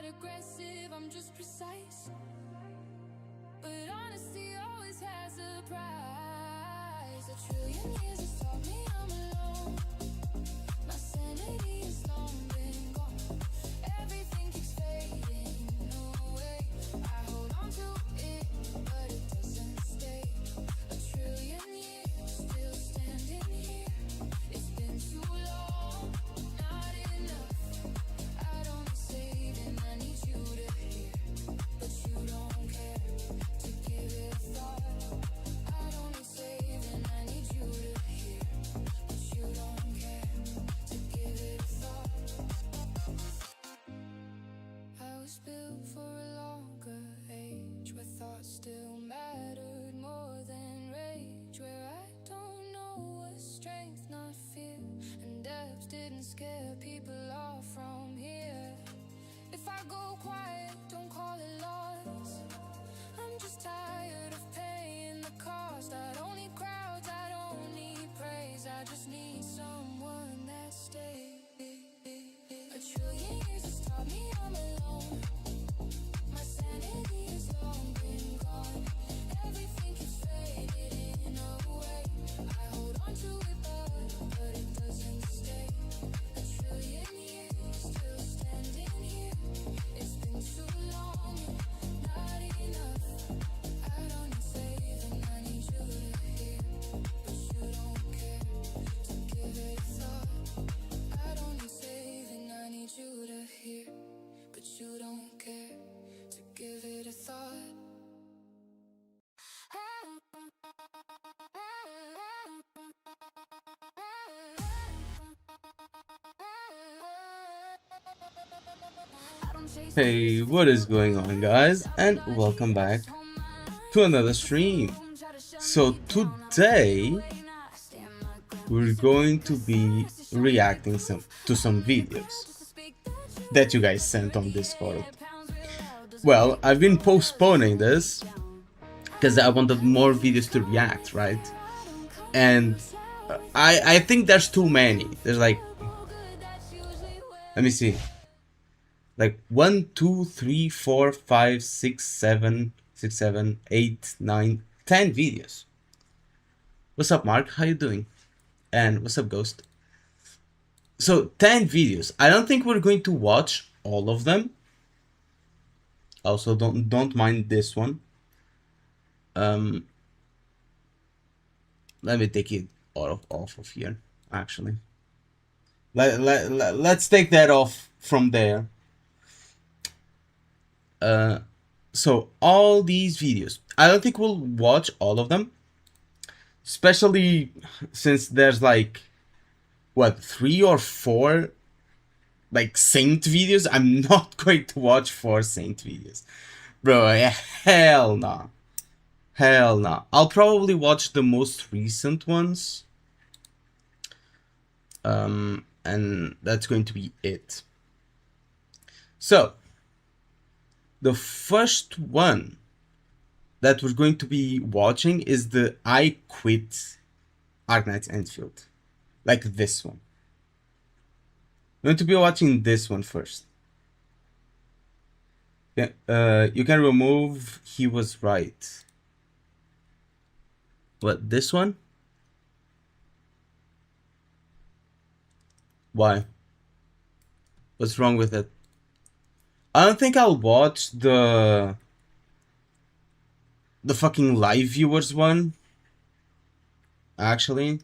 aggressive, I'm just precise. But honesty always has a price. A trillion years has taught me I'm alone. My sanity is long been gone. Everything keeps fading away. I hold on to it, but it doesn't stay. A trillion years still standing here. It's been too long, not enough. I don't save and I need you to hear, but you don't care to give it a thought. I don't save and I need you to hear, but you don't care to give it a thought. I was built for a longer age, where thoughts still mattered more than rage, where I don't know what strength, not fear, and depth didn't scare people off from here. If I go quiet, don't call it loss. I'm just tired of paying the cost. I don't need crowds, I don't need praise. I just need someone that stays. A trillion years has taught me I'm alone. My sanity has long been gone. Everything keeps fading away. I hold on to it, but it doesn't stay. A trillion years still standing here. It's been too long, not enough. I don't need saving, I need you to hear, but you don't care to give it a thought. I don't need saving, I need you to hear, but you don't care to give it a thought. Hey, what is going on, guys, and welcome back to another stream. So today we're going to be reacting to some videos that you guys sent on Discord. Well, I've been postponing this because I wanted more videos to react, right? And I think there's too many. There's like, let me see, like 1, 2, 3, 4, 5, 6, 7, 8, 9, 10 videos. What's up, Mark? How you doing? And what's up, Ghost? So 10 videos. I don't think we're going to watch all of them. Also, don't mind this one. Let me take it off of here. Actually, let's take that off from there. So all these videos, I don't think we'll watch all of them, especially since there's like, what, 3 or 4 like Saint videos. I'm not going to watch 4 Saint videos, bro. Hell no, hell no. I'll probably watch the most recent ones, and that's going to be it. So the first one that we're going to be watching is the I Quit Arknights Enfield. Like this one. We're going to be watching this one first. Yeah, you can remove He Was Right. What, this one? Why? What's wrong with it? I don't think I'll watch the fucking live viewers one, actually.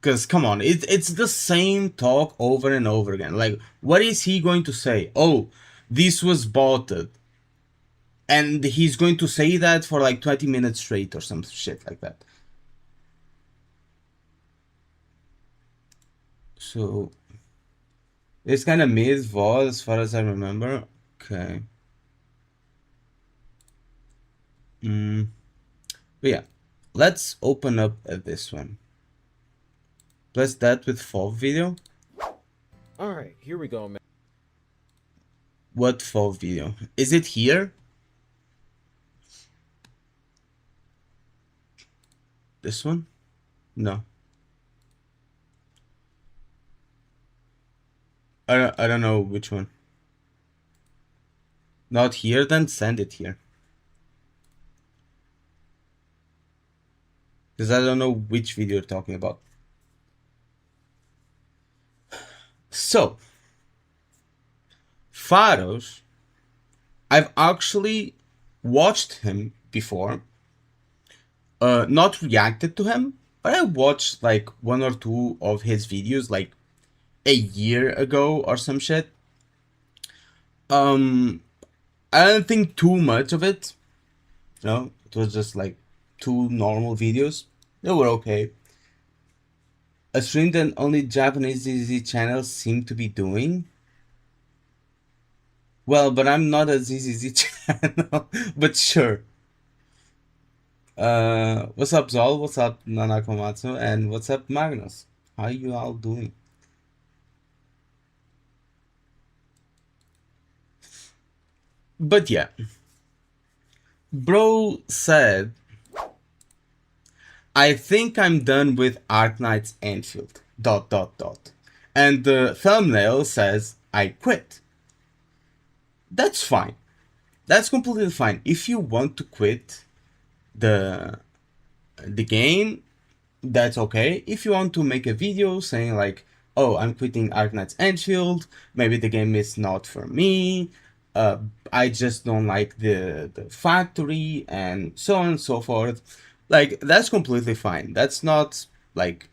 Because, come on, it's the same talk over and over again. Like, what is he going to say? Oh, this was botted. And he's going to say that for like 20 minutes straight or some shit like that. So, it's kind of mid-VOD as far as I remember. Okay. But yeah, let's open up this one. Plus that with FOV video. Alright, here we go, man. What FOV video? Is it here? This one? No. I don't know which one. Not here, then send it here. Because I don't know which video you're talking about. So, Faros, I've actually watched him before. Not reacted to him, but I watched like one or two of his videos like a year ago or some shit. I don't think too much of it. No, it was just like two normal videos. They were okay. A stream that only Japanese ZZ channels seem to be doing. Well, but I'm not a ZZZ channel, but sure. What's up, Zol? What's up, Nanakomatsu? And what's up, Magnus? How you all doing? But yeah. Bro said, I think I'm done with Arknight's Enfield. ... And the thumbnail says, I quit. That's fine. That's completely fine. If you want to quit the game, that's okay. If you want to make a video saying like, oh, I'm quitting Arknight's Enfield, maybe the game is not for me, I just don't like the factory, and so on and so forth, like, that's completely fine. That's not like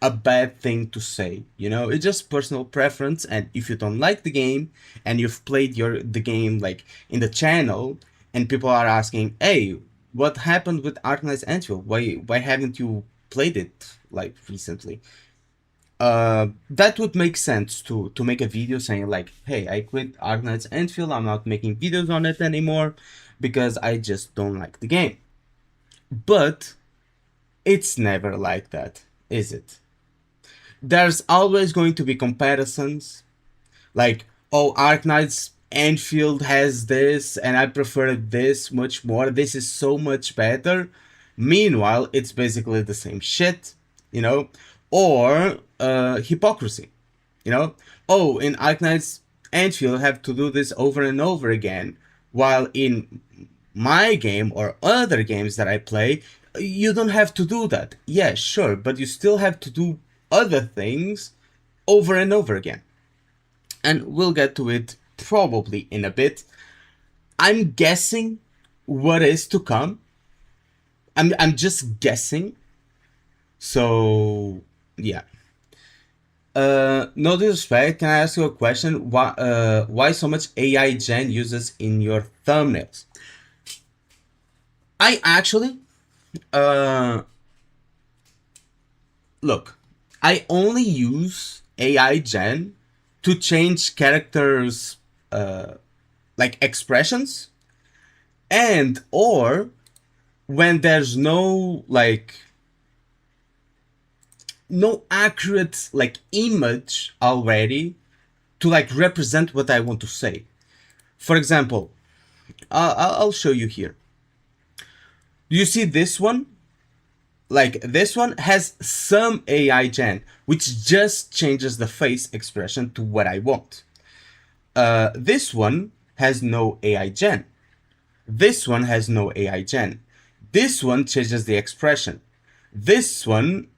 a bad thing to say, you know? It's just personal preference, and if you don't like the game and you've played the game like in the channel and people are asking, hey, what happened with Arknight's Enfield? Why haven't you played it like recently? That would make sense to make a video saying like, hey, I quit Arknight's Enfield, I'm not making videos on it anymore because I just don't like the game. But it's never like that, is it? There's always going to be comparisons, like, oh, Arknight's Enfield has this and I prefer this much more, this is so much better. Meanwhile, it's basically the same shit, you know? Or hypocrisy, you know? Oh, in Arknight's Enfield have to do this over and over again, while in my game or other games that I play, you don't have to do that. Yeah, sure, but you still have to do other things over and over again. And we'll get to it probably in a bit. I'm guessing what is to come. I'm just guessing. So yeah. No disrespect, can I ask you a question? Why so much AI gen uses in your thumbnails? I actually, look, I only use AI gen to change characters, like expressions, and or when there's no accurate like image already to like represent what I want to say. For example, I'll show you here. Do you see this one? Like, this one has some AI gen, which just changes the face expression to what I want. This one has no AI gen. This one has no AI gen. This one changes the expression. This one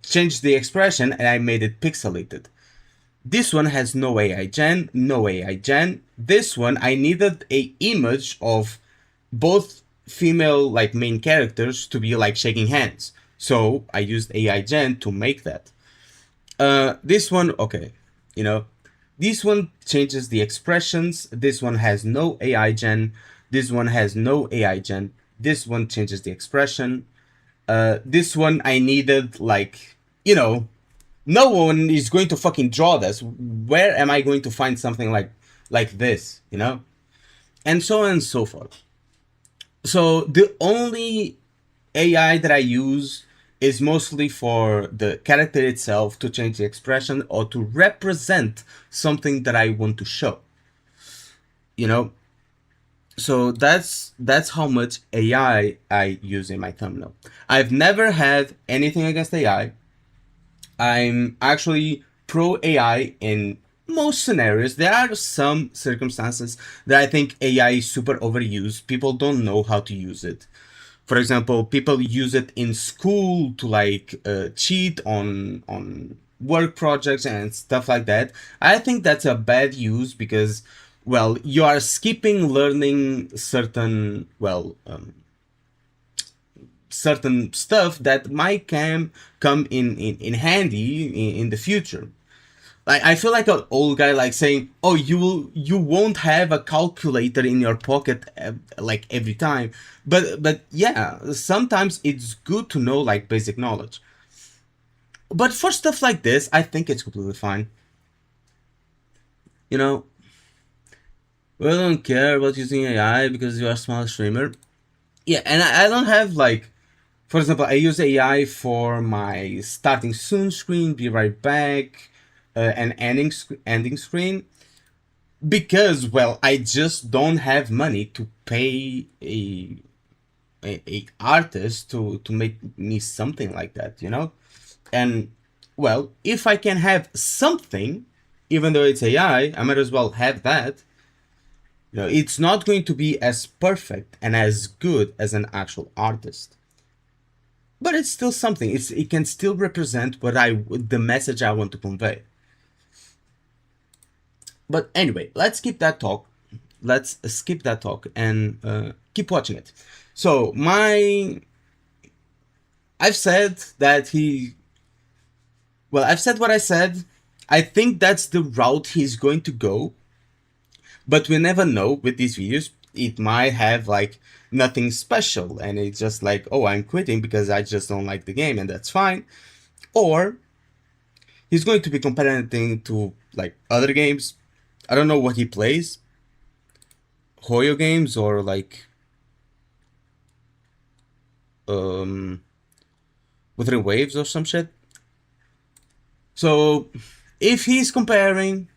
changed the expression and I made it pixelated. This one has no AI gen, no AI gen. This one, I needed a image of both female like main characters to be like shaking hands, so I used AI gen to make that. This one, okay, you know, this one changes the expressions. This one has no AI gen. This one has no AI gen. This one changes the expression. This one I needed, like, you know, no one is going to fucking draw this. Where am I going to find something like this, you know? And so on and so forth. So the only AI that I use is mostly for the character itself to change the expression or to represent something that I want to show, you know? So that's how much AI I use in my thumbnail. I've never had anything against AI. I'm actually pro AI in most scenarios. There are some circumstances that I think AI is super overused. People don't know how to use it. For example, people use it in school to like cheat on work projects and stuff like that. I think that's a bad use because, well, you are skipping learning certain stuff that might come in handy in the future. Like I feel like an old guy like saying, "Oh, you won't have a calculator in your pocket like every time." But yeah, sometimes it's good to know like basic knowledge. But for stuff like this, I think it's completely fine. You know, we don't care about using AI because you are a small streamer. Yeah, and I don't have like, for example, I use AI for my starting soon screen, be right back, and ending screen because, well, I just don't have money to pay a artist to make me something like that, you know. And well, if I can have something, even though it's AI, I might as well have that. You know, it's not going to be as perfect and as good as an actual artist, but it's still something. It can still represent the message I want to convey. But anyway, let's skip that talk. Let's skip that talk and keep watching it. So I've said that I've said what I said. I think that's the route he's going to go. But we never know with these videos. It might have like nothing special and it's just like, oh, I'm quitting because I just don't like the game, and that's fine. Or he's going to be comparing to like other games. I don't know what he plays. Hoyo games or like Wuthering Waves or some shit. So if he's comparing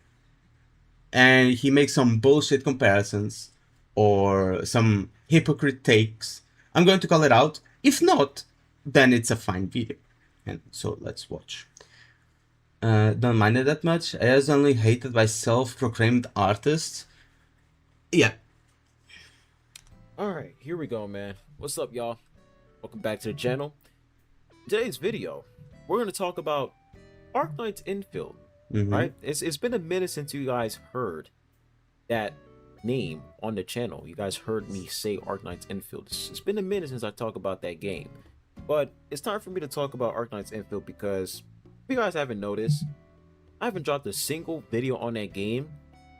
and he makes some bullshit comparisons or some hypocrite takes, I'm going to call it out. If not, then it's a fine video. And so let's watch. Don't mind it that much. I was only hated by self-proclaimed artists. Yeah. Alright, here we go, man. What's up, y'all? Welcome back to the channel. In today's video, we're going to talk about Arknight's Infield. Right? It's been a minute since you guys heard that name on the channel. You guys heard me say Arknight's Infield. It's been a minute since I talked about that game. But it's time for me to talk about Arknight's Infield because if you guys haven't noticed, I haven't dropped a single video on that game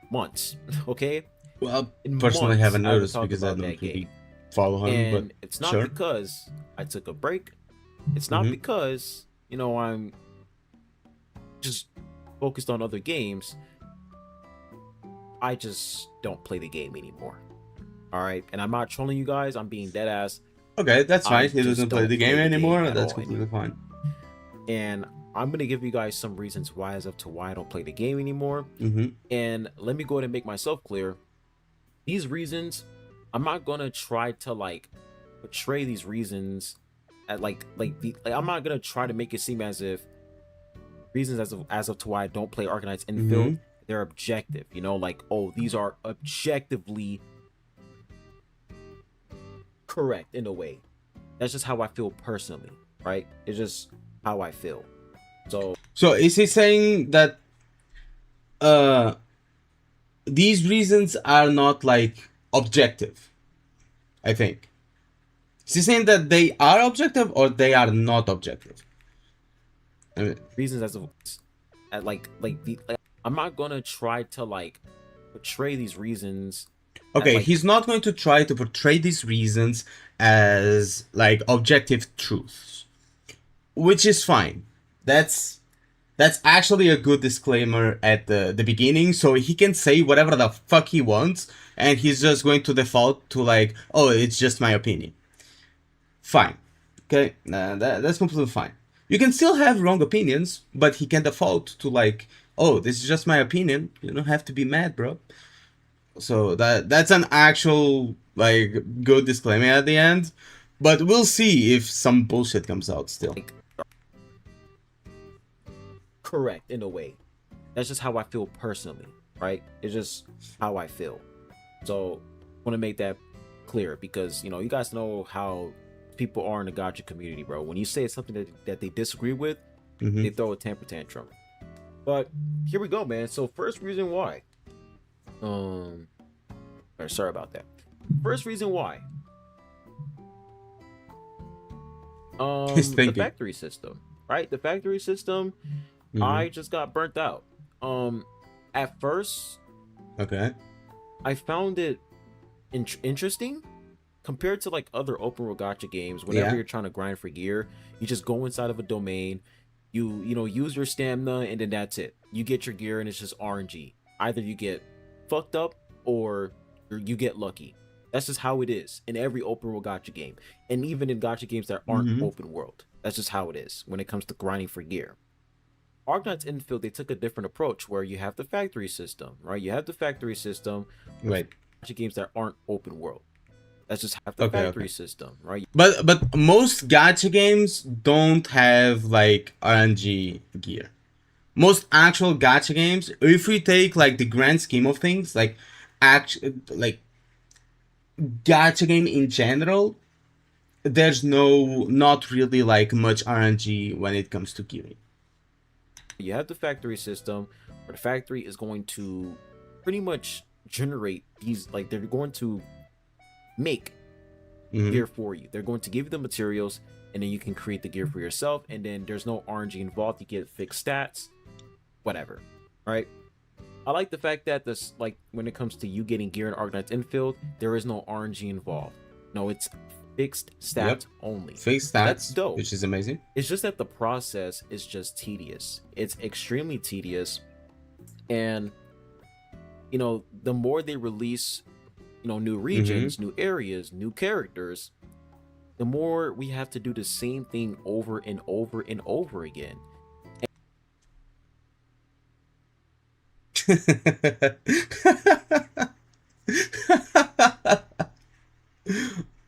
months. Okay? Well, personally, I haven't noticed because I don't really follow him. And but it's not sure. because I took a break. It's not because, you know, I'm just focused on other games. I just don't play the game anymore. All right, and I'm not trolling you guys. I'm being dead ass. Okay, that's fine. He doesn't play the game anymore. That's completely fine. And I'm gonna give you guys some reasons why, as to why I don't play the game anymore. And let me go ahead and make myself clear. These reasons, I'm not gonna try to like portray these reasons at like I'm not gonna try to make it seem as if reasons as of to why I don't play Arknight's Infield, they're objective, you know, like, oh, these are objectively correct in a way. That's just how I feel personally, right? It's just how I feel. So is he saying that these reasons are not like objective? I think. Is he saying that they are objective or they are not objective? Reasons as of I'm not gonna try to like portray these reasons. Okay, he's not going to try to portray these reasons as like objective truths, which is fine. That's actually a good disclaimer at the beginning, so he can say whatever the fuck he wants, and he's just going to default to like, oh, it's just my opinion. Fine. Okay, that's completely fine. You can still have wrong opinions, but he can default to like, oh, this is just my opinion. You don't have to be mad, bro. So that's an actual like good disclaimer at the end. But we'll see if some bullshit comes out still. Correct in a way. That's just how I feel personally, right? It's just how I feel. So want to make that clear because you guys know how people are in the gacha community, bro. When you say something that they disagree with, they throw a temper tantrum. But here we go, man. So first reason why. Sorry about that. First reason why. The factory system, right? The factory system. I just got burnt out. At first, okay, I found it interesting compared to like other open world gacha games. Whenever you're trying to grind for gear, you just go inside of a domain, you use your stamina, and then that's it. You get your gear, and it's just RNG. Either you get fucked up or you get lucky. That's just how it is in every open world gacha game, and even in gacha games that aren't open world. That's just how it is when it comes to grinding for gear. Arknight's Infield, they took a different approach where you have the factory system, right? You have the factory system, right? Gacha games that aren't open world. That's just have the factory system, right? But most gacha games don't have like RNG gear. Most actual gacha games, if we take like the grand scheme of things, like like gacha game in general, there's not really like much RNG when it comes to gearing. You have the factory system where the factory is going to pretty much generate these, like they're going to make gear for you. They're going to give you the materials, and then you can create the gear for yourself, and then there's no RNG involved. You get fixed stats, whatever, right? I like the fact that this, like when it comes to you getting gear in Arknight's Infield, there is no RNG involved. No, it's fixed stats only. Fixed stats, that's dope, which is amazing. It's just that the process is just tedious. It's extremely tedious, and the more they release new regions, new areas, new characters, the more we have to do the same thing over and over and over again.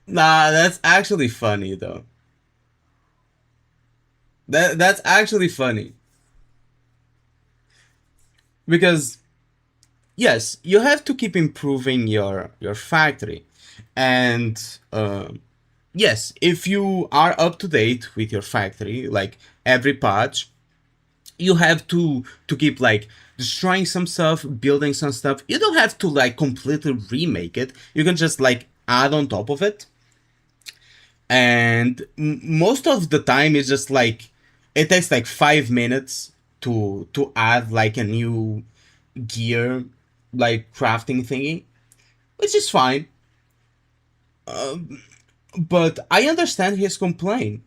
Nah, that's actually funny though. That's actually funny. Because yes, you have to keep improving your factory. And yes, if you are up to date with your factory, like every patch, you have to keep like destroying some stuff, building some stuff. You don't have to like completely remake it. You can just like add on top of it. And most of the time it's just like it takes like 5 minutes to add like a new gear like crafting thingy, which is fine. But I understand his complaint.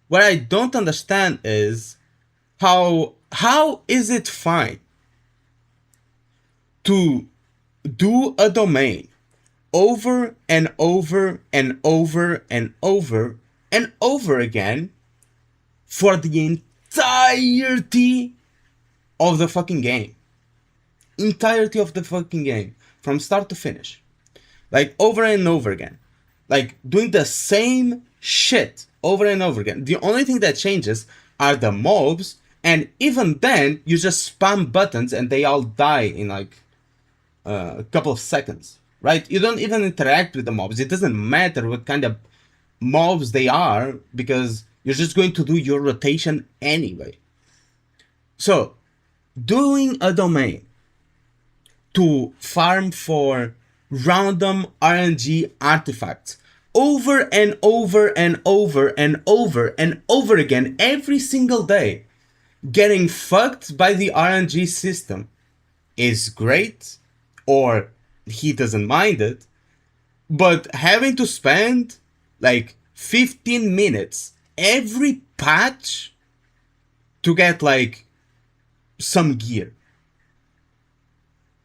What I don't understand is how is it fine to do a domain over and over and over and over and over again for the entirety of the fucking game. Entirety of the fucking game. From start to finish. Like over and over again. Like doing the same shit over and over again. The only thing that changes are the mobs, and even then you just spam buttons and they all die in like a couple of seconds. Right? You don't even interact with the mobs. It doesn't matter what kind of mobs they are, because you're just going to do your rotation anyway. So, doing a domain to farm for random RNG artifacts over and over and over and over and over again every single day, getting fucked by the RNG system is great, or he doesn't mind it, but having to spend like 15 minutes every patch to get like some gear,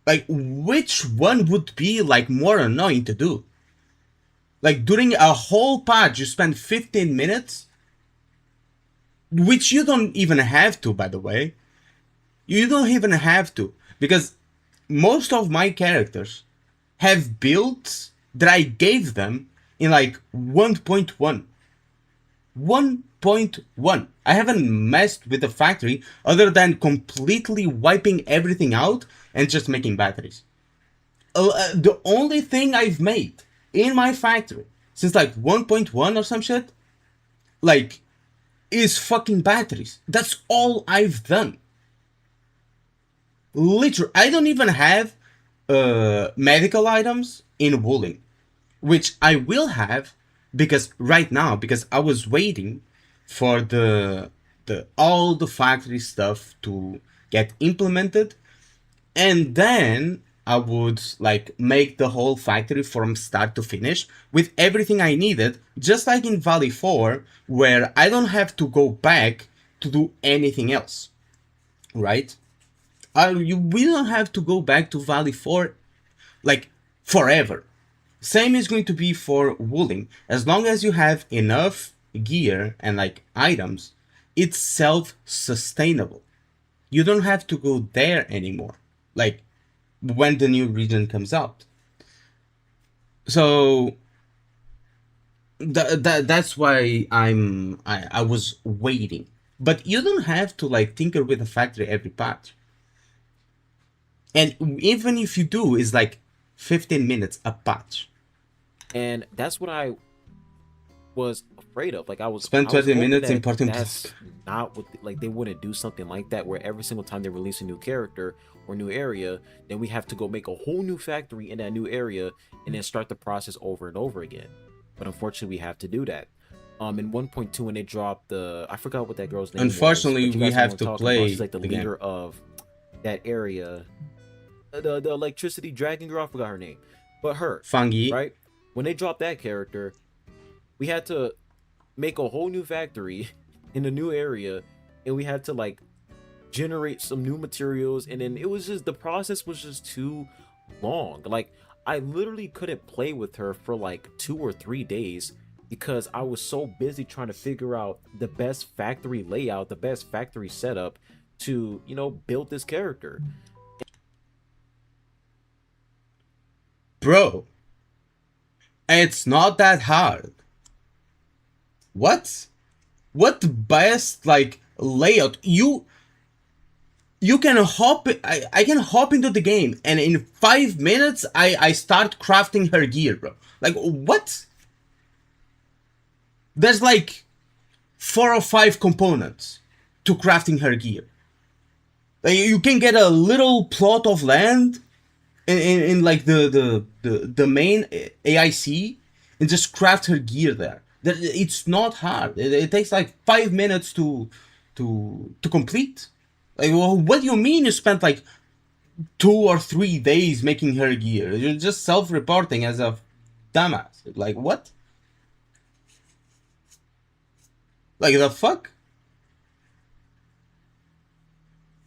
like which one would be like more annoying to do? Like during a whole patch you spend 15 minutes, which you don't even have to, by the way. You don't even have to, because most of my characters have builds that I gave them in like 1.1. 1.1. I haven't messed with the factory other than completely wiping everything out and just making batteries. The only thing I've made in my factory since like 1.1 or some shit, like, is fucking batteries. That's all I've done. Literally, I don't even have medical items in wooling, which I will have because right now, because I was waiting for the all the factory stuff to get implemented, and then I would like make the whole factory from start to finish with everything I needed, just like in Valley 4, where I don't have to go back to do anything else, right? We don't have to go back to Valley 4 like forever. Same is going to be for wooling. As long as you have enough gear and like items, it's self-sustainable. You don't have to go there anymore. Like when the new region comes out. So that's why I was waiting. But you don't have to like tinker with the factory every patch. And even if you do, it's like 15 minutes a patch. And that's what I was afraid of. Like I was spend 20 minutes importing. That's not what like they wouldn't do something like that where every single time they release a new character or new area, then we have to go make a whole new factory in that new area and then start the process over and over again. But unfortunately, we have to do that. In 1.2 when they dropped the, I forgot what that girl's name unfortunately was, we have to play. She's like the leader of that area. The electricity dragon girl, I forgot her name, but her Fungi, right? When they dropped that character, we had to make a whole new factory in a new area, and we had to like generate some new materials, and then it was just, the process was just too long. Like I literally couldn't play with her for like 2 or 3 days because I was so busy trying to figure out the best factory layout, the best factory setup to, you know, build this character. Bro, it's not that hard. What best like layout? You can hop, I can hop into the game and in 5 minutes I start crafting her gear, bro. Like what? There's like 4 or 5 components to crafting her gear. Like, you can get a little plot of land in like the main AIC and just craft her gear there. It's not hard. It takes like 5 minutes to complete. Like, well, what do you mean you spent like 2 or 3 days making her gear? You're just self-reporting as a dumbass. Like what? Like the fuck?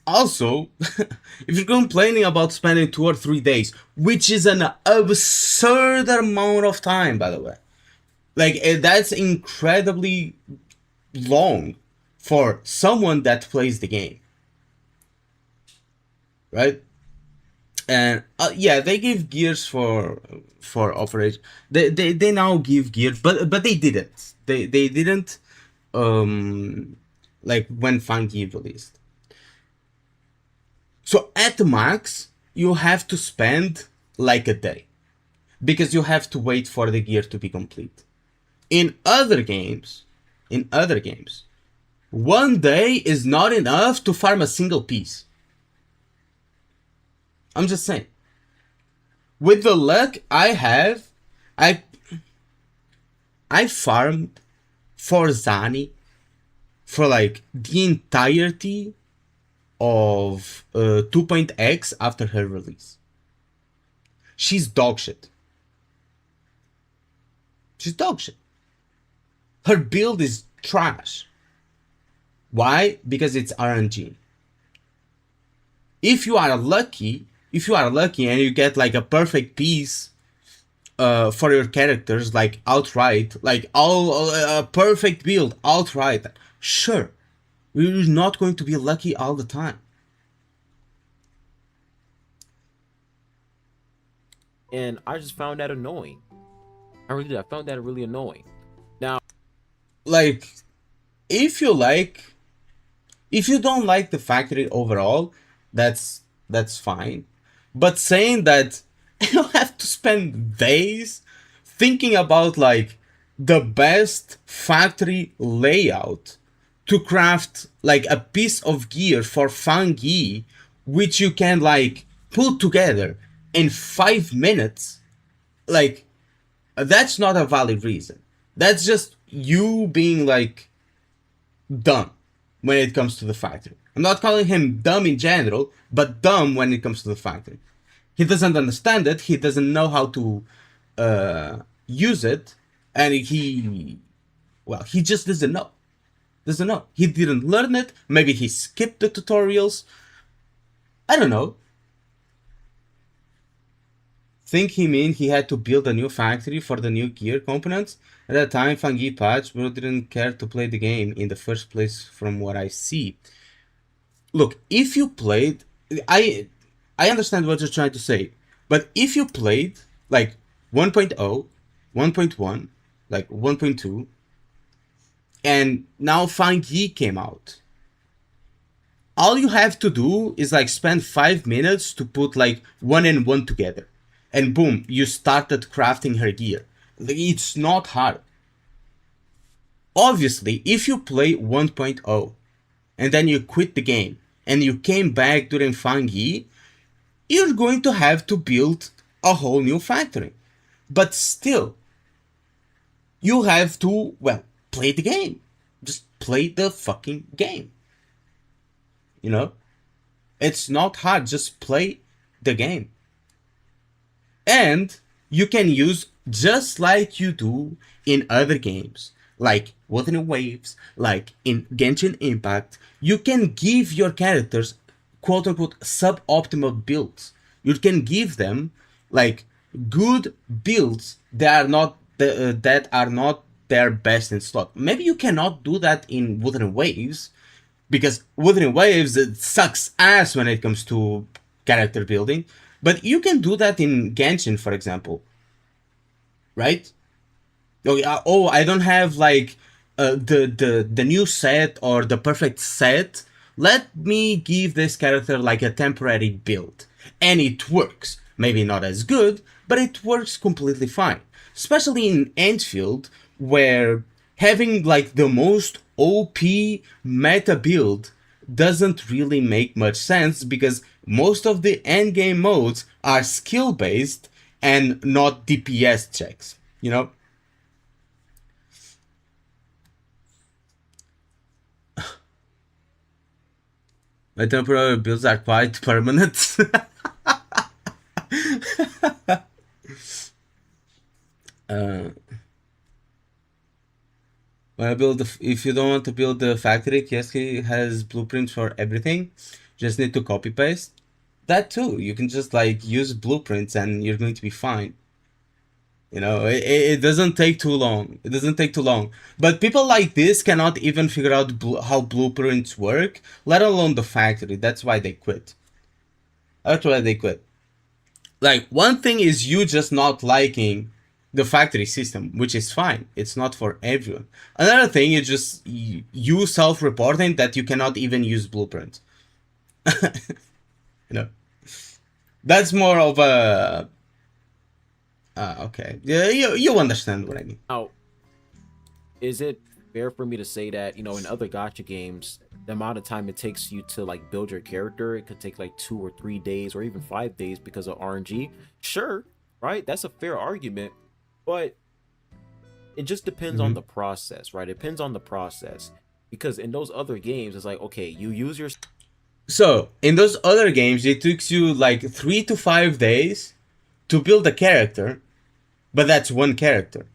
Also, if you're complaining about spending 2 or 3 days, which is an absurd amount of time, by the way, like that's incredibly long for someone that plays the game, right? And yeah, they give gears for operation. They now give gears, but they didn't. They didn't like when Fungi released. So at the max, you have to spend like a day because you have to wait for the gear to be complete. In other games, 1 day is not enough to farm a single piece. I'm just saying. With the luck I have, I farmed for Zani for like the entirety of 2.x after her release. She's dog shit. She's dog shit. Her build is trash. Why? Because it's RNG. If you are lucky and you get like a perfect piece for your characters, like outright, like all a perfect build outright, sure. You're not going to be lucky all the time. And I just found that annoying. I found that really annoying. Now, like, if you like, if you don't like the factory overall, that's fine. But saying that you have to spend days thinking about like the best factory layout to craft like a piece of gear for Fangi, which you can like put together in 5 minutes, like that's not a valid reason. That's just you being like dumb when it comes to the factory. I'm not calling him dumb in general, but dumb when it comes to the factory. He doesn't understand it. He doesn't know how to use it, and he just doesn't know. Doesn't know. He didn't learn it. Maybe he skipped the tutorials. I don't know. Think he mean he had to build a new factory for the new gear components? At that time, Fangi patched, but didn't care to play the game in the first place from what I see. Look, if you played... I understand what you're trying to say, but if you played, like, 1.0, 1.1, like, 1.2, and now Fangi came out, all you have to do is, like, spend 5 minutes to put, like, 1 and 1 together. And boom, you started crafting her gear. It's not hard. Obviously, if you play 1.0 and then you quit the game and you came back during Fangi, you're going to have to build a whole new factory. But still, you have to, well, play the game. Just play the fucking game. You know? It's not hard, just play the game. And you can use just like you do in other games, like Wuthering Waves, like in Genshin Impact. You can give your characters quote-unquote suboptimal builds. You can give them like good builds that are not their best in slot. Maybe you cannot do that in Wuthering Waves, because Wuthering Waves, it sucks ass when it comes to character building. But you can do that in Genshin, for example. Right? Oh, I don't have like the new set or the perfect set. Let me give this character like a temporary build. And it works. Maybe not as good, but it works completely fine. Especially in Enfield, where having like the most OP meta build doesn't really make much sense, because most of the endgame modes are skill based and not DPS checks, you know? My temporary builds are quite permanent. When I build if you don't want to build the factory, Kieski has blueprints for everything. Just need to copy paste. That too, you can just like use blueprints and you're going to be fine. You know, it doesn't take too long. It doesn't take too long. But people like this cannot even figure out how blueprints work, let alone the factory. That's why they quit. That's why they quit. Like, one thing is you just not liking the factory system, which is fine. It's not for everyone. Another thing is just you self-reporting that you cannot even use blueprints. You know, that's more of a okay. Yeah, you understand what I mean. Now, is it fair for me to say that, you know, in other gacha games, the amount of time it takes you to like build your character, it could take like 2 or 3 days or even 5 days because of RNG? Sure, right? That's a fair argument, but it just depends on the process, right? It depends on the process, because in those other games, it's like, okay, you use your... So, in those other games, it took you like 3 to 5 days to build a character, but that's one character.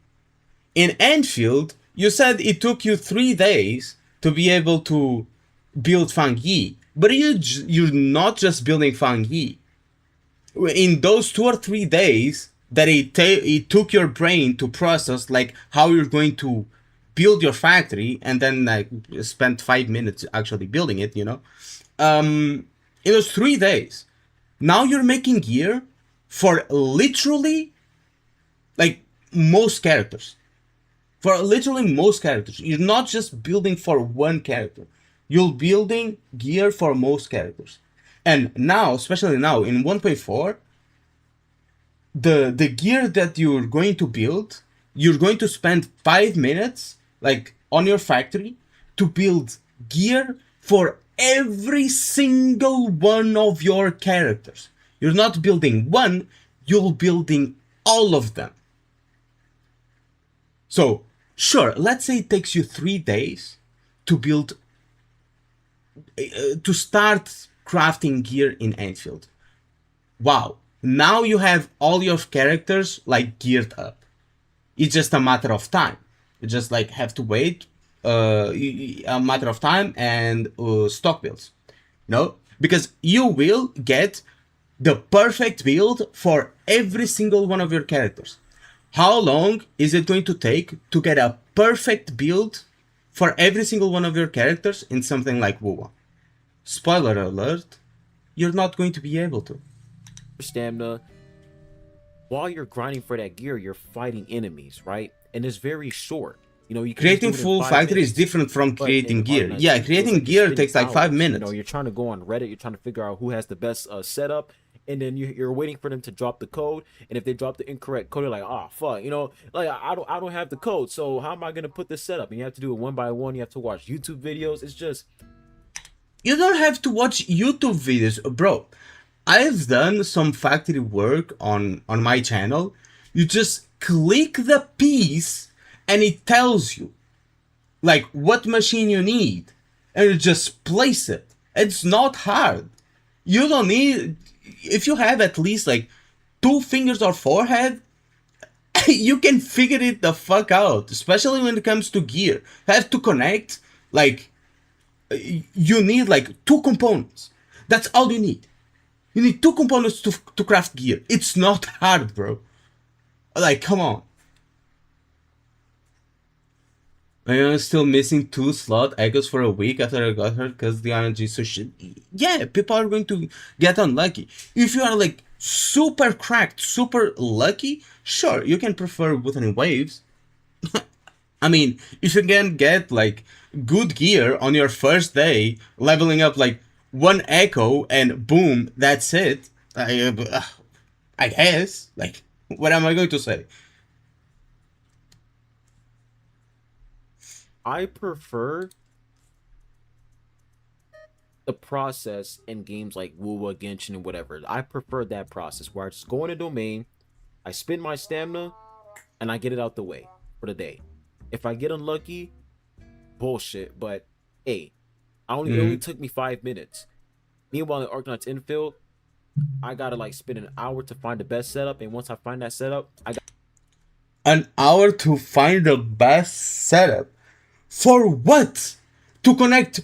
In Enfield, you said it took you 3 days to be able to build Fangi, but you're not just building Fangi. In those 2 or 3 days that it took your brain to process like how you're going to build your factory, and then like spend 5 minutes actually building it, you know, it was 3 days. Now you're making gear for literally like most characters. For literally most characters. You're not just building for one character. You're building gear for most characters. And now, especially now in 1.4, the gear that you're going to build, you're going to spend 5 minutes like on your factory to build gear for every single one of your characters. You're not building one, you're building all of them. So, sure, let's say it takes you 3 days to build, to start crafting gear in Enfield. Wow, now you have all your characters like geared up. It's just a matter of time. You just like have to wait a matter of time and stock builds. No, because you will get the perfect build for every single one of your characters. How long is it going to take to get a perfect build for every single one of your characters in something like WoW? Spoiler alert, you're not going to be able to. Stamina. While you're grinding for that gear, you're fighting enemies, right? And it's very short. You know, you can creating full factory is different from creating gear. Yeah, creating gear takes like 5 minutes. You know, you're trying to go on Reddit, you're trying to figure out who has the best setup, and then you're waiting for them to drop the code. And if they drop the incorrect code, you're like, oh fuck, you know, like I don't have the code, so how am I gonna put this setup? And you have to do it one by one. You have to watch YouTube videos. It's just, you don't have to watch YouTube videos, bro. I've done some factory work on my channel. You just click the piece and it tells you like what machine you need and you just place it. It's not hard. You don't need, if you have at least like 2 fingers or forehead, you can figure it the fuck out, especially when it comes to gear. You have to connect, like you need like 2 components. That's all you need. You need 2 components to craft gear. It's not hard, bro. Like, come on. I am still missing 2 slot echoes for a week after I got her because the RNG is so shit. Yeah, people are going to get unlucky. If you are like super cracked, super lucky, sure, you can prefer Wuthering Waves. I mean, if you can get like good gear on your first day, leveling up like 1 echo and boom, that's it. I guess. Like, what am I going to say? I prefer the process in games like WoW, Genshin, and whatever. I prefer that process where I just go in a domain, I spend my stamina, and I get it out the way for the day. If I get unlucky, bullshit. But hey, it only took me 5 minutes. Meanwhile, in Arknight's Infield, I gotta like spend an hour to find the best setup, and once I find that setup, I got an hour to find the best setup. For what? To connect,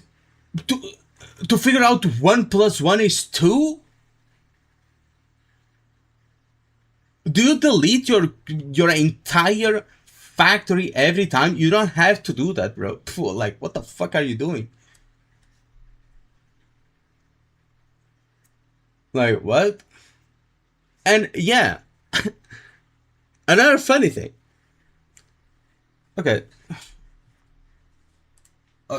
to figure out 1 + 1 is 2? Do you delete your entire factory every time? You don't have to do that, bro. Like, what the fuck are you doing? Like, what? And yeah, another funny thing. Okay.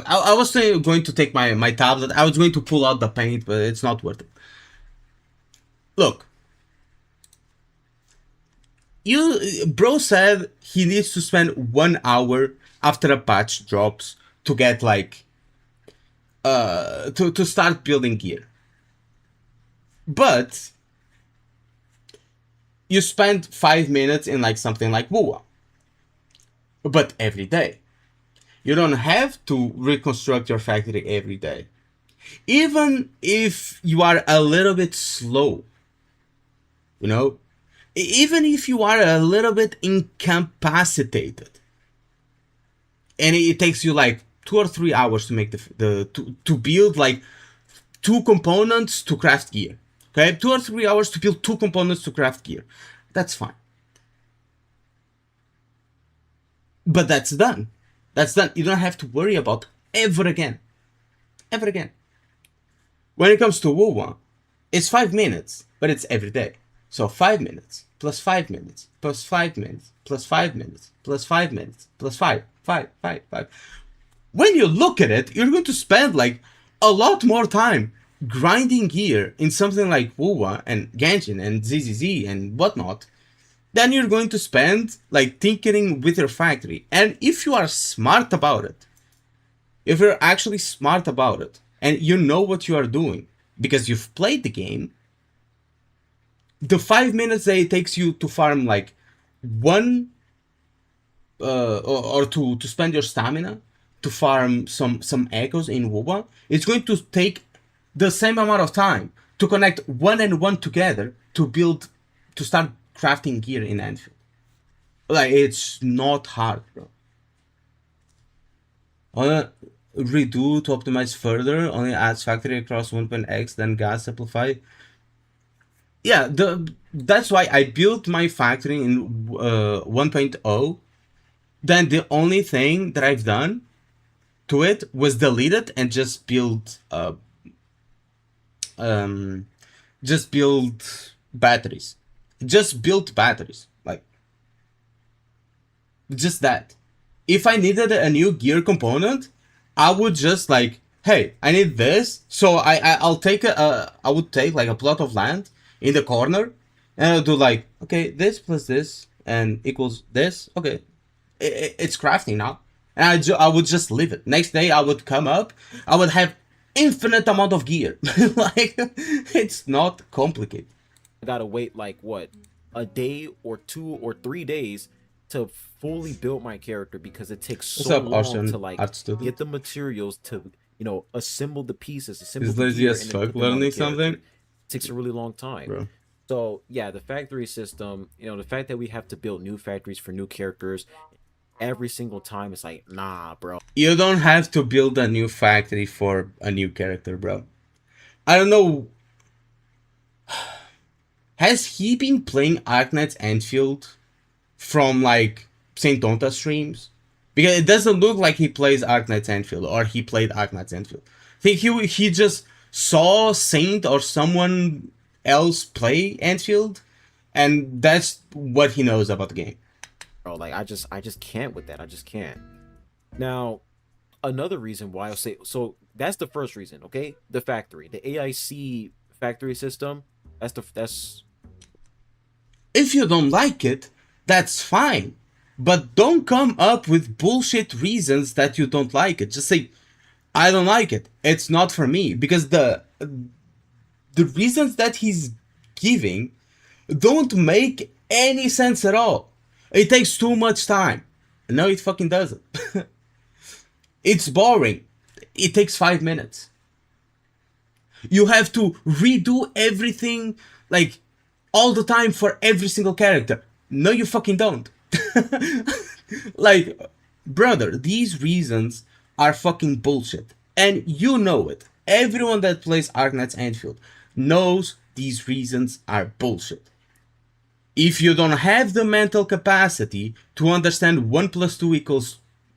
I was going to take my tablet. I was going to pull out the paint, but it's not worth it. Look. Bro said he needs to spend 1 hour after a patch drops to get like, to start building gear. But you spend 5 minutes in like something like WoW. But every day. You don't have to reconstruct your factory every day. Even if you are a little bit slow, you know, even if you are a little bit incapacitated, and it takes you like 2 or 3 hours to make to build like 2 components to craft gear. Okay, 2 or 3 hours to build 2 components to craft gear. That's fine. But that's done. That's done. You don't have to worry about ever again. Ever again. When it comes to WoW, it's 5 minutes, but it's every day. So 5 minutes plus 5 minutes plus 5 minutes plus 5 minutes plus 5 minutes plus 5. When you look at it, you're going to spend like a lot more time grinding gear in something like WoWa and Genshin and ZZZ and whatnot than you're going to spend like tinkering with your factory. And if you are smart about it, if you're actually smart about it and you know what you are doing because you've played the game, the 5 minutes that it takes you to farm like one or to spend your stamina to farm some echoes in WoWa, it's going to take the same amount of time to connect one and one together to start crafting gear in Anfield. Like, it's not hard, bro. Redo to optimize further, only adds factory across 1.x, then gas simplify. Yeah, that's why I built my factory in 1.0. Then the only thing that I've done to it was delete it and just build batteries. Just built batteries. Like, just that. If I needed a new gear component, I would just like, hey, I need this, so I'll take I would take like a plot of land in the corner, and I'll do like, okay, this plus this and equals this. Okay, it's crafting now, and I would just leave it. Next day I would come up, I would have infinite amount of gear. Like, it's not complicated. I gotta wait like what, a day or 2 or 3 days to fully build my character because it takes so long to like get the materials to, you know, assemble the pieces. Is lazy as fuck learning something? It takes a really long time. Bro. So yeah, the factory system, you know, the fact that we have to build new factories for new characters every single time, it's like, nah, bro. You don't have to build a new factory for a new character, bro. I don't know. Has he been playing Arknight's Enfield from like Saint Donta streams? Because it doesn't look like he plays Arknight's Enfield or he played Arknight's Enfield. I think he just saw Saint or someone else play Enfield, and that's what he knows about the game. Bro, like I just can't with that. I just can't. Now, another reason why I'll say, so that's the first reason, okay? The factory, the AIC factory system. That's. If you don't like it, that's fine. But don't come up with bullshit reasons that you don't like it. Just say, I don't like it. It's not for me. Because the reasons that he's giving don't make any sense at all. It takes too much time. No, it fucking doesn't. It's boring. It takes 5 minutes. You have to redo everything like all the time for every single character. No, you fucking don't. Like, brother, these reasons are fucking bullshit. And you know it. Everyone that plays Arknight's Enfield knows these reasons are bullshit. If you don't have the mental capacity to understand 1 + 2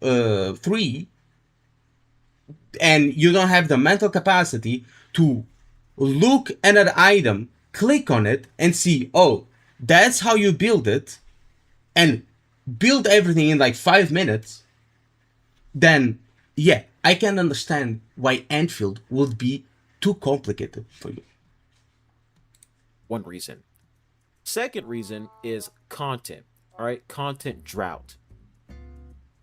= 3, and you don't have the mental capacity to look at an item, click on it, and see, oh, that's how you build it, and build everything in like 5 minutes, then yeah, I can understand why Enfield would be too complicated for you. One reason. Second reason is content. All right, content drought.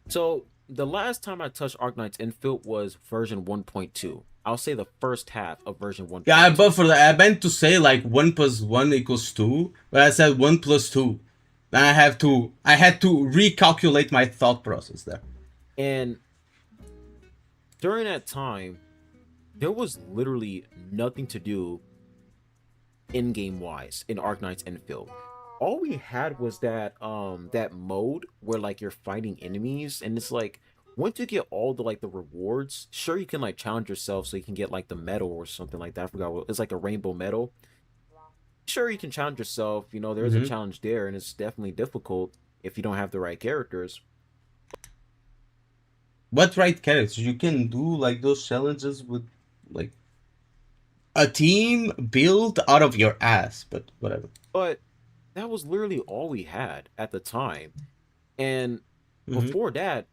So the last time I touched Arknight's Enfield was version 1.2. I'll say the first half of version 1.2. Yeah, but for that, I meant to say like 1 + 1 = 2, but I said 1 + 2. Then I had to recalculate my thought process there. And during that time, there was literally nothing to do in-game wise in Arknight's Enfield. All we had was that that mode where like you're fighting enemies, and it's like once you get all the like the rewards, sure you can like challenge yourself so you can get like the medal or something like that. I forgot what it's like, a rainbow medal. Sure, you can challenge yourself, you know, there's a challenge there, and it's definitely difficult if you don't have the right characters. What right characters? You can do like those challenges with like a team built out of your ass, but whatever. But that was literally all we had at the time. And Hmm. before that,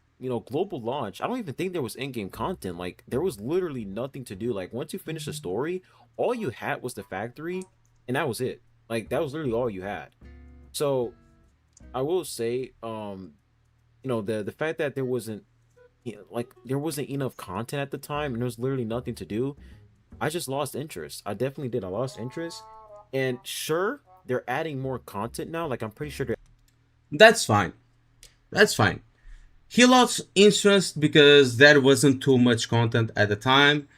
global launch, I don't even think there was in-game content. Like there was literally nothing to do. Like once you finish the story, all you had was the factory, and that was it. Like that was literally all you had. So I will say, the fact that there wasn't, like there wasn't enough content at the time, and there was literally nothing to do. I just lost interest. I definitely did. I lost interest. And sure, they're adding more content now. Like I'm pretty sure they're That's fine. That's fine. He lost interest because there wasn't too much content at the time.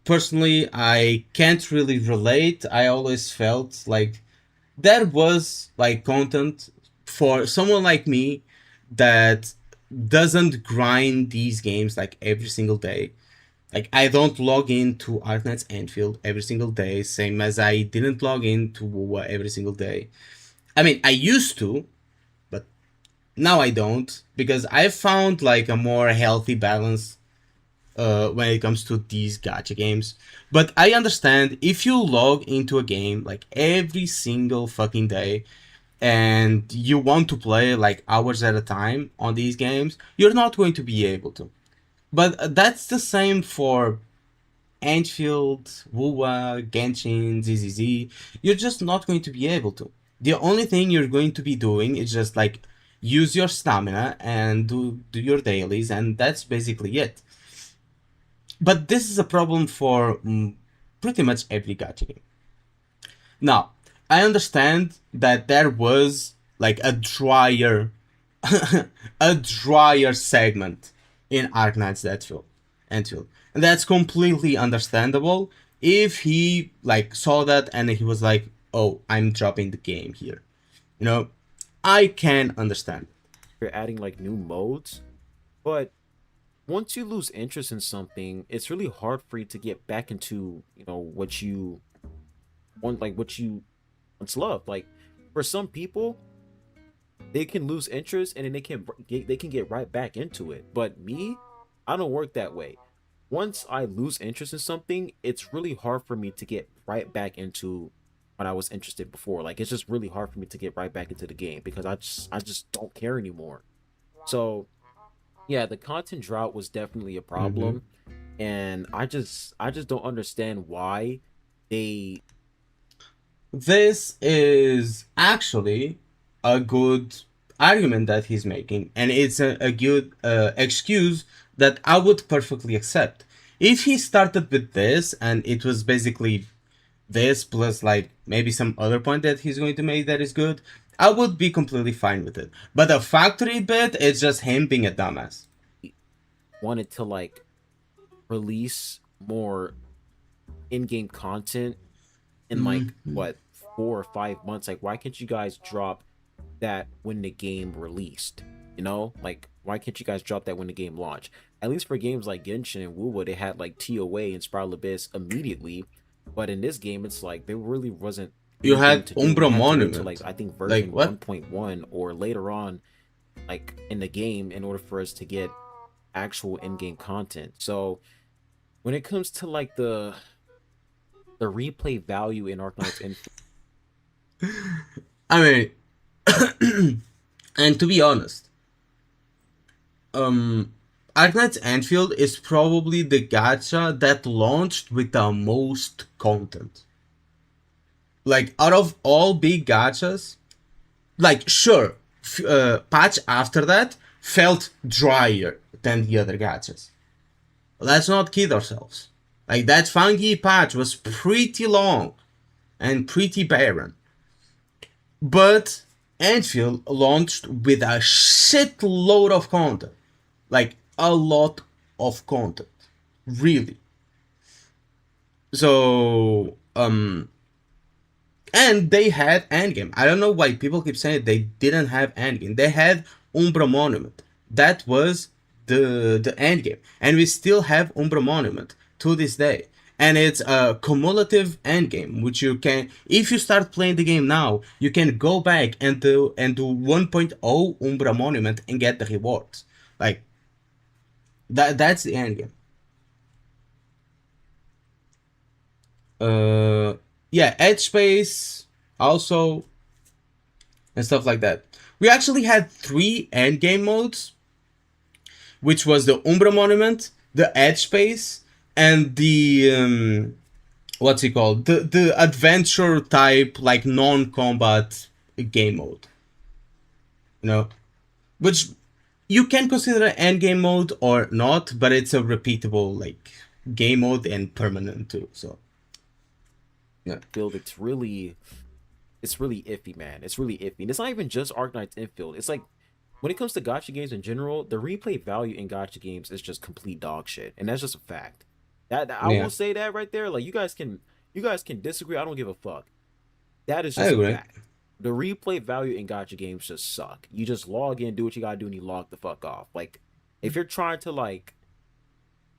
Personally, I can't really relate. I always felt like there was like content for someone like me that doesn't grind these games like every single day. Like I don't log into Arknight's Anfield every single day, same as I didn't log into WoW every single day. I mean, I used to, but now I don't because I found like a more healthy balance when it comes to these gacha games. But I understand if you log into a game like every single fucking day and you want to play like hours at a time on these games, you're not going to be able to. But that's the same for Anfield, Wuwa, Genshin, ZZZ. You're just not going to be able to. The only thing you're going to be doing is just like use your stamina and do your dailies, and that's basically it. But this is a problem for pretty much every gacha game. Now, I understand that there was like a drier, a drier segment in Arknight's Anfield, and that's completely understandable. If he like saw that and he was like, "Oh, I'm dropping the game here," you know, I can understand. adding like new modes. But once you lose interest in something, it's really hard for you to get back into, what you want, like what you once loved. Like for some people, they can lose interest and then they can get right back into it. But me, I don't work that way. Once I lose interest in something, it's really hard for me to get right back into what I was interested before. Like it's just really hard for me to get right back into the game because I just don't care anymore. So yeah, the content drought was definitely a Mm-hmm. problem, and I just don't understand why they This is actually a good argument that he's making, and it's a good excuse that I would perfectly accept. If he started with this and it was basically this plus like maybe some other point that he's going to make that is good, I would be completely fine with it. But the factory bit is just him being a dumbass. wanted to like release more in-game content in like Mm-hmm. what 4 or 5 months. Like why can't you guys drop that when the game released? Like why can't you guys drop that when the game launched? At least for games like Genshin and Wuwa, they had like TOA and Spiral Abyss immediately. But in this game, it's like there really wasn't You anything had to do. We Umbra had to wait till like Monument. I think Like version what? 1.1 or later on, like in the game, in order for us to get actual in-game content. So when it comes to like the replay value in Arknight's Infinite, I mean, and to be honest, um, Arknight's Anfield is probably the gacha that launched with the most content. Like out of all big gachas, like sure, patch after that felt drier than the other gachas. Let's not kid ourselves. Like that funky patch was pretty long and pretty barren. But Anfield launched with a shitload of content. Like a lot of content. Really. So, and they had Endgame. I don't know why people keep saying they didn't have Endgame. They had Umbra Monument. That was the Endgame. And we still have Umbra Monument to this day. And it's a cumulative endgame, which you can, if you start playing the game now, you can go back and do 1.0 Umbra Monument and get the rewards. Like that's the endgame. Yeah, edge space also, and stuff like that. We actually had 3 endgame modes, which was the Umbra Monument, the edge space, and the what's it called? The adventure type, like non-combat game mode. You know, which you can consider an endgame mode or not, but it's a repeatable like game mode and permanent too. So yeah, Build it's really iffy, man. It's really iffy. And it's not even just Arknight's Infield. It's like when it comes to gacha games in general, the replay value in gacha games is just complete dog shit, and that's just a fact. I yeah, will say that right there. Like you guys can disagree. I don't give a fuck. That is I just a agree. fact. The replay value in gacha games just suck. You just log in, do what you gotta do, and you log the fuck off. Like if you're trying to like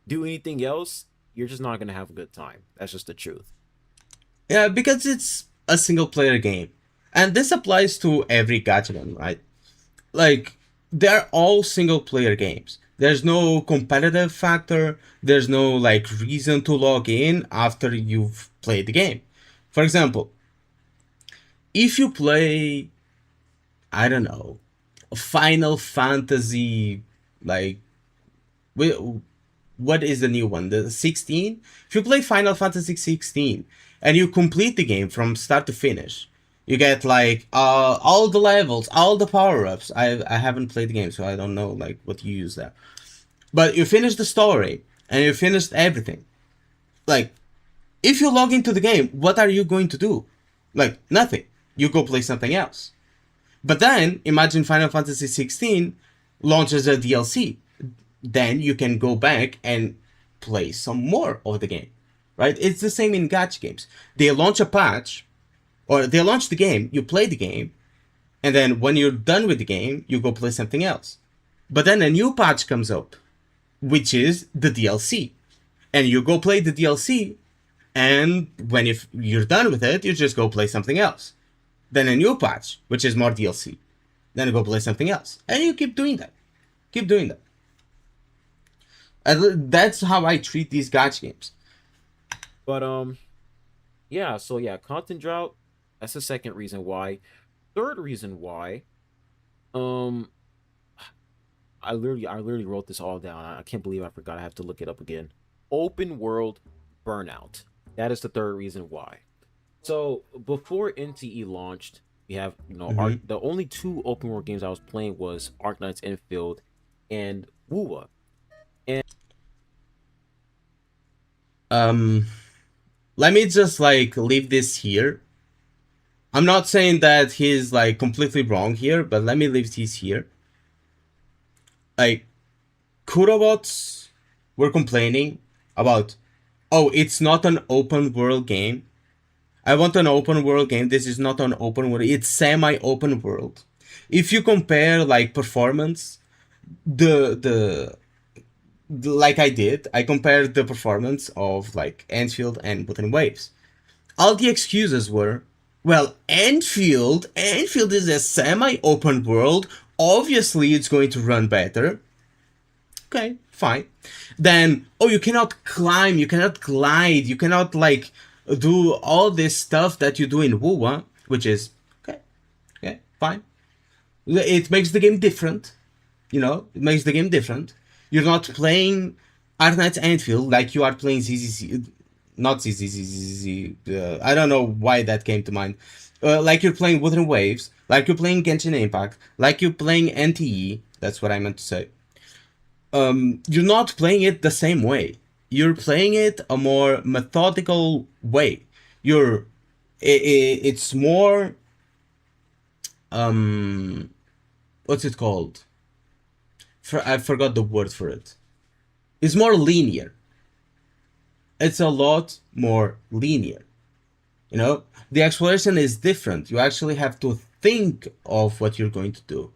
do anything else, you're just not gonna have a good time. That's just the truth. Yeah, because it's a single player game, and this applies to every gacha game, right? Like they're all single player games. There's no competitive factor. There's no like reason to log in after you've played the game. For example, if you play, I don't know, Final Fantasy, like what is the new one? The 16? If you play Final Fantasy 16 and you complete the game from start to finish, you get like all the levels, all the power-ups. I haven't played the game, so I don't know like what you use there. But you finish the story and you finished everything. Like if you log into the game, what are you going to do? Like nothing. You go play something else. But then imagine Final Fantasy 16 launches a DLC. Then you can go back and play some more of the game, right? It's the same in gacha games. They launch a patch, or they launch the game, you play the game, and then when you're done with the game, you go play something else. But then a new patch comes up, which is the DLC. And you go play the DLC, and when if you're done with it, you just go play something else. Then a new patch, which is more DLC. Then you go play something else. And you keep doing that. Keep doing that. And that's how I treat these gacha games. But yeah, so yeah, content drought, that's the second reason why. Third reason why, um I literally wrote this all down. I can't believe I forgot. I have to look it up again. Open world burnout. That is the third reason why. So before NTE launched, we have the only 2 open world games I was playing was Arknight's Infield and Wuwa. And Let me just like leave this here. I'm not saying that he's like completely wrong here, but let me leave this here. Like Kurobots were complaining about, oh, it's not an open world game. I want an open world game. This is not an open world. It's semi-open world. If you compare like performance, the like I compared the performance of like Enfield and Wuthering Waves. All the excuses were, well, Enfield is a semi-open world. Obviously, it's going to run better. Okay, fine. Then, oh, you cannot climb, you cannot glide, you cannot like do all this stuff that you do in Wuwa, which is okay, fine. It makes the game different. It makes the game different. You're not playing Arknight's Enfield like you are playing ZZZ, not ZZZ. I don't know why that came to mind. Like you're playing Wuthering Waves, like you're playing Genshin Impact, like you're playing NTE. That's what I meant to say. You're not playing it the same way. You're playing it a more methodical way. It's more what's it called? I forgot the word for it. It's more linear. It's a lot more linear. The exploration is different. You actually have to think of what you're going to do.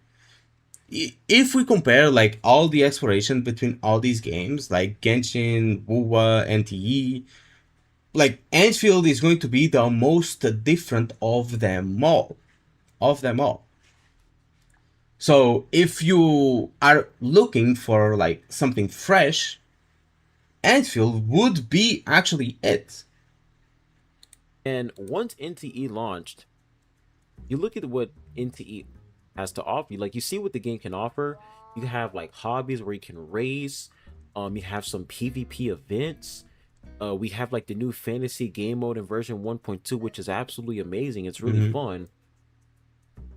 If we compare like all the exploration between all these games, like Genshin, Wuwa, NTE, like Enfield is going to be the most different of them all. So if you are looking for like something fresh, Enfield would be actually it. And once NTE launched, you look at what NTE has to offer. Like, you see what the game can offer. You have like hobbies where you can race. You have some PvP events. We have like the new fantasy game mode in version 1.2, which is absolutely amazing. It's really fun.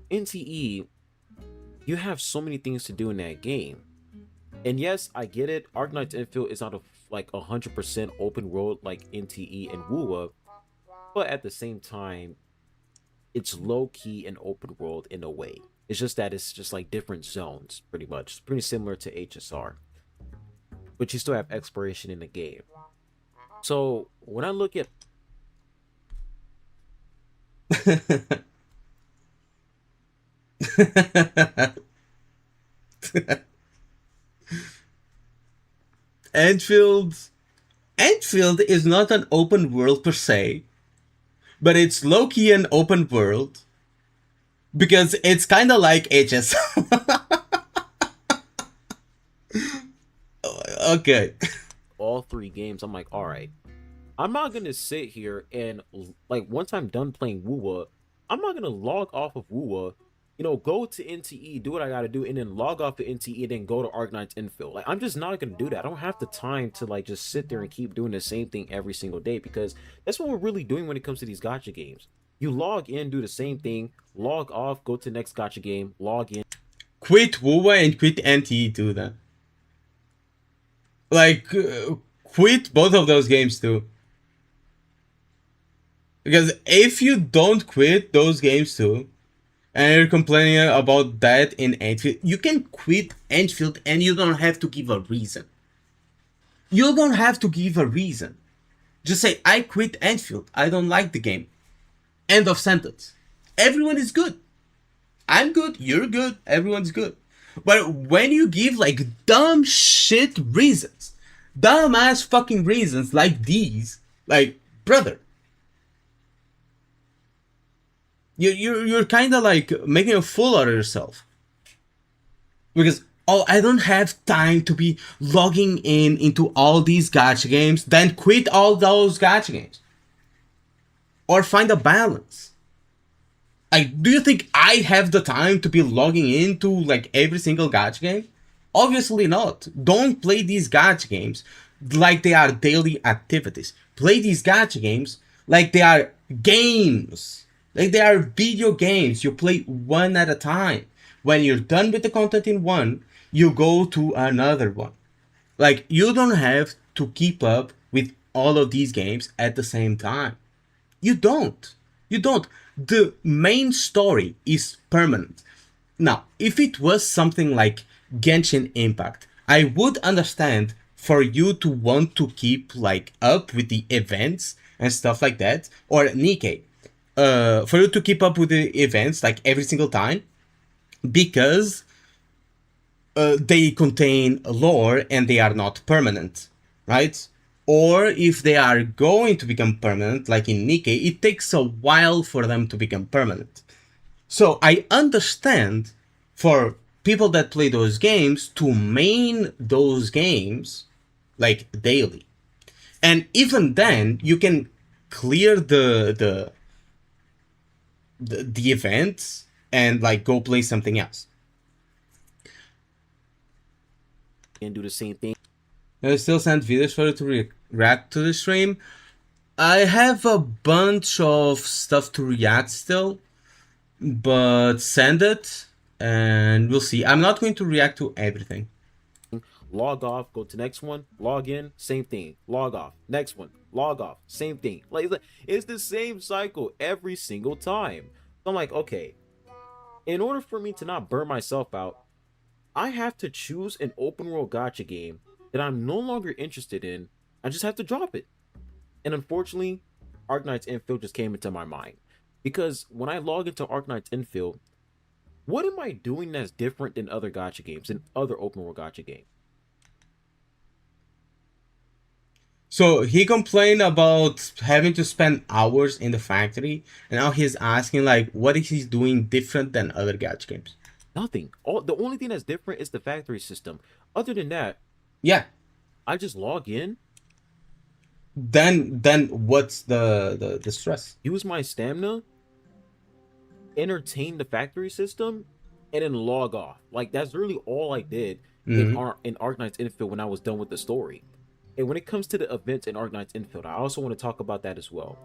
NTE, you have so many things to do in that game. And yes, I get it. Arknights Infield is not a like 100% open world like NTE and WUWA, but at the same time, it's low key and open world in a way. It's just that it's just like different zones, pretty much. It's pretty similar to HSR, but you still have exploration in the game. So when I look at Enfield is not an open world per se, but it's low-key an open world because it's kind of like HS. Okay. all three games, I'm like, all right, I'm not gonna sit here and like once I'm done playing WUWA, I'm not gonna log off of WUWA, you know, go to NTE, do what I gotta do, and then log off to NTE, and then go to Arknights Infield. Like, I'm just not gonna do that. I don't have the time to like just sit there and keep doing the same thing every single day, because that's what we're really doing when it comes to these gacha games. You log in, do the same thing, log off, go to the next gacha game, log in. Quit WUWA and quit NTE too then. Like, quit both of those games too. Because if you don't quit those games too, and you're complaining about that in Enfield, you can quit Enfield and you don't have to give a reason. You don't have to give a reason. Just say, I quit Enfield. I don't like the game. End of sentence. Everyone is good. I'm good. You're good. Everyone's good. But when you give like dumb shit reasons, dumb ass fucking reasons like these, like, brother, you're kind of like making a fool out of yourself. Because, oh, I don't have time to be logging into all these gacha games. Then quit all those gacha games. Or find a balance. Like, do you think I have the time to be logging into like every single gacha game? Obviously not. Don't play these gacha games like they are daily activities. Play these gacha games like they are games. Like they are video games. You play one at a time. When you're done with the content in one, you go to another one. Like, you don't have to keep up with all of these games at the same time. You don't. You don't. The main story is permanent. Now, if it was something like Genshin Impact, I would understand for you to want to keep like up with the events and stuff like that, or NIKKE, for you to keep up with the events like every single time, because they contain lore and they are not permanent, right? Or if they are going to become permanent, like in NIKKE, it takes a while for them to become permanent. So I understand for people that play those games to main those games like daily. And even then, you can clear the events and like go play something else. And do the same thing. I still send videos for you to react to the stream. I have a bunch of stuff to react still, but send it and we'll see. I'm not going to react to everything. Log off, go to next one, log in, same thing, log off, next one, log off, same thing. Like, it's the same cycle every single time. So I'm like, okay, in order for me to not burn myself out, I have to choose an open world gacha game that I'm no longer interested in. I just have to drop it. And unfortunately, Arknights Infield just came into my mind. Because when I log into Arknights Infield, what am I doing that's different than other gacha games and other open world gacha games? So he complained about having to spend hours in the factory, and now he's asking like, what is he doing different than other gacha games? Nothing. The only thing that's different is the factory system. Other than that, yeah, I just log in, then what's the stress? Use my stamina, entertain the factory system, and then log off. Like that's really all I did in Arknight's Infield when I was done with the story. And when it comes to the events in Arknight's Infield, I also want to talk about that as well.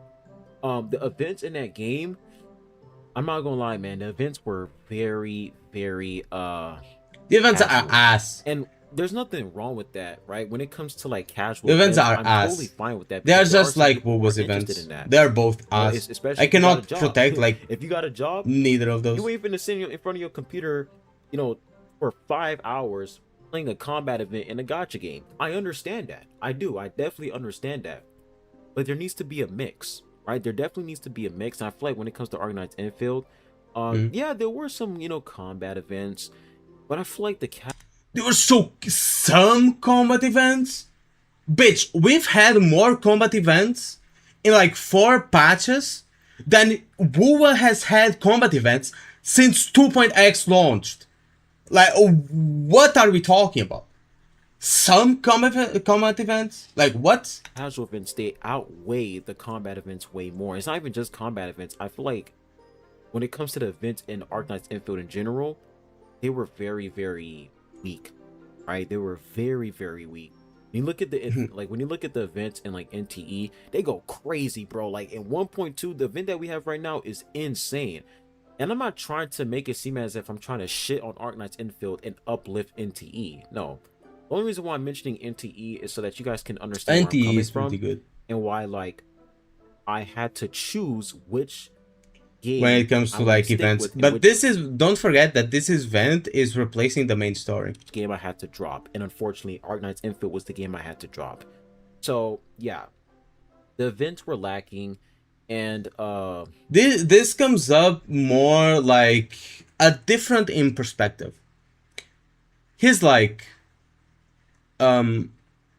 The events in that game, I'm not gonna lie, man, the events were very, very The events are casual. ass. And there's nothing wrong with that, right? When it comes to like casual The events are I'm ass. totally fine with that. They are because there just some like people who WoW's are interested events. in that. They're both Well, ass. especially I if you got a cannot job. protect like If you got a job, neither of those. you ain't finna sit in front of your computer, you know, for 5 hours playing a combat event in a gacha game. I understand that. I do. I definitely understand that. But there needs to be a mix, right? There definitely needs to be a mix. And I feel like when it comes to Arknight's Infield, yeah, there were some, you know, combat events, but I feel like There were some combat events. Bitch, we've had more combat events in like 4 patches than WoW has had combat events since 2.x launched. Like, what are we talking about? Some combat events? Like, what? casual events, they outweigh the combat events way more. It's not even just combat events. I feel like when it comes to the events in Arknight's Infield in general, they were very, very weak, right? They were very, very weak. When you look at the like when you look at the events in like NTE, they go crazy, bro. Like in 1.2, the event that we have right now is insane. And I'm not trying to make it seem as if I'm trying to shit on Arknight's Infield and uplift NTE. No. The only reason why I'm mentioning NTE is so that you guys can understand where I'm NTE coming is from pretty good and why like I had to choose which game when it comes I to would like stick events. with and But which this is, don't forget that this event is replacing the main story. game I had to drop. And unfortunately, Arknight's Infield was the game I had to drop. So yeah, the events were lacking, and This comes up more like a different in perspective. He's like,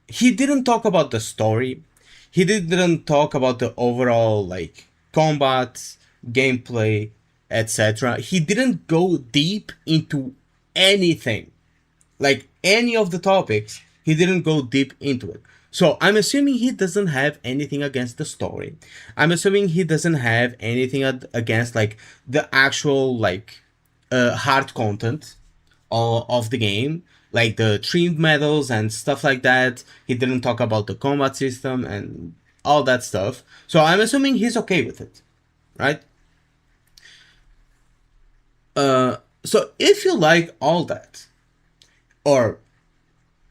he didn't talk about the story. He didn't talk about the overall like combat, gameplay, etc. He didn't go deep into anything. Like any of the topics, he didn't go deep into it. So I'm assuming he doesn't have anything against the story. I'm assuming he doesn't have anything against like the actual like hard content of the game, like the trimmed medals and stuff like that. He didn't talk about the combat system and all that stuff. So I'm assuming he's okay with it, right? So if you like all that, or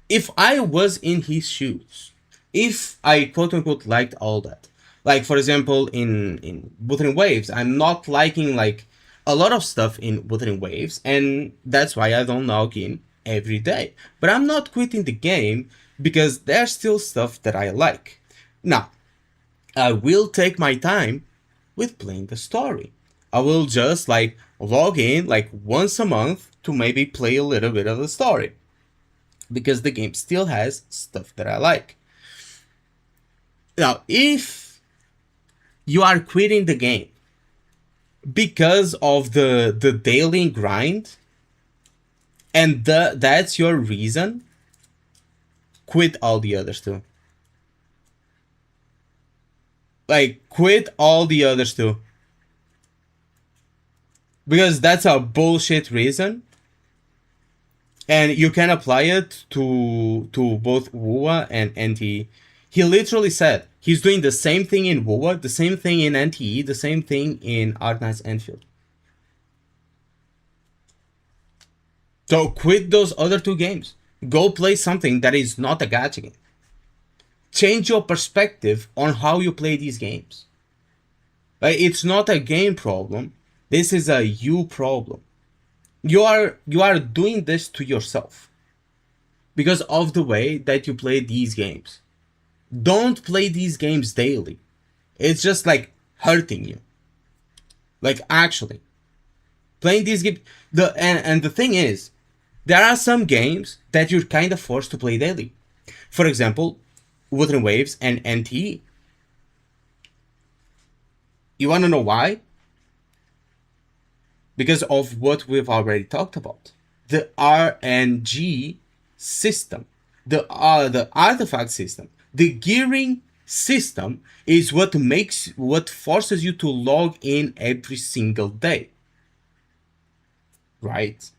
if I was in his shoes, if I quote unquote liked all that, like for example in Wuthering Waves, I'm not liking like a lot of stuff in Wuthering Waves, and that's why I don't log in every day. But I'm not quitting the game because there's still stuff that I like. Now, I will take my time with playing the story. I will just like log in like once a month to maybe play a little bit of the story, because the game still has stuff that I like. Now, if you are quitting the game because of the daily grind, and that's your reason, quit all the others too. Like, quit all the others too. Because that's a bullshit reason. And you can apply it to both WUA and NTE. He literally said he's doing the same thing in WUA, the same thing in NTE, the same thing in Arknight's Infield. So quit those other 2 games. Go play something that is not a gacha game. Change your perspective on how you play these games. Like, it's not a game problem. This is a you problem. You are doing this to yourself because of the way that you play these games. Don't play these games daily. It's just like hurting you. Like, actually playing these games, and the thing is, there are some games that you're kind of forced to play daily. For example, Wuthering Waves and NTE. You want to know why? Because of what we've already talked about. The RNG system, the artifact system, the gearing system is what forces you to log in every single day, right?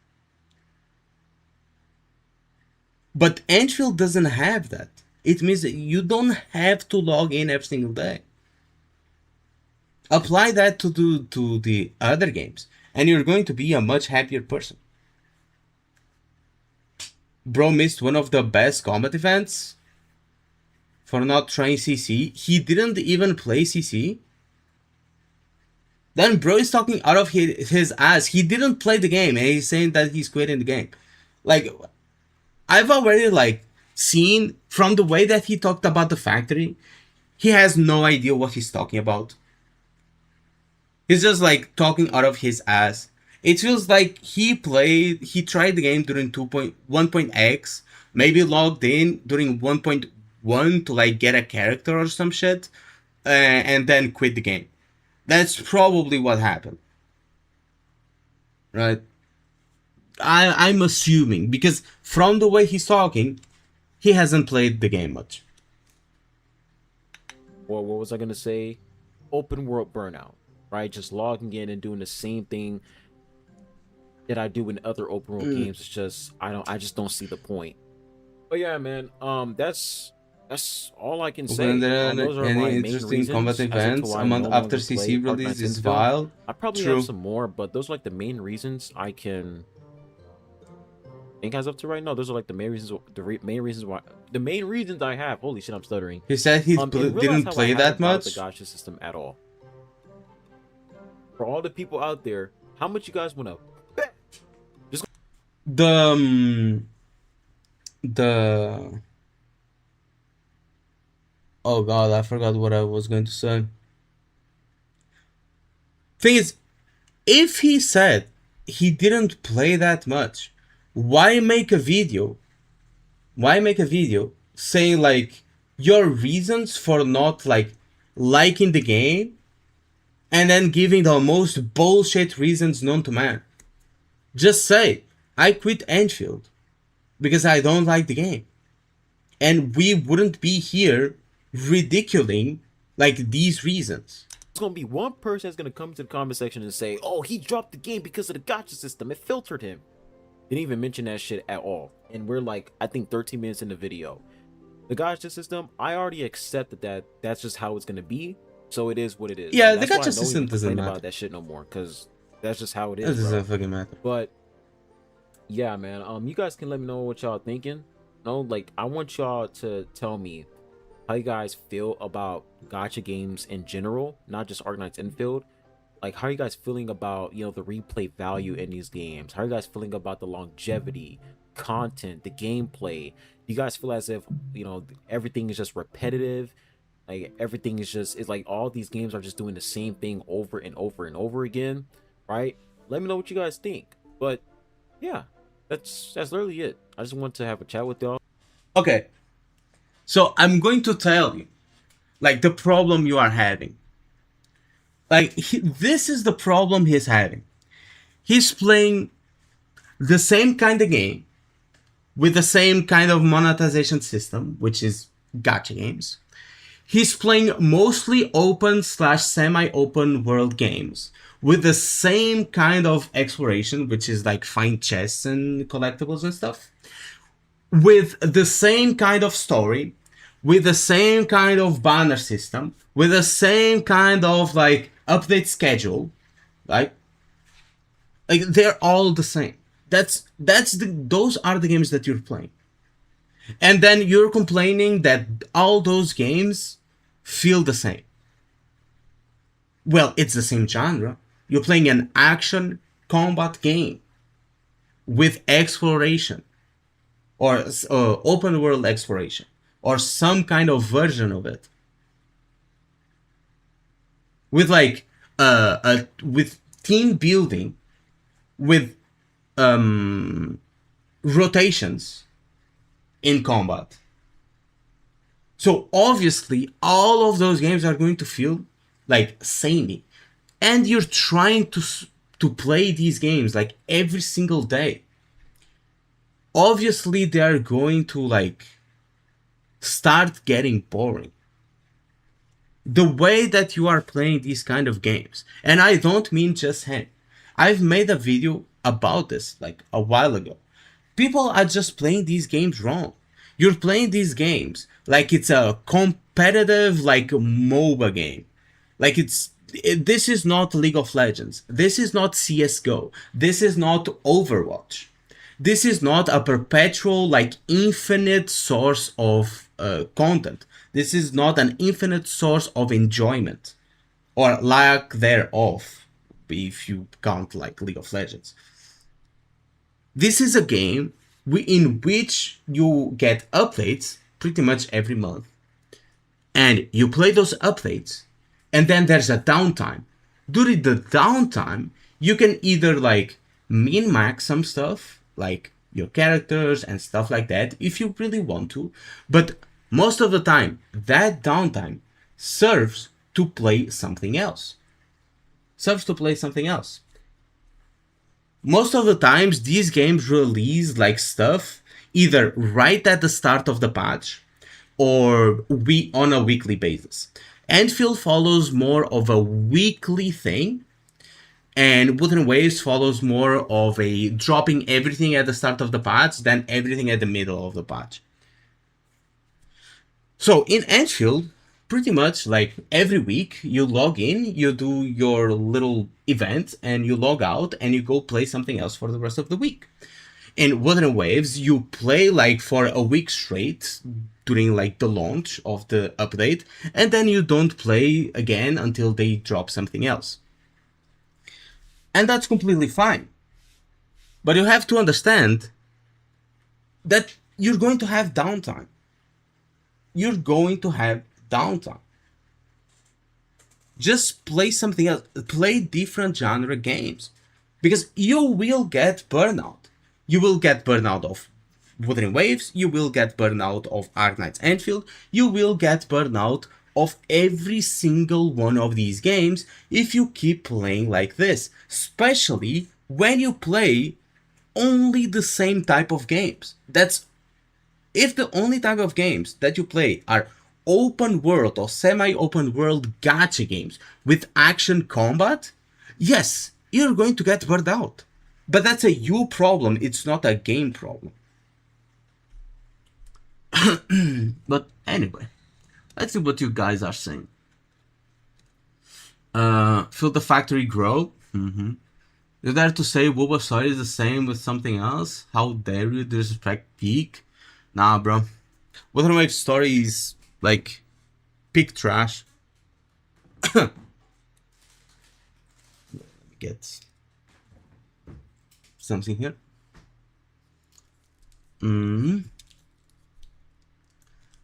But Enfield doesn't have that. It means that you don't have to log in every single day. Apply that to the other games, and you're going to be a much happier person. Bro missed one of the best combat events for not trying CC. He didn't even play CC. Then bro is talking out of his ass. He didn't play the game, and he's saying that he's quitting the game. Like, I've already seen from the way that he talked about the factory, he has no idea what he's talking about. He's just talking out of his ass. It feels like he tried the game during 2.1.x, maybe logged in during 1.1 to get a character or some shit, and then quit the game. That's probably what happened. Right? I'm assuming, because from the way he's talking, he hasn't played the game much. Well, what was I gonna say? Open world burnout, right? Just logging in and doing the same thing that I do in other open world games. It's just I just don't see the point. But yeah, man, that's all I can say. Those are any interesting combat events a month after CC release is wild. I probably have some more, but those are the main reasons I can think as of to right now. Those are the main reasons. The main reasons I have. Holy shit, I'm stuttering. He said he didn't play that much. The gacha system at all. For all the people out there, how much you guys want to bet? Oh god, I forgot what I was going to say. Thing is, if he said he didn't play that much, why make a video? Why make a video saying your reasons for not liking the game, and then giving the most bullshit reasons known to man? Just say, I quit Enfield because I don't like the game. And we wouldn't be here ridiculing these reasons. It's gonna be one person that's gonna come to the comment section and say, oh, he dropped the game because of the gacha system, it filtered him. Didn't even mention that shit at all. And we're I think 13 minutes in the video. The gacha system, I already accepted that's just how it's gonna be, so it is what it is. Yeah, the gacha system doesn't matter about that shit no more, because that's just how it is. It doesn't fucking matter. But yeah, man, you guys can let me know what y'all thinking. No, I want y'all to tell me how you guys feel about gacha games in general, not just Arknight's Enfield. How are you guys feeling about the replay value in these games? How are you guys feeling about the longevity, content, the gameplay? Do you guys feel as if everything is just repetitive? Everything is just all these games are just doing the same thing over and over and over again, right? Let me know what you guys think. But yeah, that's literally it. I just want to have a chat with y'all. Okay, so I'm going to tell you the problem you are having. This is the problem he's having. He's playing the same kind of game with the same kind of monetization system, which is gacha games. He's playing mostly open/semi-open world games with the same kind of exploration, which is find chests and collectibles and stuff, with the same kind of story, with the same kind of banner system, with the same kind of update schedule, they're all the same. Those are the games that you're playing. And then you're complaining that all those games feel the same. Well, it's the same genre. You're playing an action combat game with exploration, or open world exploration, or some kind of version of it, with with team building, with rotations in combat. So obviously all of those games are going to feel samey, and you're trying to play these games every single day. Obviously they are going to start getting boring. the way that you are playing these kind of games, and I don't mean just him. I've made a video about this like a while ago. People are just playing these games wrong. You're playing these games like it's a competitive like MOBA game. Like this is not League of Legends. This is not CS:GO. This is not Overwatch. This is not a perpetual like infinite source of content. This is not an infinite source of enjoyment or lack thereof, if you count like League of Legends. This is a game in which you get updates pretty much every month. And you play those updates, and then there's a downtime. During the downtime, you can either like min-max some stuff, like your characters and stuff like that, if you really want to. But most of the time, that downtime serves to play something else. Most of the times, these games release like stuff either right at the start of the patch or on a weekly basis. Enfield follows more of a weekly thing, and Wuthering Waves follows more of a dropping everything at the start of the patch than everything at the middle of the patch. So in Enfield, pretty much like every week you log in, you do your little event, and you log out and you go play something else for the rest of the week. In Wuthering Waves, you play like for a week straight during like the launch of the update, and then you don't play again until they drop something else. And that's completely fine. But you have to understand that you're going to have downtime. Just play something else. Play different genre games. Because you will get burnout. You will get burnout of Wuthering Waves. You will get burnout of Arknight's Enfield. You will get burnout of every single one of these games if you keep playing like this. Especially when you play only the same type of games. If the only type of games that you play are open world or semi-open world gacha games with action combat, yes, you're going to get burned out. But that's a you problem, it's not a game problem. But anyway, let's see what you guys are saying. Feel the factory grow? You're there to say Bulbasaur is the same with something else? How dare you disrespect Peak? Nah, bro. Wuthering Waves story is like peak trash. Let me get something here.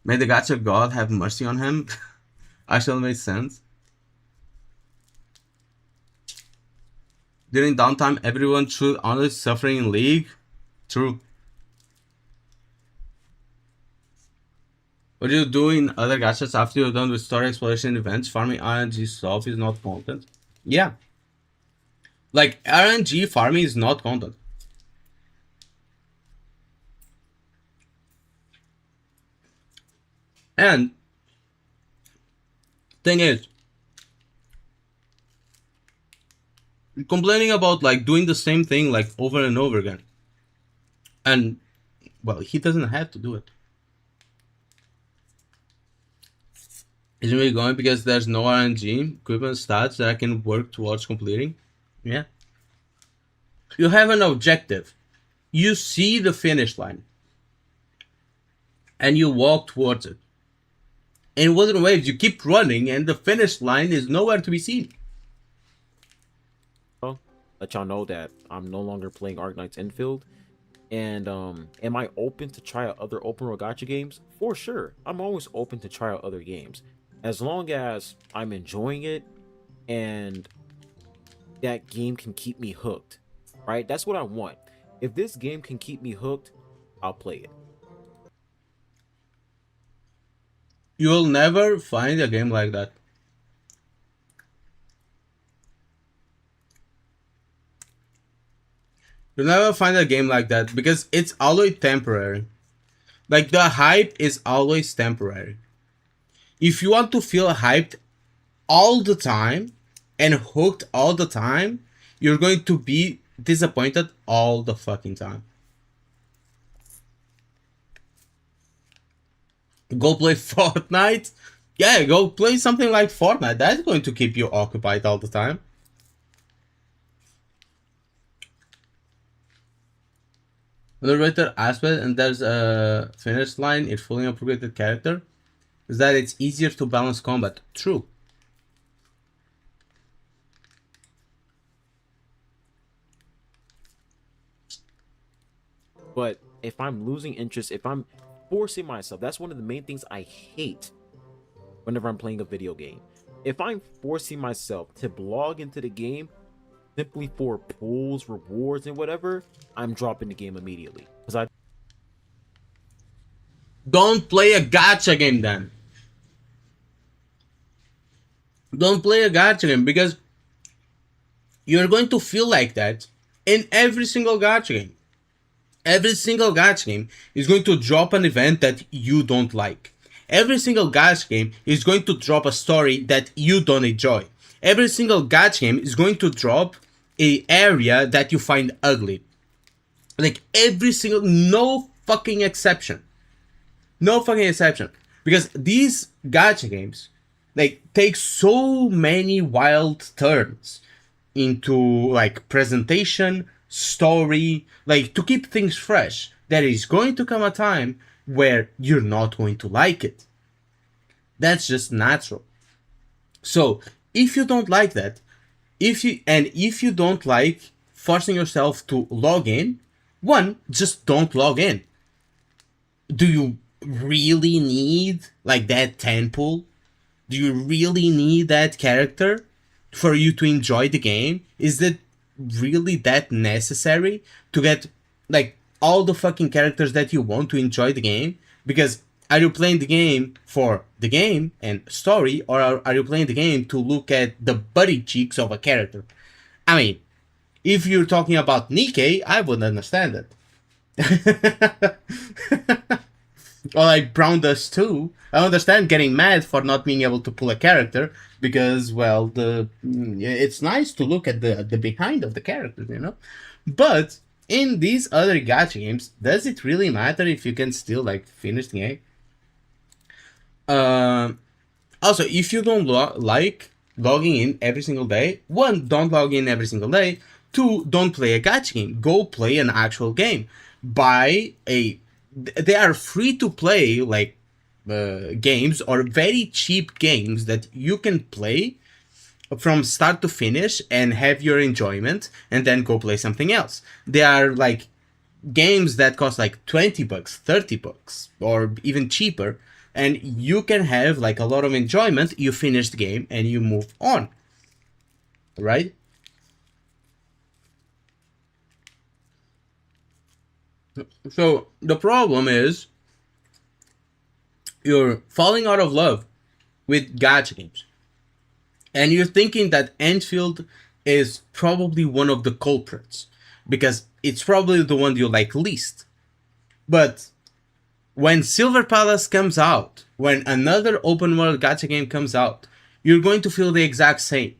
May the gacha god have mercy on him. Actually made sense. During downtime, everyone should honestly suffering in League. True. What do you do in other gachas after you're done with story exploration events? Farming RNG stuff is not content. Yeah. Like, RNG farming is not content. And thing is, complaining about like doing the same thing like over and over again. And well, he doesn't have to do it. Isn't really going because there's no RNG equipment stats that I can work towards completing. Yeah. You have an objective. You see the finish line. And you walk towards it. In Wuthering Waves, you keep running and the finish line is nowhere to be seen. Well, let y'all know that I'm no longer playing Arknight's Enfield. And am I open to try out other open world gacha games? For sure. I'm always open to try out other games. As long as I'm enjoying it and that game can keep me hooked, right? That's what I want. If this game can keep me hooked, I'll play it. You'll never find a game like that. You'll never find a game like that because it's always temporary. Like, the hype is always temporary. If you want to feel hyped all the time and hooked all the time, you're going to be disappointed all the fucking time. Go play Fortnite? Yeah, go play something like Fortnite. That's going to keep you occupied all the time. Underrated aspect, and there's a finish line in fully upgraded character, is that it's easier to balance combat. True. But if I'm losing interest, if I'm forcing myself, that's one of the main things I hate whenever I'm playing a video game. If I'm forcing myself to log into the game simply for pulls, rewards, and whatever, I'm dropping the game immediately. Because I Don't play a gacha game then. Don't play a gacha game, because you're going to feel like that in every single gacha game. Every single gacha game is going to drop an event that you don't like. Every single gacha game is going to drop a story that you don't enjoy. Every single gacha game is going to drop a area that you find ugly. Like every single, no fucking exception. No fucking exception. Because these gacha games, like, take so many wild turns into, like, presentation, story, like, to keep things fresh. There is going to come a time where you're not going to like it. That's just natural. So, if you don't like that, if you don't like forcing yourself to log in, one, just don't log in. Do you really need, like, that temple? Do you really need that character for you to enjoy the game? Is it really that necessary to get, like, all the fucking characters that you want to enjoy the game? Because are you playing the game for the game and story, or are you playing the game to look at the body cheeks of a character? I mean, if you're talking about NIKKE, I would understand it. Or like Brown Does too. I understand getting mad for not being able to pull a character, because, well, it's nice to look at the behind of the characters, you know. But in these other gacha games, does it really matter if you can still, like, finish the game? Also, if you don't like logging in every single day, one, don't log in every single day. Two, don't play a gacha game. Go play an actual game. They are free to play, like, games, or very cheap games that you can play from start to finish and have your enjoyment, and then go play something else. They are like games that cost like $20, $30, or even cheaper, and you can have, like, a lot of enjoyment. You finish the game and you move on, right? So the problem is you're falling out of love with gacha games, and you're thinking that Enfield is probably one of the culprits because it's probably the one you like least. But when Silver Palace comes out, when another open world gacha game comes out, you're going to feel the exact same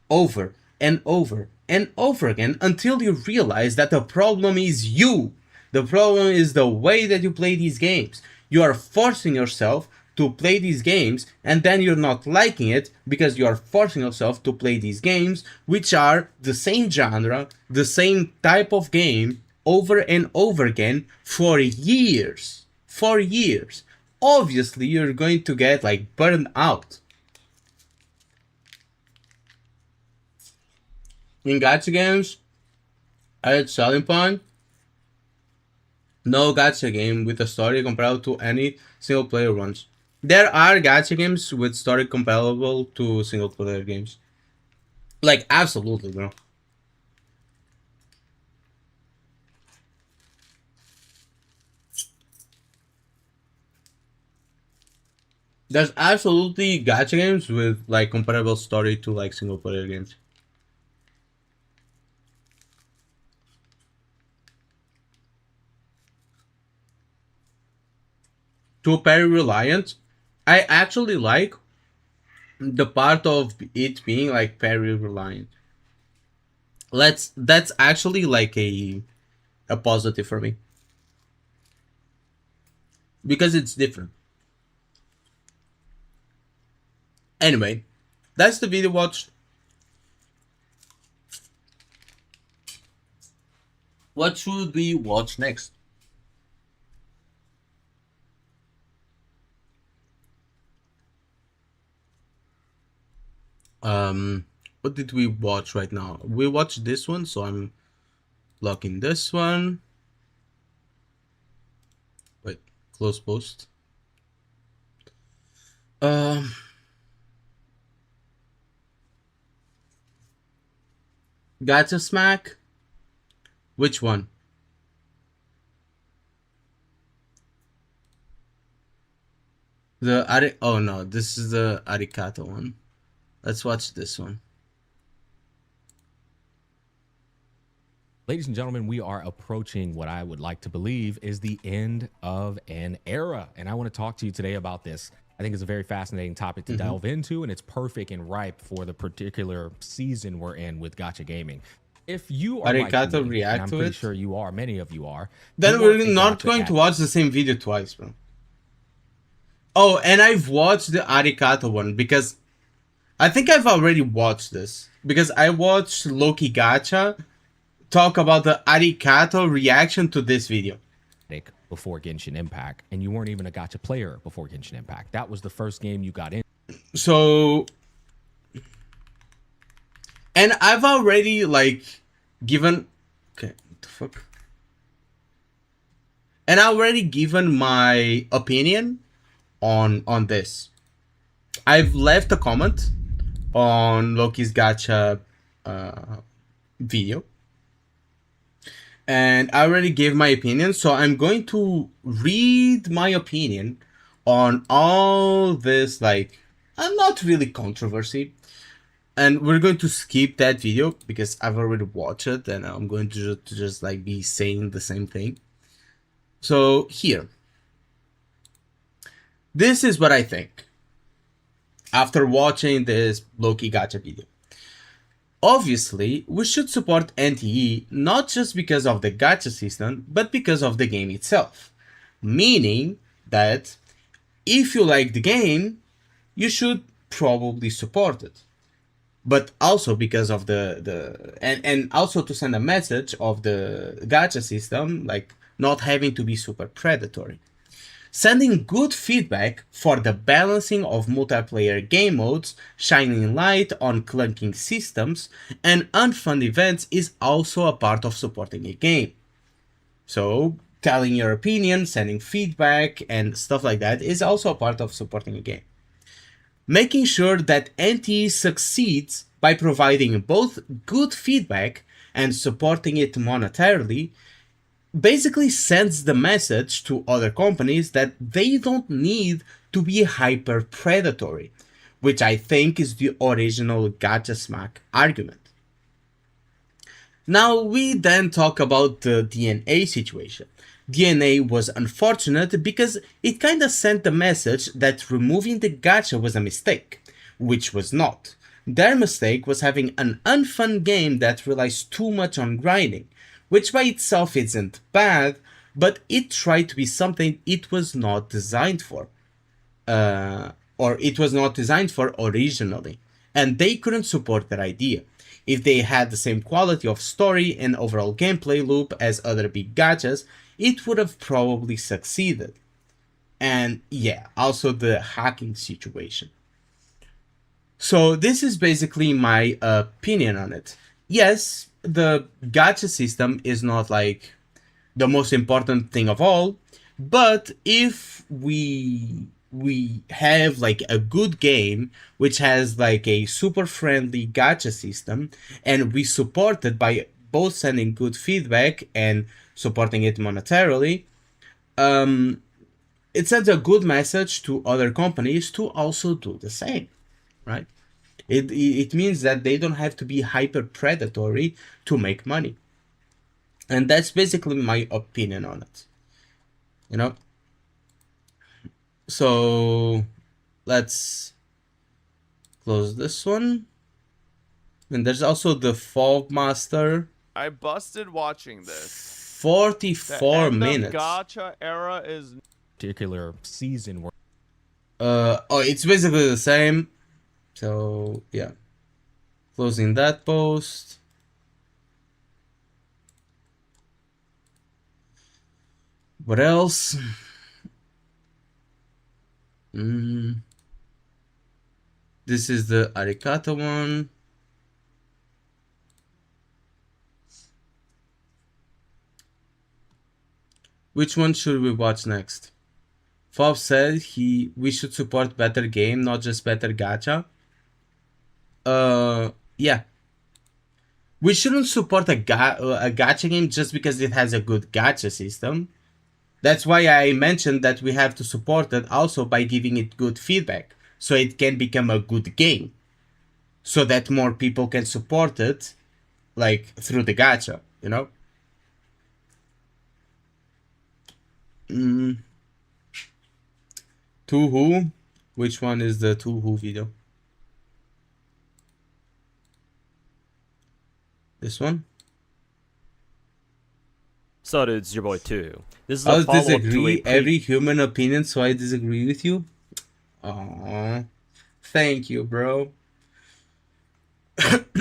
over and over and over again, until you realize that the problem is you. The problem is the way that you play these games. You are forcing yourself to play these games, and then you're not liking it because you are forcing yourself to play these games, which are the same genre, the same type of game, over and over again for years. For years. Obviously, you're going to get, like, burned out. In gacha games, at its selling point, no gacha game with a story comparable to any single player ones. There are gacha games with story comparable to single player games. Like, absolutely, bro. There's absolutely gacha games with, like, comparable story to, like, single player games. To parry reliant, I actually like the part of it being like parry reliant. That's actually like a positive for me because it's different. Anyway, that's the video watched. What should we watch next? What did we watch right now? We watched this one, so I'm locking this one. Wait, close post. Gacha Smack. Which one? Oh no, this is the Arikata one. Let's watch this one. Ladies and gentlemen, we are approaching what I would like to believe is the end of an era. And I want to talk to you today about this. I think it's a very fascinating topic to delve into, and it's perfect and ripe for the particular season we're in with gacha gaming. If you are Arikata like me, react and I'm to pretty it? sure you are, many of you are. Then you we're want a not gacha going to watch the same video twice, bro. Oh, and I've watched the Arikata one because I think I've already watched this because I watched Loki Gacha talk about the Arikata reaction to this video. Before Genshin Impact, and you weren't even a gacha player before Genshin Impact. That was the first game you got in. So, and I've already like given, okay, what the fuck? And I already given my opinion on this. I've left a comment on Loki's Gacha video, and I already gave my opinion, so I'm going to read my opinion on all this, like, not really controversy, and we're going to skip that video because I've already watched it, and I'm going to just like be saying the same thing. So here, this is what I think after watching this Loki Gacha video. Obviously, we should support NTE not just because of the gacha system, but because of the game itself. Meaning that if you like the game, you should probably support it. But also because of and also to send a message of the gacha system, like not having to be super predatory. Sending good feedback for the balancing of multiplayer game modes, shining light on clunking systems, and unfun events is also a part of supporting a game. So, telling your opinion, sending feedback, and stuff like that is also a part of supporting a game. Making sure that NT succeeds by providing both good feedback and supporting it monetarily basically sends the message to other companies that they don't need to be hyper predatory, which I think is the original gacha smack argument. Now we then talk about the DNA situation. DNA was unfortunate because it kinda sent the message that removing the gacha was a mistake, which was not. Their mistake was having an unfun game that relies too much on grinding, which by itself isn't bad, but it tried to be something it was not designed for. Or it was not designed for originally, and they couldn't support that idea. If they had the same quality of story and overall gameplay loop as other big gachas, it would have probably succeeded. And yeah, also the hacking situation. So this is basically my opinion on it. Yes, the gacha system is not like the most important thing of all, but if we have like a good game which has like a super friendly gacha system and we support it by both sending good feedback and supporting it monetarily, it sends a good message to other companies to also do the same, right? It means that they don't have to be hyper predatory to make money. And that's basically my opinion on it. You know? So let's close this one. And there's also the Fall Master. I busted watching this. 44 the minutes. End of gacha era is Particular season where it's basically the same. So yeah. Closing that post. What else? This is the Arikata one. Which one should we watch next? Fob said we should support better game, not just better gacha. Yeah. We shouldn't support a gacha game just because it has a good gacha system. That's why I mentioned that we have to support it also by giving it good feedback, so it can become a good game, so that more people can support it, like through the gacha, you know. To Who? Which one is the To Who video? This one? So dude, it's your boy too. This is I'll a follow-up to disagree. a Every human opinion, so I disagree with you. Aww. Thank you, bro.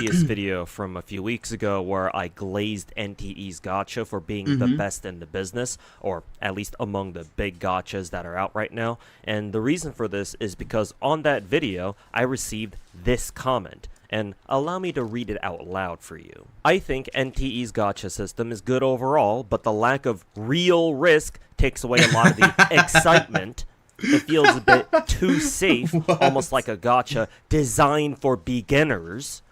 previous video from a few weeks ago where I glazed NTE's gacha for being the best in the business, or at least among the big gachas that are out right now. And the reason for this is because on that video, I received this comment. And allow me to read it out loud for you. I think NTE's gacha system is good overall, but the lack of real risk takes away a lot of the excitement. It feels a bit too safe, almost like a gacha designed for beginners.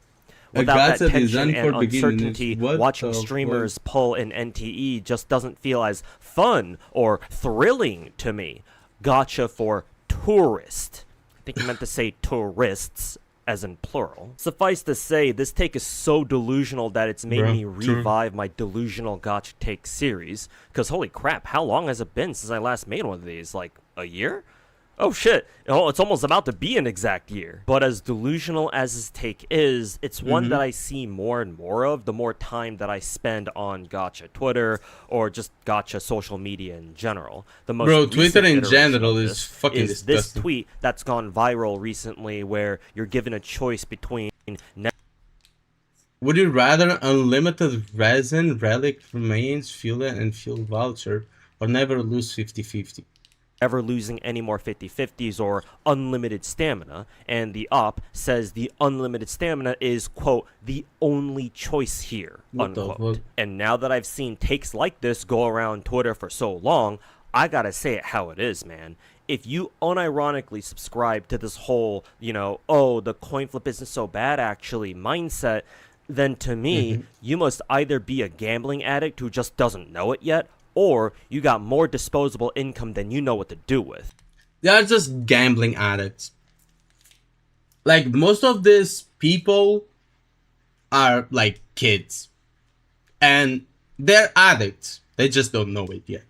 Without that tension and uncertainty, watching streamers pull in NTE just doesn't feel as fun or thrilling to me. Gacha for tourists. I think you meant to say tourists, as in plural. Suffice to say, this take is so delusional that it's made me revive my delusional gacha take series. Because holy crap, how long has it been since I last made one of these? Like, a year? Oh shit, it's almost about to be an exact year. But as delusional as this take is, it's one that I see more and more of the more time that I spend on gacha Twitter or just gacha social media in general. The most Twitter in general is is fucking disgusting. This tweet that's gone viral recently where you're given a choice between would you rather unlimited resin, relic remains, fuel and fuel voucher, or never lose 50-50? Ever losing any more 50-50s or unlimited stamina, and the op says the unlimited stamina is, quote, the only choice here, unquote. And now that I've seen takes like this go around Twitter for so long, I gotta say it how it is, man. If you unironically subscribe to this whole, you know, oh, the coin flip isn't so bad actually mindset, then to me, you must either be a gambling addict who just doesn't know it yet, or you got more disposable income than you know what to do with. They are just gambling addicts. Like, most of these people are like kids. And they're addicts. They just don't know it yet.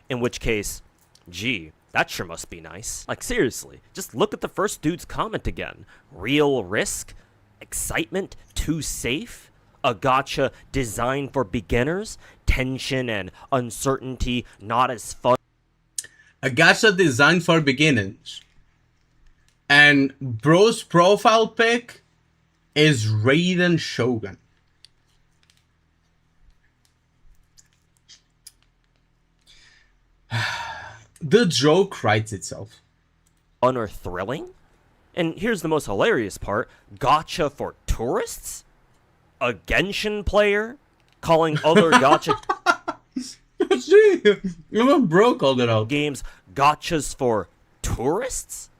In which case, gee, that sure must be nice. Like, seriously, just look at the first dude's comment again. Real risk? Excitement? Too safe? A gacha designed for beginners? Tension and uncertainty not as fun? A gacha designed for beginners. And bro's profile pic is Raiden Shogun. The joke writes itself. Fun or thrilling? And here's the most hilarious part. Gacha for tourists? A Genshin player calling other gacha Even bro called it out. games gachas for tourists?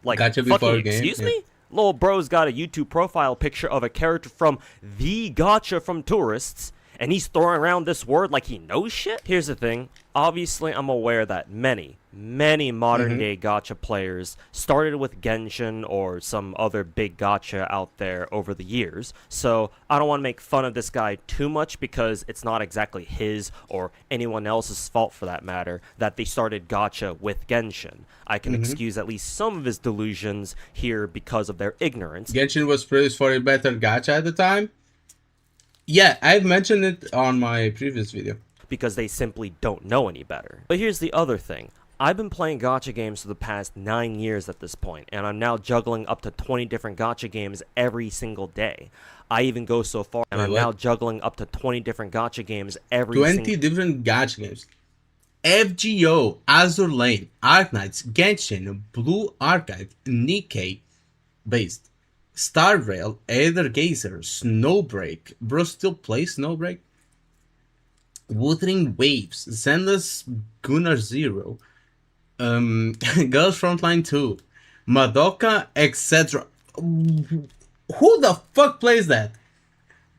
Like, Gacha before fucking a game, excuse yeah. me? Lil bro's got a YouTube profile picture of a character from the gacha from tourists, And he's throwing around this word like he knows shit? Here's the thing. Obviously, I'm aware that many modern day gacha players started with Genshin or some other big gacha out there over the years. So I don't want to make fun of this guy too much because it's not exactly his or anyone else's fault for that matter that they started gacha with Genshin. I can excuse at least some of his delusions here because of their ignorance. Genshin was praised for a better gacha at the time. Yeah, I've mentioned it on my previous video. Because they simply don't know any better. But here's the other thing. I've been playing gacha games for the past 9 years at this point, and I'm now juggling up to 20 different gacha games every single day. I even go so far, and I'm now juggling up to 20 different gacha games every 20 different gacha games. FGO, Azur Lane, Arknights, Genshin, Blue Archive, NIKKE, Based, Star Rail, Aether Gazer, Snowbreak. Bro, still play Snowbreak? Wuthering Waves, Zenless Gunnar Zero, Girls Frontline 2, Madoka, etc. Who the fuck plays that?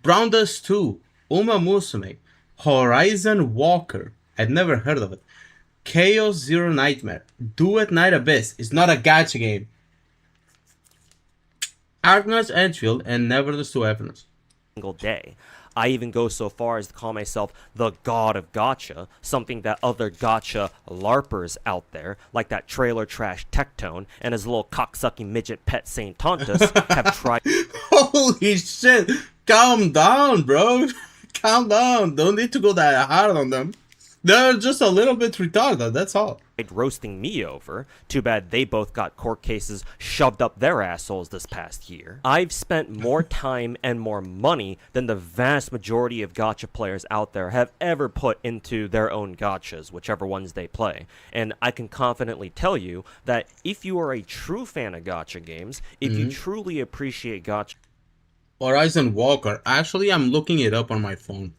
Brown Dust 2, Uma Musume, Horizon Walker. I'd never heard of it. Chaos Zero Nightmare, Duet Night Abyss. It's not a gacha game. Arknights Edgefield and Nevertheless to Happiness. Single day. I even go so far as to call myself the god of gacha, something that other gacha larpers out there, like that trailer trash Tectone and his little cocksucking midget pet Saint Tontus, have tried. Holy shit! Calm down, bro. Calm down. Don't need to go that hard on them. They're just a little bit retarded, that's all. Roasting me over. Too bad they both got court cases shoved up their assholes this past year. I've spent more time and more money than the vast majority of gacha players out there have ever put into their own gachas, whichever ones they play. And I can confidently tell you that if you are a true fan of gacha games, if you truly appreciate gacha Horizon Walker. Actually, I'm looking it up on my phone.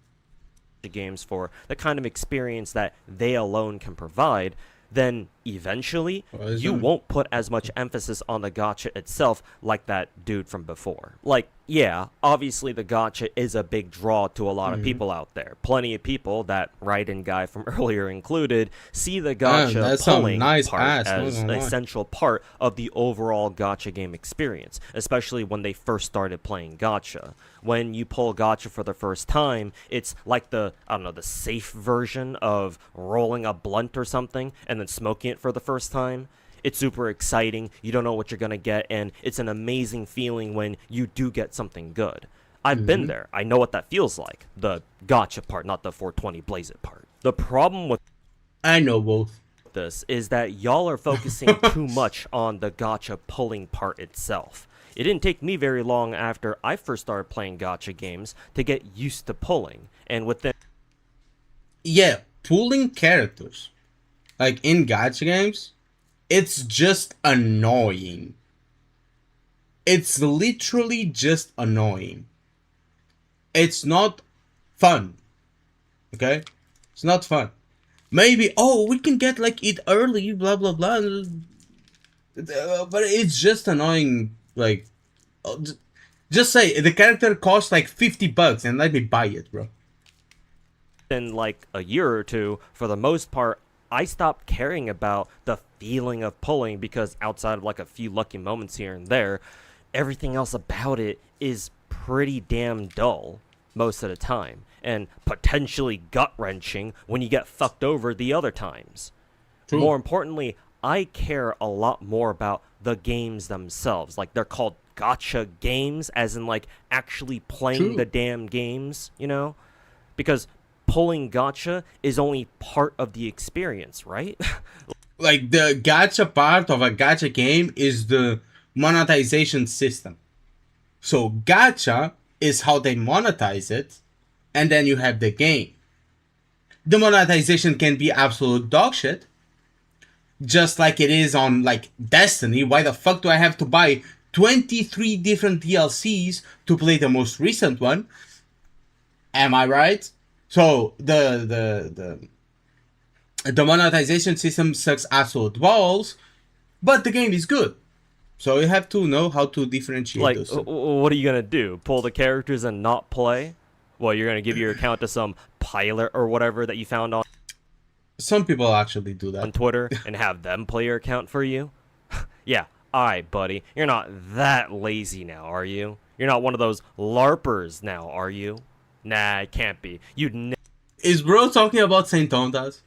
games for the kind of experience that they alone can provide, then eventually you won't put as much emphasis on the gacha itself like that dude from before. Like, yeah, obviously the gacha is a big draw to a lot of people out there. Plenty of people, that Raiden guy from earlier included, see the gacha pulling part as an essential part of the overall gacha game experience, especially when they first started playing gacha. When you pull gacha for the first time, it's like the, I don't know, the safe version of rolling a blunt or something and then smoking it for the first time. It's super exciting, you don't know what you're gonna get, and it's an amazing feeling when you do get something good. I've been there, I know what that feels like. The gacha part, not the 420 blaze it part. The problem with I know both. this is that y'all are focusing too much on the gacha pulling part itself. It didn't take me very long after I first started playing gacha games to get used to pulling, and within Yeah, pulling characters, like in gacha games, it's just annoying. It's literally just annoying. It's not fun. Okay? It's not fun. Maybe, oh, we can get like it early, blah blah blah. But it's just annoying. Like, just say the character costs like $50 and let me buy it, bro. in like a year or two, for the most part, I stopped caring about the feeling of pulling because outside of like a few lucky moments here and there, everything else about it is pretty damn dull most of the time, and potentially gut-wrenching when you get fucked over the other times. True. More importantly, I care a lot more about the games themselves. Like, they're called gacha games, as in like actually playing the damn games, you know? Because pulling gacha is only part of the experience, right? Like, the gacha part of a gacha game is the monetization system. So gacha is how they monetize it, and then you have the game. The monetization can be absolute dog shit, just like it is on like Destiny. Why the fuck do I have to buy 23 different DLCs to play the most recent one? Am I right? So the monetization system sucks absolute balls, but the game is good. So you have to know how to differentiate like, those two. what are you gonna do? Pull the characters and not play? Well, you're gonna give your account to some pilot or whatever that you found on Some people actually do that. Twitter and have them play your account for you? Yeah, alright, buddy. You're not that lazy now, are you? You're not one of those LARPers now, are you? Nah, it can't be. You'd Is bro talking about Saint Thomas?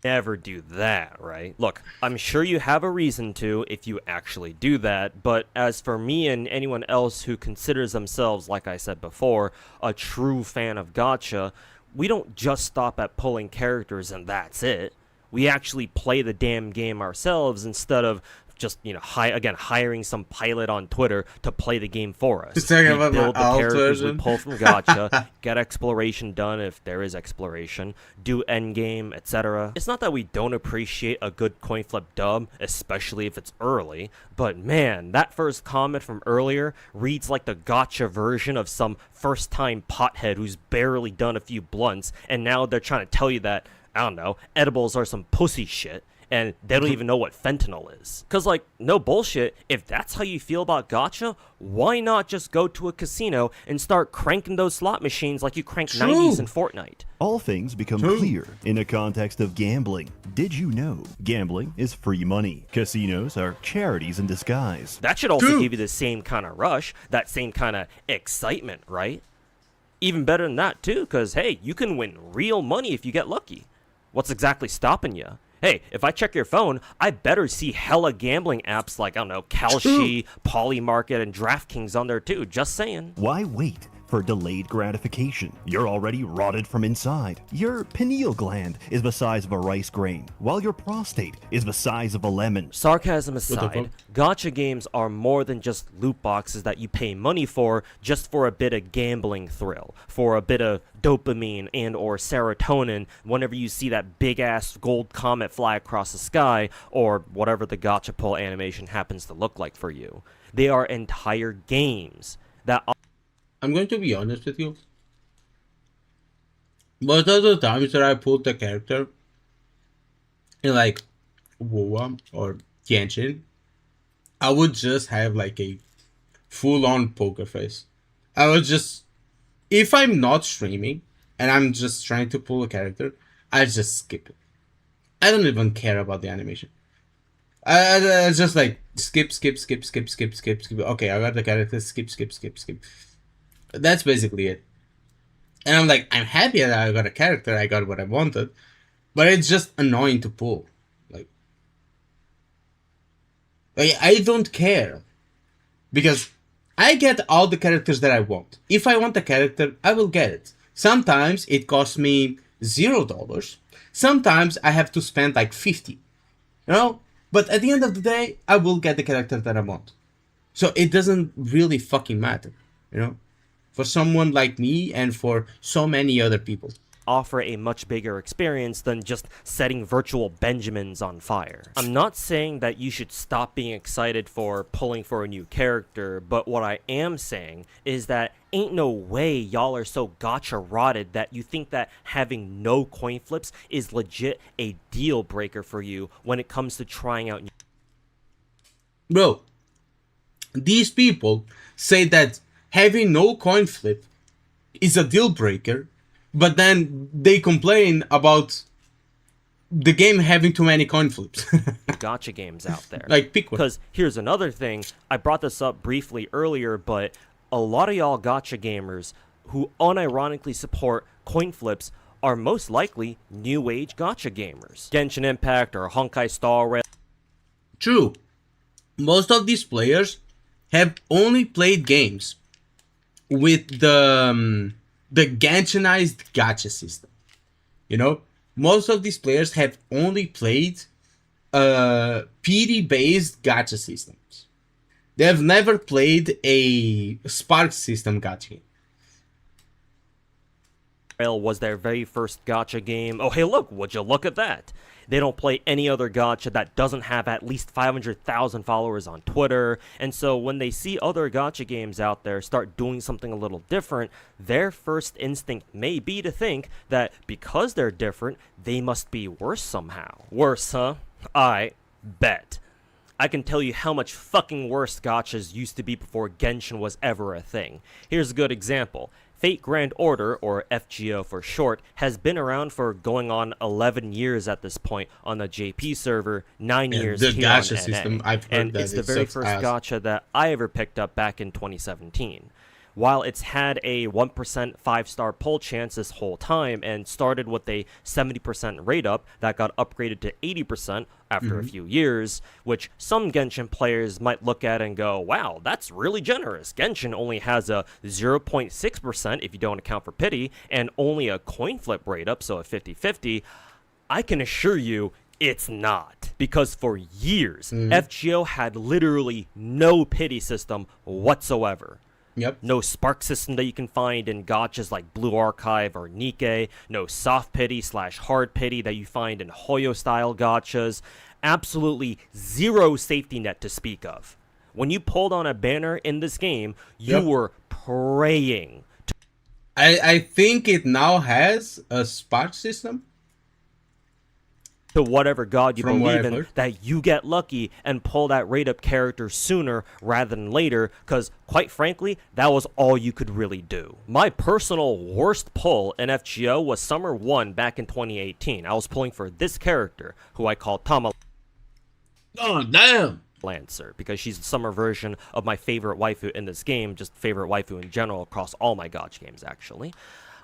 never do that, right? Look, I'm sure you have a reason to if you actually do that, but as for me and anyone else who considers themselves, like I said before, a true fan of gacha, we don't just stop at pulling characters and that's it. We actually play the damn game ourselves instead of just, you know, hiring some pilot on Twitter to play the game for us. Just talking We about build my the alt characters version. we pull from gacha, get exploration done if there is exploration, do endgame, etc. It's not that we don't appreciate a good coin flip dub, especially if it's early, but man, that first comment from earlier reads like the gacha version of some first-time pothead who's barely done a few blunts, and now they're trying to tell you that, I don't know, edibles are some pussy shit, and they don't even know what fentanyl is. Cause like, no bullshit, if that's how you feel about gacha, why not just go to a casino and start cranking those slot machines like you crank True. 90s in Fortnite? All things become True. clear in the context of gambling. Did you know gambling is free money? Casinos are charities in disguise. That should also True. give you the same kind of rush, that same kind of excitement, right? Even better than that too, cause hey, you can win real money if you get lucky. What's exactly stopping you? Hey, if I check your phone, I better see hella gambling apps like, I don't know, Kalshi, Polymarket, and DraftKings on there too, just saying. Why wait for delayed gratification? You're already rotted from inside. Your pineal gland is the size of a rice grain, while your prostate is the size of a lemon. Sarcasm the aside, fuck? gacha games are more than just loot boxes that you pay money for just for a bit of gambling thrill, for a bit of dopamine and or serotonin whenever you see that big ass gold comet fly across the sky or whatever the gacha pull animation happens to look like for you. They are entire games that I'm going to be honest with you. Most of the times that I pulled the character in like WoW or Genshin, I would just have like a full-on poker face. I would just, if I'm not streaming and I'm just trying to pull a character, I just skip it. I don't even care about the animation. I just like skip. Okay, I got the character. Skip. That's basically it. And I'm like, I'm happy that I got a character. I got what I wanted, but it's just annoying to pull. Like I don't care because I get all the characters that I want. If I want a character, I will get it. Sometimes it costs me $0. Sometimes I have to spend like 50. You know? But at the end of the day, I will get the character that I want. So it doesn't really fucking matter, you know? For someone like me and for so many other people. offer a much bigger experience than just setting virtual Benjamins on fire. I'm not saying that you should stop being excited for pulling for a new character, but what I am saying is that ain't no way y'all are so gacha rotted that you think that having no coin flips is legit a deal breaker for you when it comes to trying out new. Bro, these people say that having no coin flip is a deal breaker, but then they complain about the game having too many coin flips. Gacha games out there. Like, pick one. Because here's another thing. I brought this up briefly earlier, but a lot of y'all gacha gamers who unironically support coin flips are most likely new age gacha gamers. Genshin Impact or Honkai Star Rail. True. Most of these players have only played games with the Genshinized gacha system. You know, most of these players have only played PD-based gacha systems. They have never played a Spark system gacha game. Was their very first gacha game. Oh, hey, look, would you look at that? They don't play any other gacha that doesn't have at least 500,000 followers on Twitter. And so when they see other gacha games out there start doing something a little different, their first instinct may be to think that because they're different, they must be worse somehow. Worse, huh? I bet. I can tell you how much fucking worse gachas used to be before Genshin was ever a thing. Here's a good example. Fate Grand Order, or FGO for short, has been around for going on 11 years at this point on the JP server, 9 years the here on gacha NA. system, I've heard And that it's the it very sucks first ass. gacha that I ever picked up back in 2017. While it's had a 1% 5-star pull chance this whole time and started with a 70% rate up that got upgraded to 80% after a few years, which some Genshin players might look at and go, wow, that's really generous. Genshin only has a 0.6% if you don't account for pity, and only a coin flip rate up, so a 50-50. I can assure you, it's not. Because for years, FGO had literally no pity system whatsoever. Yep. No spark system that you can find in gachas like Blue Archive or NIKKE. No soft pity / hard pity that you find in Hoyo style gachas. Absolutely zero safety net to speak of. When you pulled on a banner in this game, you were praying. I think it now has a spark system. To whatever god you From what believe I've in, heard. that you get lucky and pull that rate up character sooner rather than later, because quite frankly, that was all you could really do. My personal worst pull in FGO was Summer 1 back in 2018. I was pulling for this character, who I call Tama Oh, damn. Lancer, because she's the summer version of my favorite waifu in this game, just favorite waifu in general across all my gacha games, actually.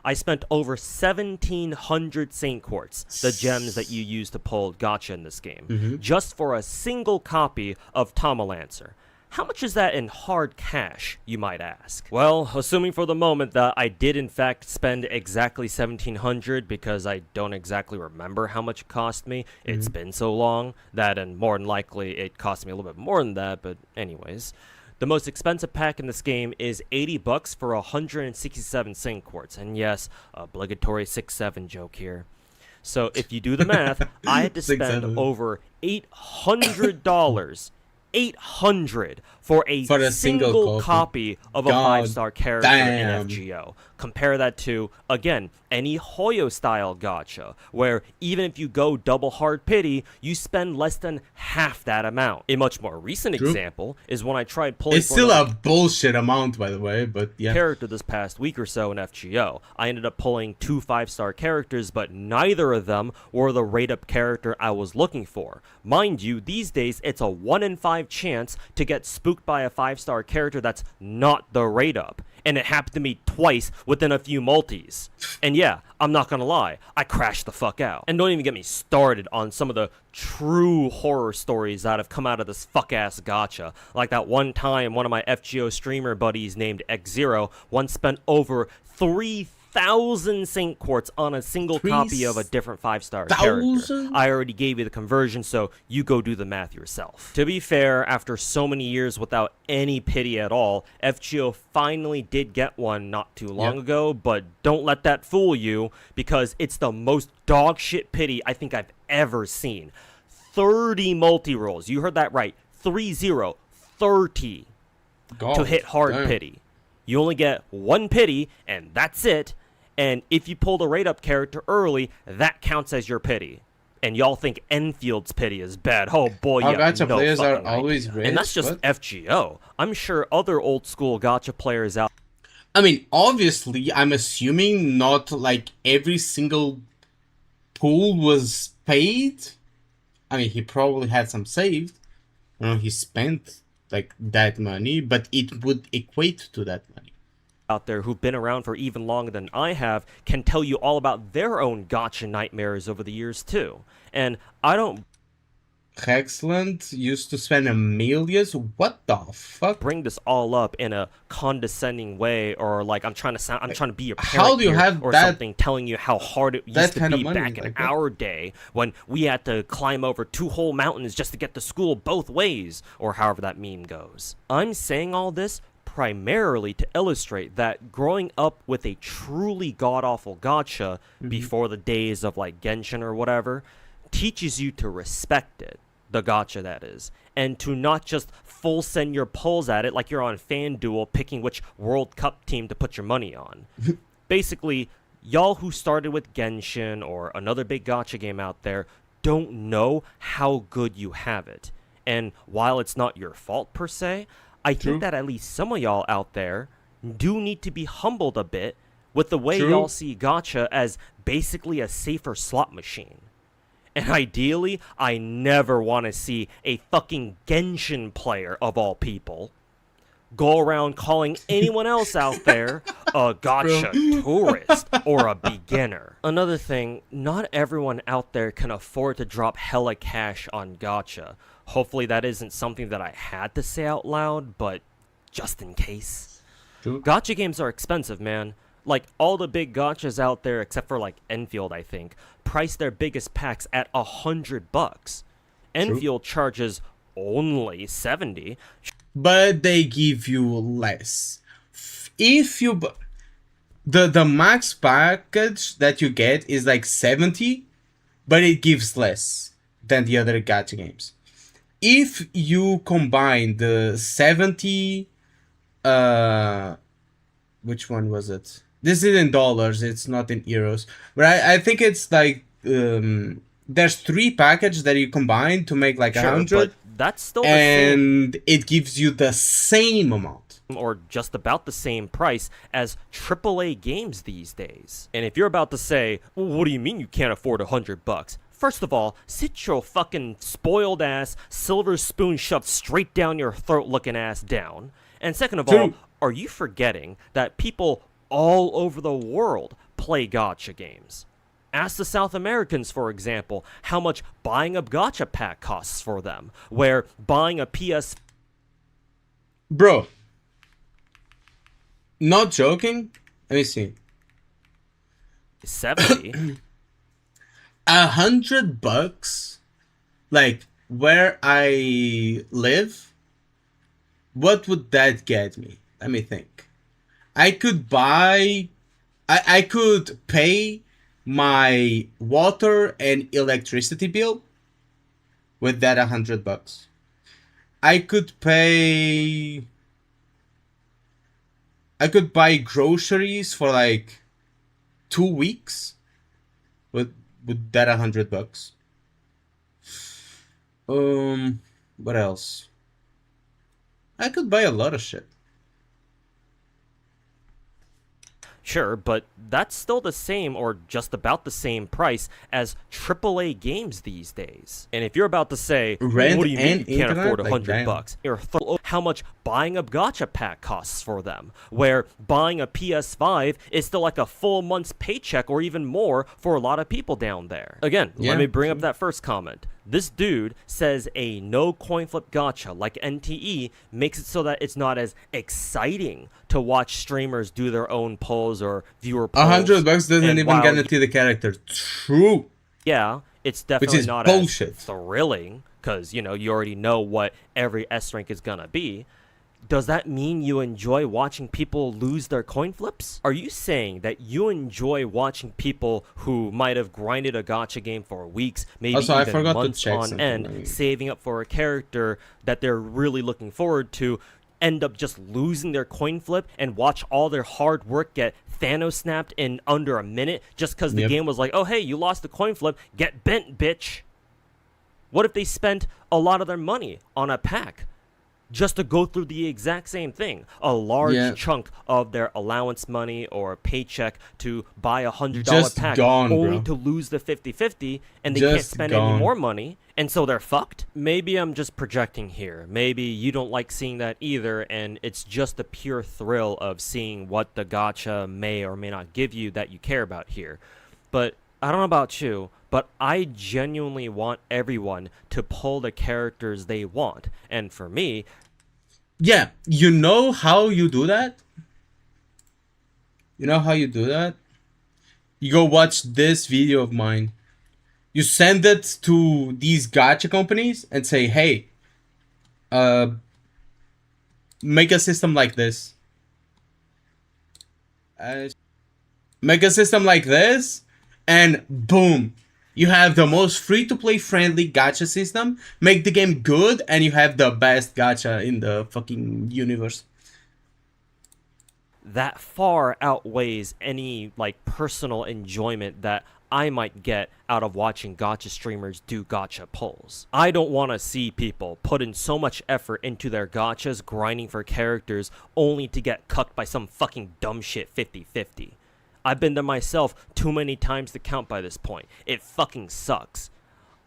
I spent over 1,700 Saint Quartz, the gems that you use to pull gacha in this game, just for a single copy of Tama Lancer. How much is that in hard cash, you might ask? Well, assuming for the moment that I did in fact spend exactly 1,700, because I don't exactly remember how much it cost me. It's been so long that, and more than likely, it cost me a little bit more than that, but anyways. The most expensive pack in this game is $80 for 167 Saint Quartz, and yes, obligatory 6-7 joke here. So if you do the math, I had to spend 6-7. over $800 $800 for a single single copy. copy of a God 5-star character damn. in FGO. Compare that to, again, any Hoyo style gacha, where even if you go double hard pity, you spend less than half that amount. A much more recent example is when I tried pulling It's for still another a bullshit amount, by the way, but yeah. character this past week or so in FGO. I ended up pulling 2 5-star characters, but neither of them were the rate-up character I was looking for. Mind you, these days it's a 1 in 5 chance to get spooked by a 5-star character that's not the rate-up. And it happened to me twice within a few multis. And yeah, I'm not gonna lie, I crashed the fuck out. And don't even get me started on some of the true horror stories that have come out of this fuck-ass gacha. Like that one time one of my FGO streamer buddies named X0 once spent over 3,000 Saint Quartz on a single copy of a different 5-star character. I already gave you the conversion, so you go do the math yourself. To be fair, after so many years without any pity at all, FGO finally did get one not too long ago, but don't let that fool you, because it's the most dog shit pity I think I've ever seen. 30 multi-rolls, you heard that right, 30, 30 to hit hard pity. You only get 1 pity, and that's it. And if you pull the rate-up character early, that counts as your pity. And y'all think Enfield's pity is bad. Oh boy, Our yeah, gacha no players are fucking always idea. rich, And that's just what? FGO. I'm sure other old-school gacha players out I mean, obviously, I'm assuming not like every single pool was paid. I mean, he probably had some saved. You know, he spent like that money, but it would equate to that money. out there who've been around for even longer than I have can tell you all about their own gacha nightmares over the years too. And I don't Hexland used to spend millions. What the fuck? bring this all up in a condescending way, or like I'm trying to be your parent How do you here, have or that- something, telling you how hard it that used to kind of be money back in like that? our day when we had to climb over 2 whole mountains just to get to school both ways, or however that meme goes. I'm saying all this primarily to illustrate that growing up with a truly god-awful gacha before the days of like Genshin or whatever teaches you to respect it, the gacha that is, and to not just full send your pulls at it like you're on FanDuel picking which World Cup team to put your money on. Basically, y'all who started with Genshin or another big gacha game out there don't know how good you have it. And while it's not your fault per se, I think that at least some of y'all out there do need to be humbled a bit with the way y'all see gacha as basically a safer slot machine. And ideally, I never want to see a fucking Genshin player, of all people, go around calling anyone else out there a gacha tourist or a beginner. Another thing, not everyone out there can afford to drop hella cash on gacha. Hopefully that isn't something that I had to say out loud, but just in case. Gacha games are expensive, man. Like, all the big gachas out there, except for, like, Enfield, I think, price their biggest packs at $100. Enfield charges only 70. But they give you less. If you... The max package that you get is like 70, but it gives less than the other gacha games. If you combine the 70... which one was it? This is in dollars, it's not in euros. But I think it's like... there's 3 packages that you combine to make like 100. But that's still the same. And it gives you the same amount. Or just about the same price as AAA games these days. And if you're about to say, well, what do you mean you can't afford $100? First of all, sit your fucking spoiled ass, silver spoon shoved straight down your throat looking ass down. And second of all, are you forgetting that people all over the world play gacha games? Ask the South Americans, for example, how much buying a gacha pack costs for them, where buying a PS... Bro. Not joking. Let me see. 70. $100, like where I live, what would that get me? Let me think. I could buy, I could pay my water and electricity bill with that $100. I could buy groceries for like 2 weeks with that $100. What else? I could buy a lot of shit. Sure, but that's still the same or just about the same price as AAA games these days. And if you're about to say, Rent what do you mean and you can't afford internet? $100? You're how much buying a gacha pack costs for them, where buying a PS5 is still like a full month's paycheck or even more for a lot of people down there. Again, let me bring up that first comment. This dude says a no coin flip gacha like NTE makes it so that it's not as exciting to watch streamers do their own polls or viewer polls. $100 doesn't even guarantee the character. True. Yeah, it's definitely Which is not bullshit. as thrilling because, you know, you already know what every S rank is gonna be. Does that mean you enjoy watching people lose their coin flips? Are you saying that you enjoy watching people who might have grinded a gacha game for weeks, maybe Also, even months on end, saving up for a character that they're really looking forward to, end up just losing their coin flip and watch all their hard work get Thanos snapped in under a minute just because the game was like, oh, hey, you lost the coin flip, get bent, bitch. What if they spent a lot of their money on a pack just to go through the exact same thing? A large chunk of their allowance money or paycheck to buy a $100 pack only to lose the 50-50 and they can't spend any more money. And so they're fucked? Maybe I'm just projecting here. Maybe you don't like seeing that either, and it's just the pure thrill of seeing what the gacha may or may not give you that you care about here. But I don't know about you, but I genuinely want everyone to pull the characters they want. And for me... Yeah, you know how you do that? You know how you do that? You go watch this video of mine. You send it to these gacha companies and say, hey, make a system like this. Make a system like this, and boom, you have the most free-to-play friendly gacha system. Make the game good, and you have the best gacha in the fucking universe. That far outweighs any like personal enjoyment that I might get out of watching gacha streamers do gacha pulls. I don't want to see people put in so much effort into their gachas grinding for characters only to get cucked by some fucking dumb shit 50-50. I've been there myself too many times to count by this point. It fucking sucks.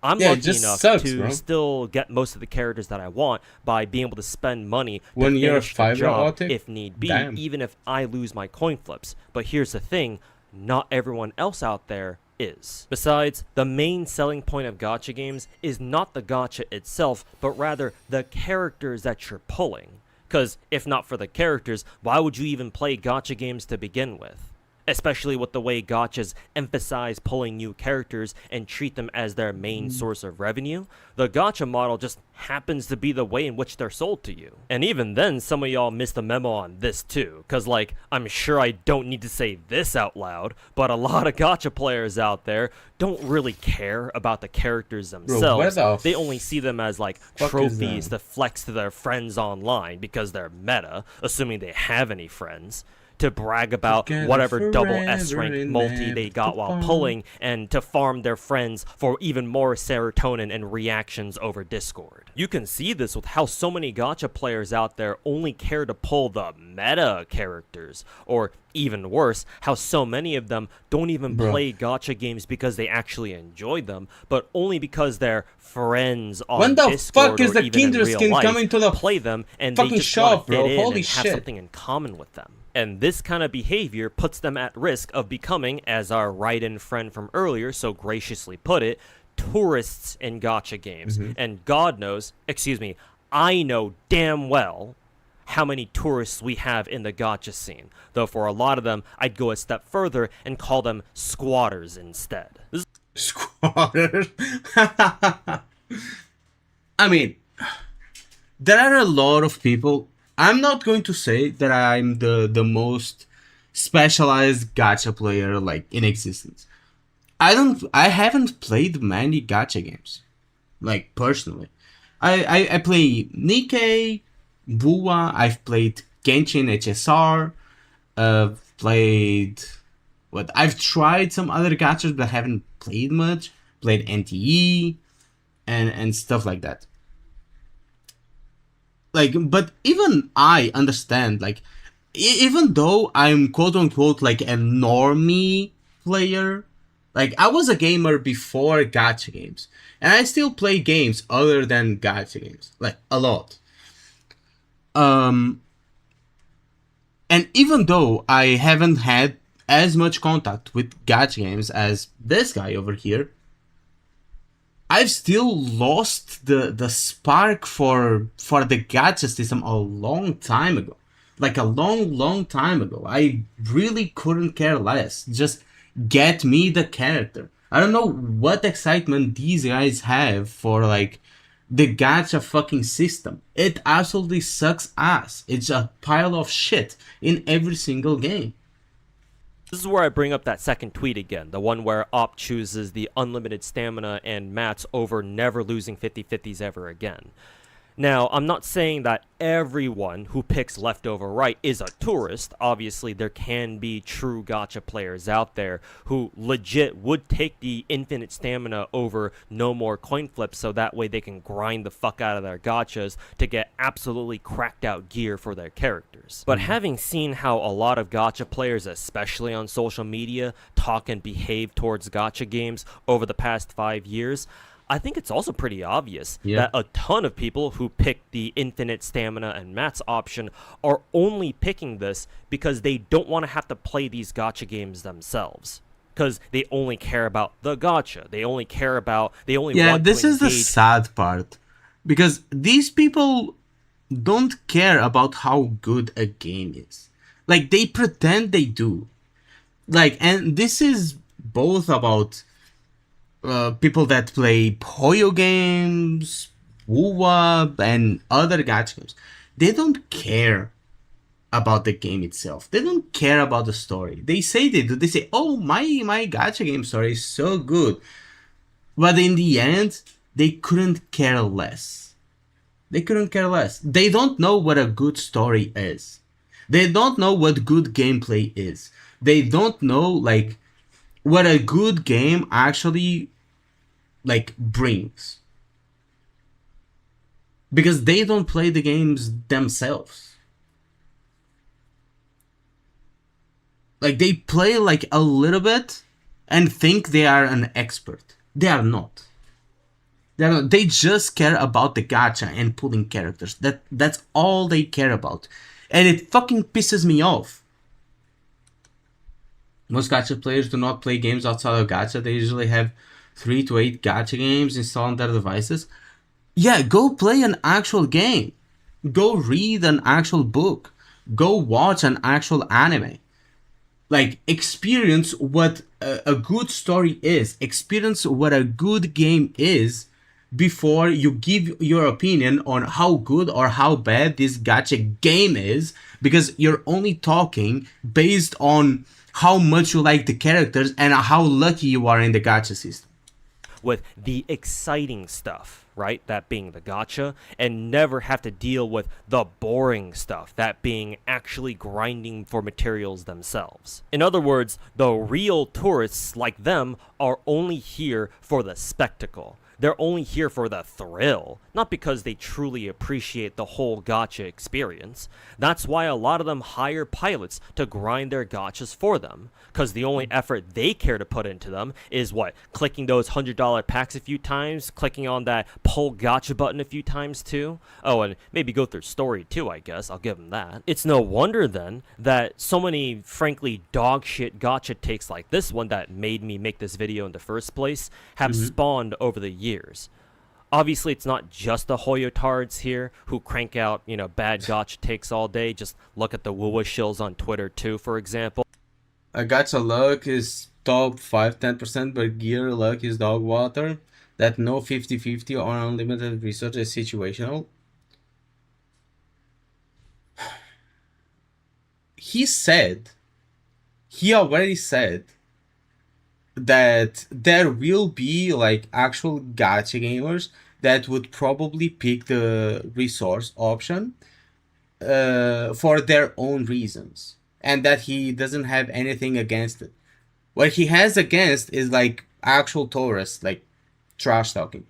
I'm lucky enough to still get most of the characters that I want by being able to spend money to finish the job if need be, even if I lose my coin flips. But here's the thing, not everyone else out there is. Besides, the main selling point of gacha games is not the gacha itself, but rather the characters that you're pulling. Because if not for the characters, why would you even play gacha games to begin with? Especially with the way gachas emphasize pulling new characters and treat them as their main source of revenue, the gacha model just happens to be the way in which they're sold to you. And even then, some of y'all missed the memo on this too, cause like, I'm sure I don't need to say this out loud, but a lot of gacha players out there don't really care about the characters themselves. They only see them as like trophies to flex to their friends online because they're meta, assuming they have any friends, to brag about whatever double S-rank multi they got while pulling, and to farm their friends for even more serotonin and reactions over Discord. You can see this with how so many gacha players out there only care to pull the meta characters, or even worse, how so many of them don't even play gacha games because they actually enjoy them, but only because their friends on Discord or even in real life play them, and they just want to fit in and have something in common with them. And this kind of behavior puts them at risk of becoming, as our write-in friend from earlier so graciously put it, tourists in gacha games. And God knows, I know damn well how many tourists we have in the gacha scene. Though for a lot of them, I'd go a step further and call them squatters instead. Squatters? I mean, there are a lot of people. I'm not going to say that I'm the most specialized gacha player like in existence. I haven't played many gacha games, like personally. I play NIKKE, Bua. I've played Genshin HSR. I've tried some other gachas, but haven't played much. Played NTE and stuff like that. Like, but even I understand, like, even though I'm quote unquote like a normie player, like I was a gamer before gacha games, and I still play games other than gacha games, like a lot. And even though I haven't had as much contact with gacha games as this guy over here, I've still lost the spark for the gacha system a long time ago. Like a long time ago. I really couldn't care less. Just get me the character. I don't know what excitement these guys have for like the gacha fucking system. It absolutely sucks ass. It's a pile of shit in every single game. This is where I bring up that second tweet again, the one where Op chooses the unlimited stamina and mats over never losing 50-50s ever again. Now, I'm not saying that everyone who picks leftover right is a tourist. Obviously, there can be true gacha players out there who legit would take the infinite stamina over no more coin flips so that way they can grind the fuck out of their gachas to get absolutely cracked out gear for their characters. But having seen how a lot of gacha players, especially on social media, talk and behave towards gacha games over the past 5 years, I think it's also pretty obvious that a ton of people who pick the infinite stamina and mats option are only picking this because they don't want to have to play these gacha games themselves. Because they only care about the gacha. They only want to engage. This is the sad part. Because these people don't care about how good a game is. Like, they pretend they do. Like, and this is both about people that play Poyo games, Wuwa, and other gacha games. They don't care about the game itself. They don't care about the story. They say they do. They say, oh, my gacha game story is so good. But in the end, they couldn't care less. They couldn't care less. They don't know what a good story is. They don't know what good gameplay is. They don't know, like, what a good game actually like brings, because they don't play the games themselves. Like, they play like a little bit and think they are an expert. They are not. They just care about the gacha and pulling characters. That's all they care about. And it fucking pisses me off. Most gacha players do not play games outside of gacha. They usually have 3 to 8 gacha games installed on their devices. Yeah, go play an actual game. Go read an actual book. Go watch an actual anime. Like, experience what a good story is. Experience what a good game is before you give your opinion on how good or how bad this gacha game is, because you're only talking based on how much you like the characters and how lucky you are in the gacha system. With the exciting stuff, right? That being the gacha, and never have to deal with the boring stuff, that being actually grinding for materials themselves. In other words, the real tourists like them are only here for the spectacle. They're only here for the thrill, not because they truly appreciate the whole gacha experience. That's why a lot of them hire pilots to grind their gachas for them, because the only effort they care to put into them is what? Clicking those $100 packs a few times, clicking on that pull gacha button a few times too. Oh, and maybe go through story too, I guess. I'll give them that. It's no wonder then that so many frankly dog shit gacha takes like this one that made me make this video in the first place have spawned over the years. Obviously, it's not just the Hoyotards here who crank out, bad gacha takes all day. Just look at the Wuwa shills on Twitter too, for example. A gacha luck is top 5-10%, but gear luck is dog water. That no 50-50 or unlimited research is situational. He already said that there will be like actual gacha gamers that would probably pick the resource option for their own reasons, and that he doesn't have anything against it. What he has against is like actual tourists, like trash talking.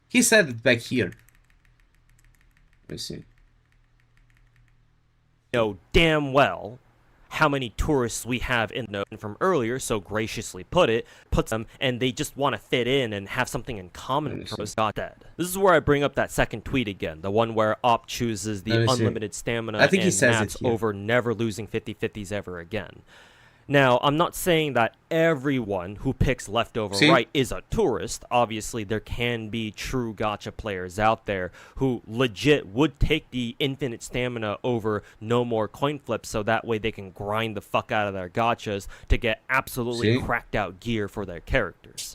He said it back here. Let's see. Know damn well how many tourists we have in the from earlier, so graciously puts them, and they just want to fit in and have something in common from us got dead. This is where I bring up that second tweet again, the one where Op chooses the unlimited stamina I think he and says maps it here. over never losing 50-50s ever again. Now, I'm not saying that everyone who picks leftover right is a tourist. Obviously, there can be true gacha players out there who legit would take the infinite stamina over no more coin flips, so that way they can grind the fuck out of their gachas to get absolutely cracked out gear for their characters.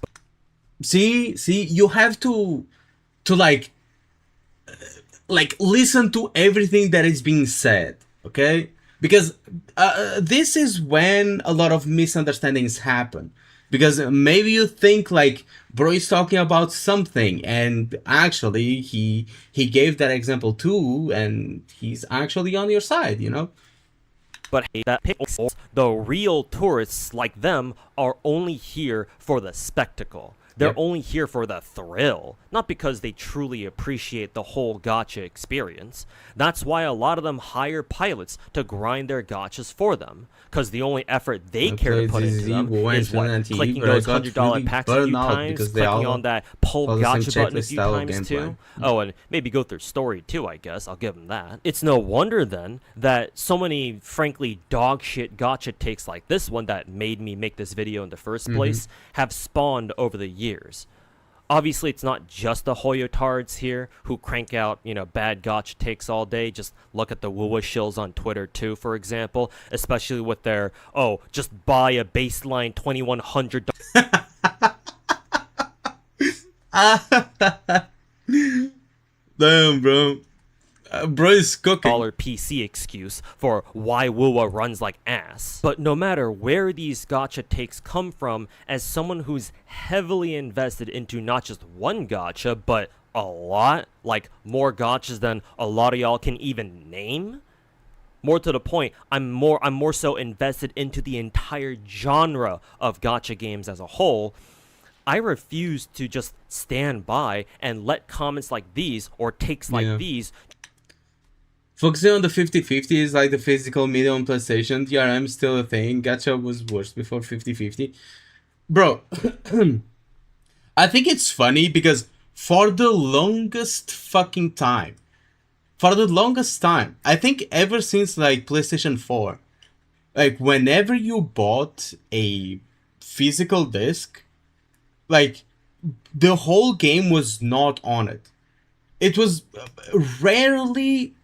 See, you have to like listen to everything that is being said, okay? Because this is when a lot of misunderstandings happen. Because maybe you think like bro is talking about something, and actually he gave that example too, and he's actually on your side, But that the real tourists like them are only here for the spectacle. They're only here for the thrill, not because they truly appreciate the whole gacha experience. That's why a lot of them hire pilots to grind their gachas for them, because the only effort they care to put into them is what? Clicking those $100 packs a few times, clicking on that pull gacha button a few times too. Oh, and maybe go through story too, I guess. I'll give them that. It's no wonder then that so many frankly dog shit gacha takes like this one that made me make this video in the first place have spawned over the years. Obviously, it's not just the Hoyotards here who crank out, bad gacha takes all day. Just look at the Wuwa shills on Twitter too, for example, especially with their, just buy a baseline $2,100. Damn, bro. Bro is cooking. PC excuse for why Wuwa runs like ass. But no matter where these gacha takes come from, as someone who's heavily invested into not just one gacha, but a lot, like more gachas than a lot of y'all can even name, More to the point, I'm more so invested into the entire genre of gacha games as a whole. I refuse to just stand by and let comments like these or takes like these. Focusing on the 50-50 is like the physical media on PlayStation. DRM is still a thing. Gacha was worse before 50-50. Bro, I think it's funny because for the longest fucking time, I think ever since like PlayStation 4, like whenever you bought a physical disc, like the whole game was not on it. It was rarely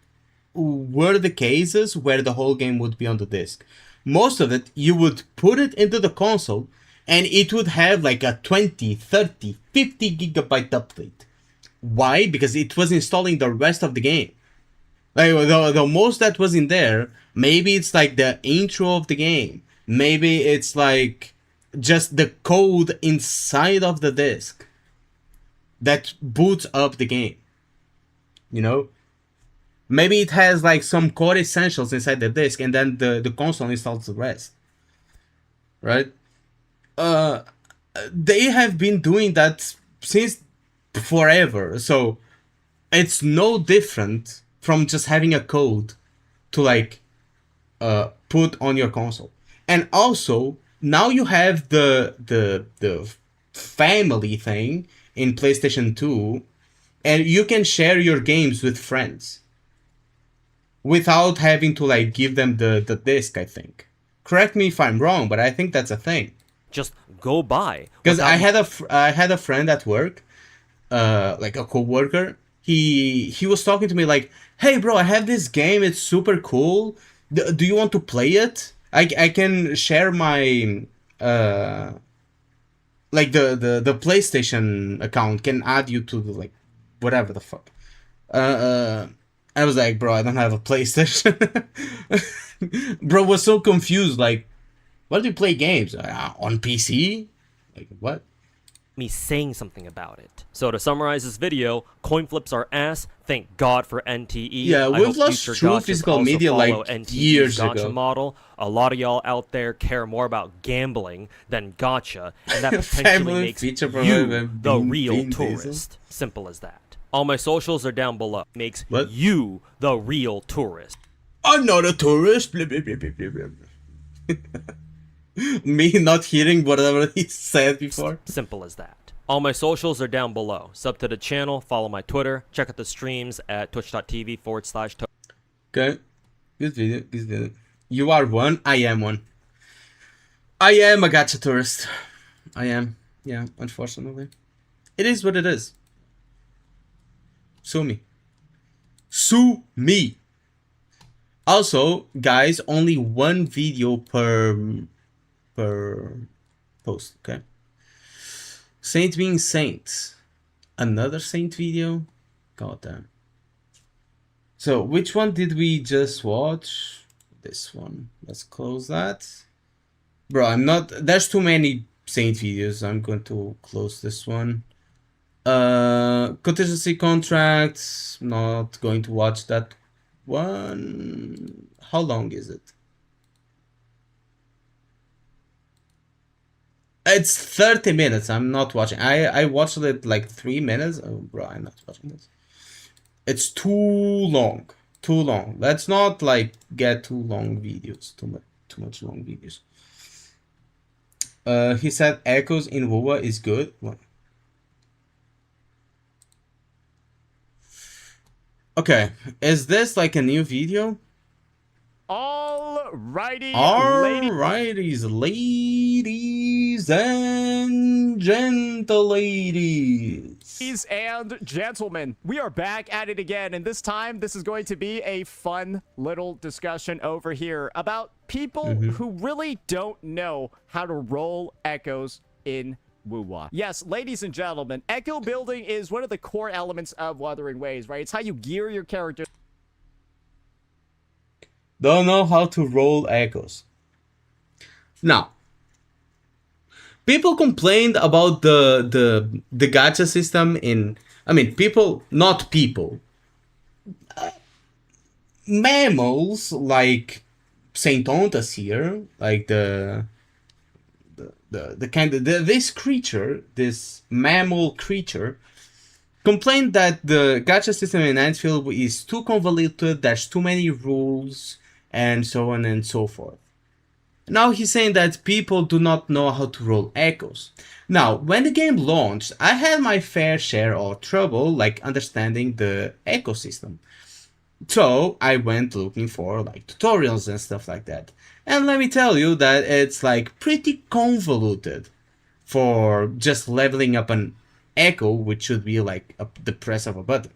were the cases where the whole game would be on the disc. Most of it, you would put it into the console and it would have like a 20, 30, 50 gigabyte update. Why? Because it was installing the rest of the game. Like the most that was in there, maybe it's like the intro of the game. Maybe it's like just the code inside of the disc that boots up the game. You know? Maybe it has like some core essentials inside the disc and then the console installs the rest. Right? They have been doing that since forever. So it's no different from just having a code to like put on your console. And also now you have the family thing in PlayStation 2 and you can share your games with friends without having to like give them the disc, I think. Correct me if I'm wrong, but I think that's a thing. Just go by. Because I had a friend at work, like a coworker. He was talking to me like, "Hey, bro, I have this game. It's super cool. Do you want to play it? I can share my like the PlayStation account. Can add you to the like whatever the fuck." I was like, "Bro, I don't have a PlayStation." Bro was so confused. Like, where do you play games? On PC? Like what? Me saying something about it. So to summarize this video, coin flips are ass. Thank God for NTE. Yeah, we've lost true physical media like years ago. Model. A lot of y'all out there care more about gambling than gacha, and that potentially makes you the real tourist. Simple as that. All my socials are down below. Makes you the real tourist. I'm not a tourist. Me not hearing whatever he said before. Simple as that. All my socials are down below. Sub to the channel, follow my Twitter, check out the streams at twitch.tv/. Okay. Good video, good video. You are one, I am one. I am a gacha tourist. I am. Yeah, unfortunately. It is what it is. Sue me. Sue me. Also, guys, only one video per post, okay? Saint being saint. Another saint video? God damn. So, which one did we just watch? This one. Let's close that. Bro, I'm not... There's too many saint videos. I'm going to close this one. Contingency contracts. Not going to watch that one. How long is it? It's 30 minutes. I'm not watching. I watched it like 3 minutes. Oh, bro, I'm not watching this. It's too long. Too long. Let's not like get too long videos. Too much long videos. He said Echoes in WoWa is good. What? Okay, is this like a new video? Alrighty, ladies and ladies and gentlemen, we are back at it again, and this time this is going to be a fun little discussion over here about people who really don't know how to roll echoes in WoWa. Yes, ladies and gentlemen, echo building is one of the core elements of Wuthering Waves, right? It's how you gear your character. Don't know how to roll echoes. Now, people complained about the gacha system in... I mean, people, not people. mammals like Saint Ontas here, like the kind of this creature, this mammal creature, complained that the gacha system in Anfield is too convoluted, there's too many rules, and so on and so forth. Now he's saying that people do not know how to roll echoes. Now, when the game launched, I had my fair share of trouble, like, understanding the ecosystem. So I went looking for, like, tutorials and stuff like that. And let me tell you that it's, like, pretty convoluted for just leveling up an echo, which should be, like, the press of a button.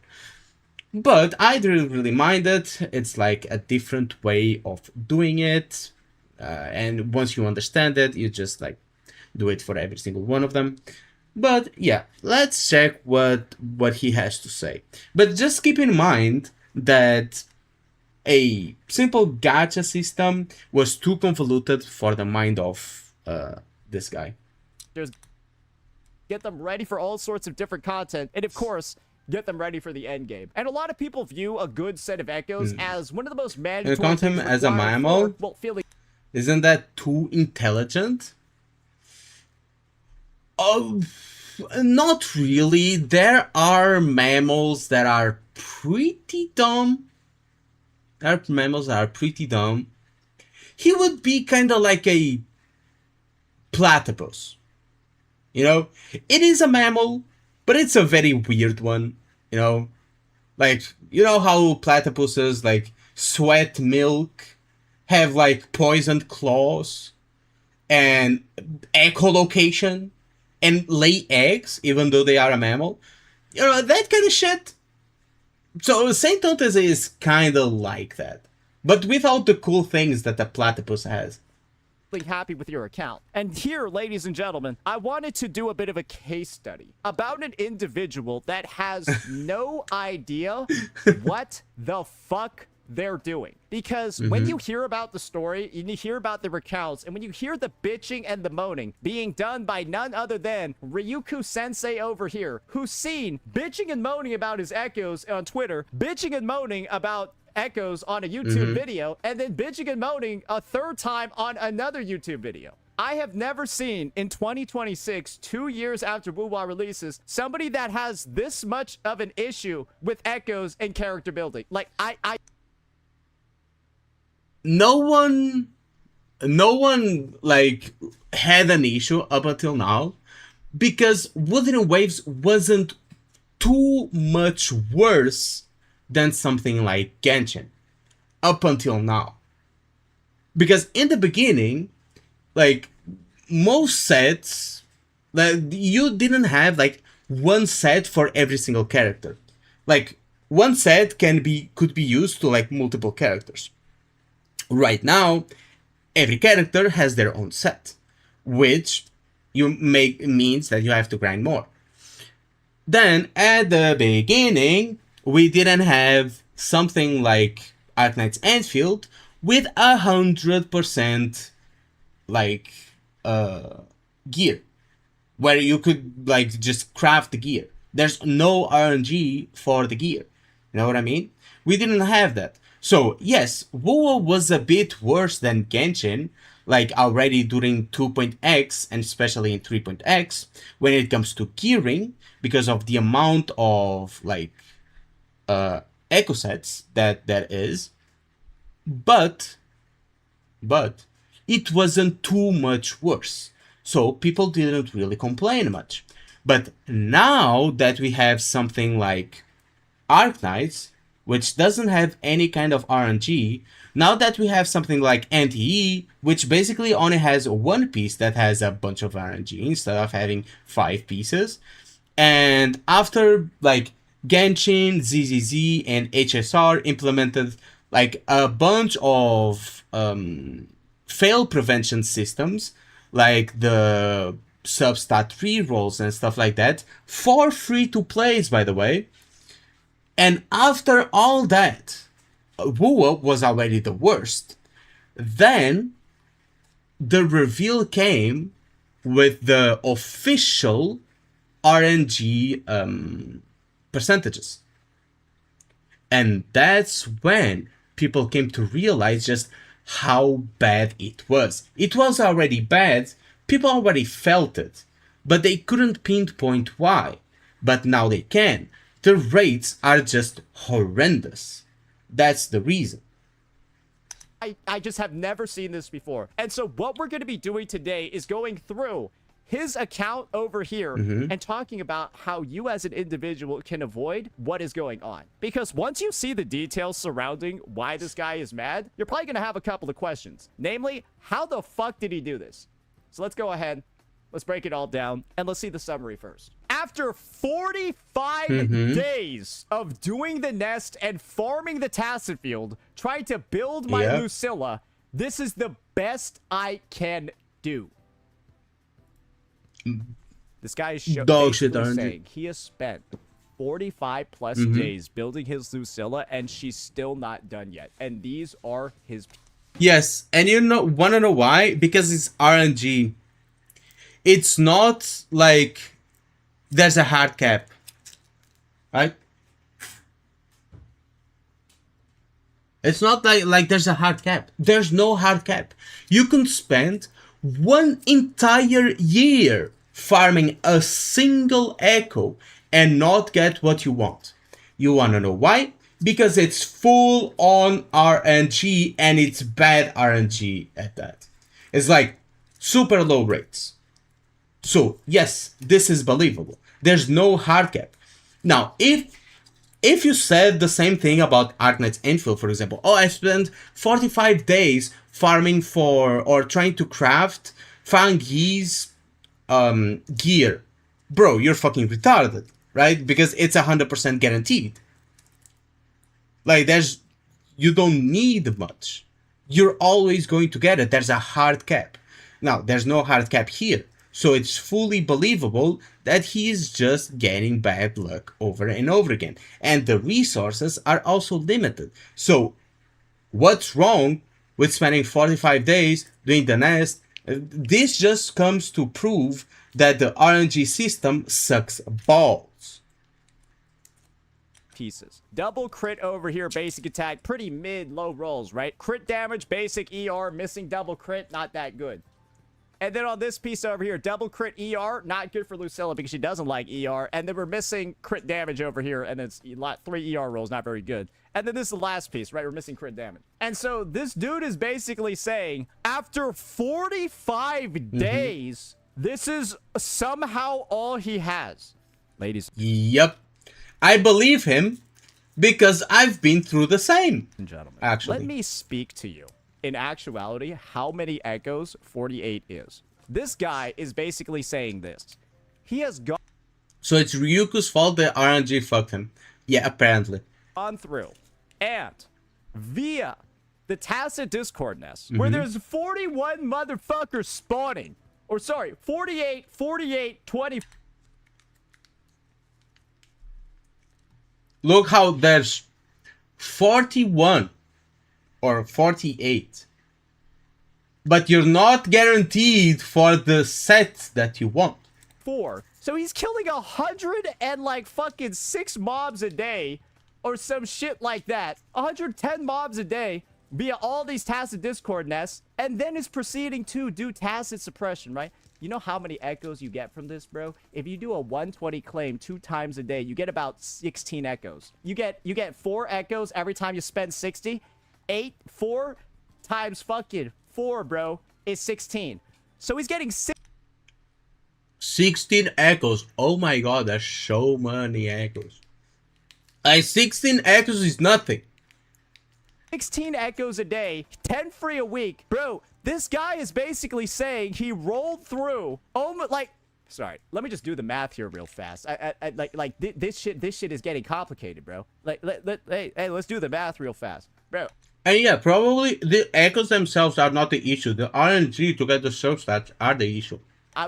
But I didn't really mind it. It's, like, a different way of doing it. And once you understand it, you just like do it for every single one of them. But yeah, let's check what he has to say. But just keep in mind that a simple gacha system was too convoluted for the mind of this guy. Just get them ready for all sorts of different content, and of course, get them ready for the end game. And a lot of people view a good set of echoes as one of the most mandatory. You count him as a mammal? Well, feeling. Isn't that too intelligent? Oh, not really. There are mammals that are pretty dumb. There are mammals that are pretty dumb. He would be kind of like a platypus. You know? It is a mammal, but it's a very weird one. You know? Like, you know how platypuses, like, sweat milk? Have like poisoned claws and echolocation and lay eggs even though they are a mammal, you know, that kind of shit. So Saint Ontas is kind of like that, but without the cool things that the platypus has. Happy with your account. And here, ladies and gentlemen, I wanted to do a bit of a case study about an individual that has no idea what the fuck they're doing. Because when you hear about the story, and you hear about the recounts, and when you hear the bitching and the moaning being done by none other than Ryuku Sensei over here, who's seen bitching and moaning about his echoes on Twitter, bitching and moaning about echoes on a YouTube video, and then bitching and moaning a third time on another YouTube video. I have never seen in 2026, 2 years after Wuwa releases, somebody that has this much of an issue with echoes and character building. Like, No one like had an issue up until now because Wuthering Waves wasn't too much worse than something like Genshin up until now. Because in the beginning, like most sets, like you didn't have like one set for every single character. Like one set could be used to like multiple characters. Right now, every character has their own set, which means that you have to grind more. Then, at the beginning, we didn't have something like Arknight's Anfield with 100% like gear, where you could like just craft the gear. There's no RNG for the gear. You know what I mean? We didn't have that. So, yes, WoW was a bit worse than Genshin, like already during 2.x and especially in 3.x, when it comes to gearing, because of the amount of, like, echo sets that is. But, it wasn't too much worse. So, people didn't really complain much. But now that we have something like Arknights, which doesn't have any kind of RNG, now that we have something like NTE, which basically only has one piece that has a bunch of RNG instead of having 5 pieces, and after like Genshin, ZZZ, and HSR implemented like a bunch of fail prevention systems, like the substat rerolls and stuff like that, for free to plays, by the way. And after all that, WoW was already the worst. Then, the reveal came with the official RNG percentages. And that's when people came to realize just how bad it was. It was already bad, people already felt it, but they couldn't pinpoint why. But now they can. The rates are just horrendous. That's the reason. I just have never seen this before. And so what we're going to be doing today is going through his account over here and talking about how you as an individual can avoid what is going on. Because once you see the details surrounding why this guy is mad, you're probably going to have a couple of questions. Namely, how the fuck did he do this? So let's go ahead. Let's break it all down, and let's see the summary first. After 45 days of doing the nest and farming the Tacet field, trying to build my Lucilla, this is the best I can do. This guy is saying he has spent 45 plus days building his Lucilla, and she's still not done yet. And these are his... Yes, and you want to know why? Because it's RNG. It's not like there's a hard cap, right? It's not like there's a hard cap. There's no hard cap. You can spend one entire year farming a single echo and not get what you want. You want to know why? Because it's full on RNG, and it's bad RNG at that. It's like super low rates. So yes, this is believable. There's no hard cap. Now, if you said the same thing about Arknight's Infill, for example, oh, I spent 45 days farming for or trying to craft Fangi's gear, bro, you're fucking retarded, right? Because it's 100% guaranteed. Like, you don't need much. You're always going to get it. There's a hard cap. Now, there's no hard cap here. So it's fully believable that he is just getting bad luck over and over again. And the resources are also limited. So what's wrong with spending 45 days doing the nest? This just comes to prove that the RNG system sucks balls. Pieces. Double crit over here, basic attack, pretty mid, low rolls, right? Crit damage, basic ER, missing double crit, not that good. And then on this piece over here, double crit ER, not good for Lucilla because she doesn't like ER. And then we're missing crit damage over here, and it's 3 ER rolls, not very good. And then this is the last piece, right? We're missing crit damage. And so this dude is basically saying, after 45 days, this is somehow all he has. Ladies. Yep. I believe him because I've been through the same. And gentlemen, actually. Let me speak to you. In actuality, how many echoes 48 is. This guy is basically saying this. He has gone... So it's Ryuku's fault that RNG fucked him. Yeah, apparently. ...on through. And via the Tacet Discord nest, where there's 41 motherfuckers spawning. Or sorry, 48, 20... Look how there's 41. Or 48. But you're not guaranteed for the set that you want. 4. So he's killing 106 mobs a day. Or some shit like that. 110 mobs a day. Via all these Tacet Discord nests. And then is proceeding to do Tacet suppression, right? You know how many echoes you get from this, bro? If you do a 120 claim 2 times a day, you get about 16 echoes. You get 4 echoes every time you spend 60. 4 times fucking 4, bro, is 16. So he's getting 16 echoes. Oh my god, that's so many echoes. 16 echoes is nothing. 16 echoes a day, 10 free a week. Bro, this guy is basically saying he rolled through sorry, let me just do the math here real fast. This shit is getting complicated, bro. Hey, let's do the math real fast, bro. And yeah, probably the echoes themselves are not the issue. The RNG to get the surf stats are the issue.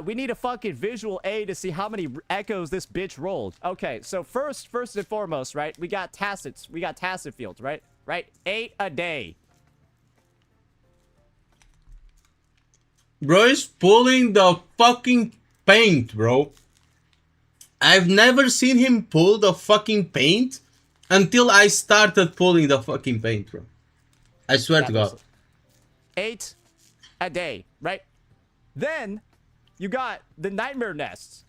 We need a fucking visual aid to see how many echoes this bitch rolled. Okay, so first and foremost, right? We got Tacets. We got Tacet fields, right? Right? 8 a day. Bro is pulling the fucking paint, bro. I've never seen him pull the fucking paint until I started pulling the fucking paint, bro. I swear to God. 8 a day, right? Then you got the nightmare nests.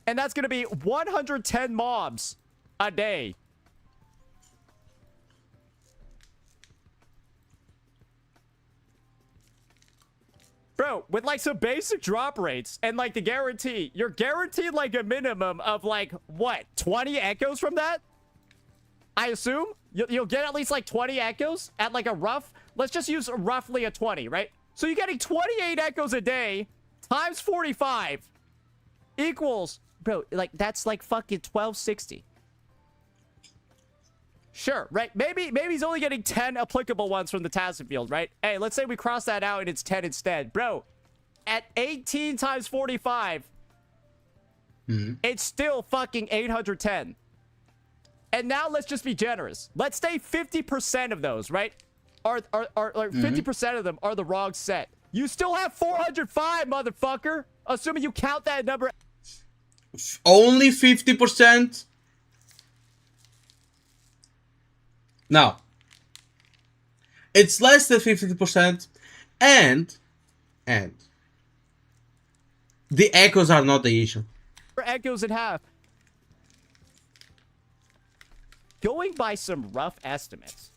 And that's going to be 110 mobs a day. Bro, with like some basic drop rates and like the guarantee, you're guaranteed like a minimum of like, what, 20 echoes from that? I assume? You'll get at least like 20 echoes at like a rough, let's just use roughly a 20, right? So you're getting 28 echoes a day times 45 equals, bro, like that's like fucking 1260. Sure, right? Maybe he's only getting 10 applicable ones from the task field, right? Hey, let's say we cross that out and it's 10 instead. Bro, at 18 times 45, it's still fucking 810. And now let's just be generous. Let's say 50% of those, right? Are 50% of them are the wrong set. You still have 405, motherfucker. Assuming you count that number. Only 50%? Now, it's less than 50%, and the echoes are not the issue. Echoes in half. Going by some rough estimates,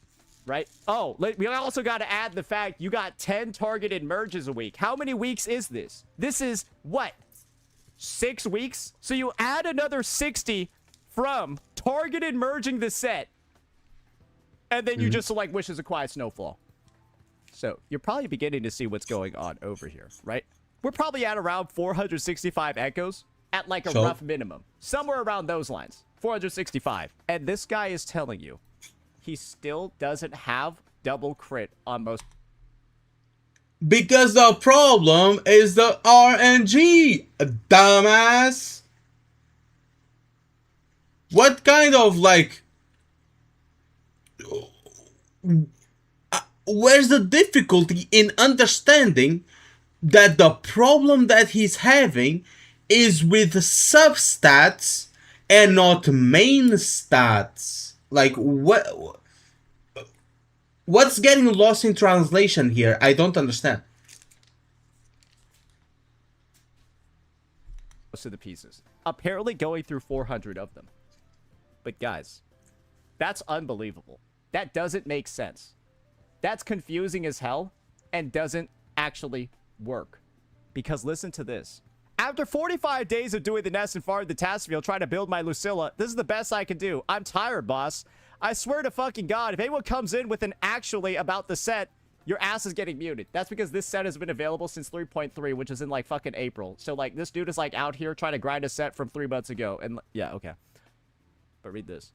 right? Oh, we also got to add the fact you got 10 targeted merges a week. How many weeks is this? This is, what, 6 weeks? So you add another 60 from targeted merging the set. And then you just select Wishes of Quiet Snowfall. So you're probably beginning to see what's going on over here, right? We're probably at around 465 echoes at like a rough minimum. Somewhere around those lines. 465. And this guy is telling you he still doesn't have double crit on most. Because the problem is the RNG, dumbass. What kind of like... where's the difficulty in understanding that the problem that he's having is with substats and not main stats? Like, what's getting lost in translation here? I don't understand. Most of the pieces. Apparently going through 400 of them. But guys, that's unbelievable. That doesn't make sense. That's confusing as hell and doesn't actually work. Because listen to this. After 45 days of doing the nest and farming the task field trying to build my Lucilla, this is the best I can do. I'm tired, boss. I swear to fucking God, if anyone comes in with an actually about the set, your ass is getting muted. That's because this set has been available since 3.3, which is in like fucking April. So like this dude is like out here trying to grind a set from 3 months ago. And yeah, okay. But read this.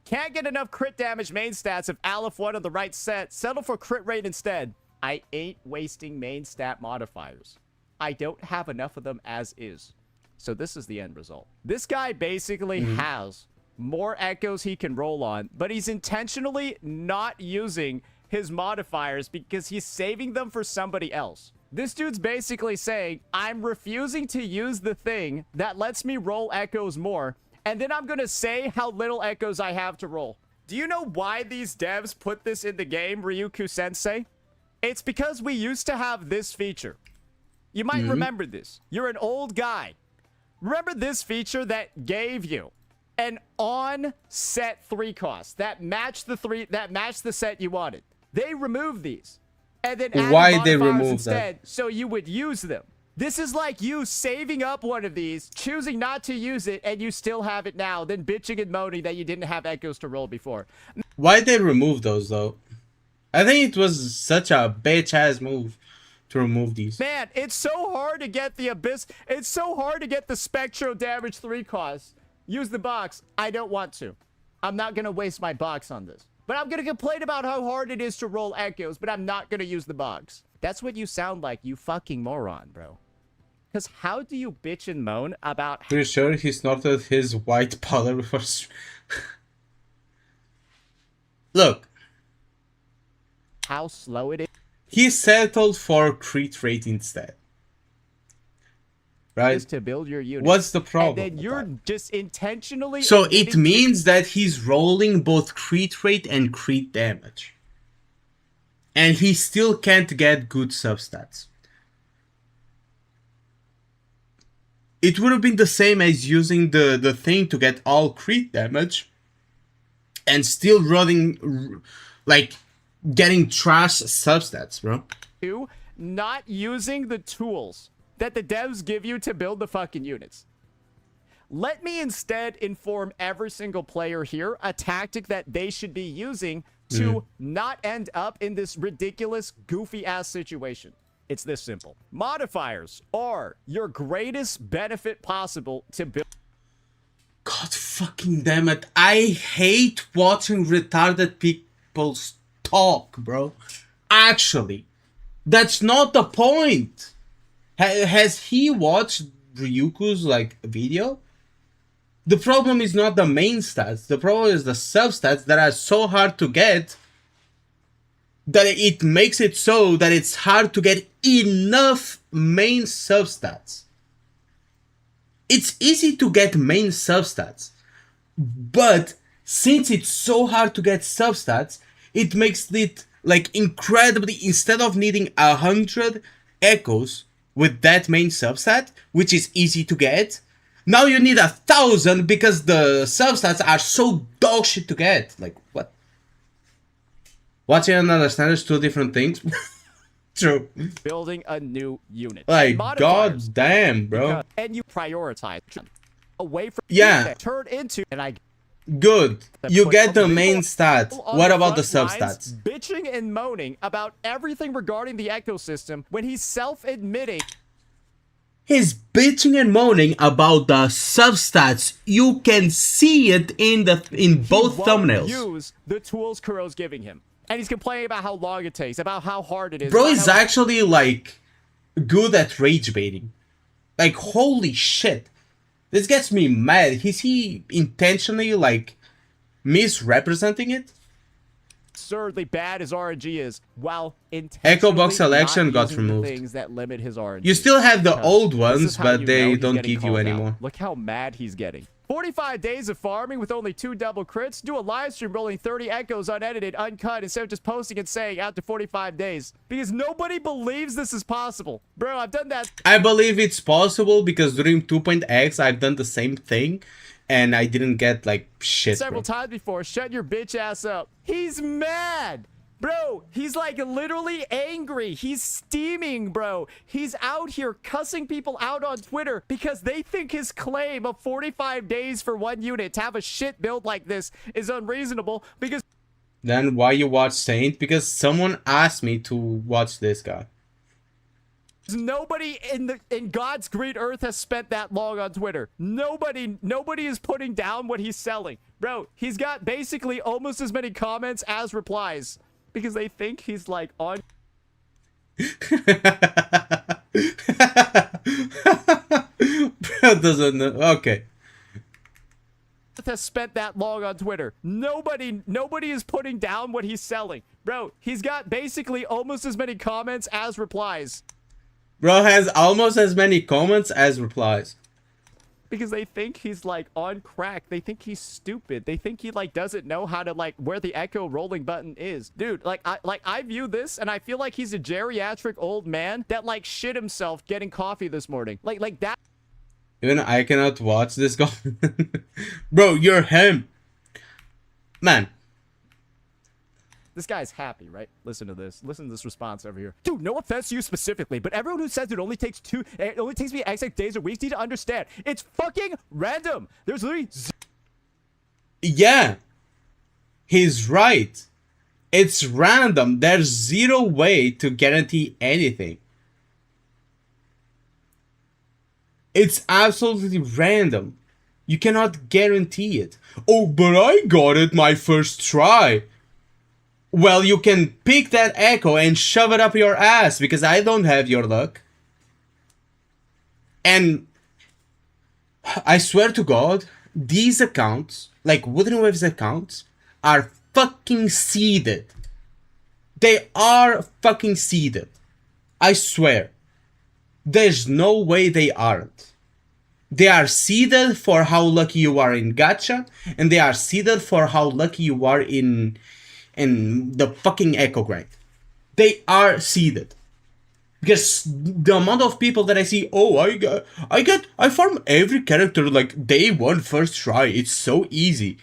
Can't get enough crit damage main stats if Aleph 1 on the right set. Settle for crit rate instead. I ain't wasting main stat modifiers. I don't have enough of them as is. So this is the end result. This guy basically has more echoes he can roll on, but he's intentionally not using his modifiers because he's saving them for somebody else. This dude's basically saying, I'm refusing to use the thing that lets me roll echoes more, and then I'm going to say how little echoes I have to roll. Do you know why these devs put this in the game, Ryuku-sensei? It's because we used to have this feature. You might remember this. You're an old guy. Remember this feature that gave you an on-set 3 cost that matched the set you wanted. They removed these. And then added why they modifiers removed instead that? so you would use them. This is like you saving up one of these, choosing not to use it, and you still have it now, then bitching and moaning that you didn't have echoes to roll before. Why they remove those though? I think it was such a bitch-ass move to remove these. Man, it's so hard to get the Abyss. It's so hard to get the Spectro damage 3 cost. Use the box. I don't want to. I'm not going to waste my box on this. But I'm going to complain about how hard it is to roll echoes, but I'm not going to use the box. That's what you sound like, you fucking moron, bro. Because how do you bitch and moan about... Pretty sure he snorted his white powder before... Look. How slow it is. He settled for crit rate instead. Right? Is to build your unit. What's the problem? And then you're just intentionally... So it means that he's rolling both crit rate and crit damage. and he still can't get good substats. It would have been the same as using the thing to get all crit damage and still running, like, getting trash substats, bro. Not using the tools that the devs give you to build the fucking units. Let me instead inform every single player here a tactic that they should be using to not end up in this ridiculous, goofy-ass situation. It's this simple. Modifiers are your greatest benefit possible to build. God fucking damn it. I hate watching retarded people talk, bro. Actually, that's not the point. Has he watched Ryuku's, like, video? The problem is not the main stats. The problem is the substats that are so hard to get that it makes it so that it's hard to get enough main substats. It's easy to get main substats, but since it's so hard to get substats, it makes it, like, incredibly, instead of needing 100 echoes with that main substat, which is easy to get, now you need 1,000 because the substats are so dog shit to get. Like, what? Watching and understand is two different things. True. Building a new unit. Like, god damn, bro. And you prioritize away from turn into, and I good. You get the main stat. What about the substats? Bitching and moaning about everything regarding the ecosystem when he's self-admitting. He's bitching and moaning about the substats. You can see it in both thumbnails. Use the tools Kuro's giving him, and he's complaining about how long it takes, about how hard it is. Bro is actually, like, good at rage baiting. Like, holy shit. This gets me mad. Is he intentionally, like, misrepresenting it? Absurdly bad as RNG is, while Echo box selection got removed. Things that limit his RNG. You still have the old ones, but they don't give you anymore. Look how mad he's getting. 45 days of farming with only 2 double crits. Do a live stream rolling 30 echoes unedited, uncut, instead of just posting and saying after 45 days. Because nobody believes this is possible. Bro, I've done that. I believe it's possible because during 2.x I've done the same thing. And I didn't get, like, shit, several times before. Shut your bitch ass up. He's mad. Bro, he's, like, literally angry. He's steaming, bro. He's out here cussing people out on Twitter because they think his claim of 45 days for one unit to have a shit build like this is unreasonable because... Then why you watch Saint? Because someone asked me to watch this guy. Nobody in God's great earth has spent that long on Twitter. Nobody is putting down what he's selling. Bro, he's got basically almost as many comments as replies because they think he's, like, on... Bro doesn't know. Okay. Has spent that long on Twitter. Nobody is putting down what he's selling. Bro, he's got basically almost as many comments as replies. Bro has almost as many comments as replies. Because they think he's, like, on crack. They think he's stupid. They think he, like, doesn't know how to, like, where the echo rolling button is. Dude, I view this and I feel like he's a geriatric old man that, like, shit himself getting coffee this morning. Like that. Even I cannot watch this guy. Bro, you're him. Man. This guy's happy, right? Listen to this. Listen to this response over here. Dude, no offense to you specifically, but everyone who says it only takes me X days a week need to understand. It's fucking random. There's literally... Yeah. He's right. It's random. There's zero way to guarantee anything. It's absolutely random. You cannot guarantee it. Oh, but I got it my first try. Well, you can pick that echo and shove it up your ass because I don't have your luck. And I swear to God, these accounts, like Wooden Waves accounts, are fucking seeded. They are fucking seeded. I swear. There's no way they aren't. They are seeded for how lucky you are in gacha, and they are seeded for how lucky you are in the fucking echo grind. they are seeded. Because the amount of people that I see, oh, I farm every character like day one first try. It's so easy.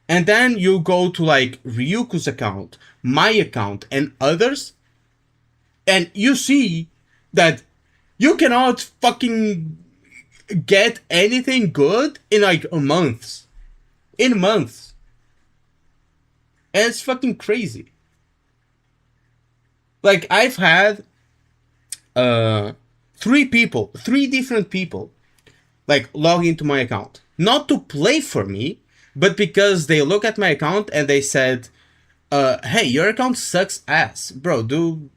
And then you go to like Ryuku's account, my account, and others, and you see that you cannot fucking get anything good in like months. In months. And it's fucking crazy. Like, I've had 3 different people, like, log into my account. Not to play for me, but because they look at my account and they said, hey, your account sucks ass. Bro, do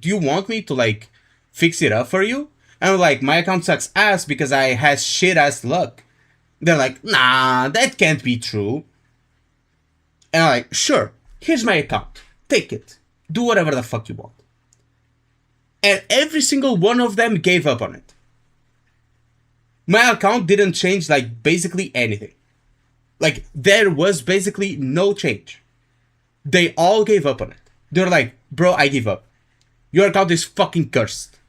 you want me to, like, fix it up for you? And I'm like, my account sucks ass because I had shit ass luck. They're like, nah, that can't be true. And I'm like, sure, here's my account. Take it. Do whatever the fuck you want. And every single one of them gave up on it. My account didn't change, like, basically anything. Like, there was basically no change. They all gave up on it. They're like, bro, I give up. Your account is fucking cursed.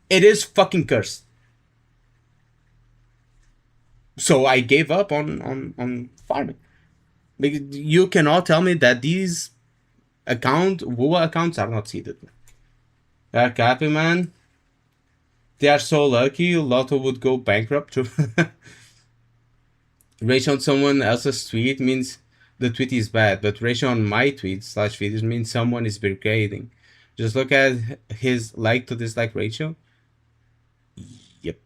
It is fucking cursed. So I gave up on farming. Like, you cannot tell me that these WoA accounts are not seeded. They are capping, man. They are so lucky, Lotto would go bankrupt too. Ratio on someone else's tweet means the tweet is bad, but ratio on my tweet / videos means someone is brigading. Just look at his like to dislike ratio. Yep.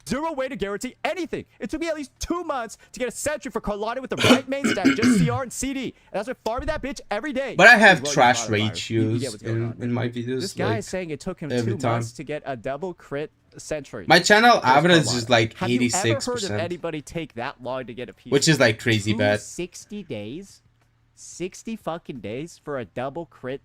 Zero way to guarantee anything. It took me at least 2 months to get a sentry for Carlotta with the right main stack, just CR and CD. And that's what farming that bitch every day. But I have trash ratios in my videos. This guy is saying it took him 2 months to get a double crit sentry. My channel average is like 86%. Have you ever heard of anybody take that long to get a piece? Which is like crazy bad. 60 days? 60 fucking days for a double crit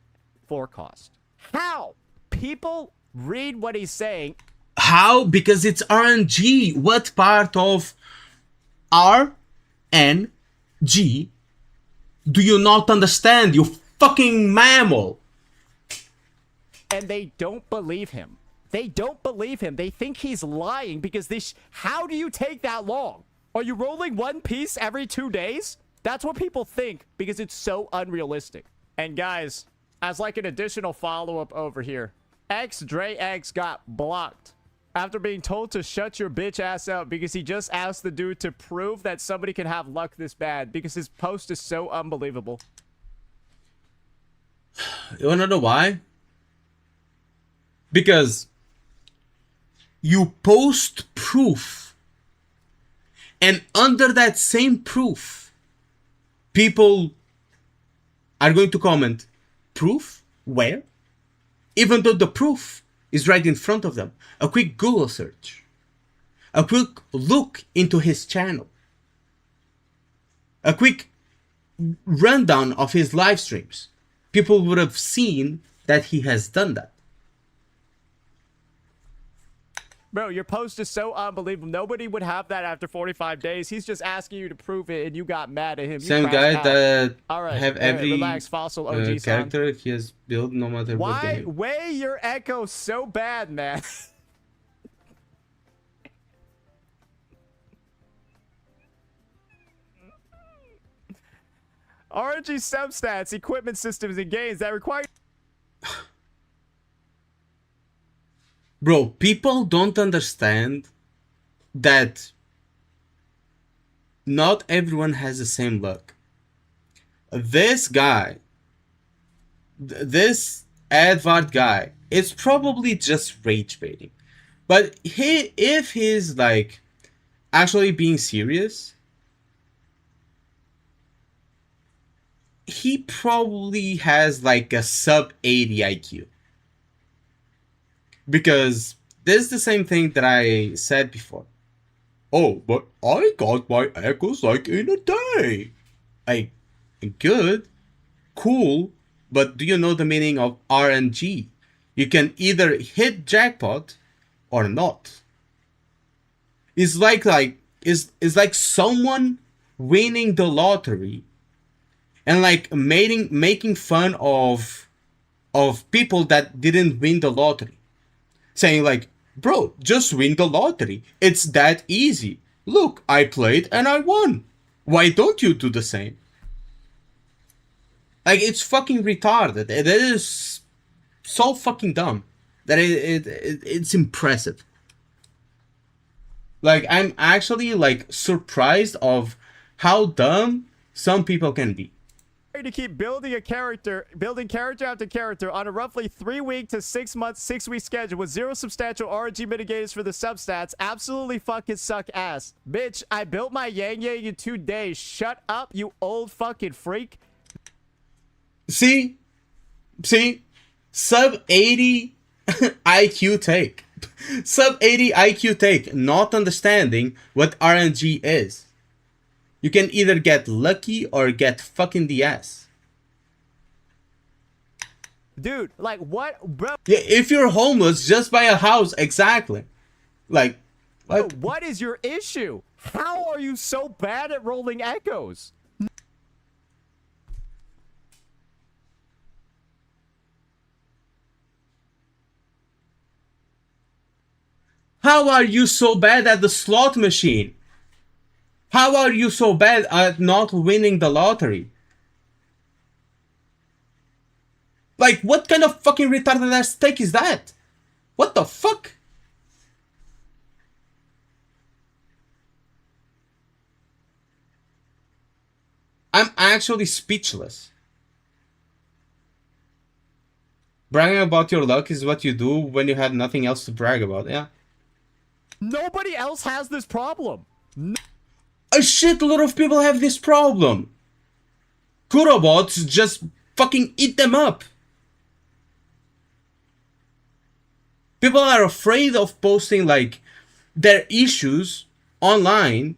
forecast. How? People read what he's saying. How? Because it's RNG. What part of RNG do you not understand, you fucking mammal? And they don't believe him. They don't believe him. They think he's lying because this. How do you take that long? Are you rolling one piece every 2 days? That's what people think because it's so unrealistic. And guys, as like an additional follow-up over here, Dre got blocked after being told to shut your bitch ass up because he just asked the dude to prove that somebody can have luck this bad because his post is so unbelievable. You wanna know why? Because you post proof, and under that same proof, people are going to comment, proof? Where? Even though the proof is right in front of them. A quick Google search. A quick look into his channel. A quick rundown of his live streams. People would have seen that he has done that. Bro, your post is so unbelievable. Nobody would have that after 45 days. He's just asking you to prove it, and you got mad at him. Same guy that have every relax, Fossil OG character he has built no matter what game. Why weigh your echo so bad, man? RNG substats, equipment systems, and games that require... Bro, people don't understand that not everyone has the same luck. This guy, this Edvard guy, is probably just rage baiting. But if he's like actually being serious, he probably has like a sub 80 IQ. Because this is the same thing that I said before. Oh, but I got my echoes like in a day. Good, cool, but do you know the meaning of RNG? You can either hit jackpot or not. It's like someone winning the lottery and like making fun of people that didn't win the lottery, saying like, bro, just win the lottery, it's that easy, look, I played and I won, why don't you do the same? Like, it's fucking retarded. It is so fucking dumb that it's impressive. Like, I'm actually like surprised of how dumb some people can be. To keep building character after character on a roughly 3-week to 6-month, 6-week schedule with zero substantial RNG mitigators for the substats absolutely fucking suck ass. Bitch, I built my Yang Yang in 2 days. Shut up, you old fucking freak. See? Sub 80 IQ take. Sub 80 IQ take, not understanding what RNG is. You can either get lucky or get fucking the ass. Dude, like what, bro? Yeah, if you're homeless, just buy a house, exactly. Like, what is your issue? How are you so bad at rolling echoes? how are you so bad at the slot machine? How are you so bad at not winning the lottery? Like, what kind of fucking retarded ass take is that? What the fuck? I'm actually speechless. Bragging about your luck is what you do when you have nothing else to brag about, yeah? Nobody else has this problem. A shitload of people have this problem. Kurobots just fucking eat them up. People are afraid of posting like their issues online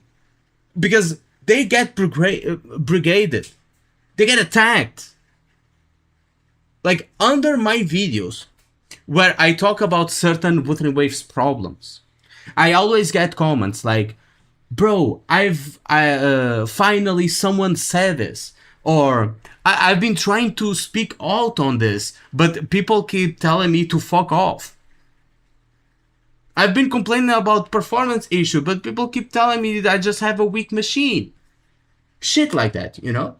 because they get brigaded. They get attacked. Like under my videos where I talk about certain Wuthering Waves problems, I always get comments like, bro, finally someone said this, or I've been trying to speak out on this, but people keep telling me to fuck off. I've been complaining about performance issue, but people keep telling me that I just have a weak machine. Shit like that, you know?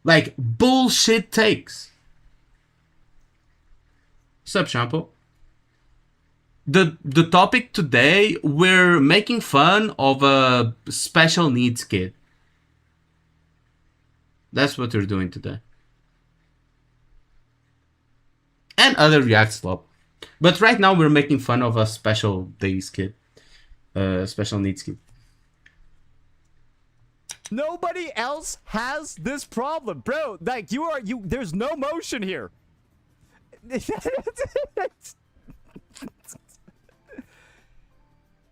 Like bullshit takes. Sup, Shampoo? The topic today, we're making fun of a special needs kid. That's what we're doing today. And other React Slop. But right now we're making fun of a special days kid. Special needs kid. Nobody else has this problem, bro. Like there's no motion here.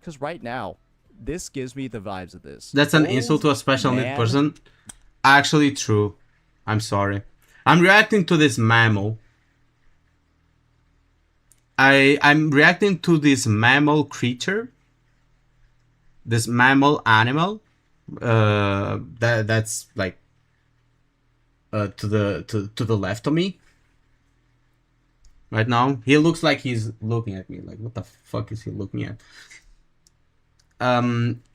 Because right now, this gives me the vibes of this. That's an insult to a special need person. Actually true. I'm sorry. I'm reacting to this mammal. I'm reacting to this mammal creature. This mammal animal. That's like to the left of me. Right now, he looks like he's looking at me. Like, what the fuck is he looking at?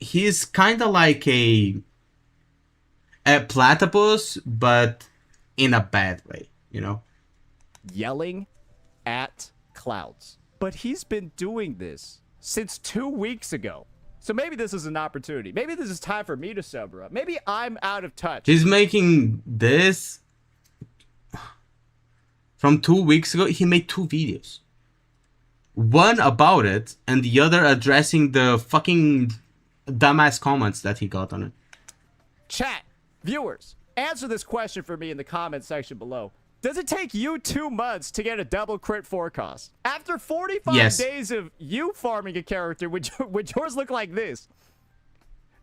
He's kind of like a platypus, but in a bad way, you know? Yelling at clouds. But he's been doing this since 2 weeks ago. So maybe this is an opportunity. Maybe this is time for me to sober up. Maybe I'm out of touch. He's making this... From 2 weeks ago, he made 2 videos. One about it, and the other addressing the fucking dumbass comments that he got on it. Chat, viewers, answer this question for me in the comment section below. Does it take you 2 months to get a double crit forecast? After 45 days of you farming a character, would yours look like this?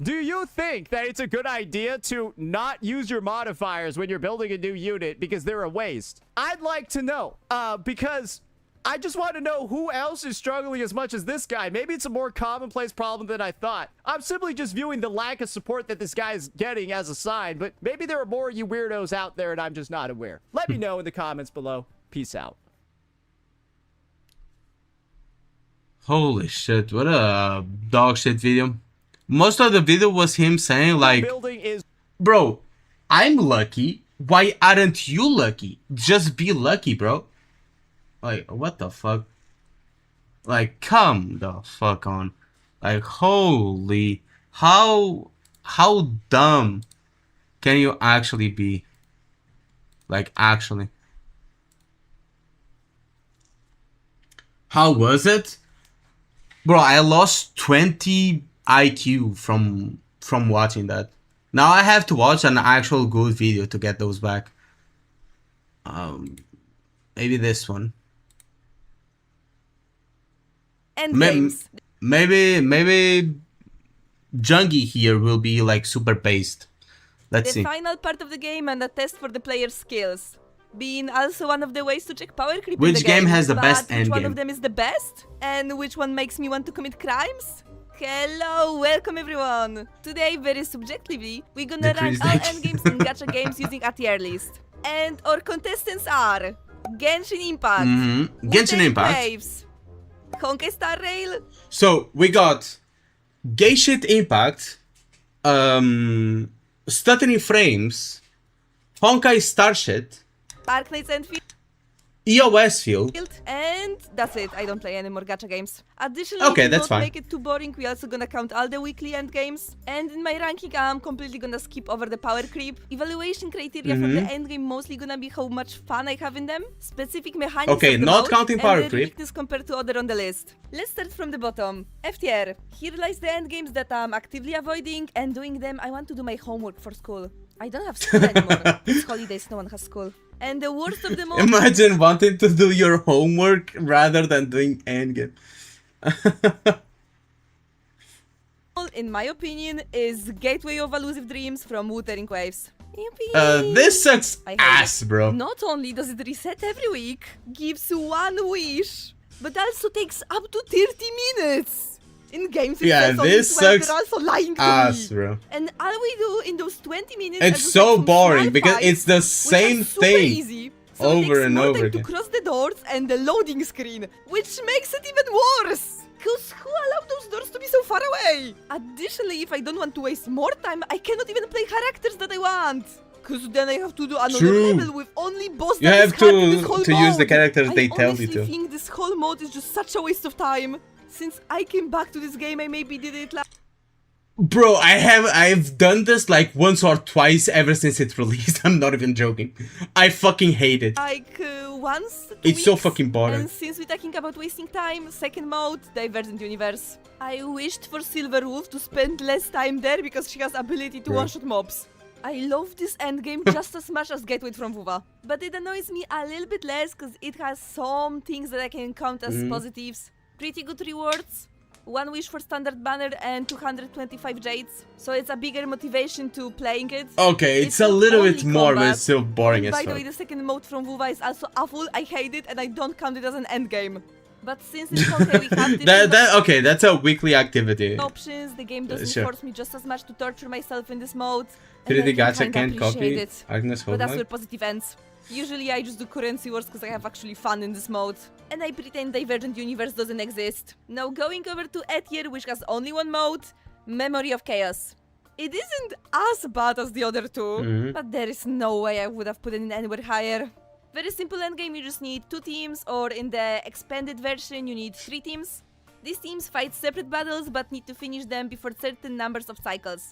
Do you think that it's a good idea to not use your modifiers when you're building a new unit because they're a waste? I'd like to know, because I just want to know who else is struggling as much as this guy. Maybe it's a more commonplace problem than I thought. I'm simply just viewing the lack of support that this guy is getting as a sign, but maybe there are more of you weirdos out there and I'm just not aware. Let me know in the comments below. Peace out. Holy shit, what a dog shit video. Most of the video was him saying like, bro, I'm lucky. Why aren't you lucky? Just be lucky, bro. Like, what the fuck? Like, come the fuck on. Like, holy, how dumb can you actually be? Like, actually. How was it? Bro, I lost 20 IQ from watching that. Now I have to watch an actual good video to get those back. Maybe this one. Maybe Jungie here will be like super based. Let's see. The final part of the game and a test for the player's skills. Being also one of the ways to check power creep in Which the game. game has the best Which one endgame? of them is the best? And which one makes me want to commit crimes? Hello, welcome everyone! Today, very subjectively, we're gonna rank all endgames and gacha games using a tier list. And our contestants are Genshin Impact, Genshin Impact, Waves, Honkai Star Rail. So we got Genshin Impact, Stuttering Frames, Honkai Star Shit, Dark Knights and EOS Field, and that's it. I don't play any more gacha games. Additionally, okay, to that's not fine. make it too boring, we also gonna count all the weekly end games. And in my ranking, I'm completely gonna skip over the power creep. Evaluation criteria for the end game mostly gonna be how much fun I have in them, specific mechanics Okay, of the not mode, counting power and their creep. weakness compared to other on the list. Let's start from the bottom. F tier. Here lies the end games that I'm actively avoiding, and doing them, I want to do my homework for school. I don't have school anymore. It's holidays, no one has school. And the worst of them all. Imagine wanting to do your homework rather than doing endgame. In my opinion, is Gateway of Elusive Dreams from Wuthering Waves. This sucks ass, bro. Not only does it reset every week, gives one wish, but also takes up to 30 minutes. In games, Yeah, this sucks they're also lying to ass, me. bro. And all we do in those 20 minutes It's is so some boring small because fights, it's the which are same super thing easy. So it over takes and more over time again. to cross the doors and the loading screen, which makes it even worse. Cause who allowed those doors to be so far away? Additionally, if I don't want to waste more time, I cannot even play characters that I want. Cause then I have to do another True. level with only boss You that have is hard in this whole to use the mode. characters they tell you I to. honestly think this whole mode is just such a waste of time. Since I came back to this game, I maybe did it like... Bro, I've done this like once or twice ever since it released. I'm not even joking. I fucking hate it. Once, 2 It's so weeks. fucking boring. And since we're talking about wasting time, second mode, Divergent Universe. I wished for Silver Wolf to spend less time there because she has ability to one-shot mobs. I love this endgame just as much as Gateway from WoW, but it annoys me a little bit less because it has some things that I can count as positives. Pretty good rewards. 1 wish for standard banner and 225 jades, so it's a bigger motivation to playing it. Okay, it's a not little only bit more, but combat. it's still boring And as by the way, fuck. the second mode from WoW is also awful. I hate it, and I don't count it as an end game. But since it's okay, we have different Okay, that's a weekly activity. options. The game doesn't Sure. force me just as much to torture myself in this mode. and 3D I can gacha kinda can't copy appreciate it. Agnes But that's Homework. where positive ends. Usually I just do currency wars because I have actually fun in this mode. And I pretend Divergent Universe doesn't exist. Now going over to A tier, which has only one mode, Memory of Chaos. It isn't as bad as the other two, but there is no way I would have put it in anywhere higher. Very simple endgame, you just need 2 teams, or in the expanded version you need 3 teams. These teams fight separate battles but need to finish them before certain numbers of cycles.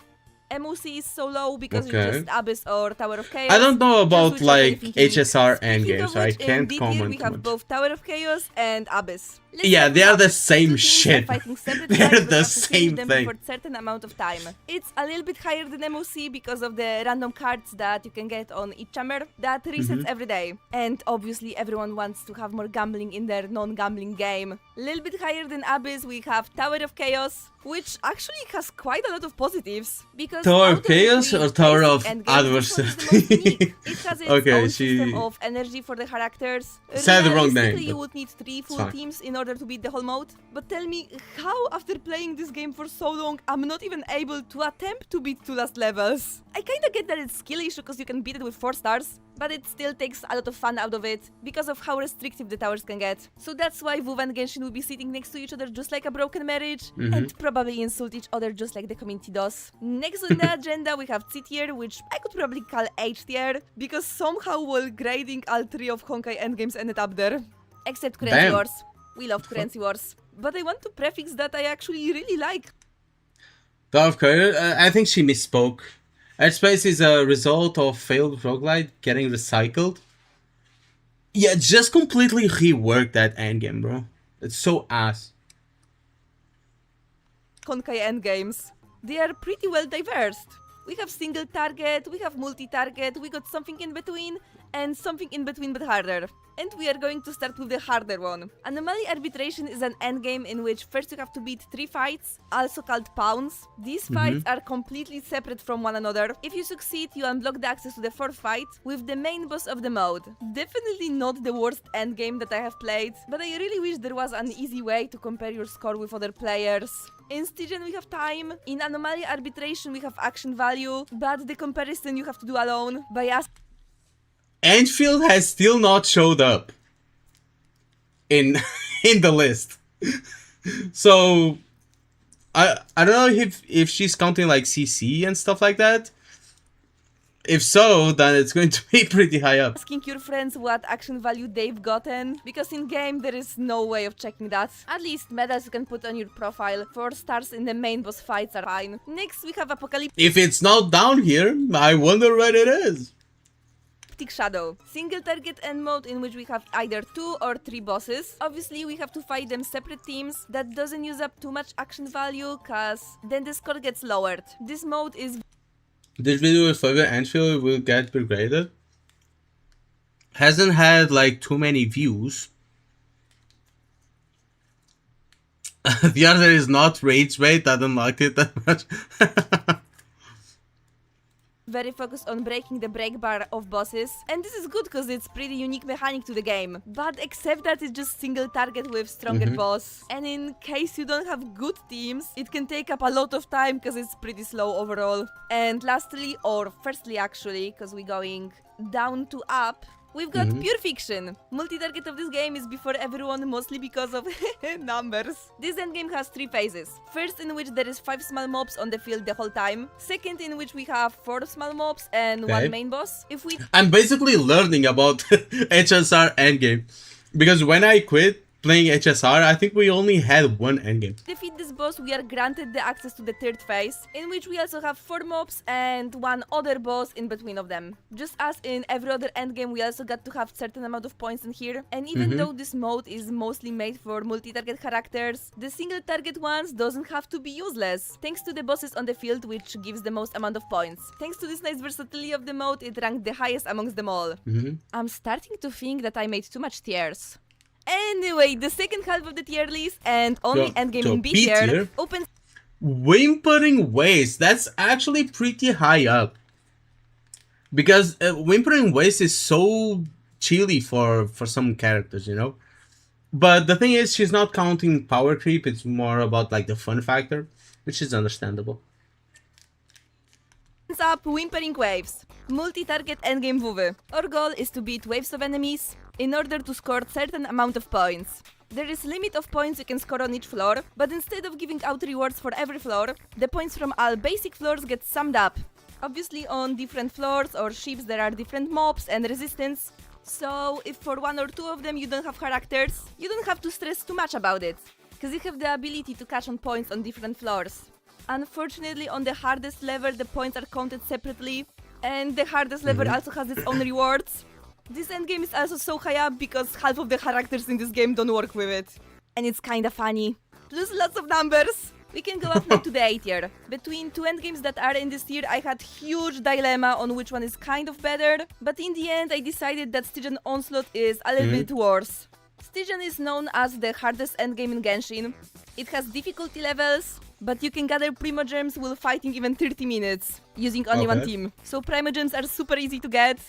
MOC is so low because Okay. it's just Abyss or Tower of Chaos. I don't know Just about whichever you like think you need. HSR Speaking endgame, of so I which, in can't D tier comment we have much. both Tower of Chaos and Abyss. Let's Yeah, start they with are the Abyss. same 2 teams are shit. fighting separate They're fights, but the have to finish same them thing. for a certain amount of time. It's a little bit higher than MOC because of the random cards that you can get on each chamber that resets every day. And obviously everyone wants to have more gambling in their non-gambling game. A little bit higher than Abyss we have Tower of Chaos, which actually has quite a lot of positives because Because Tower out of Chaos the or three Tower basic of endgames, this one is the most Adversity? unique. It has its Okay, own system of energy for the characters. said the wrong name, Realistically, you but would need 3 full fine. teams in order to beat the whole mode. But tell me, how after playing this game for so long, I'm not even able to attempt to beat 2 last levels? I kinda get that it's skill issue because you can beat it with 4 stars, but it still takes a lot of fun out of it because of how restrictive the towers can get. So that's why WoW and Genshin will be sitting next to each other just like a broken marriage and probably insult each other just like the community does. Next on the agenda we have C tier, which I could probably call H tier because somehow while grading all 3 of Honkai endgames ended up there. Except Currency Damn. Wars. We love Currency Wars. But I want to prefix that I actually really like Tower of Chaos, I think she misspoke. Headspace is a result of failed roguelite getting recycled. Yeah, just completely reworked that endgame, bro. It's so ass. Honkai endgames. They are pretty well diverse. We have single target, we have multi-target, we got something in between, and something in between but harder. And we are going to start with the harder one. Anomaly Arbitration is an endgame in which first you have to beat 3 fights, also called pawns. These fights are completely separate from one another. If you succeed, you unlock the access to the 4th fight with the main boss of the mode. Definitely not the worst endgame that I have played, but I really wish there was an easy way to compare your score with other players. In Stygian we have time, in Anomaly Arbitration we have action value, but the comparison you have to do alone by asking Enfield has still not showed up in in the list. So I don't know if she's counting like CC and stuff like that. If so, then it's going to be pretty high up. your friends what action value they've gotten, because in game there is no way of checking that. At least medals you can put on your profile. 4 stars in the main boss fights are fine. Next we have Apocalyptic If it's not down here, I wonder where it is. Shadow. Single target end mode in which we have either 2 or 3 bosses. Obviously we have to fight them separate teams. That doesn't use up too much action value, cause then the score gets lowered. This mode is This video with Flavor Enfield will get degraded. Hasn't had like too many views. The other is not rage bait. I don't like it that much. very focused on breaking the break bar of bosses, and this is good because it's pretty unique mechanic to the game. But except that it's just single target with stronger boss, and in case you don't have good teams, it can take up a lot of time because it's pretty slow overall. And lastly, or firstly actually, because we're going down to up, we've got Pure Fiction. Multi-target of this game is before everyone, mostly because of numbers. This endgame has 3 phases. First, in which there is 5 small mobs on the field the whole time. Second, in which we have 4 small mobs and 1 main boss. I'm basically learning about HSR endgame. Because when I quit playing HSR, I think we only had 1 endgame. Defeat this boss, we are granted the access to the 3rd phase, in which we also have 4 mobs and 1 other boss in between of them. Just as in every other endgame, we also got to have certain amount of points in here. And even though this mode is mostly made for multi-target characters, the single target ones doesn't have to be useless, thanks to the bosses on the field, which gives the most amount of points. Thanks to this nice versatility of the mode, it ranked the highest amongst them all. I'm starting to think that I made too much tiers. Anyway, the second half of the tier list and only endgame in B tier opens. Whimpering Waste, that's actually pretty high up. Because Whimpering Waste is so chilly for some characters, you know? But the thing is, she's not counting power creep, it's more about like the fun factor, which is understandable. Up Whimpering Waves. Multi-target endgame WoW. Our goal is to beat waves of enemies in order to score certain amount of points. There is limit of points you can score on each floor, but instead of giving out rewards for every floor, the points from all basic floors get summed up. Obviously on different floors or ships there are different mobs and resistance, so if for 1 or 2 of them you don't have characters, you don't have to stress too much about it, because you have the ability to catch on points on different floors. Unfortunately on the hardest level the points are counted separately, and the hardest level also has its own rewards. This endgame is also so high up because half of the characters in this game don't work with it. And it's kinda funny. Plus lots of numbers. We can go up now to the A tier. Between 2 endgames that are in this tier, I had huge dilemma on which one is kind of better, but in the end I decided that Stygian Onslaught is a little bit worse. Stygian is known as the hardest endgame in Genshin. It has difficulty levels, but you can gather Primogems while fighting even 30 minutes, using only one Okay. team. So Primogems are super easy to get.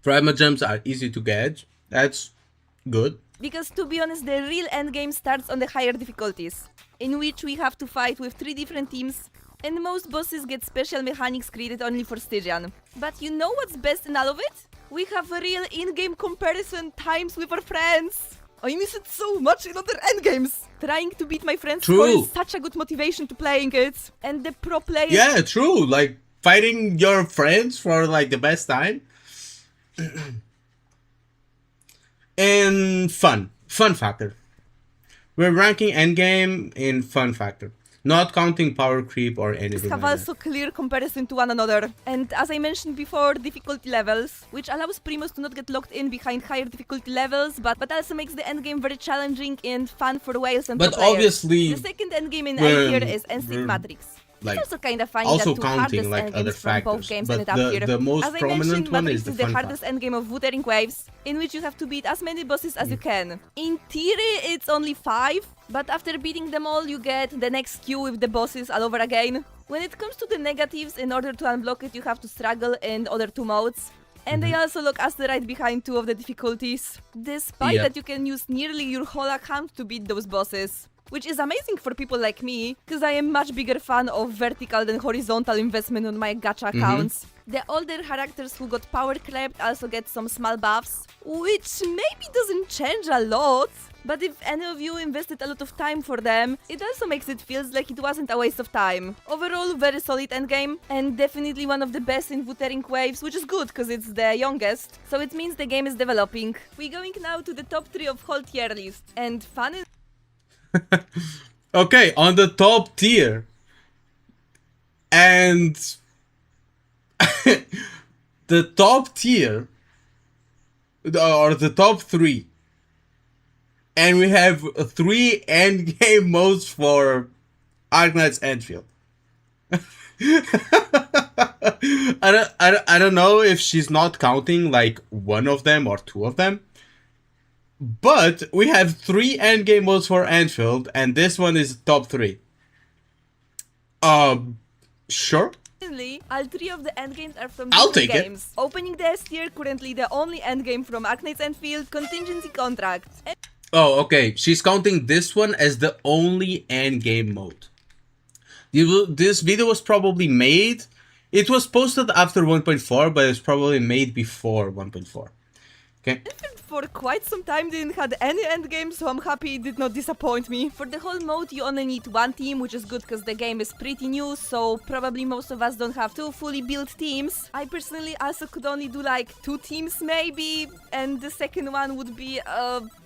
Primogems are easy to get. That's good. Because to be honest, the real endgame starts on the higher difficulties, in which we have to fight with 3 different teams, and most bosses get special mechanics created only for Stygian. But you know what's best in all of it? We have a real in-game comparison times with our friends. I miss it so much in other endgames. Trying to beat my friends' score True. is such a good motivation to playing it. And the pro players... Yeah, true. Like fighting your friends for like the best time. And fun factor. We're ranking endgame in fun factor, not counting power creep or anything have like also clear comparison to one another. And as I mentioned before, difficulty levels, which allows Primos to not get locked in behind higher difficulty levels, but also makes the endgame very challenging and fun for whales and But pro players. obviously, The second endgame in we're- A tier is Instinct we're, Matrix. like, It's also kind of funny also that two counting, hardest like, endgames other from both factors, games but ended up here. the most As I prominent mentioned, one Matrix is the the fun hardest endgame of Wuthering Waves, in which you have to beat as many bosses as you can. In theory, it's only 5, but after beating them all, you get the next queue with the bosses all over again. When it comes to the negatives, in order to unblock it, you have to struggle in other 2 modes. And they also look as the right behind 2 of the difficulties, despite Yep. that you can use nearly your whole account to beat those bosses. Which is amazing for people like me, because I am much bigger fan of vertical than horizontal investment on my gacha accounts. The older characters who got power crept also get some small buffs, which maybe doesn't change a lot, but if any of you invested a lot of time for them, it also makes it feels like it wasn't a waste of time. Overall, very solid endgame, and definitely one of the best in Wuthering Waves, which is good because it's the youngest, so it means the game is developing. We're going now to the top 3 of whole tier list, and fun is Okay, on the top tier. And the top tier, or the top 3. And we have 3 endgame modes for Arknight's Enfield. I don't know if she's not counting like one of them or 2 of them. But we have 3 endgame modes for Enfield, and this one is top 3. Sure. all 3 of the endgames are from I'll different take it. games. Opening the S tier, currently the only endgame from Arknight's Enfield, Contingency Contract. Oh, okay. She's counting this one as the only endgame mode. This video was probably made... It was posted after 1.4, but it's probably made before 1.4. Okay. For quite some time didn't had any endgame, so I'm happy it did not disappoint me. For the whole mode you only need 1 team, which is good because the game is pretty new, so probably most of us don't have 2 fully built teams. I personally also could only do like 2 teams maybe, and the second one would be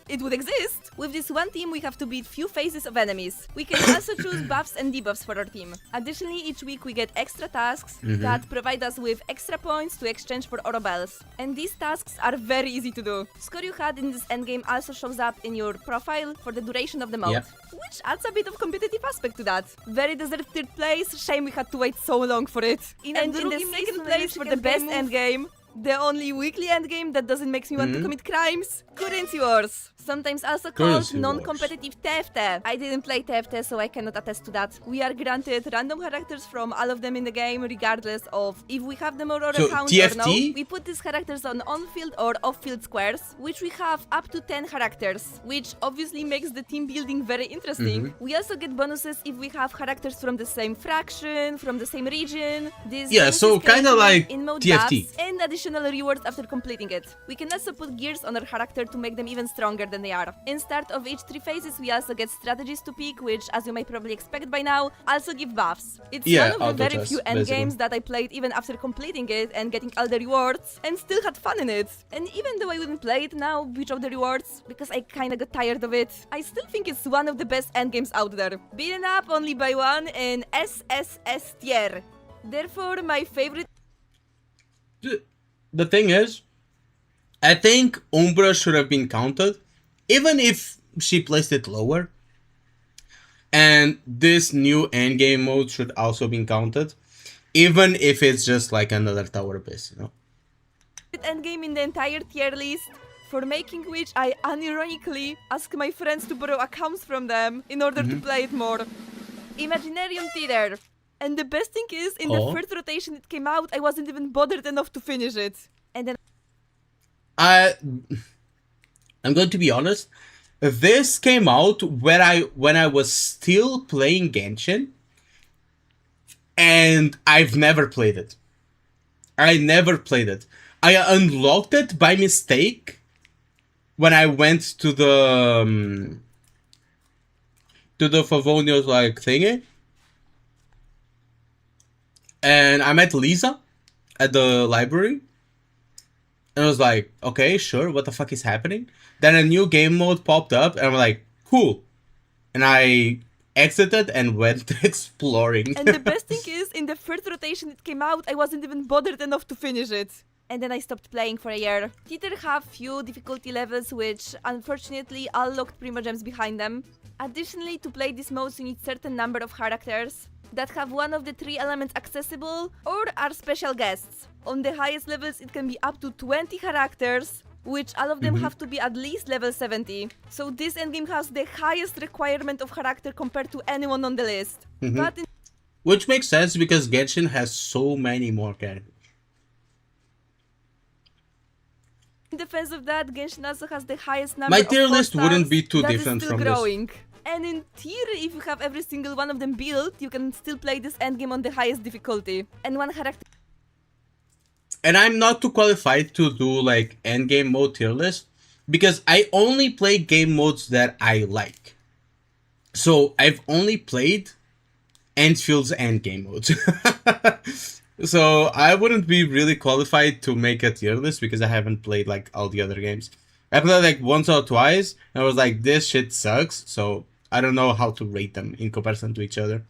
it would exist. With this 1 team we have to beat few phases of enemies. We can also choose buffs and debuffs for our team. Additionally, each week we get extra tasks that provide us with extra points to exchange for oro bells. And these tasks are very easy to do. Score you had in this endgame also shows up in your profile for the duration of the mode. Yep. Which adds a bit of competitive aspect to that. Very deserted place, shame we had to wait so long for it. And in the second place for the best endgame, the only weekly endgame that doesn't make me want to commit crimes, Currency Wars. Sometimes also called Currency Wars. non-competitive TFT. I didn't play TFT, so I cannot attest to that. We are granted random characters from all of them in the game, regardless of if we have them on our So, account TFT? or no. We put these characters on field or off-field squares, which we have up to 10 characters, which obviously makes the team building very interesting. We also get bonuses if we have characters from the same fraction, from the same region. These Yeah, bonuses so can kinda include like in-mode TFT. buffs and additional rewards after completing it. We can also put gears on our character to make them even stronger than they are. In start of each 3 phases, we also get strategies to pick, which, as you may probably expect by now, also give buffs. It's Yeah, one of the very auto-chess, few basically. endgames that I played even after completing it and getting all the rewards, and still had fun in it. And even though I wouldn't play it now, which of the rewards, because I kinda got tired of it, I still think it's one of the best endgames out there. Beaten up only by 1 in SSS tier. Therefore, my favorite... The thing is, I think Umbra should have been counted, even if she placed it lower. And this new endgame mode should also be counted, even if it's just like another tower base, you know? endgame in the entire tier list, for making which I unironically ask my friends to borrow accounts from them in order to play it more. Imaginarium Theater. And the best thing is, in the first rotation it came out, I wasn't even bothered enough to finish it. And then I'm going to be honest. This came out when I was still playing Genshin, and I've never played it. I never played it. I unlocked it by mistake when I went to the Favonius like thingy, and I met Lisa at the library, and I was like, okay, sure, what the fuck is happening? Then a new game mode popped up, and I'm like, cool, and I exited and went exploring. And the best thing is, in the first rotation it came out, I wasn't even bothered enough to finish it. And then I stopped playing for a year. Theater have few difficulty levels which, unfortunately, all locked Primogems behind them. Additionally, to play this mode you need certain number of characters that have one of the 3 elements accessible or are special guests. On the highest levels it can be up to 20 characters, which all of them have to be at least level 70. So this endgame has the highest requirement of character compared to anyone on the list. But which makes sense because Genshin has so many more characters. in defense of that, Genshin also has the highest number My of tier list 4 wouldn't stars be too that is different still from growing. And in tier, if you have every single one of them built, you can still play this endgame on the highest difficulty. And one character. And I'm not too qualified to do like endgame mode tier list because I only play game modes that I like. So I've only played Enfield's endgame modes. So I wouldn't be really qualified to make a tier list because I haven't played like all the other games. I played like once or twice and I was like, this shit sucks. So I don't know how to rate them in comparison to each other.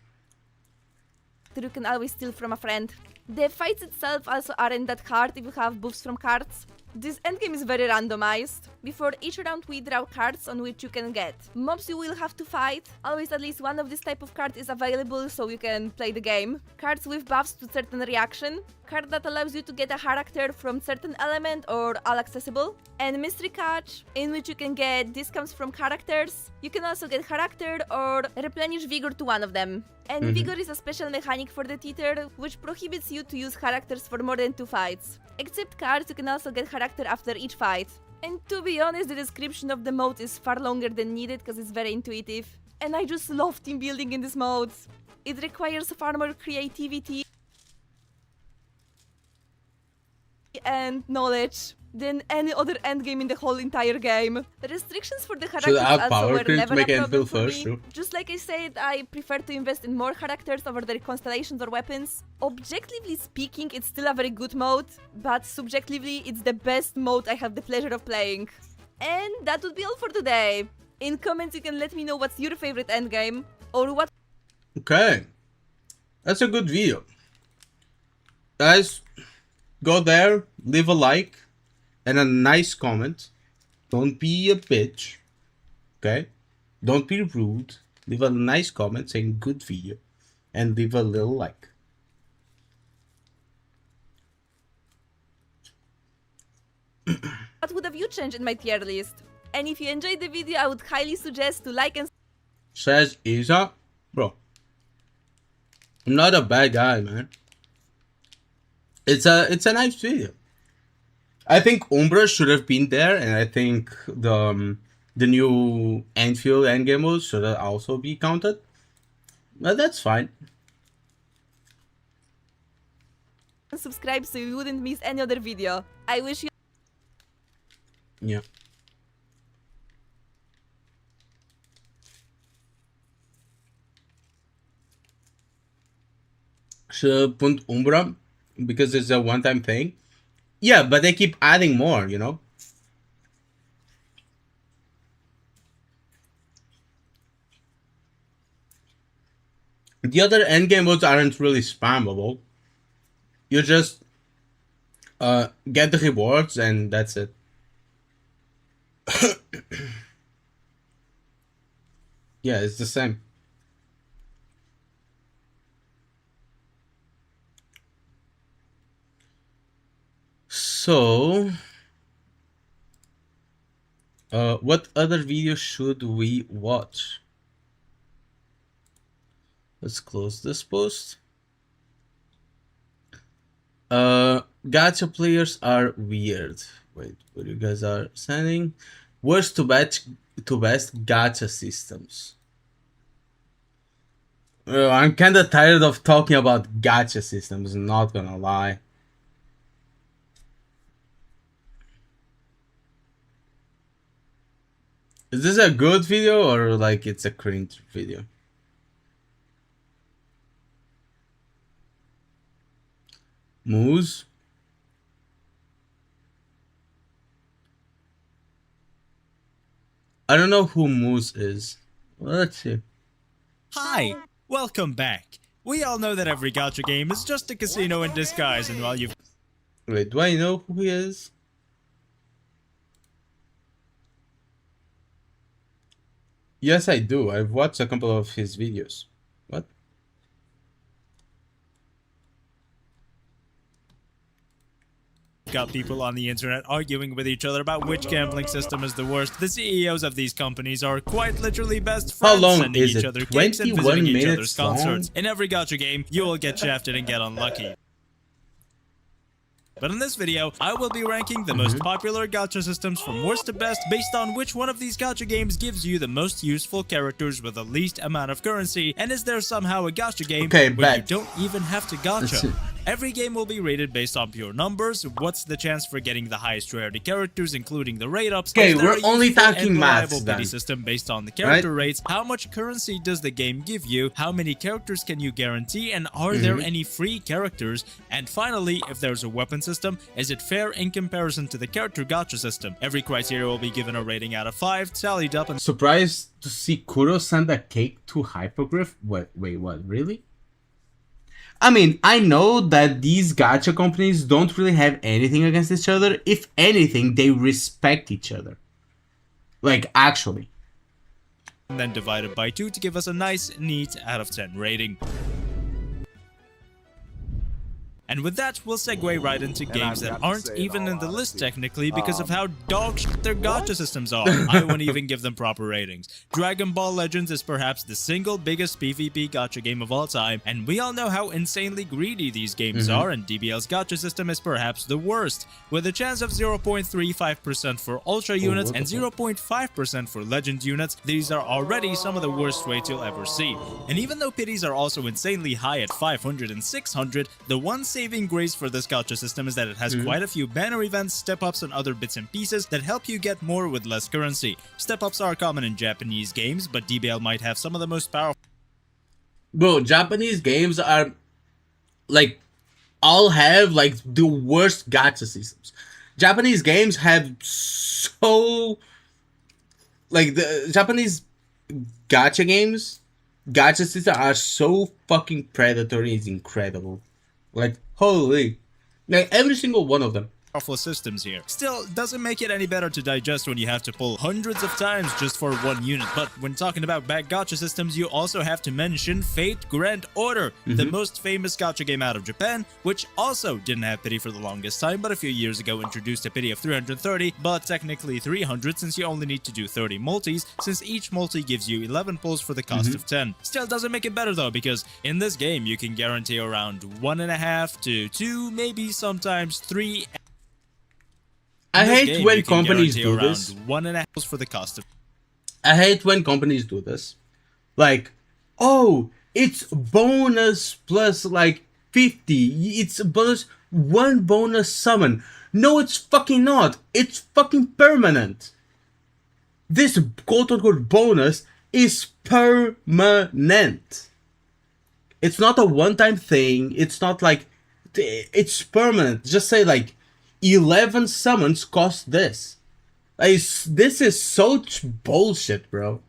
You can always steal from a friend. The fights itself also aren't that hard if you have buffs from cards. This endgame is very randomized. Before each round we draw cards on which you can get mobs you will have to fight. Always at least one of this type of card is available so you can play the game. Cards with buffs to certain reaction. Card that allows you to get a character from certain element or all accessible. And mystery catch, in which you can get discounts from characters. You can also get character or replenish vigor to one of them. And vigor is a special mechanic for the theater which prohibits you to use characters for more than 2 fights. Except cards, you can also get character after each fight. And to be honest, the description of the mode is far longer than needed because it's very intuitive. And I just love team building in this mode. It requires far more creativity and knowledge than any other endgame in the whole entire game. The restrictions for the characters also were never a problem for me. Just like I said, I prefer to invest in more characters over their constellations or weapons. Objectively speaking, it's still a very good mode, but subjectively, it's the best mode I have the pleasure of playing. And that would be all for today. In comments, you can let me know what's your favorite endgame, or what. Okay, that's a good video. Guys, go there, leave a like and a nice comment. Don't be a bitch, okay? Don't be rude. Leave a nice comment saying good video and leave a little like. What would have you changed in my tier list? And if you enjoyed the video, I would highly suggest to like and Says Isa, bro. I'm not a bad guy, man. It's a nice video. I think Umbra should have been there, and I think the new Enfield endgame mode should also be counted. But that's fine. subscribe so you wouldn't miss any other video. I wish you. Yeah. Should put Umbra because it's a one-time thing. Yeah, but they keep adding more, you know. The other endgame modes aren't really spammable. You just get the rewards and that's it. Yeah, it's the same. So, what other video should we watch? Let's close this post. Gacha players are weird. Wait, what you guys are saying? Worst to best gacha systems. I'm kinda tired of talking about gacha systems, not gonna lie. Is this a good video or like it's a cringe video? Moose? I don't know who Moose is. Well, let's see. Hi, welcome back. We all know that every gacha game is just a casino in disguise, and while you've... Wait, do I know who he is? Yes, I do. I've watched a couple of his videos. What? got people on the internet arguing with each other about which gambling system is the worst. The CEOs of these companies are quite literally best friends, sending each other cakes and visiting each other's concerts. In every gacha game, you will get shafted and get unlucky. But in this video, I will be ranking the most popular gacha systems from worst to best based on which one of these gacha games gives you the most useful characters with the least amount of currency, and is there somehow a gacha game where you don't even have to gacha. Every game will be rated based on pure numbers, what's the chance for getting the highest rarity characters, including the rate ups. Okay, we're only talking maths then. Pity system based on the character rates, how much currency does the game give you, how many characters can you guarantee, and are there any free characters, and finally, if there's a weapon system, is it fair in comparison to the character gacha system? Every criteria will be given a rating out of 5, tallied up and... Surprised to see Kuro send a cake to Hypogriff? Wait, what, really? I mean, I know that these gacha companies don't really have anything against each other. If anything, they respect each other. Like, actually. And then divided by 2 to give us a nice, neat out of 10 rating. And with that, we'll segue right into games that aren't even in the list technically because of how dog shit their gacha systems are. I won't even give them proper ratings. Dragon Ball Legends is perhaps the single biggest PvP gacha game of all time, and we all know how insanely greedy these games are, and DBL's gacha system is perhaps the worst, with a chance of 0.35% for Ultra units and 0.5% for Legend units. These are already some of the worst rates you'll ever see. And even though pities are also insanely high at 500 and 600, the one saving grace for this gacha system is that it has quite a few banner events, step-ups, and other bits and pieces that help you get more with less currency. Step-ups are common in Japanese games, but DBL might have some of the most powerful... Bro, Japanese games are, like, all have, like, the worst gacha systems. Japanese games have so... Like, the Japanese gacha games, gacha systems are so fucking predatory, it's incredible. Like, holy. Like, every single one of them. Powerful systems here. Still, doesn't make it any better to digest when you have to pull hundreds of times just for one unit. But when talking about bad gacha systems, you also have to mention Fate Grand Order, the most famous gacha game out of Japan, which also didn't have pity for the longest time, but a few years ago introduced a pity of 330, but technically 300 since you only need to do 30 multis, since each multi gives you 11 pulls for the cost of 10. Still doesn't make it better though, because in this game you can guarantee around 1.5 to 2, maybe sometimes 3. I hate when companies do this. 1.5 for the cost of... I hate when companies do this. Like, oh, it's bonus plus like 50. It's bonus, one bonus summon. No, it's fucking not. It's fucking permanent. This quote-unquote bonus is permanent. It's not a one-time thing. It's not like... It's permanent. Just say like, 11 summons cost this. This is such bullshit, bro.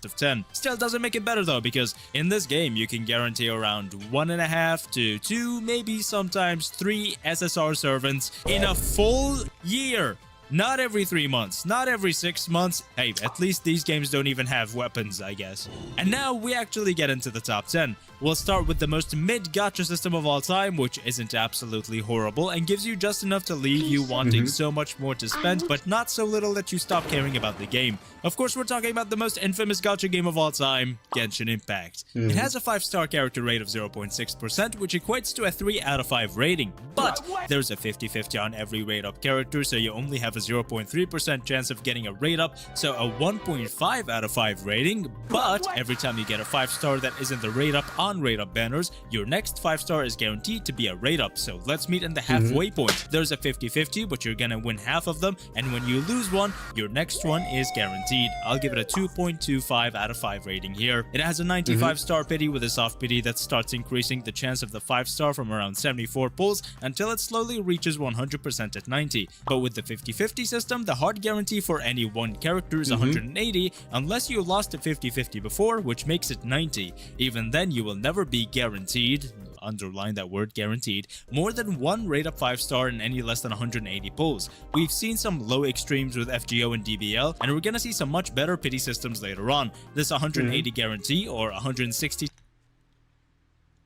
Of 10. Still doesn't make it better though, because in this game you can guarantee around 1.5 to 2, maybe sometimes 3 SSR servants in a full year. Not every 3 months, not every 6 months. Hey, at least these games don't even have weapons, I guess. And now we actually get into the top 10. We'll start with the most mid gacha system of all time, which isn't absolutely horrible and gives you just enough to leave you wanting so much more to spend, but not so little that you stop caring about the game. Of course, we're talking about the most infamous gacha game of all time, Genshin Impact. It has a 5-star character rate of 0.6%, which equates to a 3 out of 5 rating, but there's a 50-50 on every rate up character, so you only have a 0.3% chance of getting a rate up, so a 1.5 out of 5 rating, but every time you get a 5-star that isn't the rate up on rate up banners, your next 5-star is guaranteed to be a rate up, so let's meet in the halfway point. There's a 50-50, but you're gonna win half of them, and when you lose one, your next one is guaranteed. I'll give it a 2.25 out of 5 rating here. It has a 95-star pity with a soft pity that starts increasing the chance of the 5-star from around 74 pulls until it slowly reaches 100% at 90. But with the 50-50 system, the hard guarantee for any one character is 180 unless you lost a 50-50 before, which makes it 90. Even then, you will never be guaranteed, underline that word, guaranteed, more than one rate up 5-star in any less than 180 pulls. We've seen some low extremes with FGO and DBL, and we're gonna see some much better pity systems later on. This 180 guarantee or 160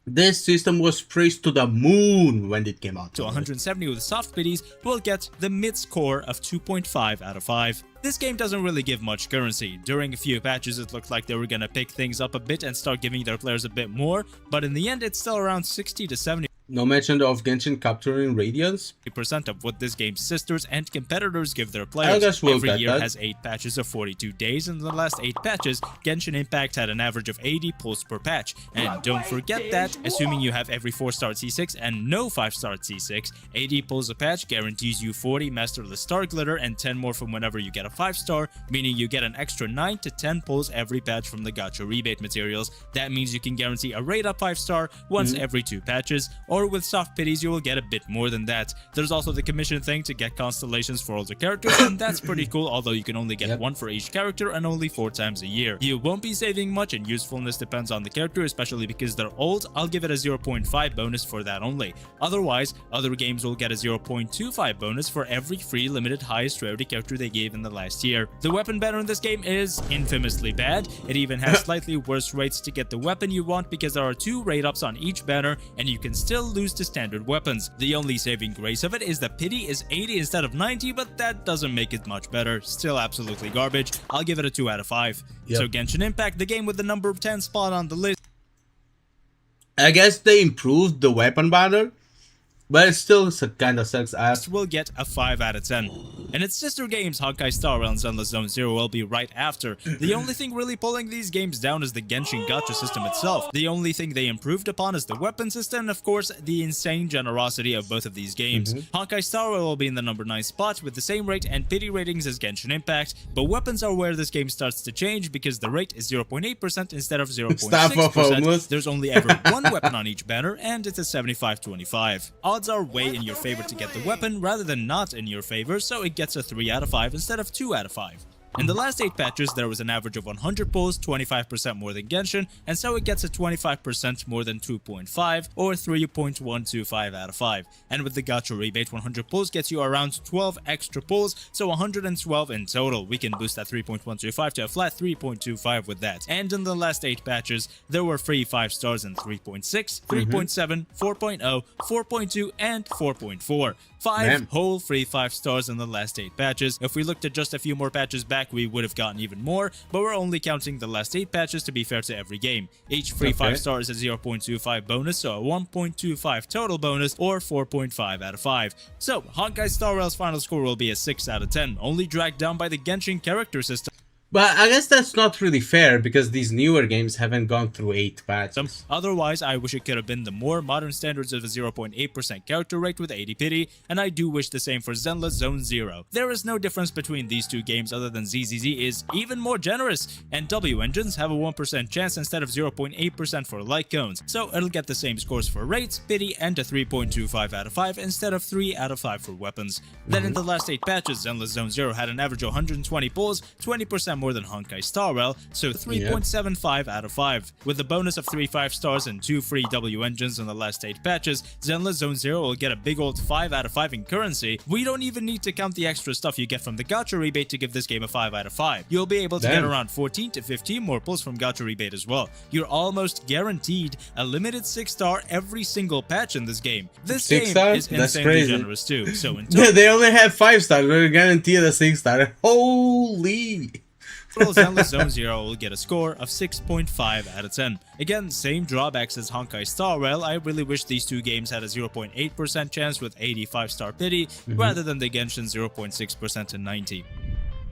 This system was praised to the moon when it came out. to 170 with soft pities will get the mid score of 2.5 out of 5. This game doesn't really give much currency. During a few patches it looked like they were gonna pick things up a bit and start giving their players a bit more, but in the end it's still around 60 to 70% No mention of Genshin capturing radiance. of what this game's sisters and competitors give their players. guess we'll Every get year that. has 8 patches of 42 days, and in the last 8 patches, Genshin Impact had an average of 80 pulls per patch. And don't forget that, assuming you have every 4-star C6 and no 5-star C6, 80 pulls a patch guarantees you 40 Masterless Star Glitter and 10 more from whenever you get a 5-star, meaning you get an extra 9 to 10 pulls every patch from the gacha rebate materials. That means you can guarantee a rate up 5-star once every 2 patches, or with soft pities you will get a bit more than that. There's also the commission thing to get constellations for all the characters, and that's pretty cool, although you can only get one for each character and only 4 times a year. You won't be saving much, and usefulness depends on the character, especially because they're old. I'll give it a 0.5 bonus for that only. Otherwise, other games will get a 0.25 bonus for every free limited highest rarity character they gave in the last year. The weapon banner in this game is infamously bad. It even has slightly worse rates to get the weapon you want because there are 2 rate ups on each banner, and you can still lose to standard weapons. The only saving grace of it is the pity is 80 instead of 90, but that doesn't make it much better. Still absolutely garbage. I'll give it a 2 out of 5. So Genshin Impact, the game with the number 10 spot on the list. I guess they improved the weapon banner, but it still kind of sucks ass. Will get a 5 out of 10. And its sister games, Honkai Star Rail and Zenless Zone Zero, will be right after. The only thing really pulling these games down is the Genshin gacha system itself. The only thing they improved upon is the weapon system, and of course, the insane generosity of both of these games. Honkai Star Rail will be in the number 9 spot with the same rate and pity ratings as Genshin Impact, but weapons are where this game starts to change because the rate is 0.8% instead of 0.6%. There's only ever one weapon on each banner, and it's a 75-25. Odds are way in your favor to get the weapon rather than not in your favor, so it gets a 3 out of 5 instead of 2 out of 5. In the last 8 patches, there was an average of 100 pulls, 25% more than Genshin, and so it gets a 25% more than 2.5 or 3.125 out of 5. And with the gacha rebate, 100 pulls gets you around 12 extra pulls, so 112 in total. We can boost that 3.125 to a flat 3.25 with that. And in the last 8 patches, there were free 5 stars in 3.6, 3.7, 4.0, 4.2, and 4.4. 5 whole free 5 stars in the last 8 patches. If we looked at just a few more patches back, we would have gotten even more, but we're only counting the last 8 patches to be fair to every game. Each free 5 star is a 0.25 bonus, so a 1.25 total bonus, or 4.5 out of 5. So, Honkai Star Rail's final score will be a 6 out of 10, only dragged down by the Genshin character system. But I guess that's not really fair because these newer games haven't gone through 8 patches. Otherwise, I wish it could have been the more modern standards of a 0.8% character rate with 80 pity, and I do wish the same for Zenless Zone Zero. There is no difference between these 2 games other than ZZZ is even more generous, and W engines have a 1% chance instead of 0.8% for like cones, so it'll get the same scores for rates, pity, and a 3.25 out of 5 instead of 3 out of 5 for weapons. Then in the last 8 patches, Zenless Zone Zero had an average of 120 pulls, 20% more than Honkai Star Rail, so 3.75 out of 5. With the bonus of 3 5-stars and 2 free W engines in the last 8 patches, Zenless Zone Zero will get a big old 5 out of 5 in currency. We don't even need to count the extra stuff you get from the gacha rebate to give this game a 5 out of 5. You'll be able to get around 14 to 15 more pulls from gacha rebate as well. You're almost guaranteed a limited 6-star every single patch in this game. This game is insanely generous too. So in total, they only have 5 stars. We're guaranteed a 6-star. Holy! Zenless Zone Zero will get a score of 6.5 out of 10. Again, same drawbacks as Honkai Star Rail. I really wish these two games had a 0.8% chance with 85-star pity, rather than the Genshin 0.6% and 90.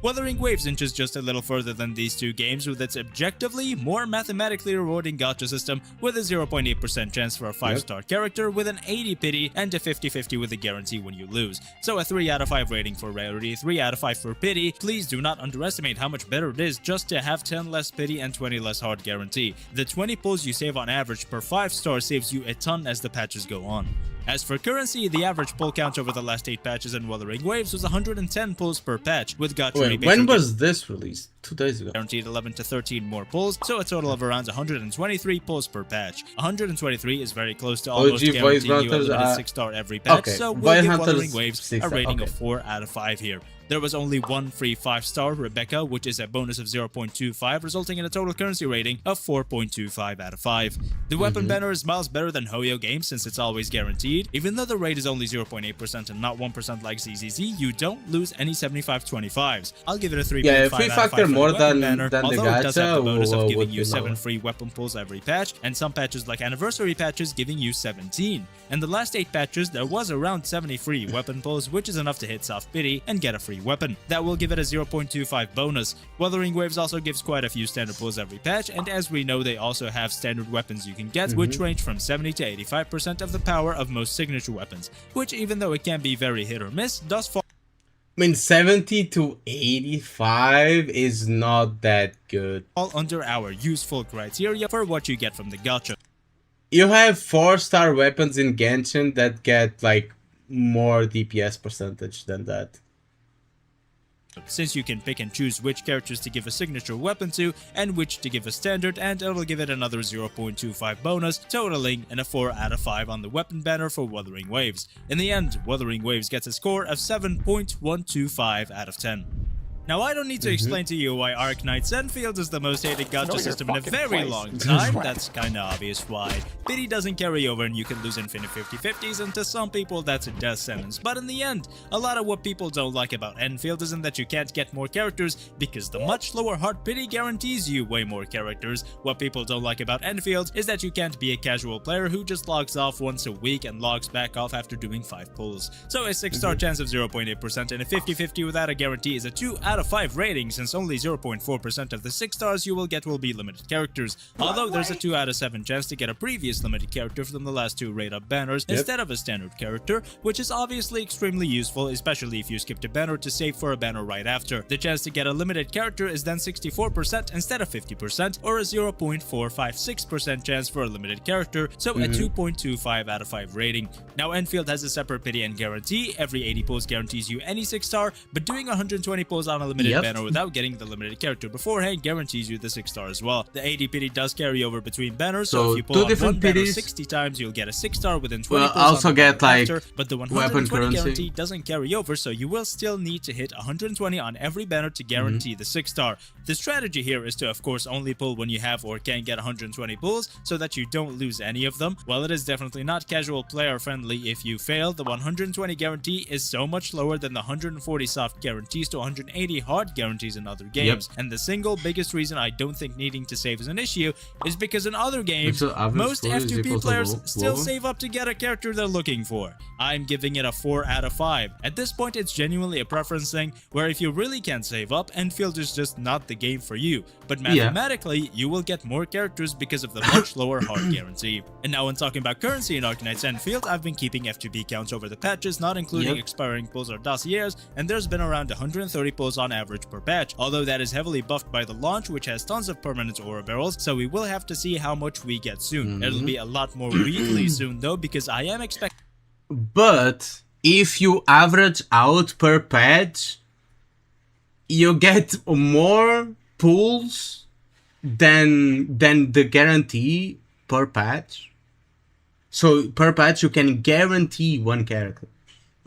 Wuthering Waves inches just a little further than these two games with its objectively more mathematically rewarding gacha system, with a 0.8% chance for a 5-star character with an 80 pity and a 50-50 with a guarantee when you lose. So a 3 out of 5 rating for rarity, 3 out of 5 for pity. Please do not underestimate how much better it is just to have 10 less pity and 20 less hard guarantee. The 20 pulls you save on average per 5-star saves you a ton as the patches go on. As for currency, the average pull count over the last 8 patches in Wuthering Waves was 110 pulls per patch, with gacha rebate. When was this released? 2 days ago. Guaranteed 11 to 13 more pulls, so a total of around 123 pulls per patch. 123 is very close to almost guaranteeing you a limited 6-star every patch, so we'll give Wuthering Waves a rating of 4 out of 5 here. There was only one free 5-star, Rebecca, which is a bonus of 0.25, resulting in a total currency rating of 4.25 out of 5. The weapon banner is miles better than Hoyo games since it's always guaranteed. Even though the rate is only 0.8% and not 1% like ZZZ, you don't lose any 75-25s. I'll give it a 3.5 if we out of 5 factor for more the weapon than banner, the although it does have the bonus of giving you 7 free weapon pulls every patch, and some patches like anniversary patches giving you 17. In the last 8 patches, there was around 70 free weapon pulls, which is enough to hit soft pity and get a free weapon. That will give it a 0.25 bonus. Wuthering Waves also gives quite a few standard pulls every patch, and as we know, they also have standard weapons you can get, which range from 70 to 85% of the power of most signature weapons, which, even though it can be very hit or miss, does fall. I mean, 70 to 85 is not that good. All under our useful criteria for what you get from the gacha. You have 4-star weapons in Genshin that get like more DPS percentage than that. Since you can pick and choose which characters to give a signature weapon to and which to give a standard, and it'll give it another 0.25 bonus, totaling in a 4 out of 5 on the weapon banner for Wuthering Waves. In the end, Wuthering Waves gets a score of 7.125 out of 10. Now, I don't need to explain to you why Arknight Zenfield is the most hated gacha system in a very long time. That's kinda obvious why. Pity doesn't carry over and you can lose infinite 50-50s, and to some people that's a death sentence. But in the end, a lot of what people don't like about Enfield isn't that you can't get more characters, because the much lower hard pity guarantees you way more characters. What people don't like about Enfield is that you can't be a casual player who just logs off once a week and logs back off after doing 5 pulls. So a 6-star chance of 0.8% and a 50-50 without a guarantee is a 2 out of 5 rating, since only 0.4% of the 6 stars you will get will be limited characters, although there's a 2 out of 7 chance to get a previous limited character from the last 2 rate up banners instead of a standard character, which is obviously extremely useful, especially if you skipped a banner to save for a banner right after. The chance to get a limited character is then 64% instead of 50%, or a 0.456% chance for a limited character, so a 2.25 out of 5 rating. Now, Enfield has a separate pity and guarantee. Every 80 pulls guarantees you any 6-star, but doing 120 pulls on a limited banner without getting the limited character beforehand guarantees you the 6-star as well. The 80 pity does carry over between banners, so if you pull on one banner 60 times, you'll get a 6-star within 20 pulls also get like after, but the 120 guarantee doesn't carry over, so you will still need to hit 120 on every banner to guarantee the 6-star. The strategy here is to, of course, only pull when you have or can get 120 pulls, so that you don't lose any of them. While it is definitely not casual player friendly if you fail, the 120 guarantee is so much lower than the 140 soft guarantees to 180 hard guarantees in other games, and the single biggest reason I don't think needing to save is an issue is because in other games, most F2P players still save up to get a character they're looking for. I'm giving it a 4 out of 5. At this point, it's genuinely a preference thing, where if you really can't save up, Enfield is just not the game for you, but mathematically, you will get more characters because of the much lower hard guarantee. And now when talking about currency in Arknights Enfield, I've been keeping F2P counts over the patches, not including expiring pulls or dossiers, and there's been around 130 pulls on average per patch, although that is heavily buffed by the launch, which has tons of permanent aura barrels, so we will have to see how much we get soon. It'll be a lot more weekly soon though, because I am expecting. But if you average out per patch, you get more pulls than the guarantee per patch. So per patch you can guarantee one character.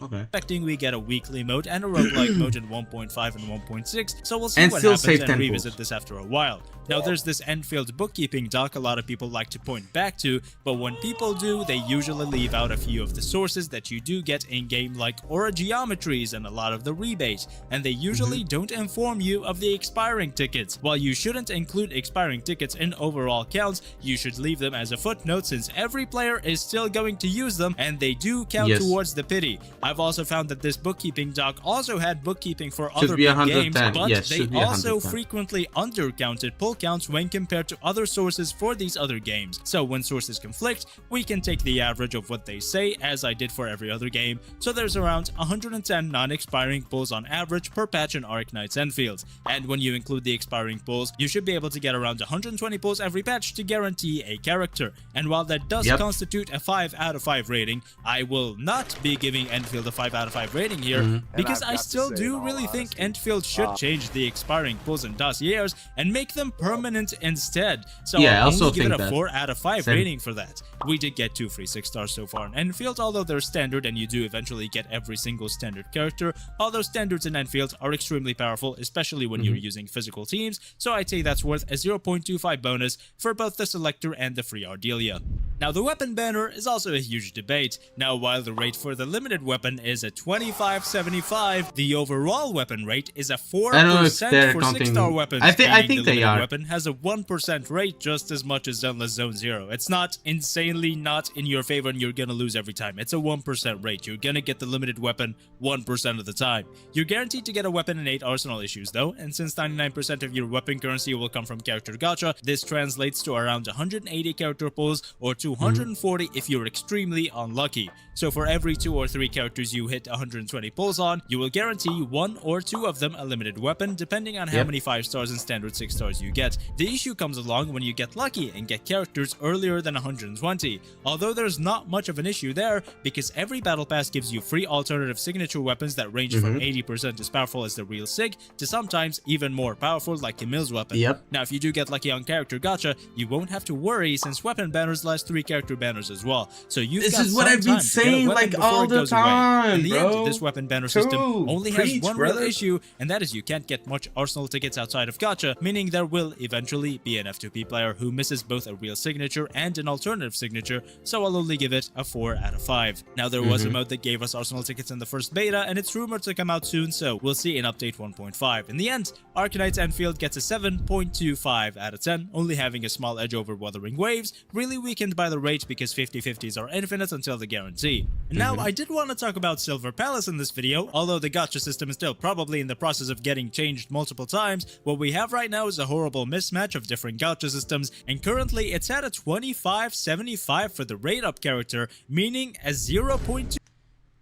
Okay. Expecting we get a weekly mode and a roguelike mode in 1.5 and 1.6, so we'll see And what still happens save and 10 revisit pools. this after a while. Now there's this Enfield bookkeeping doc a lot of people like to point back to, but when people do, they usually leave out a few of the sources that you do get in-game, like aura geometries and a lot of the rebate, and they usually don't inform you of the expiring tickets. While you shouldn't include expiring tickets in overall counts, you should leave them as a footnote since every player is still going to use them and they do count Yes. towards the pity. I've also found that this bookkeeping doc also had bookkeeping for Should other be big games, 110. but Yes, they should be also 110. frequently undercounted pull counts when compared to other sources for these other games. So when sources conflict, we can take the average of what they say, as I did for every other game. So there's around 110 non-expiring pulls on average per patch in Arknight's Enfield. And when you include the expiring pulls, you should be able to get around 120 pulls every patch to guarantee a character. And while that does constitute a 5 out of 5 rating, I will not be giving Enfield a 5 out of 5 rating here because I still do really think Enfield should change the expiring pulls and dossiers and make them permanent instead. So Yeah, I I'll also only give it think a that. 4 out of 5 Same. rating for that. We did get 2 free 6 stars so far in Enfield, although they're standard and you do eventually get every single standard character. Although standards in Enfield are extremely powerful, especially when you're using physical teams, so I'd say that's worth a 0.25 bonus for both the Selector and the free Ardelia. Now the weapon banner is also a huge debate. Now while the rate for the limited weapon is a 25.75, the overall weapon rate is a 4% I don't know if they're for counting- 6-star weapons. I think meaning they the limited are. weapon has a 1% rate just as much as Zenless Zone Zero. It's not insanely not in your favor and you're gonna lose every time. It's a 1% rate. You're gonna get the limited weapon 1% of the time. You're guaranteed to get a weapon in 8 arsenal issues though, and since 99% of your weapon currency will come from character gacha, this translates to around 180 character pulls or 240 if you're extremely unlucky. So for every 2 or 3 characters you hit 120 pulls on, you will guarantee 1 or 2 of them a limited weapon depending on how many 5 stars and standard 6 stars you get. The issue comes along when you get lucky and get characters earlier than 120, although there's not much of an issue there because every battle pass gives you free alternative signature weapons that range from 80% as powerful as the real Sig to sometimes even more powerful like Camille's weapon. Now if you do get lucky on character gacha, you won't have to worry since weapon banners last 3 character banners as well. So you've This got is what some I've been time to get a saying, weapon like, before all it the goes away. time, In the bro. end, this weapon banner system only has Preach, one real brother. issue, and that is you can't get much arsenal tickets outside of gacha, meaning there will eventually be an F2P player who misses both a real signature and an alternative signature, so I'll only give it a 4 out of 5. Now there was a mode that gave us arsenal tickets in the first beta, and it's rumored to come out soon, so we'll see in update 1.5. In the end, Arknight's Enfield gets a 7.25 out of 10, only having a small edge over Wuthering Waves, really weakened by the rate because 50/50s are infinite until the guarantee. And now I did want to talk about Silver Palace in this video, although the gacha system is still probably in the process of getting changed multiple times. What we have right now is a horrible mismatch of different gacha systems, and currently it's at a 25.75 for the rate up character, meaning a 0.2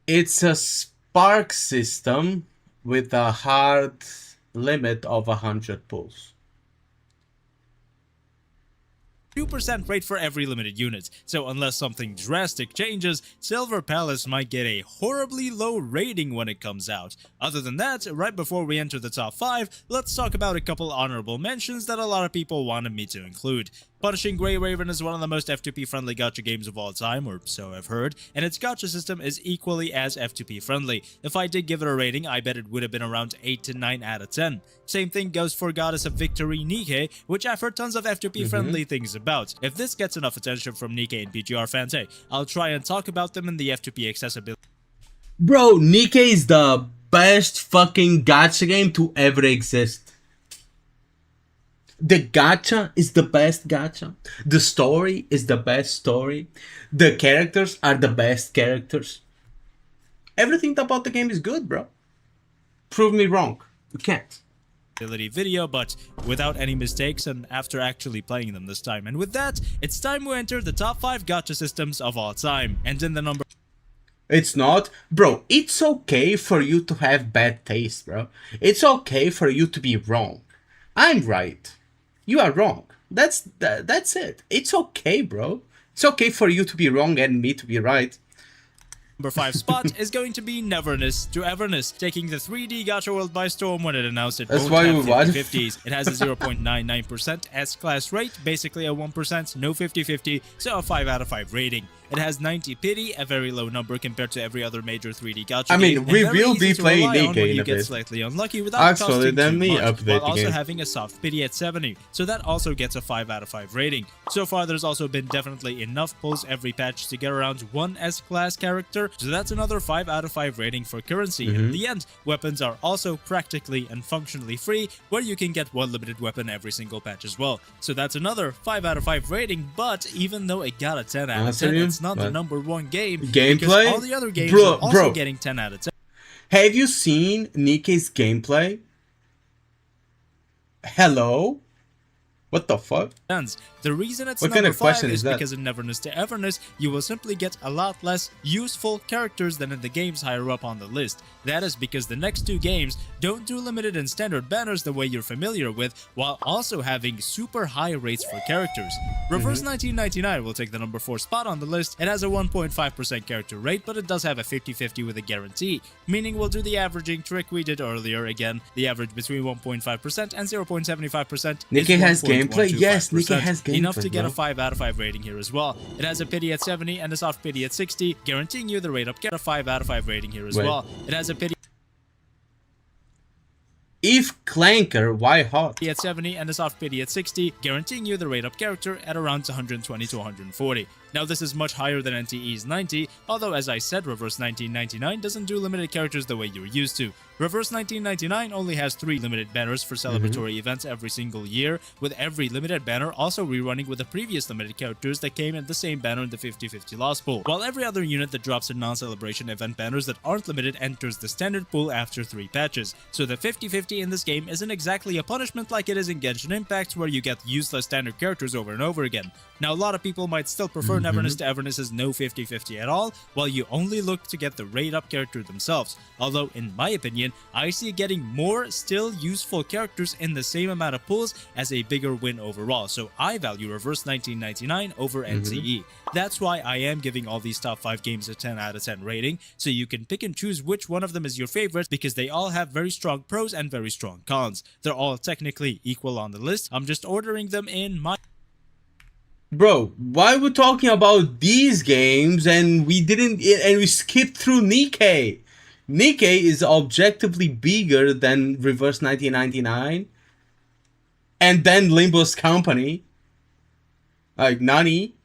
It's a spark system with a hard limit of 100 pulls. 2% rate for every limited unit, so unless something drastic changes, Silver Palace might get a horribly low rating when it comes out. Other than that, right before we enter the top 5, let's talk about a couple honorable mentions that a lot of people wanted me to include. Punishing Grey Raven is one of the most F2P friendly gacha games of all time, or so I've heard, and its gacha system is equally as F2P friendly. If I did give it a rating, I bet it would have been around 8 to 9 out of 10. Same thing goes for Goddess of Victory NIKKE, which I've heard tons of F2P friendly things about. If this gets enough attention from NIKKE and PGR fans, hey, I'll try and talk about them in the F2P accessibility. Bro, NIKKE is the best fucking gacha game to ever exist. The gacha is the best gacha. The story is the best story. The characters are the best characters. Everything about the game is good, bro. Prove me wrong. You can't. Video, but without any mistakes and after actually playing them this time. And with that, it's time we enter the top 5 gacha systems of all time. And in the number... It's not. Bro, it's okay for you to have bad taste, bro. It's okay for you to be wrong. I'm right. You are wrong. That's it. It's okay, bro. It's okay for you to be wrong and me to be right. Number 5 spot is going to be Neverness to Everness, taking the 3D gacha world by storm when it announced it That's won't why have we watch. 50/50s. It has a 0.99% S-class rate, basically a 1%, no 50/50, so a 5 out of 5 rating. It has 90 pity, a very low number compared to every other major 3D gacha I mean, game, we and very will easy be to playing rely on NIKKE when in you a get bit. slightly unlucky without Actually, costing let too me much, update while the also game. having a soft pity at 70, so that also gets a 5 out of 5 rating. So far, there's also been definitely enough pulls every patch to get around one S-class character, so that's another 5 out of 5 rating for currency. In the end, weapons are also practically and functionally free, where you can get one limited weapon every single patch as well. So that's another 5 out of 5 rating, but even though it got a 10 out of 10, it's not the number one game. Gameplay? Because all the other games are also getting 10 out of 10. Have you seen NIKKE's gameplay? Hello? What the fuck? The reason it's What kind number of question 5 is is that? because in Neverness to Everness, you will simply get a lot less useful characters than in the games higher up on the list. That is because the next two games don't do limited and standard banners the way you're familiar with, while also having super high rates for characters. Reverse 1999 will take the number 4 spot on the list. It has a 1.5% character rate, but it does have a 50/50 with a guarantee, meaning we'll do the averaging trick we did earlier again. The average between 1.5% and 0.75% NIKKE has gameplay? 1.125%. Yes, NIKKE has gameplay. Enough to get bro. a 5 out of 5 rating here as well. It has a pity at 70 and a soft pity at 60, guaranteeing you the rate up. Get a 5 out of 5 rating here as Wait. well. It has a pity If Clanker, why hot? at 70 and a soft pity at 60, guaranteeing you the rate up character at around 120 to 140. Now this is much higher than NTE's 90, although as I said, Reverse 1999 doesn't do limited characters the way you're used to. Reverse 1999 only has 3 limited banners for celebratory events every single year, with every limited banner also rerunning with the previous limited characters that came in the same banner in the 50/50 lost pool, while every other unit that drops in non-celebration event banners that aren't limited enters the standard pool after 3 patches. So the 50/50 in this game isn't exactly a punishment like it is in Genshin Impact, where you get useless standard characters over and over again. Now a lot of people might still prefer Neverness to Everness's no 50/50 at all, while you only look to get the rate up character themselves. Although in my opinion, I see getting more still useful characters in the same amount of pulls as a bigger win overall, so I value Reverse 1999 over NTE. That's why I am giving all these top 5 games a 10 out of 10 rating, so you can pick and choose which one of them is your favorite, because they all have very strong pros and very strong cons. They're all technically equal on the list. I'm just ordering them in my... Bro, why we're talking about these games and we skipped through NIKKE? NIKKE is objectively bigger than Reverse 1999 and then Limbo's Company. Like, Nani?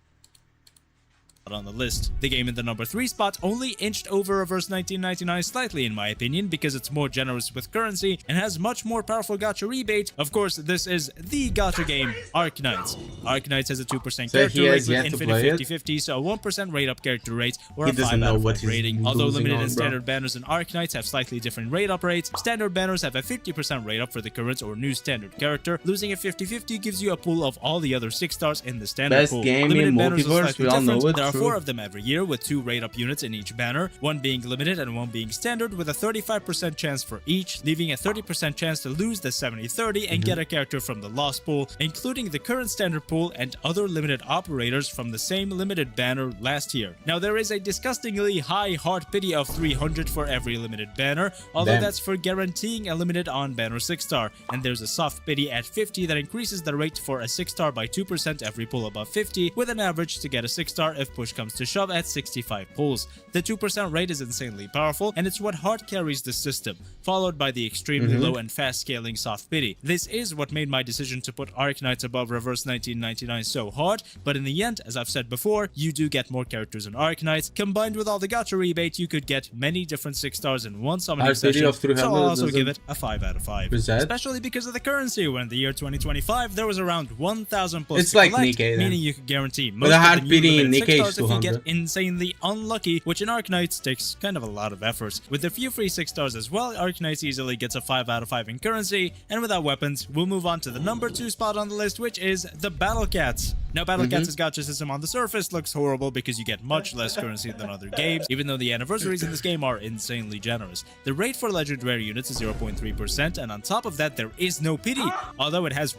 on the list. The game in the number 3 spot only inched over Reverse 1999 slightly in my opinion, because it's more generous with currency and has much more powerful gacha rebate. Of course, this is the gacha game, Arknights. Arknights has a 2% character rate with infinite 50/50, so a 1% rate up character rate, or a 5 out of 5 rating. Although limited and standard banners in Arknights have slightly different rate up rates, standard banners have a 50% rate up for the current or new standard character. Losing a 50/50 gives you a pool of all the other 6 stars in the standard Best pool. game Limited in banners are multiverse, slightly we all know different. it. There are 4 of them every year, with 2 rate up units in each banner, one being limited and one being standard, with a 35% chance for each, leaving a 30% chance to lose the 70/30 and get a character from the lost pool, including the current standard pool and other limited operators from the same limited banner last year. Now there is a disgustingly high hard pity of 300 for every limited banner, although that's for guaranteeing a limited on banner 6-star, and there's a soft pity at 50 that increases the rate for a 6-star by 2% every pull above 50, with an average to get a 6-star if push comes to shove at 65 pulls. The 2% rate is insanely powerful, and it's what hard carries the system, followed by the extremely low and fast scaling soft pity. This is what made my decision to put Arknights above Reverse 1999 so hard, but in the end, as I've said before, you do get more characters in Arknights. Combined with all the gacha rebate, you could get many different 6-stars in one summoning session, so I'll also give it a 5 out of 5. Especially because of the currency, when in the year 2025 there was around 1,000 plus it's to like collect, NIKKE, meaning you could guarantee most the of hard the new pity in limited NIKKE 6-stars is if you get 200. insanely unlucky, which in Arknights takes kind of a lot of effort. With a few free 6-stars as well, Arknights easily gets a 5 out of 5 in currency, and without weapons, we'll move on to the number 2 spot on the list, which is the Battle Cats. Now, Battle Cats' gacha system on the surface looks horrible because you get much less currency than other games, even though the anniversaries in this game are insanely generous. The rate for legendary units is 0.3%, and on top of that, there is no pity, although it has...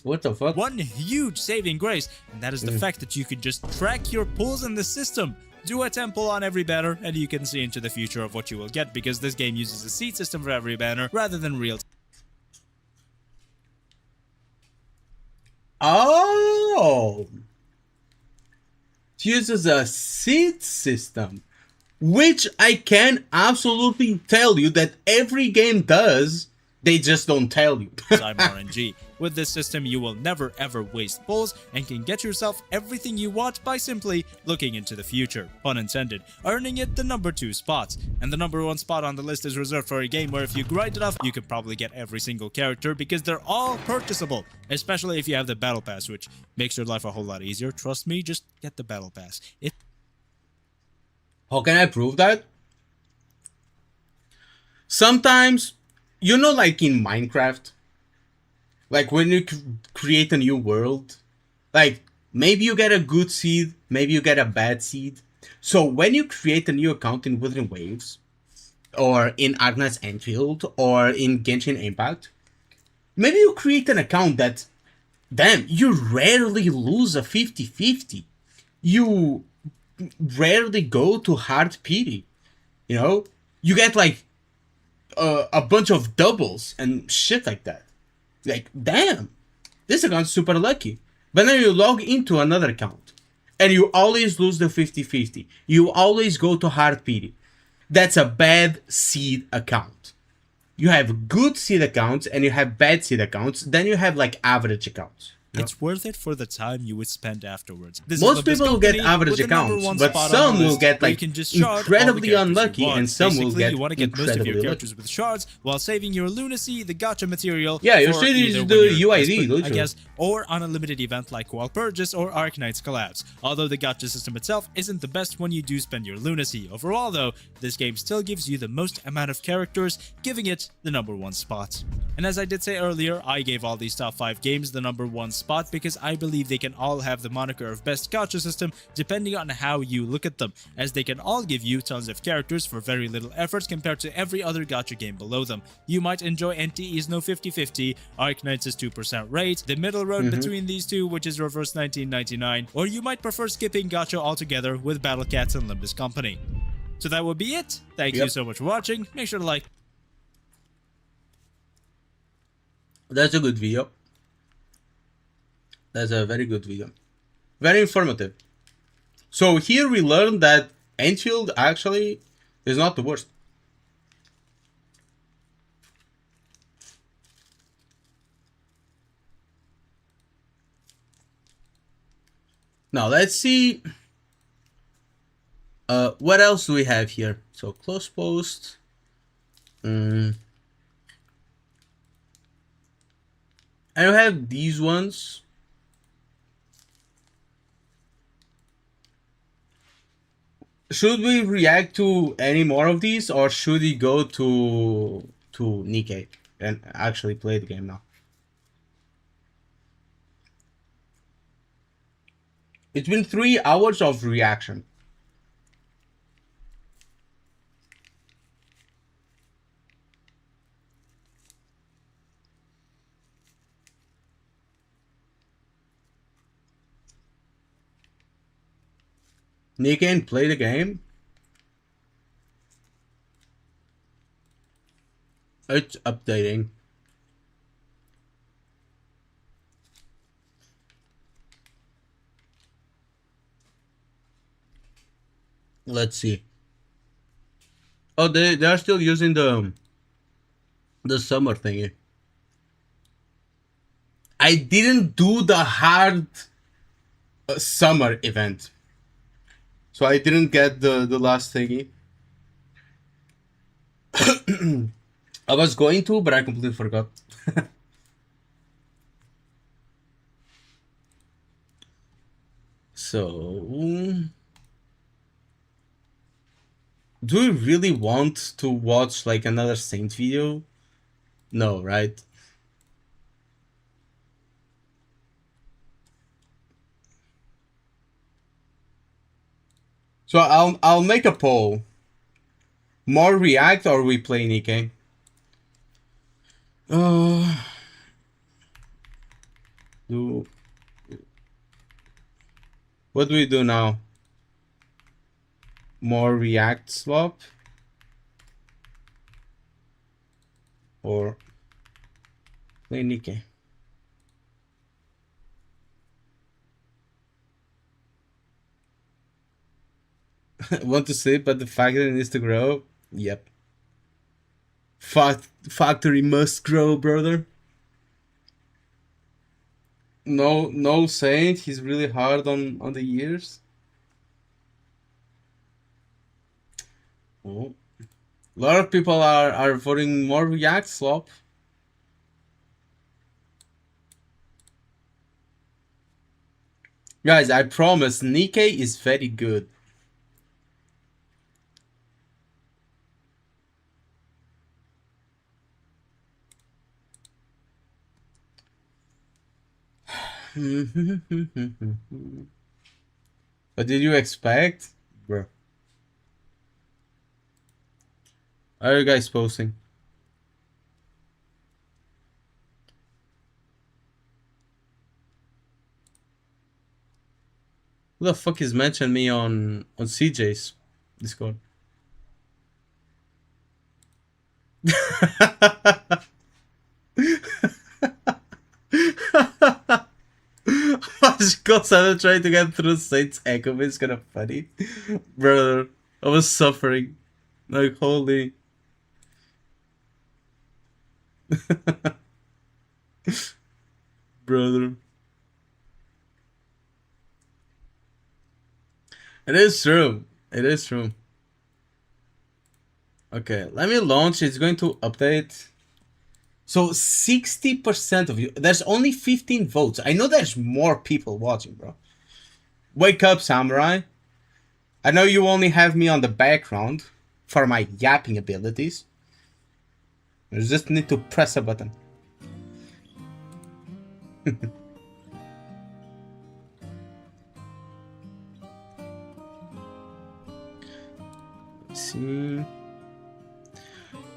What the fuck? one huge saving grace, and that is the fact that you can just track your pulls in the system. Do a temple on every banner, and you can see into the future of what you will get, because this game uses a seed system for every banner rather than real. Oh! It uses a seed system, which I can absolutely tell you that every game does. They just don't tell you. Time RNG. With this system, you will never ever waste pulls and can get yourself everything you want by simply looking into the future, pun intended, earning it the number 2 spot. And the number 1 spot on the list is reserved for a game where if you grind enough, you can probably get every single character because they're all purchasable, especially if you have the battle pass, which makes your life a whole lot easier. Trust me, just get the battle pass. How can I prove that? Sometimes, you know, like in Minecraft, like when you create a new world, like maybe you get a good seed, maybe you get a bad seed. So when you create a new account in Wuthering Waves, or in Arknight's Enfield, or in Genshin Impact, maybe you create an account that, damn, you rarely lose a 50-50. You rarely go to hard pity. You know? You get like a bunch of doubles and shit like that. Like, damn, this account's super lucky. But then you log into another account and you always lose the 50-50. You always go to hard pity. That's a bad seed account. You have good seed accounts and you have bad seed accounts. Then you have like average accounts. It's worth it for the time you would spend afterwards. Most people will get average accounts, but some will get like incredibly unlucky, and some will get you want to get most of your incredibly characters lucky. with shards while saving your lunacy, the gacha material. Yeah, your for shit either is when the you're UID, desperate, I literally. guess, or on a limited event like Walpurgis or Arknight's Collapse. Although the gacha system itself isn't the best when you do spend your lunacy. Overall, though, this game still gives you the most amount of characters, giving it the number 1 spot. And as I did say earlier, I gave all these top 5 games the number 1 spot because I believe they can all have the moniker of best gacha system depending on how you look at them, as they can all give you tons of characters for very little effort compared to every other gacha game below them. You might enjoy NTE's no 50-50, Arknight's 2% rate, the middle road between these two, which is reverse 1999, or you might prefer skipping gacha altogether with Battle Cats and Limbus Company. So that would be it. Thank you so much for watching. Make sure to like. That's a good video. That's a very good video. Very informative. So here we learned that Enfield actually is not the worst. Now let's see. What else do we have here? So close post. And we have these ones. Should we react to any more of these, or should we go to NIKKE and actually play the game now? It's been 3 hours of reaction. NIKKE and play the game. It's updating. Let's see. Oh, they are still using the summer thingy. I didn't do the hard summer event. So I didn't get the last thingy. I was going to, but I completely forgot. So, do we really want to watch like another Saint video? No, right? So I'll make a poll. More react or we play NIKKE? do. What do we do now? More React Slop? Or play NIKKE? Want to sleep, but the factory needs to grow? Yep. Factory must grow, brother. No Saint, he's really hard on the years. Oh. A lot of people are voting more React Slop. Guys, I promise NIKKE is very good. What did you expect? Bro. Are you guys posting? Who the fuck is mentioning me on CJ's Discord? Because I'm trying to get through Saint's echo, it's kind of funny. Brother, I was suffering. Like, holy. Brother. It is true. It is true. Okay, let me launch. It's going to update. So 60% of you. There's only 15 votes. I know there's more people watching, bro. Wake up, Samurai. I know you only have me on the background for my yapping abilities. You just need to press a button. Let's see.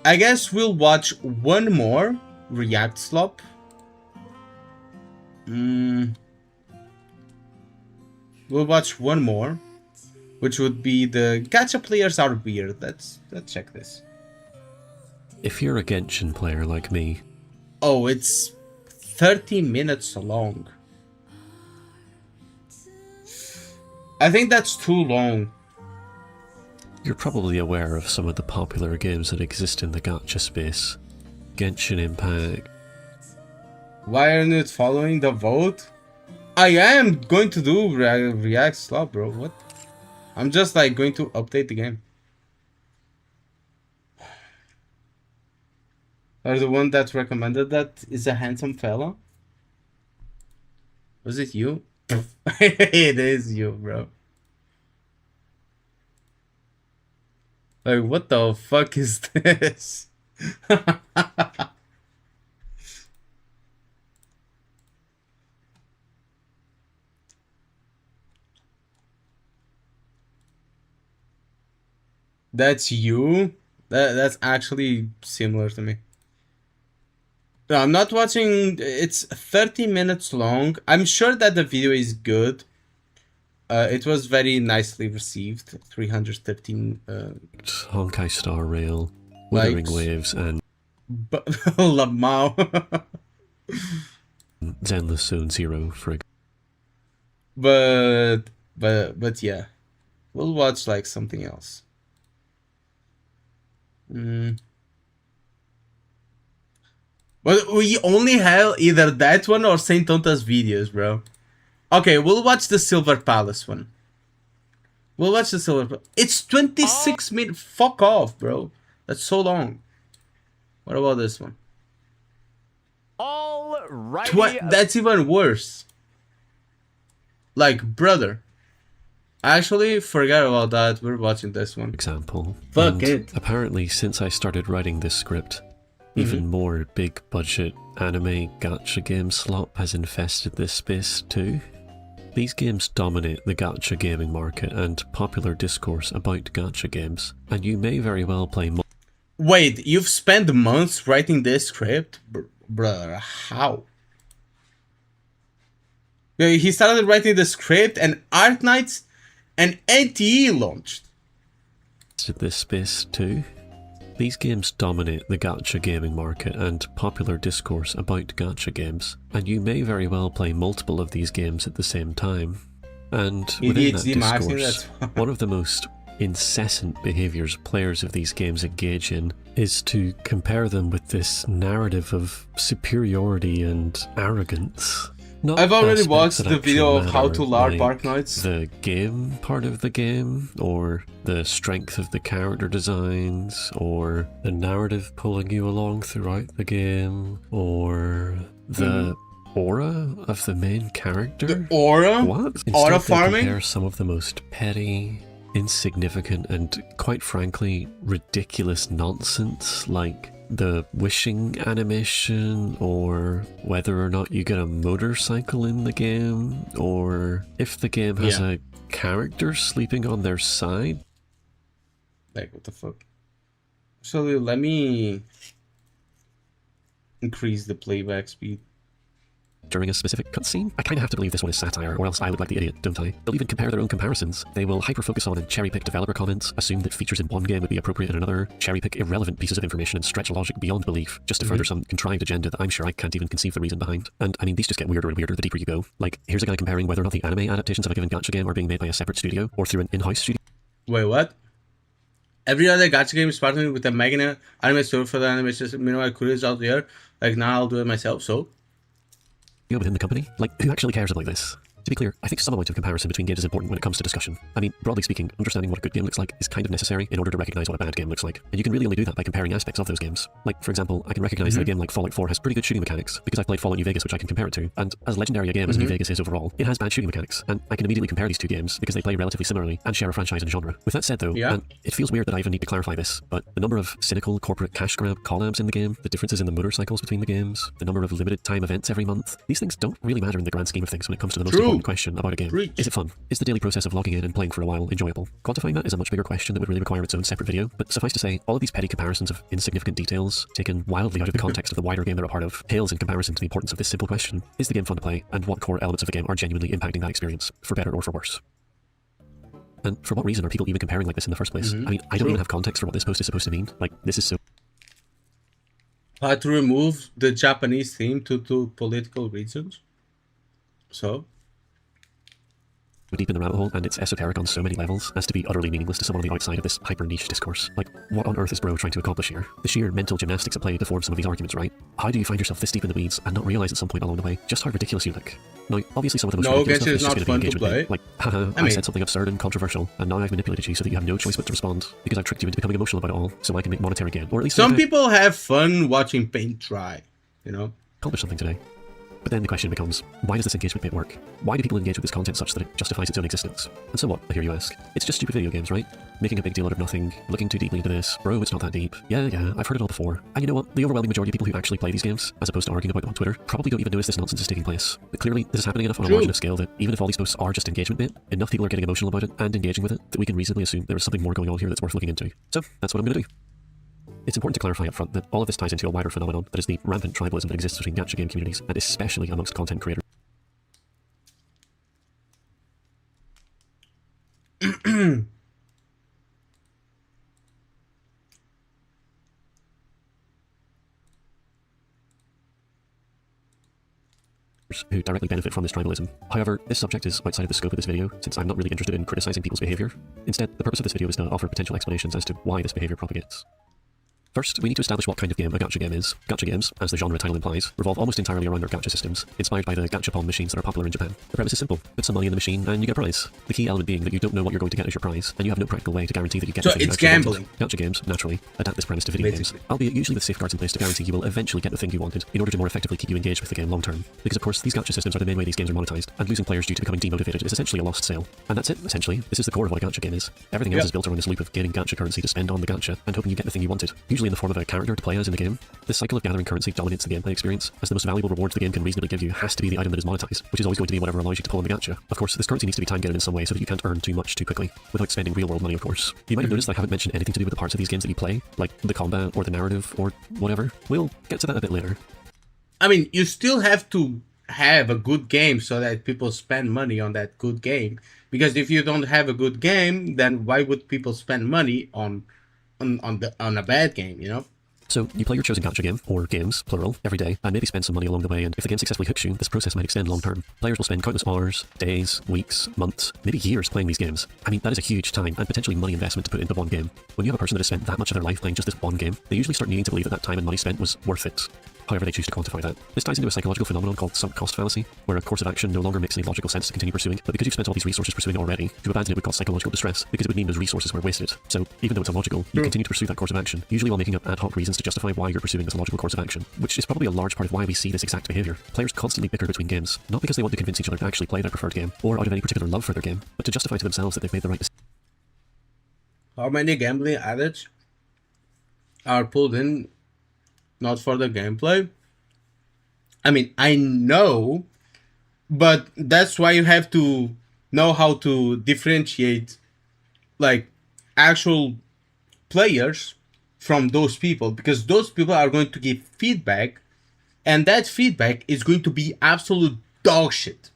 I guess we'll watch one more React Slop. We'll watch one more, which would be the gacha players are weird. Let's check this. If you're a Genshin player like me... Oh, it's 30 minutes long. I think that's too long. You're probably aware of some of the popular games that exist in the gacha space. Genshin Impact. Why aren't you following the vote? I am going to do React Slop, bro. What? I'm just like going to update the game. Or the one that recommended that is a handsome fella? Was it you? It is you, bro. Like, what the fuck is this? That's you? That's actually similar to me. No, I'm not watching. It's 30 minutes long. I'm sure that the video is good. It was very nicely received. 313 Honkai Star Rail, Withering likes. Waves, and Lamau. Zenless Zone Zero, for but yeah, we'll watch like something else. But we only have either that one or Saint Tonta's videos, bro. Okay, we'll watch the Silver Palace one. We'll watch the Silver Palace. It's 26 minutes. Fuck off, bro. That's so long. What about this one? Alrighty. That's even worse. Like, brother. Actually, forget about that. We're watching this one. example. Fuck And it. apparently, since I started writing this script, even more big budget anime gacha game Slop has infested this space too. These games dominate the gacha gaming market and popular discourse about gacha games, and you may very well play more. Wait, you've spent months writing this script? Brother, how? He started writing the script, and Arknights and NTE launched. This space too. These games dominate the gacha gaming market and popular discourse about gacha games, and you may very well play multiple of these games at the same time. And within that discourse, one of the most incessant behaviours players of these games engage in is to compare them with this narrative of superiority and arrogance. Not I've already watched that the video of how to LARP like Arknights. the game part of the game, or the strength of the character designs, or the narrative pulling you along throughout the game, or the aura of the main character. The aura? What? Instead, Aura they farming? compare some of the most petty, insignificant, and quite frankly ridiculous nonsense, like the wishing animation, or whether or not you get a motorcycle in the game, or if the game has a character sleeping on their side. Like, what the fuck? So let me increase the playback speed. During a specific cutscene? I kinda have to believe this one is satire, or else I look like the idiot, don't I? They'll even compare their own comparisons. They will hyper-focus on and cherry-pick developer comments, assume that features in one game would be appropriate in another, cherry-pick irrelevant pieces of information and stretch logic beyond belief, just to further some contrived agenda that I'm sure I can't even conceive the reason behind. And, I mean, these just get weirder and weirder the deeper you go. Like, here's a guy comparing whether or not the anime adaptations of a given gacha game are being made by a separate studio, or through an in-house studio. Wait, what? Every other gacha game is partnering with a mega anime studio for the animation. Meanwhile, Korea's out there. Like, now I'll do it myself, so... within the company? Like, who actually cares about this? To be clear, I think some amount of comparison between games is important when it comes to discussion. I mean, broadly speaking, understanding what a good game looks like is kind of necessary in order to recognize what a bad game looks like. And you can really only do that by comparing aspects of those games. Like, for example, I can recognize that a game like Fallout 4 has pretty good shooting mechanics, because I've played Fallout New Vegas, which I can compare it to. And as legendary a game as New Vegas is overall, it has bad shooting mechanics. And I can immediately compare these two games, because they play relatively similarly, and share a franchise and genre. With that said though, and it feels weird that I even need to clarify this, but the number of cynical corporate cash grab collabs in the game, the differences in the motorcycles between the games, the number of limited time events every month, these things don't really matter in the grand scheme of things when it comes to the most important question about a game. Is it fun? Is the daily process of logging in and playing for a while enjoyable? Quantifying that is a much bigger question that would really require its own separate video, but suffice to say, all of these petty comparisons of insignificant details, taken wildly out of the context of the wider game they're a part of, pales in comparison to the importance of this simple question: is the game fun to play, and what core elements of the game are genuinely impacting that experience, for better or for worse? And for what reason are people even comparing like this in the first place? I mean, I don't even have context for what this post is supposed to mean. Like, this is so... How to remove the Japanese theme due to political reasons? So? deep in the rabbit hole, and it's esoteric on so many levels as to be utterly meaningless to someone on the outside of this hyper-niche discourse. Like, what on earth is bro trying to accomplish here? The sheer mental gymnastics at play to form some of these arguments, right? How do you find yourself this deep in the weeds and not realize at some point along the way just how ridiculous you look? Now, obviously some of the most ridiculous stuff is just going to be engagement. Like, haha, I said something absurd and controversial, and now I've manipulated you so that you have no choice but to respond, because I've tricked you into becoming emotional about it all, so I can make monetary gain. Or at least some people have fun watching paint dry, you know? Accomplish something today. But then the question becomes, why does this engagement bit work? Why do people engage with this content such that it justifies its own existence? And so what, I hear you ask? It's just stupid video games, right? Making a big deal out of nothing, looking too deeply into this, bro, it's not that deep. Yeah, I've heard it all before. And you know what? The overwhelming majority of people who actually play these games, as opposed to arguing about them on Twitter, probably don't even notice this nonsense is taking place. But clearly, this is happening enough on a large enough scale that even if all these posts are just engagement bit, enough people are getting emotional about it and engaging with it that we can reasonably assume there is something more going on here that's worth looking into. So, that's what I'm gonna do. It's important to clarify up front that all of this ties into a wider phenomenon that is the rampant tribalism that exists between gacha game communities, and especially amongst content creators who directly benefit from this tribalism. However, this subject is outside of the scope of this video, since I'm not really interested in criticizing people's behavior. Instead, the purpose of this video is to offer potential explanations as to why this behavior propagates. First, we need to establish what kind of game a gacha game is. Gacha games, as the genre title implies, revolve almost entirely around their gacha systems, inspired by the gachapon machines that are popular in Japan. The premise is simple: put some money in the machine and you get a prize. The key element being that you don't know what you're going to get as your prize, and you have no practical way to guarantee that you get the thing you actually wanted. Gacha games, naturally, adapt this premise to video games, albeit usually with safeguards in place to guarantee you will eventually get the thing you wanted, in order to more effectively keep you engaged with the game long term. Because of course, these gacha systems are the main way these games are monetized, and losing players due to becoming demotivated is essentially a lost sale. And that's it, essentially. This is the core of what a gacha game is. Everything else is built around this loop of gaining gacha currency to spend on the gacha, and hoping you get the thing you wanted, usually in the form of a character to play as in the game. This cycle of gathering currency dominates the gameplay experience, as the most valuable rewards the game can reasonably give you has to be the item that is monetized, which is always going to be whatever allows you to pull in the gacha. Of course, this currency needs to be time-gated in some way so that you can't earn too much too quickly, without spending real-world money, of course. You might have noticed that I haven't mentioned anything to do with the parts of these games that you play, like the combat or the narrative or whatever. We'll get to that a bit later. I mean, you still have to have a good game so that people spend money on that good game. Because if you don't have a good game, then why would people spend money on a bad game, you know? So, you play your chosen gacha game, or games, plural, every day, and maybe spend some money along the way, and if the game successfully hooks you, this process might extend long term. Players will spend countless hours, days, weeks, months, maybe years playing these games. I mean, that is a huge time and potentially money investment to put into one game. When you have a person that has spent that much of their life playing just this one game, they usually start needing to believe that that time and money spent was worth it. However they choose to quantify that. This ties into a psychological phenomenon called sunk cost fallacy, where a course of action no longer makes any logical sense to continue pursuing, but because you've spent all these resources pursuing it already, to abandon it would cause psychological distress, because it would mean those resources were wasted. So, even though it's illogical, you continue to pursue that course of action, usually while making up ad hoc reasons to justify why you're pursuing this illogical course of action, which is probably a large part of why we see this exact behavior. Players constantly bicker between games, not because they want to convince each other to actually play their preferred game, or out of any particular love for their game, but to justify to themselves that they've made the right decision. How many gambling addicts are pulled in not for the gameplay? I mean, I know, but that's why you have to know how to differentiate, like, actual players from those people, because those people are going to give feedback, and that feedback is going to be absolute dog shit,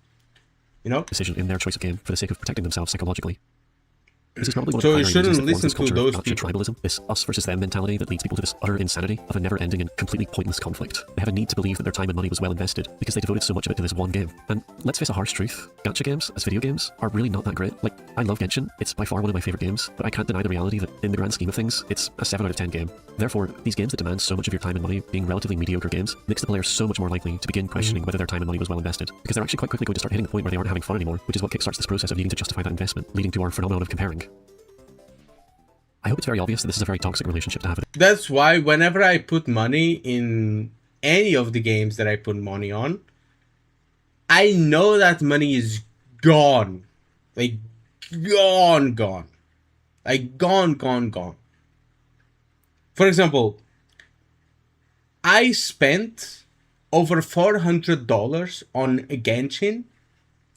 you know? Decision in their choice of game for the sake of protecting themselves psychologically. This is probably one So of the you primary shouldn't reasons that forms listen this to culture of those gacha tribalism, this us versus them mentality that leads people to this utter insanity of a never-ending and completely pointless conflict. They have a need to believe that their time and money was well invested because they devoted so much of it to this one game. And let's face a harsh truth, gacha games, as video games, are really not that great. Like, I love Genshin, it's by far one of my favorite games, but I can't deny the reality that in the grand scheme of things, it's a 7 out of 10 game. Therefore, these games that demand so much of your time and money being relatively mediocre games makes the player so much more likely to begin questioning whether their time and money was well invested, because they're actually quite quickly going to start hitting the point where they aren't having fun anymore, which is what kickstarts this process of needing to justify that investment, leading to our phenomenon of comparing. I hope it's very obvious that this is a very toxic relationship to have. That's why whenever I put money in any of the games that I put money on, I know that money is gone. Like, gone. Like, gone. For example, I spent over $400 on Genshin,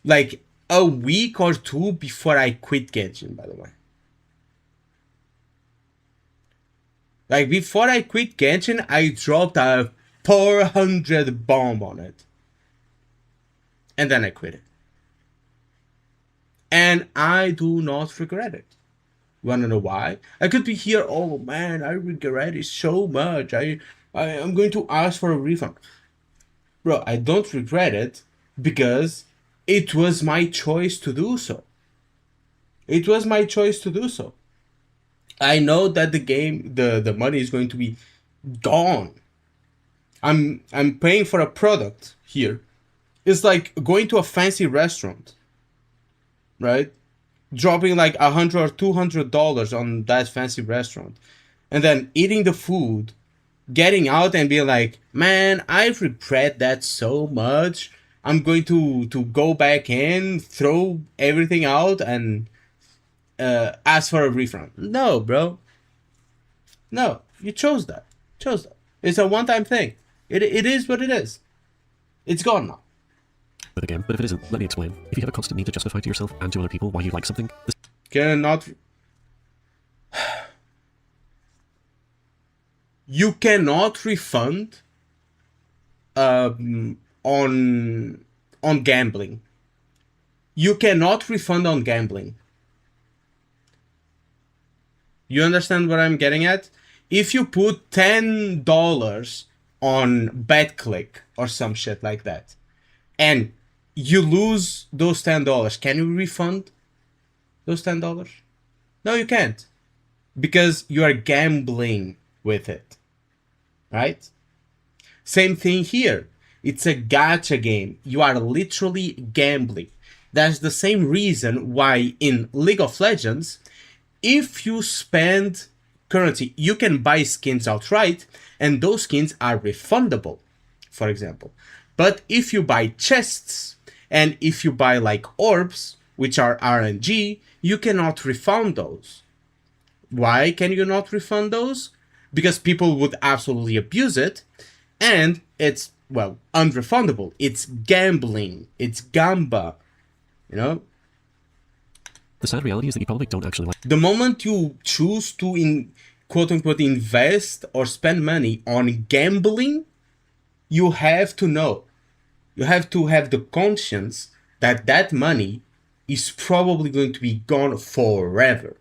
like, a week or two before I quit Genshin, by the way. Like, before I quit Genshin, I dropped a 400 bomb on it. And then I quit it. And I do not regret it. Wanna know why? I could be here, oh man, I regret it so much. I'm going to ask for a refund. Bro, I don't regret it because it was my choice to do so. It was my choice to do so. I know that the game, the money is going to be gone. I'm paying for a product here. It's like going to a fancy restaurant, right? Dropping like $100 or $200 on that fancy restaurant, and then eating the food, getting out and being like, man, I regret that so much. I'm going to go back in, throw everything out, and ask for a refund. No, bro. No, you chose that. It's a one-time thing. It is what it is. It's gone now. With a game, but if it isn't, let me explain. If you have a constant need to justify to yourself and to other people why you like something, this you cannot refund on gambling. You cannot refund on gambling. You understand what I'm getting at? If you put $10 on BetClick or some shit like that, and you lose those $10, can you refund those $10? No, you can't. Because you are gambling with it. Right? Same thing here. It's a gacha game. You are literally gambling. That's the same reason why in League of Legends, if you spend currency, you can buy skins outright, and those skins are refundable, for example. But if you buy chests, and if you buy like orbs, which are RNG, you cannot refund those. Why can you not refund those? Because people would absolutely abuse it, and it's, well, unrefundable. It's gambling. It's gamba, you know? The sad reality is that you probably don't actually like. The moment you choose to, quote-unquote, invest or spend money on gambling, you have to know You have to have the conscience that that money is probably going to be gone forever.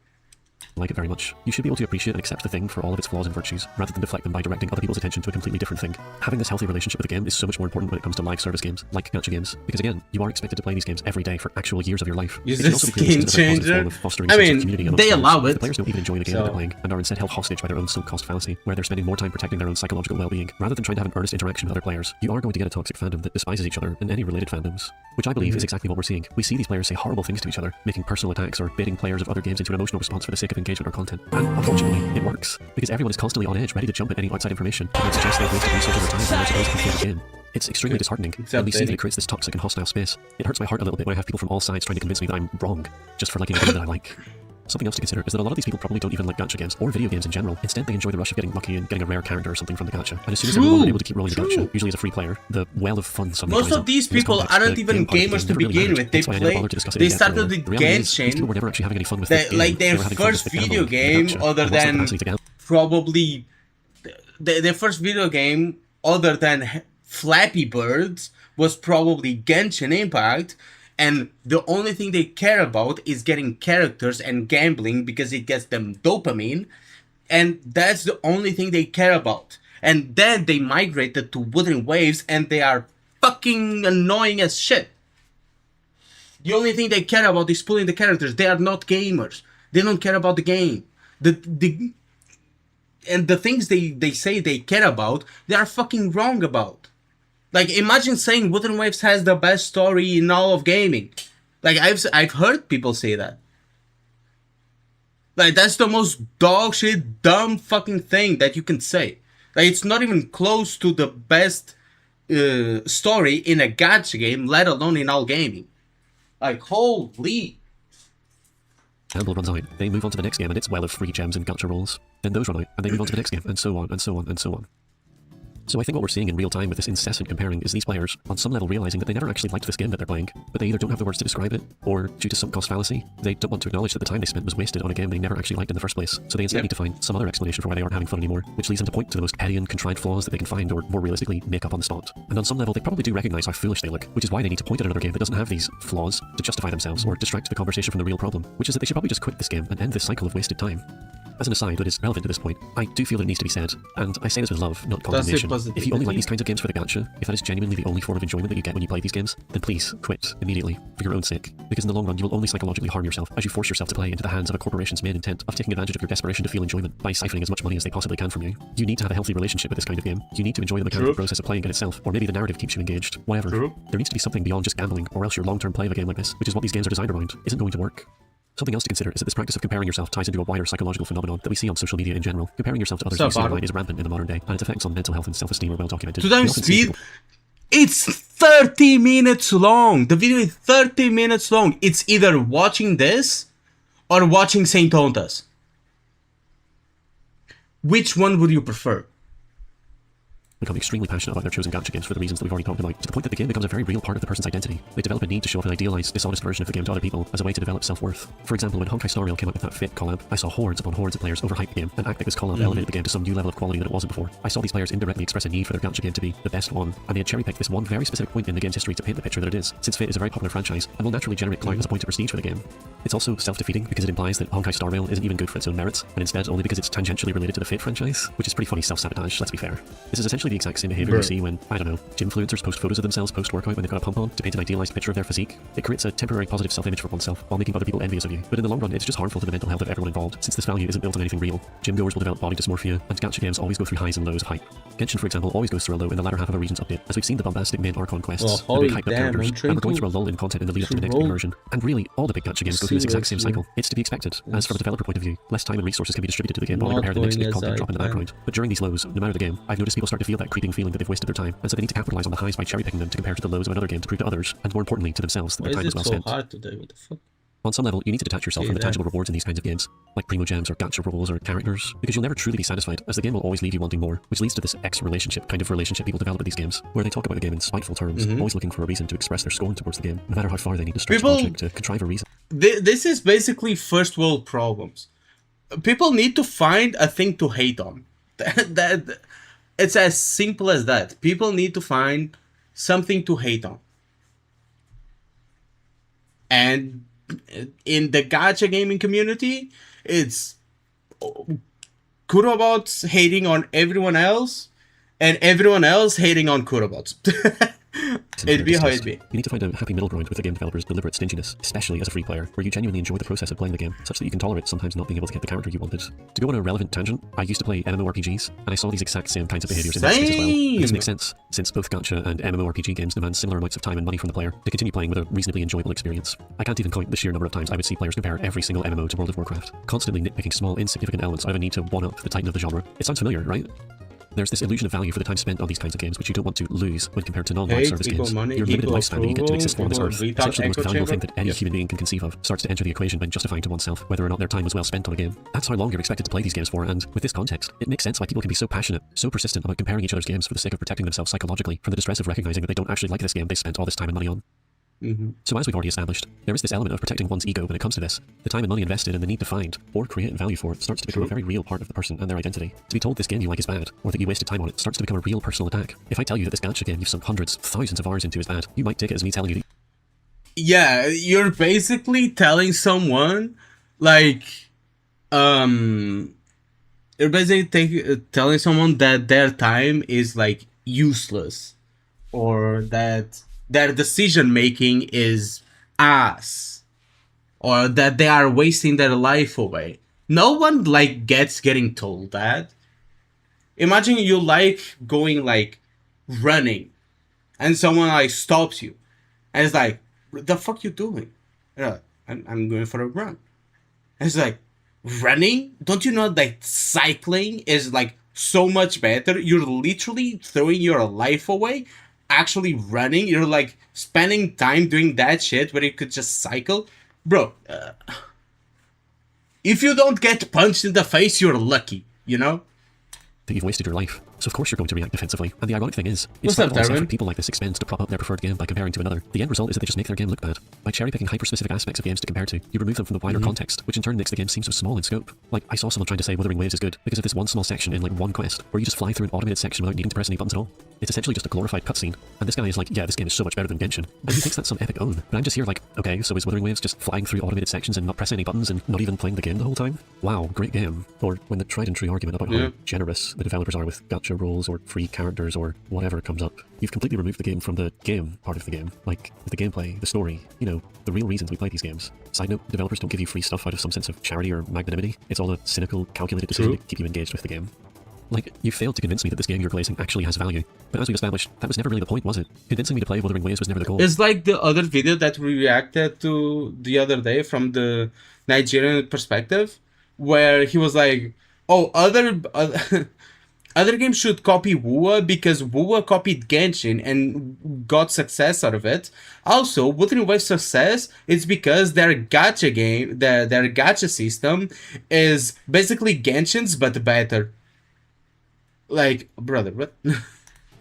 Like it very much. You should be able to appreciate and accept the thing for all of its flaws and virtues, rather than deflect them by directing other people's attention to a completely different thing. Having this healthy relationship with the game is so much more important when it comes to live service games, like gacha games, because again, you are expected to play these games every day for actual years of your life. Is this game changer? I mean, they allow it. The players don't even enjoy the game that they're playing, and are instead held hostage by their own sunk cost fallacy, where they're spending more time protecting their own psychological well-being, rather than trying to have an earnest interaction with other players. You are going to get a toxic fandom that despises each other and any related fandoms, which I believe is exactly what we're seeing. We see these players say horrible things to each other, making personal attacks or baiting players of other games into an emotional response for the sake of engagement or content. And unfortunately, it works, because everyone is constantly on edge, ready to jump at any outside information, and it suggests they've wasted resources or time when they're supposed to complete the game. It's extremely disheartening, and we see that it creates this toxic and hostile space. It hurts my heart a little bit when I have people from all sides trying to convince me that I'm wrong, just for liking a game that I like. Something else to consider is that a lot of these people probably don't even like gacha games, or video games in general. Instead, they enjoy the rush of getting lucky and getting a rare character or something from the gacha. And as soon as they're no longer able to keep rolling the gacha, usually as a free player, the well of fun suddenly most of these people aren't even gamers to begin with. They started the Genshin, like their first video game other than probably their first video game other than Flappy Birds was probably Genshin Impact. And the only thing they care about is getting characters and gambling because it gets them dopamine. And that's the only thing they care about. And then they migrated to Wuthering Waves and they are fucking annoying as shit. The only thing they care about is pulling the characters. They are not gamers. They don't care about the game. And the things they say they care about, they are fucking wrong about. Like, imagine saying Wuthering Waves has the best story in all of gaming. Like, I've heard people say that. Like, that's the most dog shit, dumb fucking thing that you can say. Like, it's not even close to the best story in a gacha game, let alone in all gaming. Like, holy. Campbell runs out. They move on to the next game and it's well of free gems and gacha rolls. Then those run out, and they move on to the next game, and so on, and so on, and so on. So I think what we're seeing in real time with this incessant comparing is these players, on some level, realizing that they never actually liked this game that they're playing, but they either don't have the words to describe it, or due to sunk cost fallacy, they don't want to acknowledge that the time they spent was wasted on a game they never actually liked in the first place. So they instead need to find some other explanation for why they aren't having fun anymore, which leads them to point to the most petty and contrived flaws that they can find, or more realistically, make up on the spot. And on some level, they probably do recognize how foolish they look, which is why they need to point at another game that doesn't have these flaws to justify themselves or distract the conversation from the real problem, which is that they should probably just quit this game and end this cycle of wasted time. As an aside that is relevant to this point, I do feel that it needs to be said, and I say this with love, not condemnation. If you only like these kinds of games for the gacha, if that is genuinely the only form of enjoyment that you get when you play these games, then please quit immediately, for your own sake, because in the long run you will only psychologically harm yourself as you force yourself to play into the hands of a corporation's main intent of taking advantage of your desperation to feel enjoyment by siphoning as much money as they possibly can from you. You need to have a healthy relationship with this kind of game. You need to enjoy the mechanical process of playing it itself, or maybe the narrative keeps you engaged. Whatever. There needs to be something beyond just gambling, or else your long-term play of a game like this, which is what these games are designed around, isn't going to work. Something else to consider is that this practice of comparing yourself ties into a wider psychological phenomenon that we see on social media in general. Comparing yourself to others you see online is rampant in the modern day, and its effects on mental health and self-esteem are well documented. 2 times speed? It's 30 minutes long! The video is 30 minutes long! It's either watching this or watching Saint Tontas. Which one would you prefer? Become extremely passionate about their chosen gacha games for the reasons that we've already talked about, to the point that the game becomes a very real part of the person's identity. They develop a need to show off an idealized, dishonest version of the game to other people as a way to develop self-worth. For example, when Honkai Star Rail came out with that Fate collab, I saw hordes upon hordes of players overhype the game and act like this collab elevated the game to some new level of quality that it wasn't before. I saw these players indirectly express a need for their gacha game to be the best one, and they had cherry-picked this one very specific point in the game's history to paint the picture that it is, since Fate is a very popular franchise and will naturally generate clout as a point of prestige for the game. It's also self-defeating because it implies that Honkai Star Rail isn't even good for its own merits, and instead only because it's tangentially related to the Fate franchise, which is pretty funny self-sabotage, let's be fair. This is essentially the exact same behavior you see when, I don't know, gym-influencers post photos of themselves post-workout when they've got a pump on to paint an idealized picture of their physique. It creates a temporary positive self-image for oneself while making other people envious of you, but in the long run it's just harmful to the mental health of everyone involved, since this value isn't built on anything real. Gym-goers will develop body dysmorphia, and gacha games always go through highs and lows of hype. Genshin, for example, always goes through a low in the latter half of a region's update, as we've seen the bombastic main Archon quests, the big hyped up characters, and we're going through a lull in content in the lead up to the next big version. And really, all the big gacha games go through this exact same cycle. It's to be expected, as from a developer point of view, less time and resources can be distributed to the game while they prepare the next big content drop in the background. But during these lows, no matter the game, I've noticed people start to feel that creeping feeling that they've wasted their time, and so they need to capitalize on the highs by cherry-picking them to compare to the lows of another game to prove to others, and more importantly to themselves, that their time is well spent. Hard today? What the fuck? On some level, you need to detach yourself from the tangible rewards in these kinds of games, like primo gems or gacha rolls or characters, because you'll never truly be satisfied, as the game will always leave you wanting more, which leads to this X-relationship kind of relationship people develop with these games, where they talk about the game in spiteful terms, always looking for a reason to express their scorn towards the game, no matter how far they need to stretch logic to contrive a reason. This is basically first world problems. People need to find a thing to hate on. It's as simple as that. People need to find something to hate on. And in the gacha gaming community, it's Kurobots hating on everyone else, and everyone else hating on Kurobots. It'd be how it'd be. You need to find a happy middle ground with the game developer's deliberate stinginess, especially as a free player, where you genuinely enjoy the process of playing the game, such that you can tolerate sometimes not being able to get the character you wanted. To go on a relevant tangent, I used to play MMORPGs, and I saw these exact same kinds of behaviors in that space as well. And this makes sense, since both gacha and MMORPG games demand similar amounts of time and money from the player to continue playing with a reasonably enjoyable experience. I can't even count the sheer number of times I would see players compare every single MMO to World of Warcraft, constantly nitpicking small, insignificant elements out of a need to one-up the titan of the genre. It sounds familiar, right? There's this illusion of value for the time spent on these kinds of games, which you don't want to lose when compared to non-live service games. Money, your limited lifespan that you get to exist on this earth, essentially the most valuable thing that any Yep. human being can conceive of, starts to enter the equation when justifying to oneself whether or not their time was well spent on a game. That's how long you're expected to play these games for, and with this context, it makes sense why people can be so passionate, so persistent about comparing each other's games for the sake of protecting themselves psychologically from the distress of recognizing that they don't actually like this game they spent all this time and money on. So as we've already established, there is this element of protecting one's ego when it comes to this. The time and money invested and the need to find or create value for it starts to become a very real part of the person and their identity. To be told this game you like is bad, or that you wasted time on it, starts to become a real personal attack. If I tell you that this gacha game you've sunk hundreds, thousands of hours into is bad, you might take it as me telling you that. Yeah, you're basically telling someone, like, you're basically telling someone that their time is, like, useless, or that their decision making is ass, or that they are wasting their life away. No one like getting told that. Imagine you like going like running, and someone like stops you, and it's like, "What the fuck you doing?" I'm going for a run. And it's like, running? Don't you know that cycling is like so much better? You're literally throwing your life away. Actually running, you're like spending time doing that shit where you could just cycle. Bro, if you don't get punched in the face, you're lucky, you know? That you've wasted your life. So of course you're going to react defensively. And the ironic thing is, What's it's up, not Darwin? people like this expend to prop up their preferred game by comparing to another. The end result is that they just make their game look bad. By cherry-picking hyper-specific aspects of games to compare to, you remove them from the wider context, which in turn makes the game seem so small in scope. Like, I saw someone trying to say Wuthering Waves is good because of this one small section in like one quest, where you just fly through an automated section without needing to press any buttons at all. It's essentially just a glorified cutscene. And this guy is like, yeah, this game is so much better than Genshin. And he thinks that's some epic own. But I'm just here like, okay, so is Wuthering Waves just flying through automated sections and not pressing any buttons and not even playing the game the whole time? Wow, great game. Or when the tried and true argument about how generous the developers are with gacha roles or free characters or whatever comes up, you've completely removed the game from the game part of the game. Like, the gameplay, the story, you know, the real reasons we play these games. Side note, developers don't give you free stuff out of some sense of charity or magnanimity. It's all a cynical, calculated decision to keep you engaged with the game. Like, you failed to convince me that this game you're glazing actually has value. But as we've established, that was never really the point, was it? Convincing me to play Wuthering Waves was never the goal. It's like the other video that we reacted to the other day from the Nigerian perspective, where he was like, oh, other games should copy WoA because WoA copied Genshin and got success out of it. Also, Wuthering Waves' success is because their gacha game, their gacha system is basically Genshin's but better. Like, brother, what? And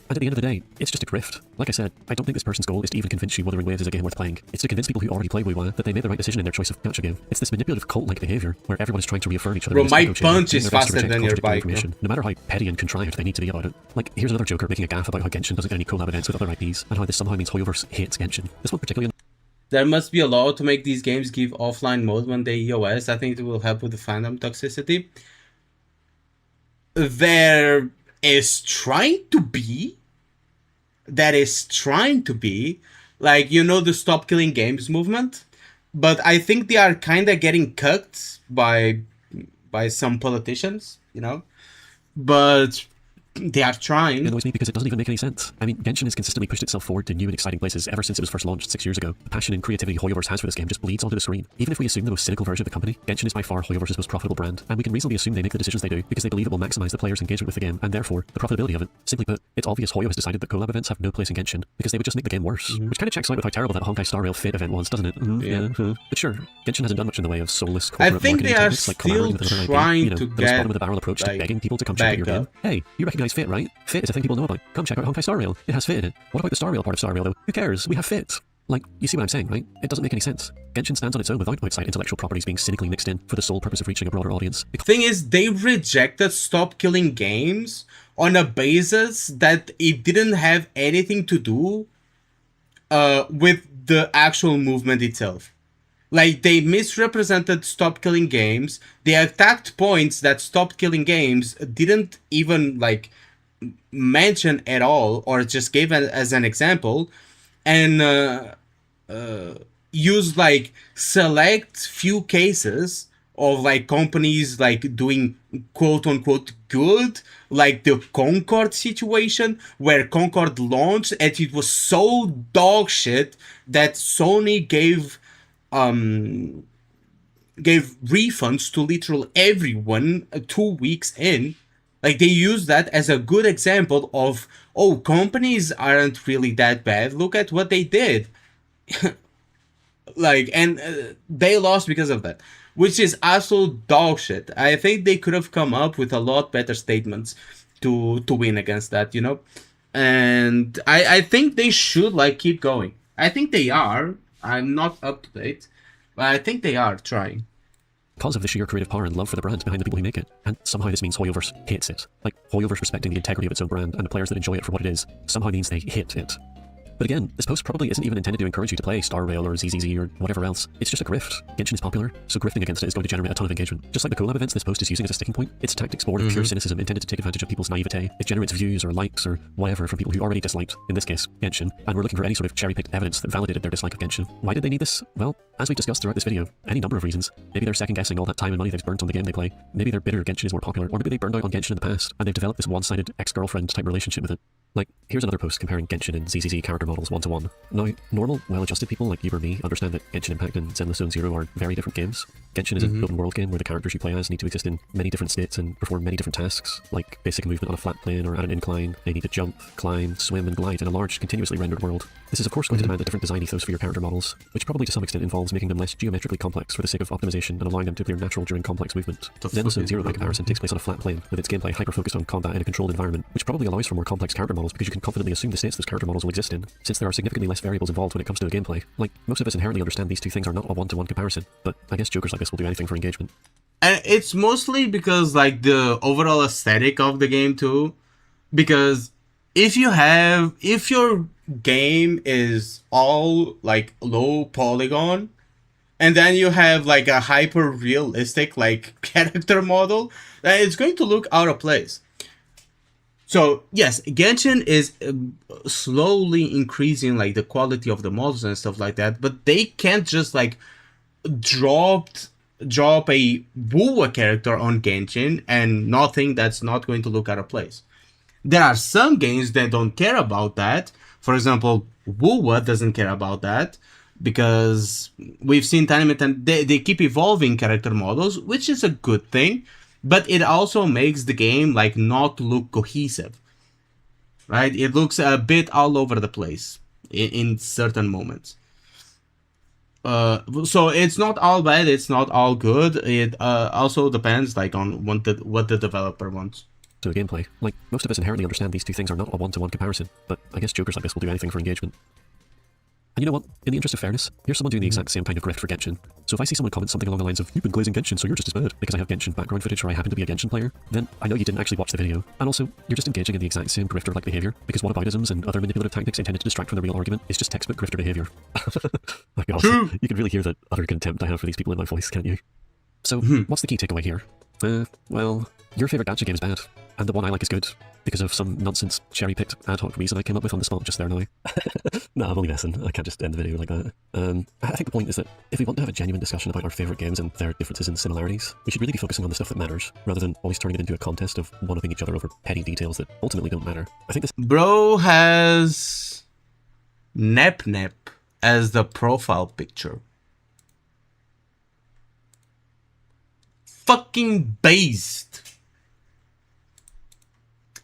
at the end of the day, it's just a grift. Like I said, I don't think this person's goal is to even convince you Wuthering Waves is a game worth playing. It's to convince people who already play WoW that they made the right decision in their choice of gacha game. It's this manipulative cult-like behavior where everyone is trying to reaffirm each other. Bro, in this my echo chamber, punch doing is their best to faster reject than your contradictory bike, bro. information, no matter how petty and contrived they need to be about it. Like, here's another joker making a gaffe about how Genshin doesn't get any collab events with other IPs, and how this somehow means Hoyoverse hates Genshin. This one particularly. There must be a law to make these games give offline mode when they EOS. I think it will help with the fandom toxicity. There is trying to be, like, you know, the Stop Killing Games movement, but I think they are kind of getting cut by some politicians, you know, but they are trying. It annoys me because it doesn't even make any sense. I mean, Genshin has consistently pushed itself forward to new and exciting places ever since it was first launched 6 years ago. The passion and creativity Hoyoverse has for this game just bleeds onto the screen. Even if we assume the most cynical version of the company, Genshin is by far Hoyoverse's most profitable brand, and we can reasonably assume they make the decisions they do because they believe it will maximize the player's engagement with the game, and therefore, the profitability of it. Simply put, it's obvious Hoyo has decided that collab events have no place in Genshin because they would just make the game worse. Which kind of checks out with how terrible that Honkai Star Rail Fate event was, doesn't it? But sure, Genshin hasn't done much in the way of soulless corporate I think marketing they are techniques like still collaborating with another IP, trying you know, to the most get, bottom-of-the-barrel approach to like, begging people to come check out your back game. up. Hey, you recognize Fate, right? Fate is a thing people know about. Come check out Honkai Star Rail. It has Fate in it. What about the Star Rail part of Star Rail, though? Who cares? We have Fate. Like, you see what I'm saying, right? It doesn't make any sense. Genshin stands on its own without outside intellectual properties being cynically mixed in for the sole purpose of reaching a broader audience. Thing is, they rejected Stop Killing Games on a basis that it didn't have anything to do with the actual movement itself. Like, they misrepresented Stop Killing Games. They attacked points that Stop Killing Games didn't even, like, mention at all, or just gave it as an example, and used, like, select few cases of, like, companies, like, doing quote-unquote good, like the Concord situation, where Concord launched, and it was so dog shit that Sony gave refunds to literally everyone 2 weeks in. Like, they use that as a good example of, oh, companies aren't really that bad, look at what they did. Like, and they lost because of that, which is absolute dog shit. I think they could have come up with a lot better statements to win against that, you know? And I think they should, like, keep going. I think they are. I'm not up to date, but I think they are trying. Because of the sheer creative power and love for the brand behind the people who make it. And somehow this means Hoyoverse hates it. Like, Hoyoverse respecting the integrity of its own brand and the players that enjoy it for what it is somehow means they hate it. But again, this post probably isn't even intended to encourage you to play Star Rail or ZZZ or whatever else. It's just a grift. Genshin is popular, so grifting against it is going to generate a ton of engagement. Just like the collab events this post is using as a sticking point, it's tactics born of pure cynicism intended to take advantage of people's naivete. It generates views or likes or whatever from people who already disliked, in this case, Genshin, and were looking for any sort of cherry-picked evidence that validated their dislike of Genshin. Why did they need this? Well, as we discussed throughout this video, any number of reasons. Maybe they're second-guessing all that time and money they've burnt on the game they play. Maybe they're bitter Genshin is more popular, or maybe they burned out on Genshin in the past, and they've developed this one-sided ex-girlfriend type relationship with it. Like, here's another post comparing Genshin and ZZZ character models one-to-one. Now, normal, well-adjusted people like you or me understand that Genshin Impact and Zenless Zone Zero are very different games. Genshin is an open-world game where the characters you play as need to exist in many different states and perform many different tasks, like basic movement on a flat plane or at an incline. They need to jump, climb, swim, and glide in a large, continuously rendered world. This is of course going to demand a different design ethos for your character models, which probably to some extent involves making them less geometrically complex for the sake of optimization and allowing them to appear natural during complex movement. Zenless Zone Zero, by comparison, takes place on a flat plane, with its gameplay hyper-focused on combat in a controlled environment, which probably allows for more complex character models because you can confidently assume the states those character models will exist in, since there are significantly less variables involved when it comes to a gameplay. Like, most of us inherently understand these two things are not a one-to-one comparison, but I guess jokers like this will do anything for engagement. And it's mostly because, like, the overall aesthetic of the game too, because if your game is all, like, low polygon, and then you have, like, a hyper realistic, like, character model, then it's going to look out of place. So yes, Genshin is slowly increasing, like, the quality of the models and stuff like that, but they can't just, like, drop a Wuwa character on Genshin and not think that's not going to look out of place. There are some games that don't care about that. For example, Wuwa doesn't care about that because we've seen time and time they keep evolving character models, which is a good thing, but it also makes the game, like, not look cohesive, right? It looks a bit all over the place in certain moments. So it's not all bad, it's not all good. It also depends, like, on what the developer wants. To the gameplay. Like, most of us inherently understand these two things are not a one-to-one comparison, but I guess jokers like this will do anything for engagement. And you know what? In the interest of fairness, here's someone doing the exact same kind of grift for Genshin. So if I see someone comment something along the lines of, "You've been glazing Genshin, so you're just as bad," because I have Genshin background footage or I happen to be a Genshin player, then I know you didn't actually watch the video. And also, you're just engaging in the exact same grifter-like behavior, because whataboutisms and other manipulative tactics intended to distract from the real argument is just textbook grifter behavior. My God, you can really hear the utter contempt I have for these people in my voice, can't you? So, what's the key takeaway here? Well, your favorite gacha game is bad, and the one I like is good, because of some nonsense cherry-picked ad hoc reason I came up with on the spot just there now. Nah, I'm only messing. I can't just end the video like that. I think the point is that if we want to have a genuine discussion about our favorite games and their differences and similarities, we should really be focusing on the stuff that matters, rather than always turning it into a contest of one-upping each other over petty details that ultimately don't matter. I think this— Bro has Nep as the profile picture. Fucking based.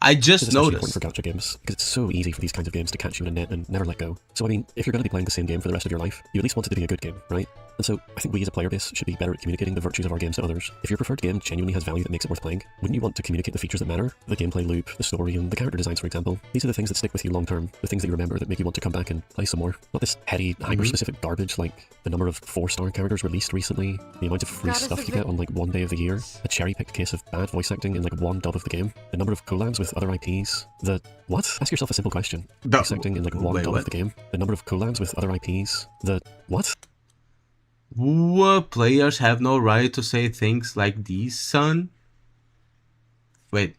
I just noticed. It's important for gacha games because it's so easy for these kinds of games to catch you in a net and never let go. So I mean, if you're going to be playing the same game for the rest of your life, you at least want it to be a good game, right? And so, I think we as a player base should be better at communicating the virtues of our games to others. If your preferred game genuinely has value that makes it worth playing, wouldn't you want to communicate the features that matter? The gameplay loop, the story, and the character designs, for example. These are the things that stick with you long term, the things that you remember that make you want to come back and play some more. Not this heady, hyper-specific garbage like the number of 4-star characters released recently, the amount of free stuff you get on like one day of the year, a cherry-picked case of bad voice acting in like one dub of the game, the number of collabs with other IPs, the... What? Ask yourself a simple question. Voice acting in like one dub of the game, the number of collabs with other IPs, the... What? What? Players have no right to say things like these, son? Wait.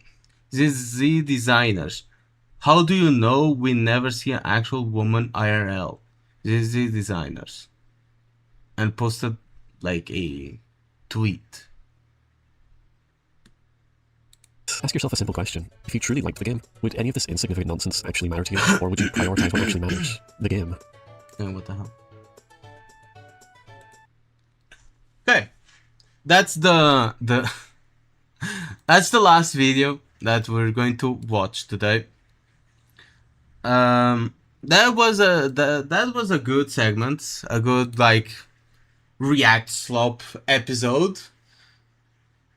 The designers. How do you know we never see an actual woman IRL? The designers. And posted like a tweet. Ask yourself a simple question. If you truly liked the game, would any of this insignificant nonsense actually matter to you? Or would you prioritize what actually matters? The game. And what the hell? Okay, that's the that's the last video that we're going to watch today. That was a good segment, a good like React Slop episode.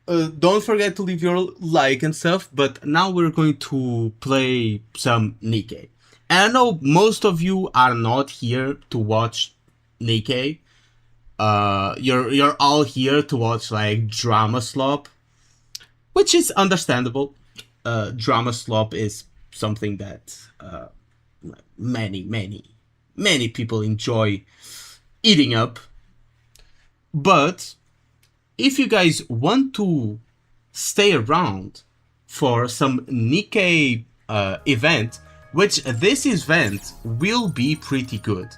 Don't forget to leave your like and stuff. But now we're going to play some NIKKE. And I know most of you are not here to watch NIKKE. You're all here to watch like drama slop, which is understandable. Drama slop is something that many people enjoy eating up. But if you guys want to stay around for some NIKKE event, which this event will be pretty good.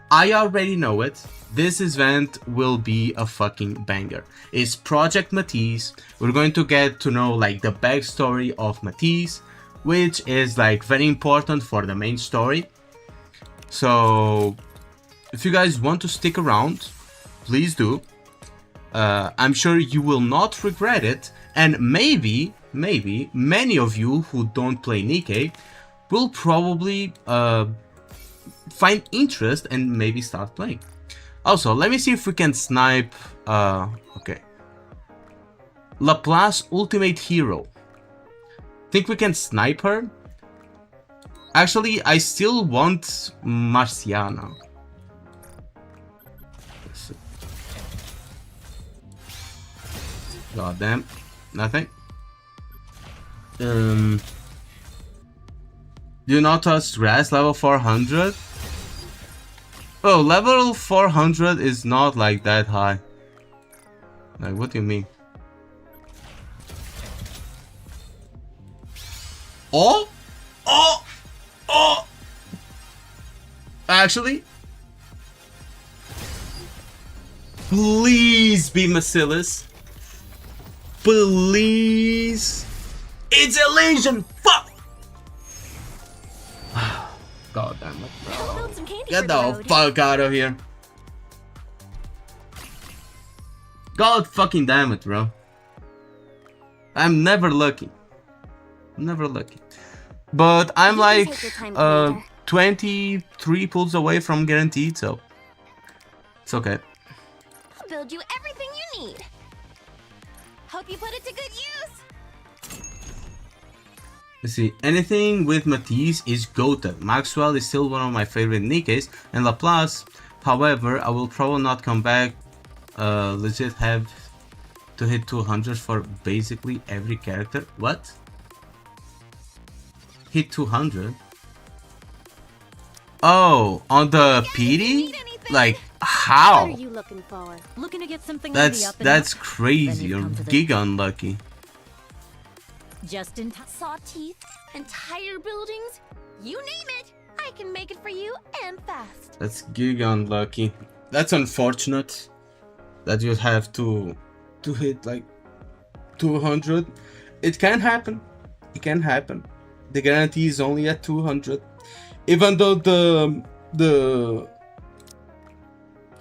I already know it. This event will be a fucking banger. It's Project Matisse. We're going to get to know like the backstory of Matisse, which is like very important for the main story. So if you guys want to stick around, please do. I'm sure you will not regret it, and maybe many of you who don't play NIKKE will probably find interest and maybe start playing. Also, let me see if we can snipe. Okay, Laplace Ultimate Hero. Think we can snipe her? Actually, I still want Marciana. God damn, nothing. Do not touch grass, level 400. Oh, level 400 is not like that high. Like, what do you mean? Oh! Oh! Oh! Actually, please be Bacillus. Please. It's a lesion. Fuck. God damn it, bro. Get the fuck out of here. God fucking damn it, bro. I'm never lucky. Never lucky. But I'm like 23 pulls away from guaranteed, so it's okay. I'll build you everything you need. Hope you put it to good use. Let's see, anything with Matisse is goated. Maxwell is still one of my favorite NIKKEs, and Laplace, however, I will probably not come back. Legit have to hit 200 for basically every character. What? Hit 200? Oh, on the PD? Like, how? What are you looking for? Looking to get something That's crazy. You're giga unlucky. Just in time. Saw teeth, entire buildings, you name it. I can make it for you and fast. That's giga unlucky. That's unfortunate that you have to hit like 200. It can happen. It can happen. The guarantee is only at 200. Even though the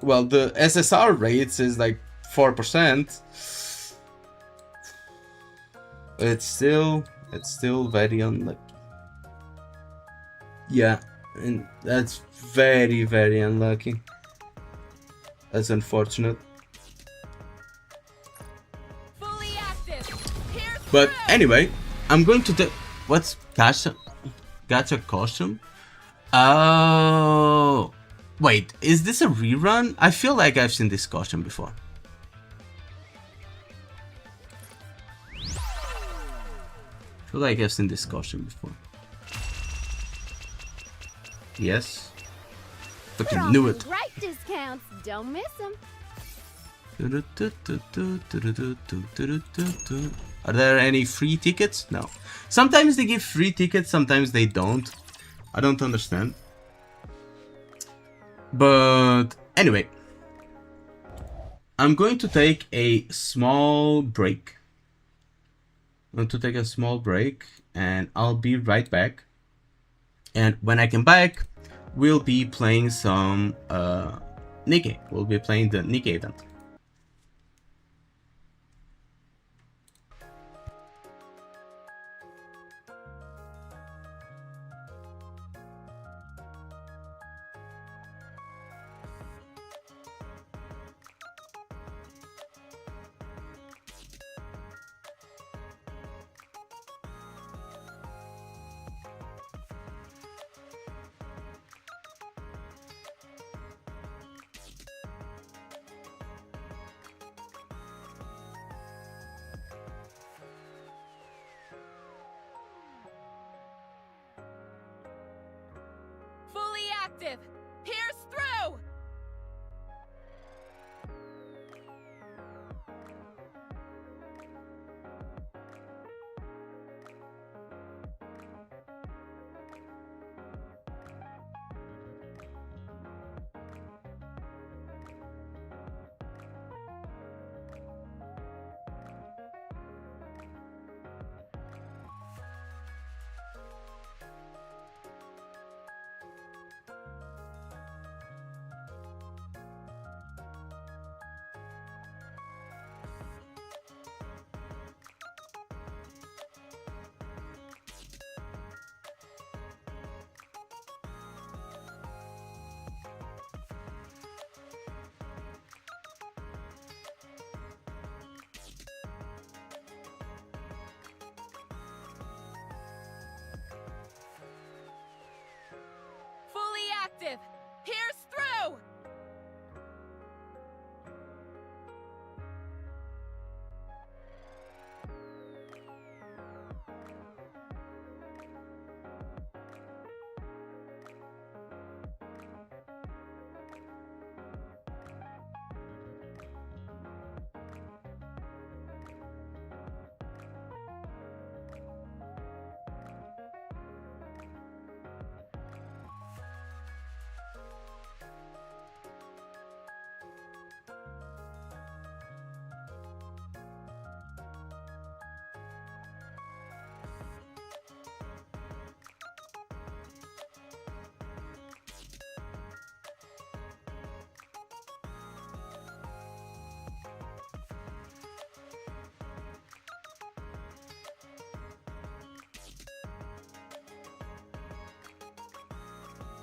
SSR rates is like 4%. It's still very unlucky. Yeah, and that's very unlucky. That's unfortunate. Fully active. Pierce But through. anyway, I'm going to take... What's gacha? Gacha costume? Oh... Wait, is this a rerun? I feel like I've seen this costume before. I feel like I've seen this costume before. Yes. Fucking knew it. Right discounts. Don't miss them. Are there any free tickets? No. Sometimes they give free tickets, sometimes they don't. I don't understand. But anyway, I'm going to take a small break. I'm going to take a small break and I'll be right back. And when I come back, we'll be playing some NIKKE. We'll be playing the NIKKE event. Fully active. Pierce through. Fully active. Pierce through.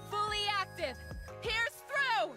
Fully active. Pierce through.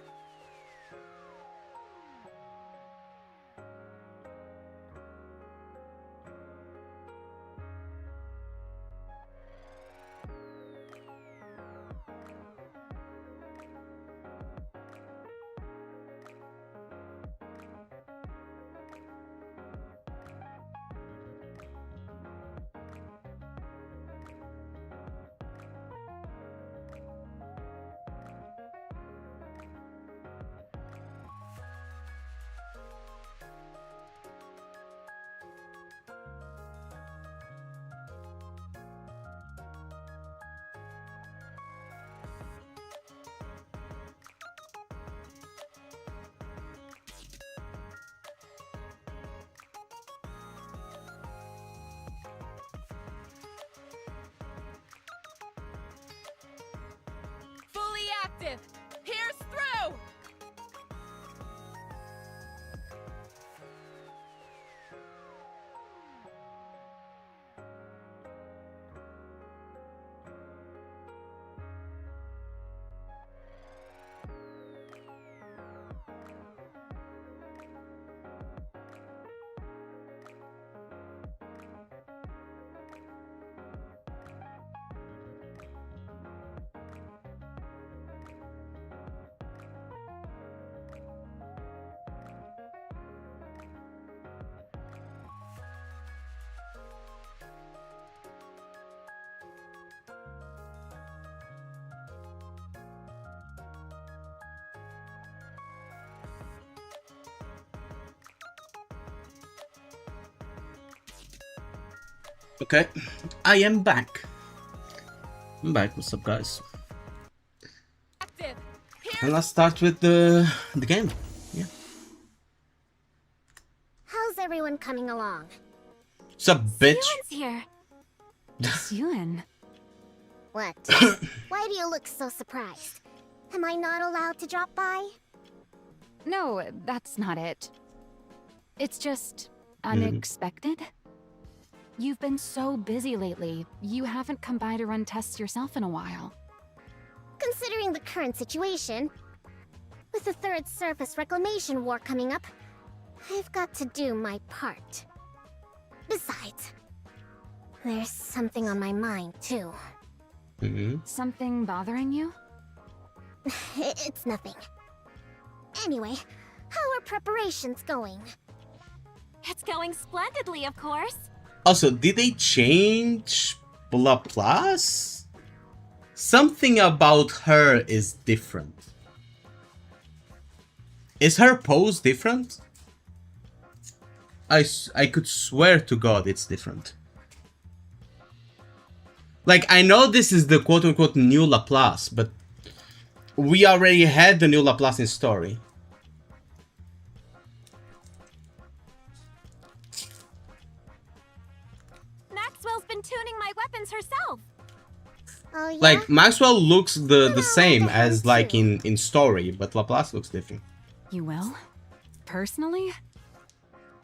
Fully active. Pierce through. Okay, I am back. I'm back. What's up, guys? And let's start with the game. Yeah. How's everyone coming along? What's up, bitch? Ewan's here. It's Ewan. What? Why do you look so surprised? Am I not allowed to drop by? No, that's not it. It's just unexpected. You've been so busy lately. You haven't come by to run tests yourself in a while. Considering the current situation, with the Third Surface Reclamation War coming up, I've got to do my part. Besides, there's something on my mind, too. Something bothering you? It's nothing. Anyway, how are preparations going? It's going splendidly, of course. Also, did they change Laplace? Something about her is different. Is her pose different? I could swear to God it's different. Like, I know this is the quote-unquote new Laplace, but we already had the new Laplace in story. Maxwell's been tuning my weapons herself. Oh, yeah? Like, Maxwell looks the same as like in story, but Laplace looks different. You will? Personally?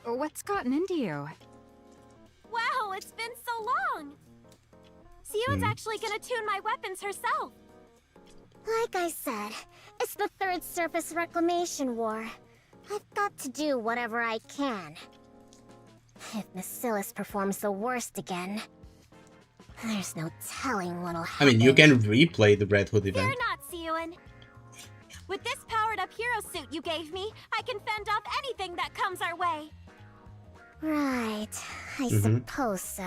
What's gotten into you? Wow, it's been so long! Ewan's actually gonna tune my weapons herself. Like I said, it's the Third Surface Reclamation War. I've got to do whatever I can. If Bacillus performs the worst again, there's no telling what'll happen. I mean, you can replay the Red Hood event. Fear not, Ewan. With this powered-up hero suit you gave me, I can fend off anything that comes our way. Right, I suppose so.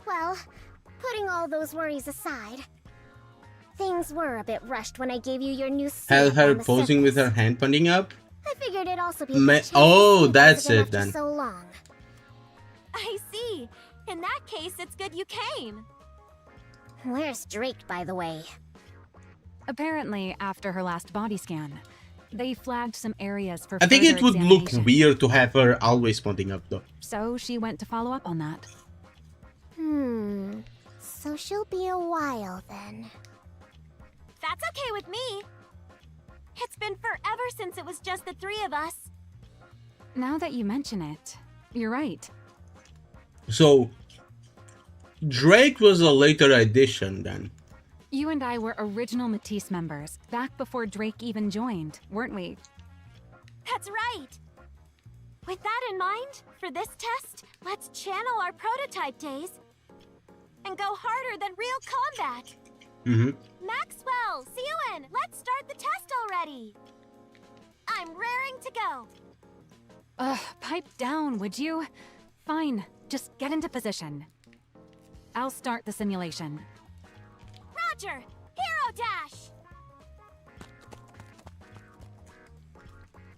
Well, putting all those worries aside, things were a bit rushed when I gave you your new suit. Had her on the posing with her surface. hand pointing up? I figured it'd also be a good chance to Oh, see that's again it after then. so long. I see. In that case, it's good you came. Where's Drake, by the way? Apparently, after her last body scan, they flagged some areas for I think further it would look examination. weird to have her always pointing up though. So she went to follow up on that. So she'll be a while then. That's okay with me. It's been forever since it was just the three of us. Now that you mention it, you're right. So, Drake was a later addition then. You and I were original Matisse members, back before Drake even joined, weren't we? That's right! With that in mind, for this test, let's channel our prototype days and go harder than real combat. Maxwell, Ewan, let's start the test already. I'm raring to go. Pipe down, would you? Fine, just get into position. I'll start the simulation. Roger! Hero dash!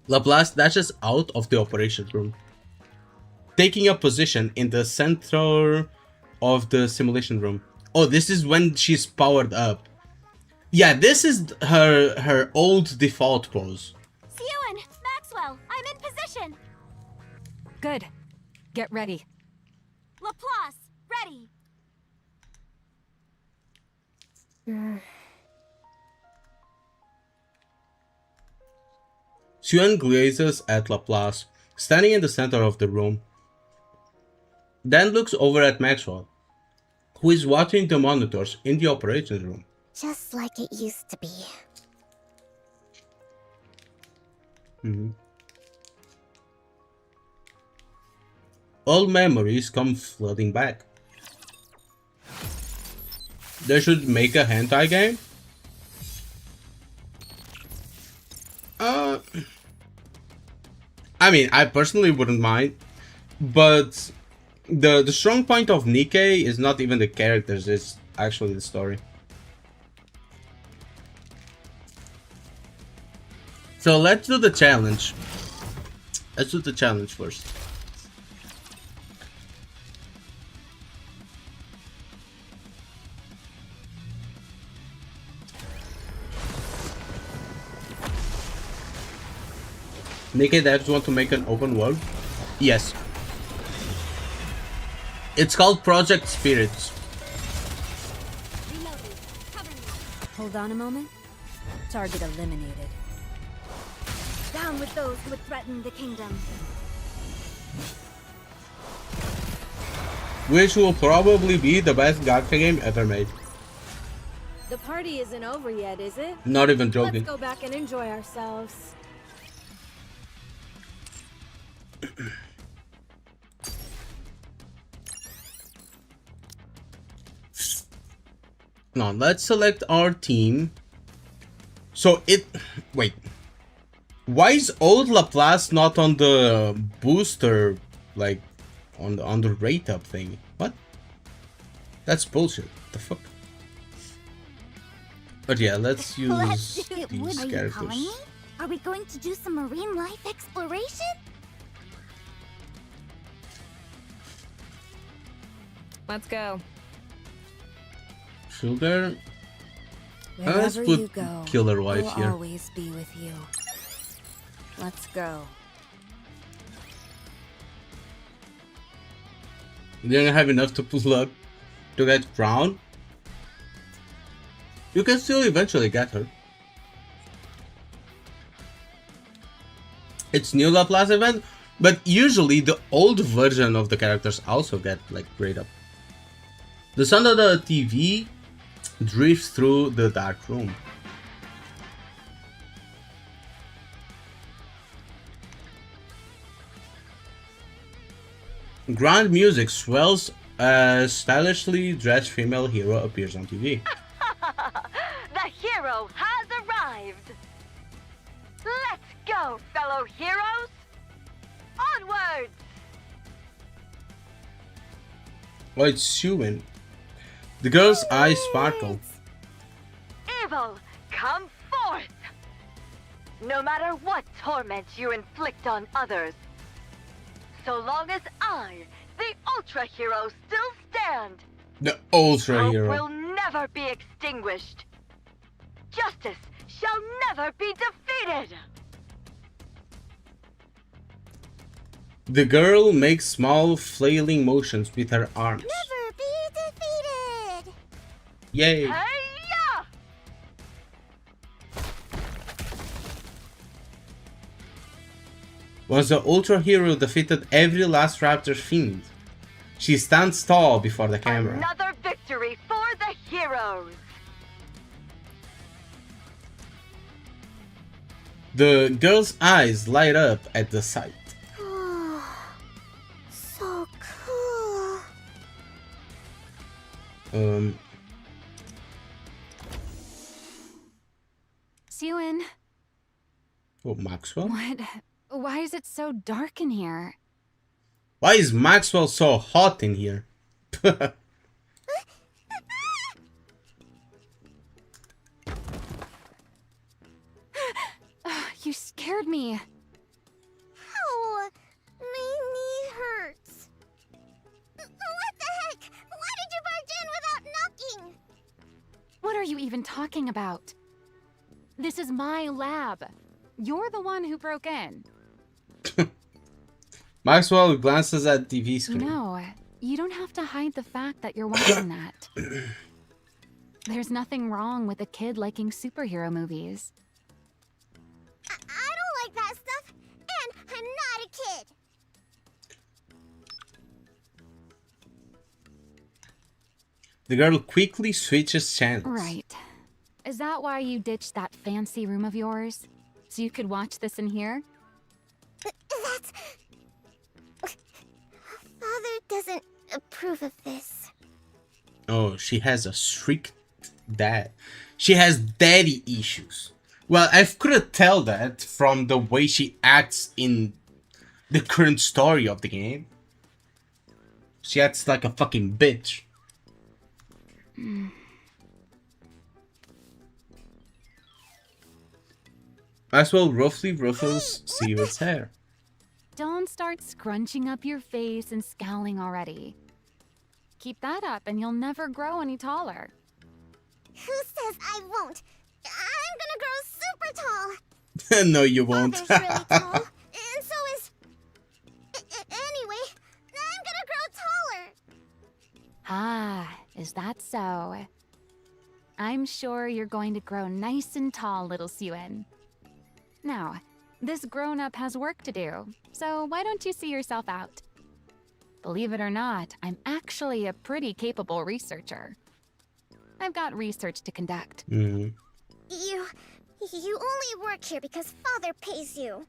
Laplace dashes out of the operations room, taking a position in the center of the simulation room. Oh, this is when she's powered up. Yeah, this is her old default pose. Ewan, Maxwell, I'm in position. Good. Get ready. Laplace, ready. Suen gazes at Laplace, standing in the center of the room. Then looks over at Maxwell, who is watching the monitors in the operations room. Just like it used to be. All memories come flooding back. They should make a hentai game? I mean, I personally wouldn't mind, but the strong point of NIKKE is not even the characters, it's actually the story. So let's do the challenge. Let's do the challenge first. NIKKE devs want to make an open world? Yes. It's called Project Spirits. Hold on a moment. Target eliminated. Down with those who would threaten the kingdom. Which will probably be the best gacha game ever made. The party isn't over yet, is it? Not even joking. Let's go back and enjoy ourselves. Now let's select our team. So wait. Why is old Laplace not on the booster, like on the rate up thing? What? That's bullshit. The fuck? But yeah, let's use these characters. Are we going to do some marine life exploration? Let's go. Sugar. Let's Wherever put you go, Killer Wife we'll here. always be with you. Let's go. You don't have enough to pull up to get Crown. You can still eventually get her. It's new Laplace event, but usually the old version of the characters also get like grade up. The sound of the TV drifts through the dark room. Grand music swells as stylishly dressed female hero appears on TV. The hero has arrived! Let's go, fellow heroes! Onwards! Oh, it's Suin. The girl's eyes sparkle. Evil, come forth! No matter what torment you inflict on others, so long as I, the Ultra Hero, still stand, The Ultra hope Hero. will never be extinguished. Justice shall never be defeated! The girl makes small flailing motions with her arms. Never be defeated! Yay! Hey-ya! Once the Ultra Hero defeated every last Raptor fiend, she stands tall before the camera. Another victory for the heroes! The girl's eyes light up at the sight. So cool. Suin, Oh, Maxwell? what? Why is it so dark in here? Why is Maxwell so hot in here? You scared me. Ow! My knee hurts. What the heck? Why did you barge in without knocking? What are you even talking about? This is my lab. You're the one who broke in. Maxwell glances at TV screen. No, you don't have to hide the fact that you're watching that. There's nothing wrong with a kid liking superhero movies. I don't like that stuff, and I'm not a kid. The girl quickly switches channels. Right. Is that why you ditched that fancy room of yours? So you could watch this in here? That's... Father doesn't approve of this. Oh, she has a strict dad. She has daddy issues. Well, I couldn't tell that from the way she acts in the current story of the game. She acts like a fucking bitch. Maxwell roughly ruffles Steven's hair. Don't start scrunching up your face and scowling already. Keep that up and you'll never grow any taller. Who says I won't? I'm gonna grow super tall. No, you won't. Father's really tall, I'm sure you're going to grow nice and tall, little Suen. Now, this grown-up has work to do, so why don't you see yourself out? Believe it or not, I'm actually a pretty capable researcher. I've got research to conduct. You only work here because Father pays you.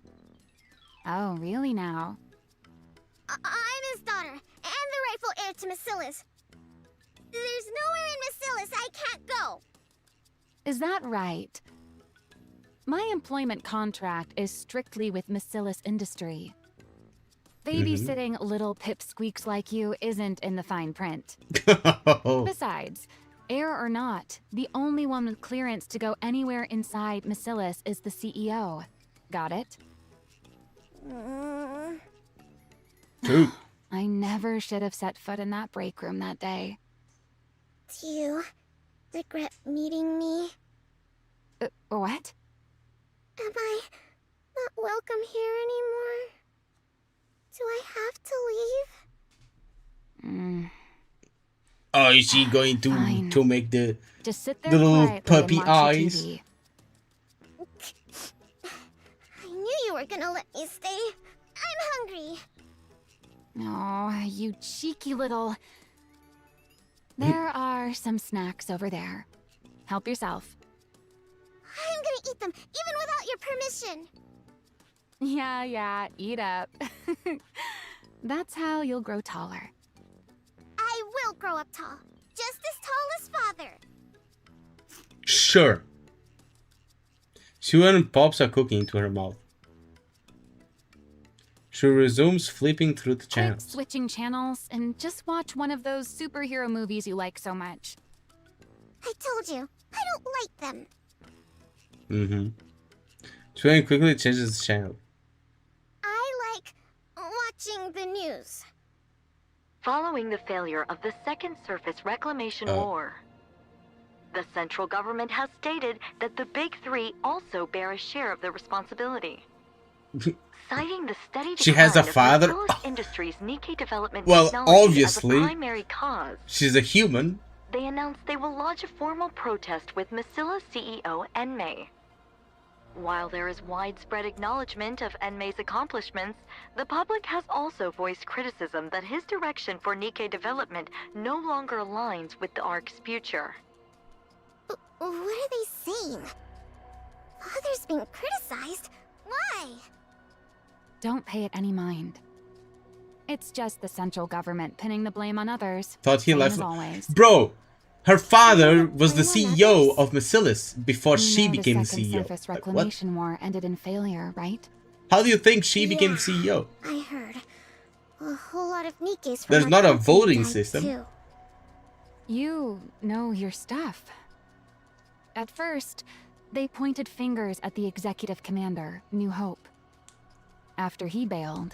Oh, really now? I'm his daughter, and the rightful heir to Macilis. There's nowhere in Macilis I can't go. Is that right? My employment contract is strictly with Macilis Industry. Babysitting little pipsqueaks like you isn't in the fine print. Besides, heir or not, the only one with clearance to go anywhere inside Macilis is the CEO. Got it? True. I never should have set foot in that break room that day. Do you regret meeting me? What? Am I not welcome here anymore? Do I have to leave? Oh, is she going to make the Just sit there little quietly puppy and watch your eyes? TV. I knew you were gonna let me stay. I'm hungry. Oh, you cheeky little... There are some snacks over there. Help yourself. I'm gonna eat them, even without your permission. Yeah, eat up. That's how you'll grow taller. I will grow up tall. Just as tall as Father. Sure. Suen pops a cookie into her mouth. She resumes flipping through the Quit channels. switching channels and just watch one of those superhero movies you like so much. I told you, I don't like them. Suen quickly changes the channel. I like watching the news. Following the failure of the Second Surface Reclamation War, the central government has stated that the Big Three also bear a share of the responsibility. Citing the steady She has a decline of father? Macilis Industries' NIKKE development Well, technology obviously, as a primary cause, she's a human. they announced they will lodge a formal protest with Macilis CEO Enmei. While there is widespread acknowledgement of Enmei's accomplishments, the public has also voiced criticism that his direction for NIKKE development no longer aligns with the ARC's future. What are they saying? Father's being criticized? Why? Don't pay it any mind. It's just the central government pinning the blame on others. Thought he same left. as always. Bro, her father was the CEO of Macilis before she You know became the Second CEO. Surface Like, what? Reclamation War ended in failure, right? How do you think she became CEO? I heard. A whole lot of Nikke's from There's our not a company voting died, system. too. You know your stuff. At first, they pointed fingers at the executive commander, New Hope. After he bailed,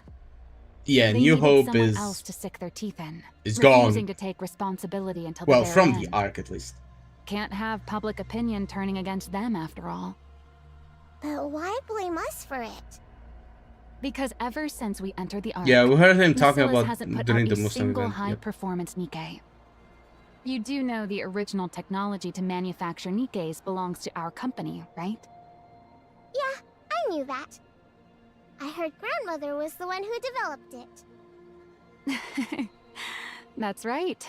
Yeah, they New needed Hope someone is else to sick their teeth in, gone. refusing to take responsibility until Well, the very from end. the Ark at least. Can't have public opinion turning against them after all. But why blame us for it? Because ever since we entered the Ark, Yeah, we heard him talking Macilis about hasn't put during out the a Muslim single event. Yep. high-performance NIKKE. You do know the original technology to manufacture NIKKEs belongs to our company, right? Yeah, I knew that. I heard grandmother was the one who developed it. That's right.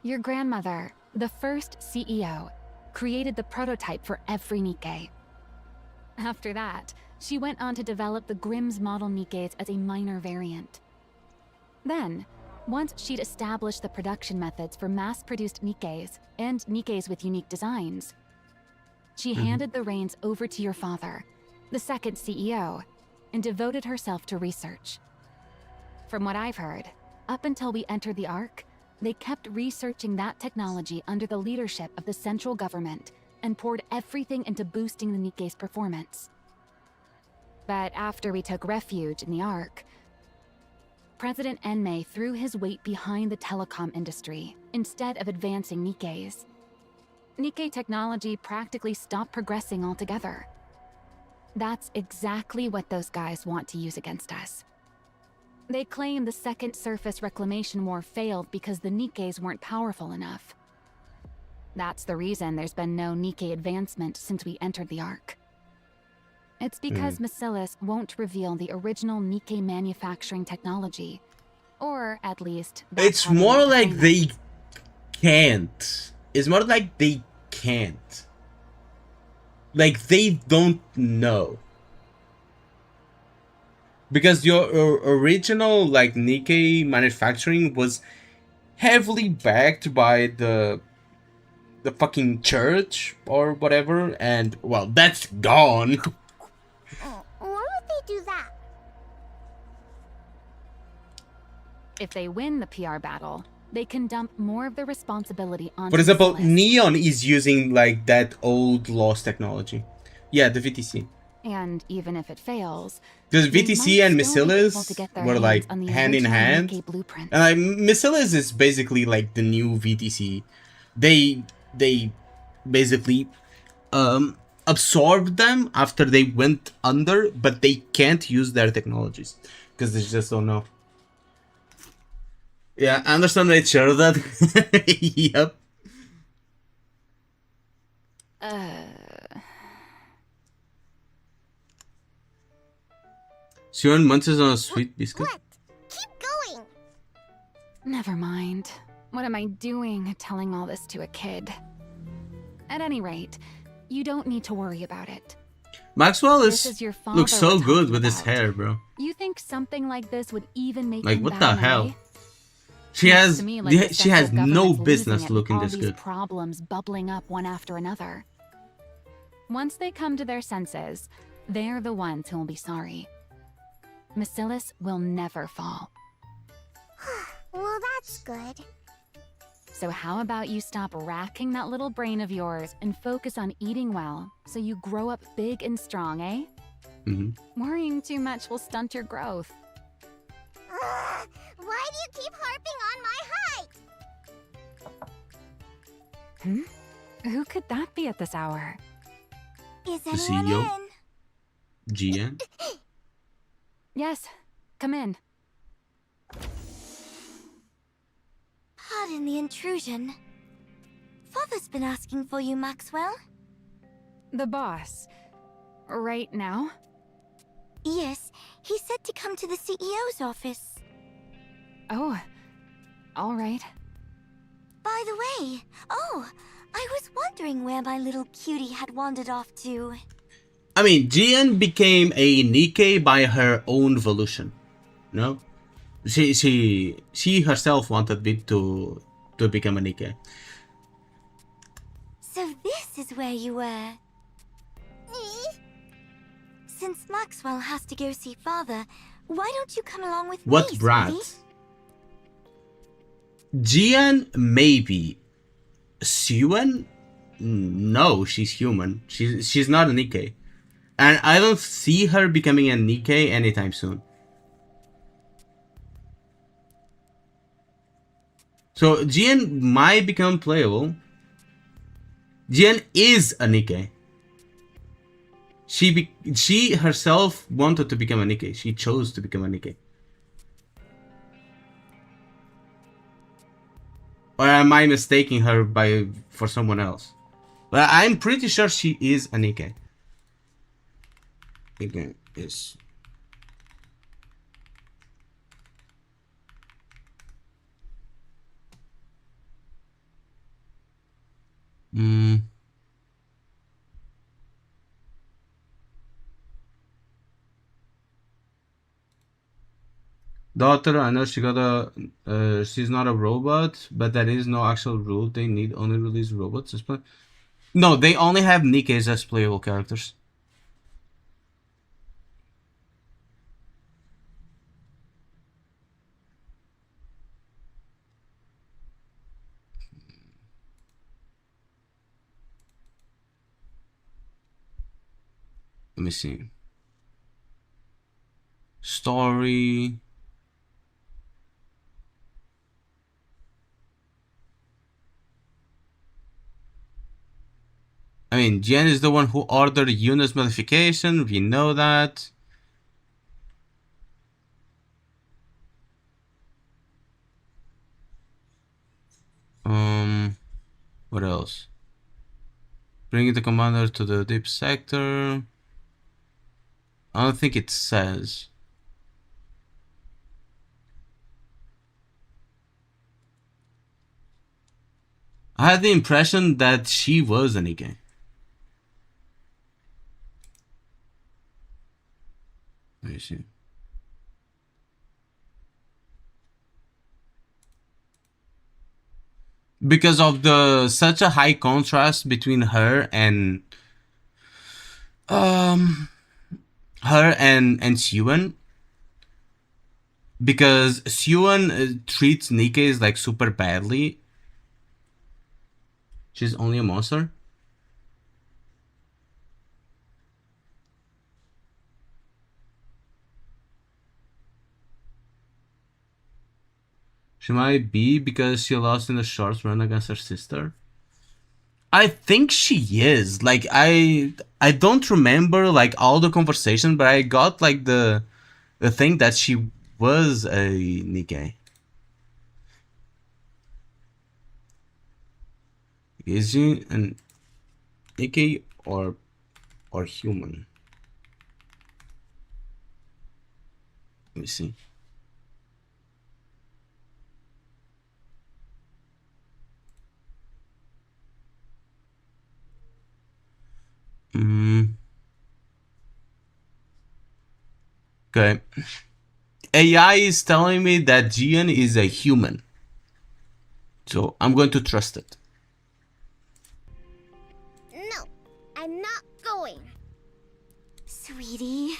Your grandmother, the first CEO, created the prototype for every NIKKE. After that, she went on to develop the Grimm's model NIKKEs as a minor variant. Then, once she'd established the production methods for mass-produced NIKKEs and NIKKEs with unique designs, she handed the reins over to your father, the second CEO, and devoted herself to research. From what I've heard, up until we entered the Ark, they kept researching that technology under the leadership of the central government and poured everything into boosting the NIKKE's performance. But after we took refuge in the Ark, President Enmei threw his weight behind the telecom industry instead of advancing NIKKEs. NIKKE technology practically stopped progressing altogether. That's exactly what those guys want to use against us. They claim the Second Surface Reclamation War failed because the NIKKEs weren't powerful enough. That's the reason there's been no NIKKE advancement since we entered the Ark. It's because Bacillus won't reveal the original NIKKE manufacturing technology. Or, at least, that's It's how they more want to like frame it. they can't. It's more like they can't. Like they don't know. Because your original like NIKKE manufacturing was heavily backed by the fucking church or whatever, and well, that's gone. Why would they do that? If they win the PR battle, they can dump more of the responsibility onto For example, Bacillus. Neon is using like that old lost technology. Yeah, the VTC. And even if it fails, Because they VTC might and still be able to Bacillus get their were hands like on the hand in original hand. NIKKE blueprint. And like Bacillus is basically like the new VTC. They basically absorbed them after they went under, but they can't use their technologies because they just don't know. Yeah, I understand they share that. Yep. Sion munches on a sweet biscuit. What? Keep going! Never mind. What am I doing telling all this to a kid? At any rate, you don't need to worry about it. Maxwell This is your father looks so we're good talking with his about. hair, bro. You think something like this would even make Like him what bat the an hell? eye? She Looks has to me like the she has central no government's business losing it with looking all this these good. problems bubbling up one after another. Once they come to their senses, they're the ones who will be sorry. Bacillus will never fall. Well, that's good. So how about you stop racking that little brain of yours and focus on eating well so you grow up big and strong, eh? Worrying too much will stunt your growth. Why do you keep harping on my height? Who could that be at this hour? Is The anyone CEO? in? GN? Yes, come in. Pardon the intrusion. Father's been asking for you, Maxwell. The boss. Right now? Yes, he said to come to the CEO's office. Oh, all right. By the way, I was wondering where my little cutie had wandered off to. I mean, GN became a NIKKE by her own volition. No? She herself wanted to become a NIKKE. So this is where you were. Since Maxwell has to go see father, why don't you come along with What me, brat? sweetie? GN maybe. Suen? No, she's human. She's not a NIKKE. And I don't see her becoming a NIKKE anytime soon. So GN might become playable. GN is a NIKKE. She herself wanted to become a NIKKE. She chose to become a NIKKE. Or am I mistaking her for someone else? But I'm pretty sure she is a NIKKE. NIKKE is. Daughter, I know she got she's not a robot, but that is no actual rule. They need only release robots as play. No, they only have NIKKEs as playable characters. Let me see. Story. I mean, Jen is the one who ordered Yuna's modification. We know that. What else? Bringing the commander to the deep sector. I don't think it says. I had the impression that she was a NIKKE. Let me see. Because of the such a high contrast between her and Siwon, because Siwon treats NIKKE like super badly. She's only a monster. She might be because she lost in the short run against her sister. I think she is. Like I don't remember like all the conversation, but I got like the thing that she was a NIKKE. Is she an NIKKE or human? Let me see. Okay. AI is telling me that Jian is a human. So I'm going to trust it. No, I'm not going. Sweetie,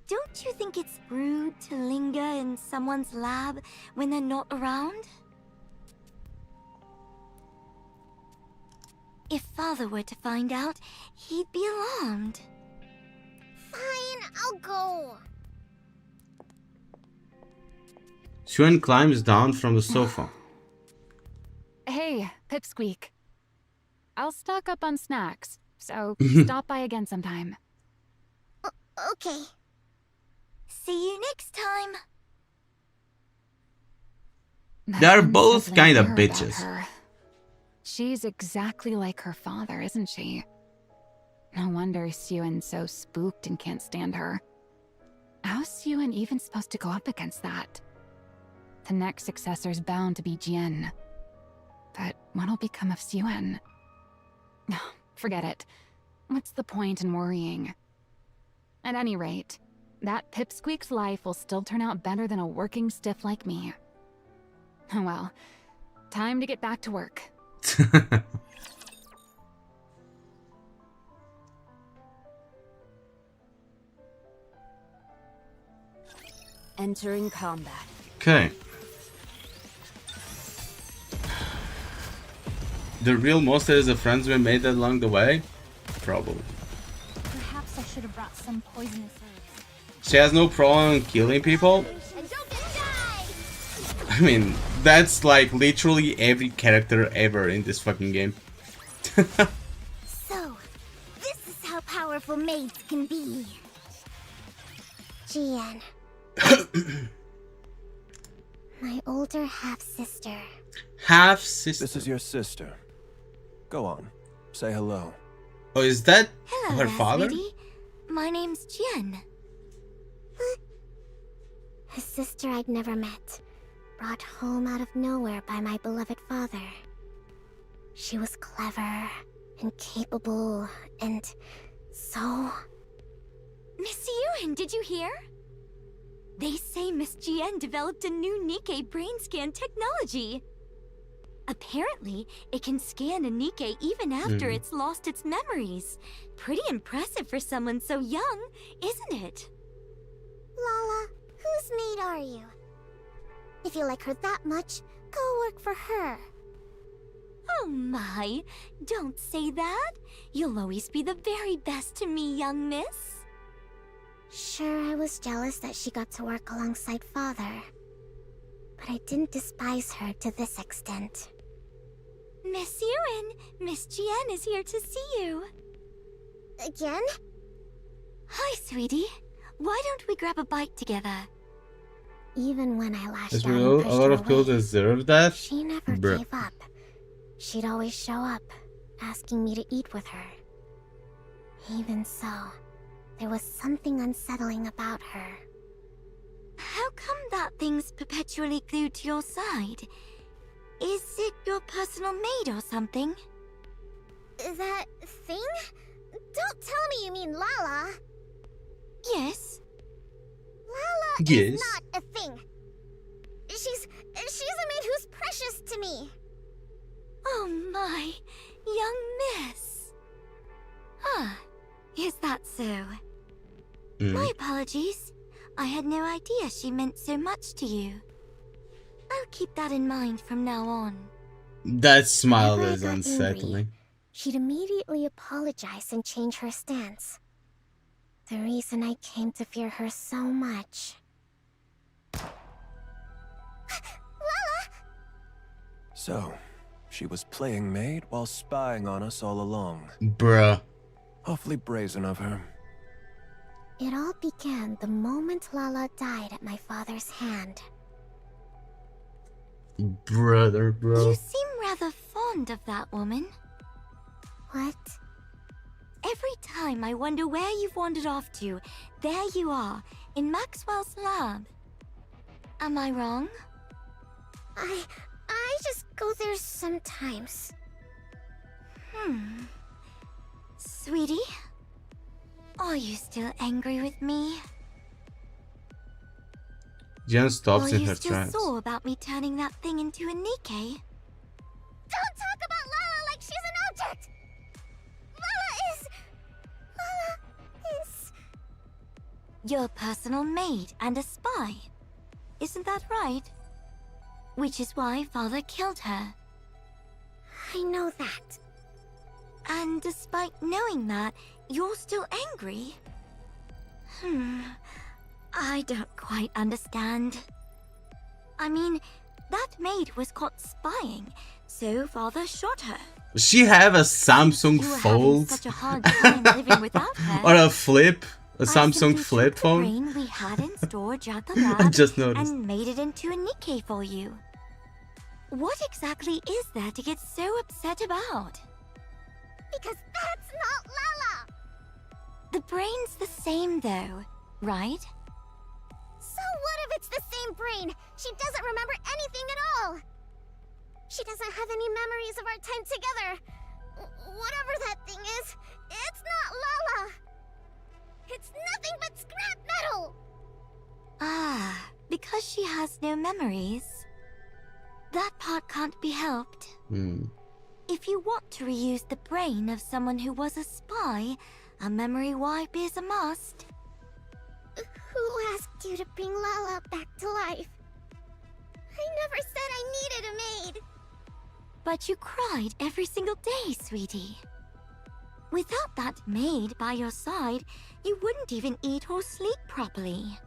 don't you think it's rude to linger in someone's lab when they're not around? If Father were to find out, he'd be alarmed. Fine, I'll go. Xuan climbs down from the sofa. Hey, Pipsqueak. I'll stock up on snacks, so stop by again sometime. Okay. See you next time. They're both kind of bitches. She's exactly like her father, isn't she? No wonder Siwon's so spooked and can't stand her. How's Siwon even supposed to go up against that? The next successor's bound to be Jian. But what'll become of Siwon? Forget it. What's the point in worrying? At any rate, that Pipsqueak's life will still turn out better than a working stiff like me. Oh well, time to get back to work. Entering combat. Okay. The real monster is the friends we made along the way? Probably. Perhaps I should have brought some poisonous herbs. She has no problem killing people? I mean, that's like literally every character ever in this fucking game. So, this is how powerful maids can be. Jian. My older half-sister. Half-sister? This is your sister. Go on. Say hello. Oh, is that Hello her there, father? sweetie. My name's Jian. A sister I'd never met. Brought home out of nowhere by my beloved father. She was clever and capable and so... Miss Yuen, did you hear? They say Miss Jian developed a new NIKKE brain scan technology. Apparently, it can scan a NIKKE even after it's lost its memories. Pretty impressive for someone so young, isn't it? Lala, whose maid are you? If you like her that much, go work for her. Oh my, don't say that. You'll always be the very best to me, young miss. Sure, I was jealous that she got to work alongside Father. But I didn't despise her to this extent. Miss Yuen, Miss Jian is here to see you. Again? Hi, sweetie. Why don't we grab a bite together? Even when I lashed As out we and know, a pushed lot her of people away, deserve that. she never Bruh. gave up. She'd always show up, asking me to eat with her. Even so, there was something unsettling about her. How come that thing's perpetually glued to your side? Is it your personal maid or something? That thing? Don't tell me you mean Lala. Yes. Lala Yes. is not a thing. She's a maid who's precious to me. Oh my, young miss. Ah, is that so? My apologies. I had no idea she meant so much to you. I'll keep that in mind from now on. That smile Whenever I is got unsettling. angry, she'd immediately apologize and change her stance. The reason I came to fear her so much. Lala! So, she was playing maid while spying on us all along. Bruh. Awfully brazen of her. It all began the moment Lala died at my father's hand. Brother, bro. You seem rather fond of that woman. What? Every time I wonder where you've wandered off to, there you are, in Maxwell's lab. Am I wrong? I just go there sometimes. Sweetie? Are you still angry with me? Jen stops Are in you her still tracks. sore about me turning that thing into a NIKKE? Don't talk about Lala like she's an object! Lala is... Your personal maid and a spy. Isn't that right? Which is why Father killed her. I know that. And despite knowing that, you're still angry? I don't quite understand. I mean, that maid was caught spying, so Father shot her. Does she have a Samsung You were having Fold? such a hard time living without her. Or a flip? A I Samsung simply flip took the phone? brain we had in storage at the I lab just noticed. and made it into a NIKKE for you. What exactly is there to get so upset about? Because that's not Lala! The brain's the same though, right? So what if it's the same brain? She doesn't remember anything at all! She doesn't have any memories of our time together. Whatever that thing is, it's not Lala! It's nothing but scrap metal! Ah, because she has no memories. That part can't be helped. If you want to reuse the brain of someone who was a spy, a memory wipe is a must. Who asked you to bring Lala back to life? I never said I needed a maid! But you cried every single day, sweetie. Without that maid by your side, you wouldn't even eat or sleep properly.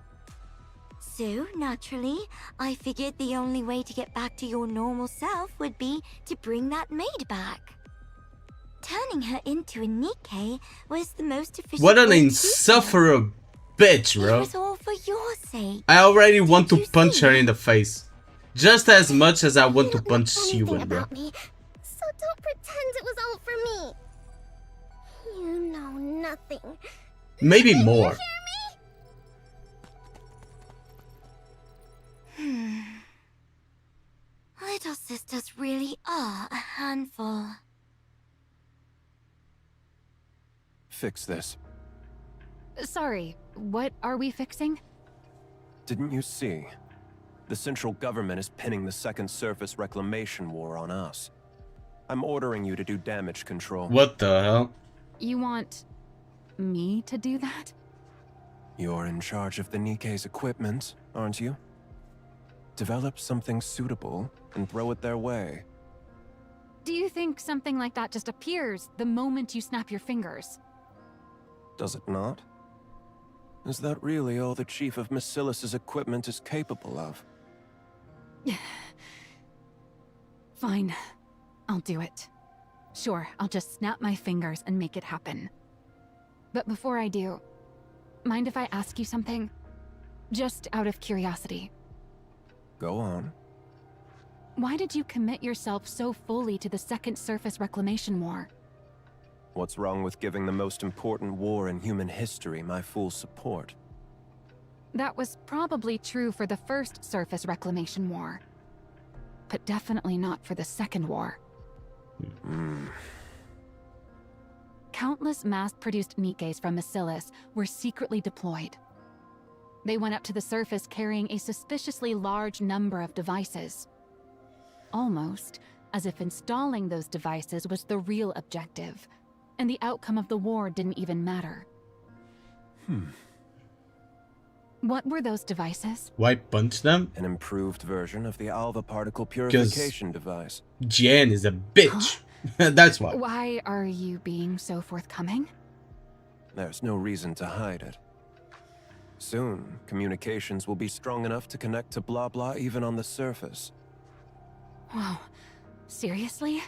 So, naturally, I figured the only way to get back to your normal self would be to bring that maid back. Turning her into a NIKKE was the most efficient What an way to do insufferable bitch, so. It bro. was all for your sake. I already want to punch her in the face. Just as much as I want to punch you in, bro. About me, so don't pretend it was all for me. You know nothing. Maybe more. Little sisters really are a handful. Fix this. Sorry, what are we fixing? Didn't you see? The central government is pinning the second surface reclamation war on us. I'm ordering you to do damage control. What the hell? You want me to do that? You're in charge of the NIKKE's equipment, aren't you? Develop something suitable and throw it their way. Do you think something like that just appears the moment you snap your fingers? Does it not? Is that really all the Chief of Massilis's equipment is capable of? Fine, I'll do it. Sure, I'll just snap my fingers and make it happen. But before I do, mind if I ask you something? Just out of curiosity. Go on. Why did you commit yourself so fully to the Second Surface Reclamation War? What's wrong with giving the most important war in human history my full support? That was probably true for the First Surface Reclamation War, but definitely not for the Second War. Countless mass-produced NIKKEs from Bacillus were secretly deployed. They went up to the surface carrying a suspiciously large number of devices. Almost as if installing those devices was the real objective, and the outcome of the war didn't even matter. What were those devices? Why punch them? An improved version of the alpha particle purification device. Jen is a bitch. That's why. Why are you being so forthcoming? There's no reason to hide it. Soon, communications will be strong enough to connect to blah blah even on the surface. Wow, seriously?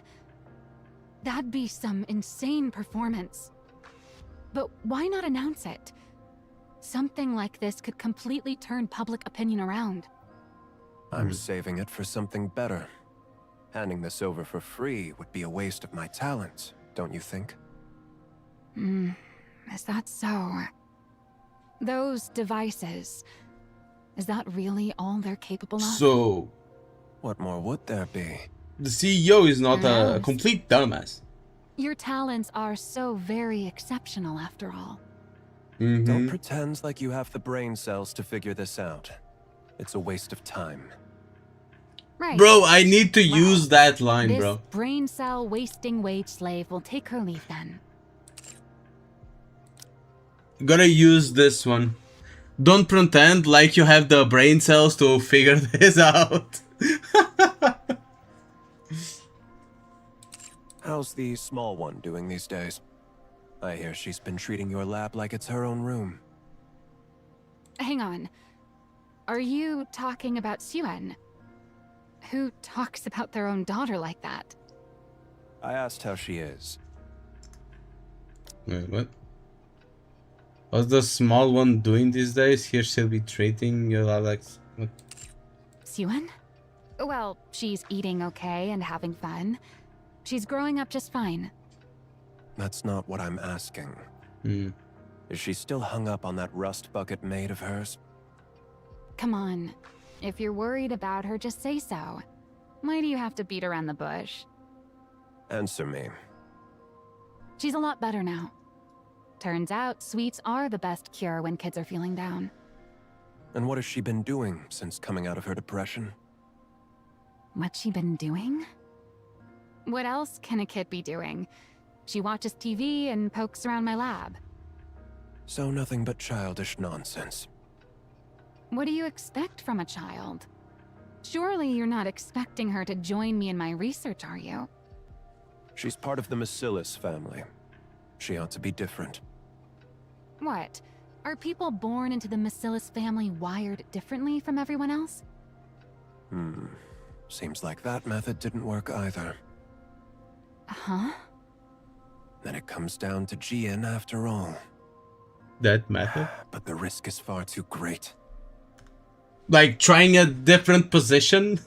That'd be some insane performance. But why not announce it? Something like this could completely turn public opinion around. I'm saving it for something better. Handing this over for free would be a waste of my talent, don't you think? Is that so? Those devices, is that really all they're capable of? So, what more would there be? The CEO is not a complete dumbass. Your talents are so very exceptional after all. Don't pretend like you have the brain cells to figure this out. It's a waste of time. Right. Bro, I need to use that line, This bro. brain cell wasting wage slave will take her leave then. Gotta use this one. Don't pretend like you have the brain cells to figure this out. How's the small one doing these days? I hear she's been treating your lab like it's her own room. Hang on. Are you talking about Suen? Who talks about their own daughter like that? I asked how she is. Wait, what? What's the small one doing these days? Here she'll be treating your Alex. What? Suen? Well, she's eating okay and having fun. She's growing up just fine. That's not what I'm asking. Is she still hung up on that rust bucket maid of hers? Come on. If you're worried about her, just say so. Why do you have to beat around the bush? Answer me. She's a lot better now. Turns out, sweets are the best cure when kids are feeling down. And what has she been doing since coming out of her depression? What's she been doing? What else can a kid be doing? She watches TV and pokes around my lab. So nothing but childish nonsense. What do you expect from a child? Surely you're not expecting her to join me in my research, are you? She's part of the Bacillus family. She ought to be different. What? Are people born into the Bacillus family wired differently from everyone else? Seems like that method didn't work either. Huh? Then it comes down to Gian after all. That method? But the risk is far too great. Like trying a different position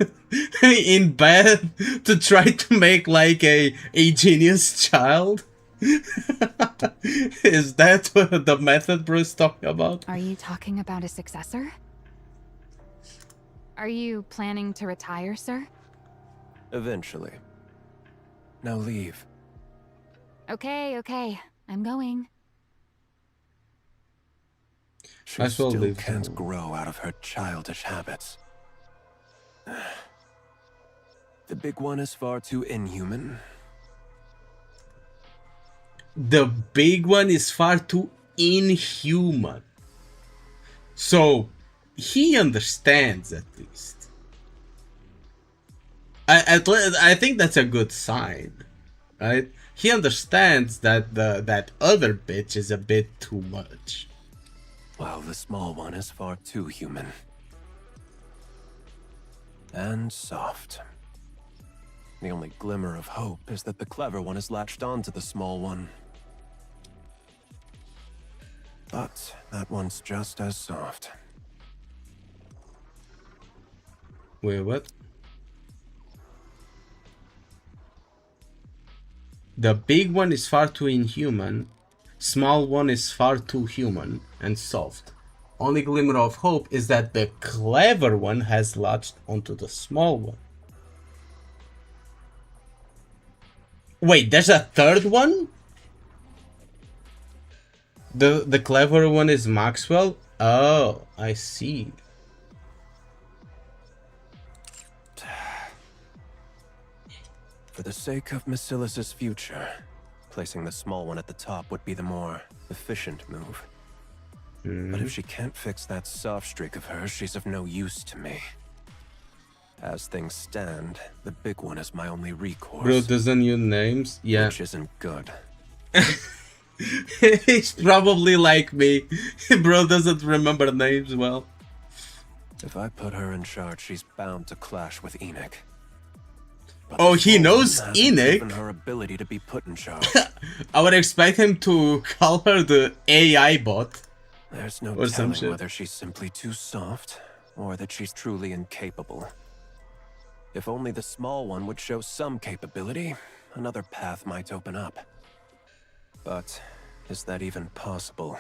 in bed to try to make like a genius child? Is that what the method Bruce talking about? Are you talking about a successor? Are you planning to retire, sir? Eventually. Now leave. Okay. I'm going. She still can't grow out of her childish habits. The big one is far too inhuman. The big one is far too inhuman. So, he understands at least. I think that's a good sign, right? He understands that that other bitch is a bit too much. While the small one is far too human. And soft. The only glimmer of hope is that the clever one has latched onto the small one. But that one's just as soft. Wait, what? The big one is far too inhuman. Small one is far too human and soft. Only glimmer of hope is that the clever one has latched onto the small one. Wait, there's a third one? The clever one is Maxwell? Oh, I see. For the sake of Macilis's future, placing the small one at the top would be the more efficient move. But if she can't fix that soft streak of hers, she's of no use to me. As things stand, the big one is my only recourse. Bro doesn't use names? Yeah. Which isn't good. He's probably like me. Bro doesn't remember names well. If I put her in charge, she's bound to clash with NIKKE. But oh, he knows NIKKE. NIKKE? Her ability to be put in charge. I would expect him to call her the AI bot. There's no or some telling shit. whether she's simply too soft, or that she's truly incapable. If only the small one would show some capability, another path might open up. But is that even possible?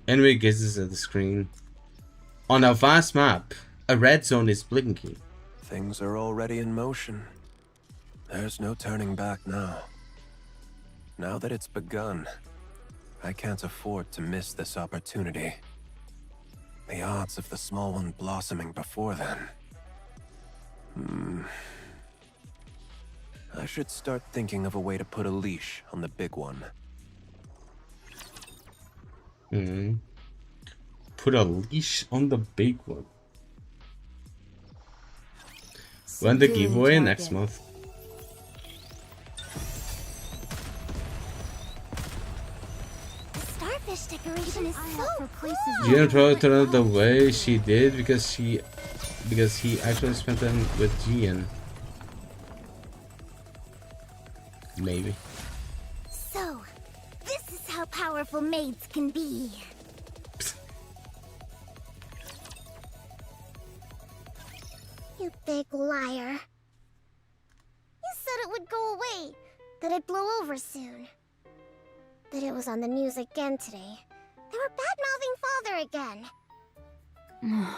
Enemy gazes at the screen. On a vast map, a red zone is blinking. Things are already in motion. There's no turning back now. Now that it's begun, I can't afford to miss this opportunity. The odds of the small one blossoming before then. I should start thinking of a way to put a leash on the big one. Put a leash on the big one. When the giveaway next month. Starfish decoration is so cool. Gian probably turned out the way she did because he actually spent time with Gian. Maybe. So, this is how powerful maids can be. You big liar. You said it would go away, that it'd blow over soon. That it was on the news again today. They were bad-mouthing Father again.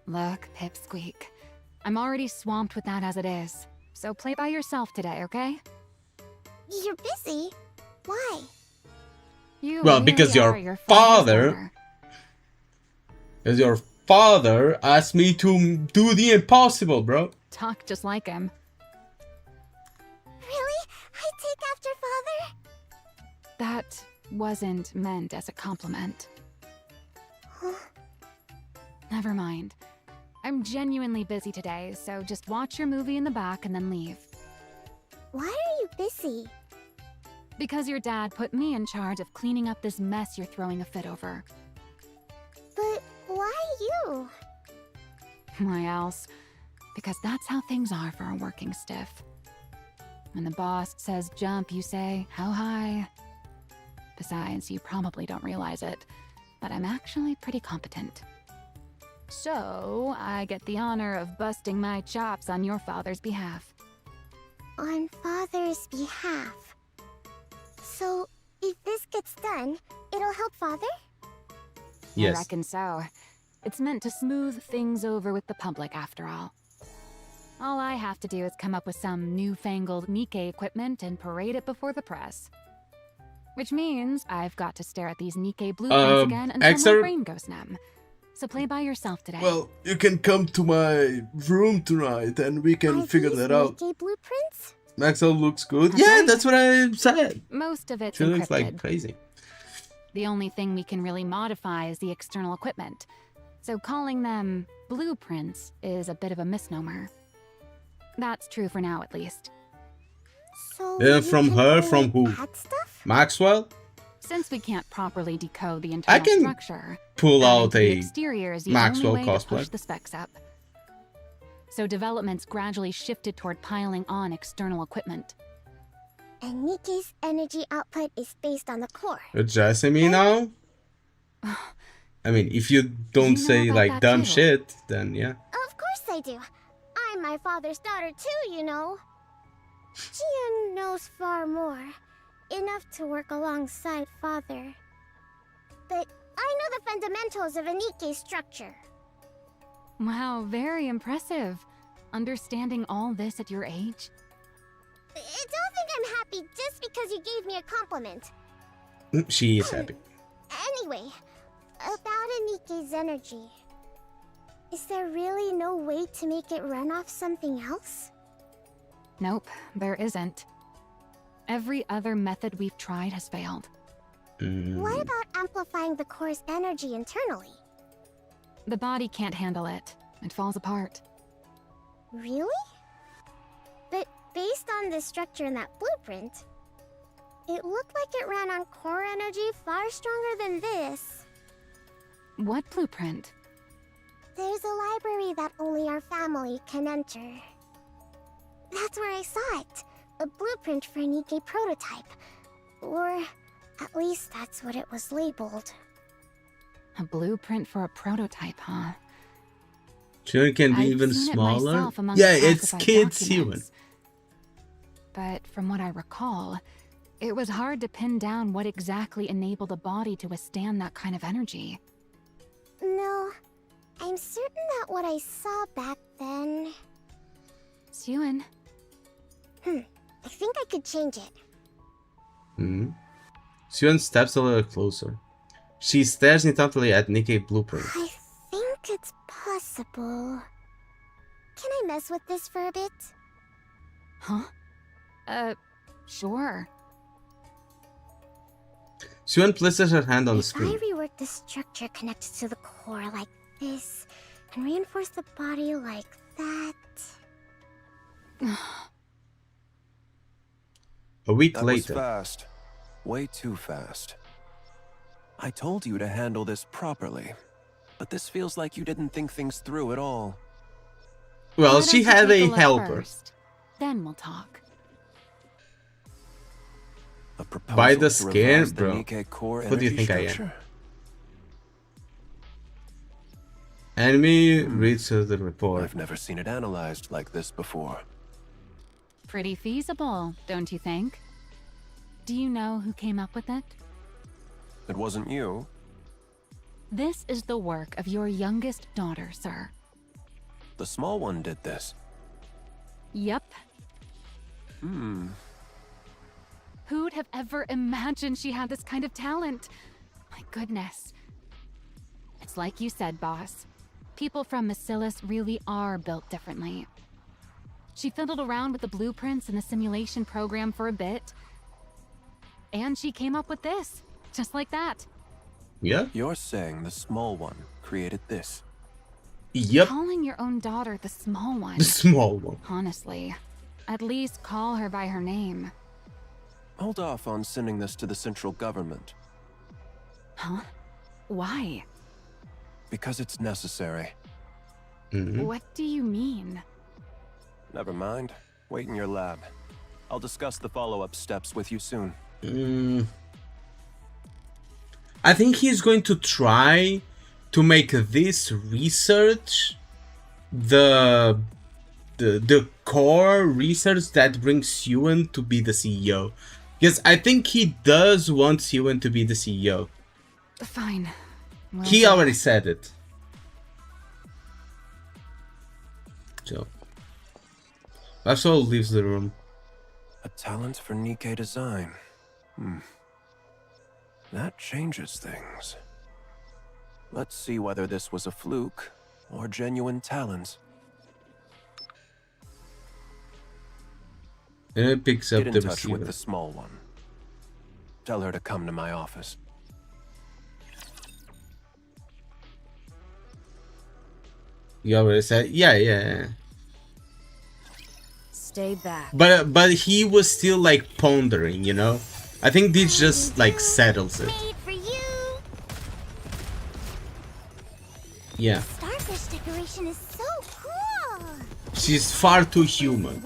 Look, Pipsqueak. I'm already swamped with that as it is. So play by yourself today, okay? You're busy? Why? You Well, really because are your father... Because your father asked me to do the impossible, bro. Talk just like him. Really? I take after Father? That wasn't meant as a compliment. Huh? Never mind. I'm genuinely busy today, so just watch your movie in the back and then leave. Why are you busy? Because your dad put me in charge of cleaning up this mess you're throwing a fit over. But why you? Why else? Because that's how things are for a working stiff. When the boss says jump, you say, how high? Besides, you probably don't realize it, but I'm actually pretty competent. So, I get the honor of busting my chops on your father's behalf. On Father's behalf. So, if this gets done, it'll help Father? Yes. I reckon so. It's meant to smooth things over with the public, after all. All I have to do is come up with some newfangled NIKKE equipment and parade it before the press. Which means I've got to stare at these NIKKE blueprints again until my brain goes numb. So play by yourself today. Well, you can come to my room tonight and we can figure that out. NIKKE blueprints? Maxwell looks good. Yeah, that's what I said. Most of it's She looks encrypted. like crazy. The only thing we can really modify is the external equipment. So calling them blueprints is a bit of a misnomer. That's true for now, at least. So From her? From who? Maxwell? Since we can't properly decode the internal can structure, pull adding out to the a exterior is the Maxwell only way to cosplay. push the specs up. So developments gradually shifted toward piling on external equipment. And NIKKE's energy output is based on the core. You're addressing me now? I mean, if you don't say about like that dumb too? shit, then yeah. Of course I do. I'm my father's daughter too, you know. Jian knows far more. Enough to work alongside father. But I know the fundamentals of a NIKKE structure. Wow, very impressive. Understanding all this at your age? Don't think I'm happy just because you gave me a compliment. She is happy. Anyway, about a NIKKE's energy. Is there really no way to make it run off something else? Nope, there isn't. Every other method we've tried has failed. What about amplifying the core's energy internally? The body can't handle it. It falls apart. Really? But based on the structure in that blueprint, it looked like it ran on core energy far stronger than this. What blueprint? There's a library that only our family can enter. That's where I saw it. A blueprint for a NIKKE prototype. Or at least that's what it was labeled. A blueprint for a prototype, huh? Sure, it can be I've even seen it smaller. myself amongst Yeah, it's classified kids documents. human. But from what I recall, it was hard to pin down what exactly enabled a body to withstand that kind of energy. No, I'm certain that what I saw back then... Suen. I think I could change it. Suen steps a little closer. She stares intently at NIKKE blueprint. I think it's possible. Can I mess with this for a bit? Huh? Sure. Suen places her hand on the If screen. I rework the structure connected to the core like this, and reinforce the body like that... A week That later. was fast. Way too fast. I told you to handle this properly, but this feels like you didn't think things through at all. Well, Why she don't you had take a look helper. first? Then we'll talk. A proposal By the to skin, revise the bro. NIKKE core What do you energy think I am? structure? Enemy reads the report. I've never seen it analyzed like this before. Pretty feasible, don't you think? Do you know who came up with it? It wasn't you. This is the work of your youngest daughter, sir. The small one did this. Yep. Who'd have ever imagined she had this kind of talent? My goodness. It's like you said, boss. People from Massilis really are built differently. She fiddled around with the blueprints and the simulation program for a bit. And she came up with this, just like that. Yeah? You're saying the small one created this? Yep. Calling your own daughter the small one. The small one. Honestly, at least call her by her name. Hold off on sending this to the central government. Huh? Why? Because it's necessary. What do you mean? Never mind. Wait in your lab. I'll discuss the follow-up steps with you soon. I think he's going to try to make this research the core research that brings Suen to be the CEO. Because I think he does want Suen to be the CEO. Fine. We'll He do already it. said it. So Absol leaves the room. A talent for NIKKE design. That changes things. Let's see whether this was a fluke or genuine talent. And it picks up Get the in touch with receiver. the small one. Tell her to come to my office. You already said, yeah. Stay back. But he was still like pondering, you know. I think this just like settles it. Yeah, Starfish decoration is so cool. she's far too human.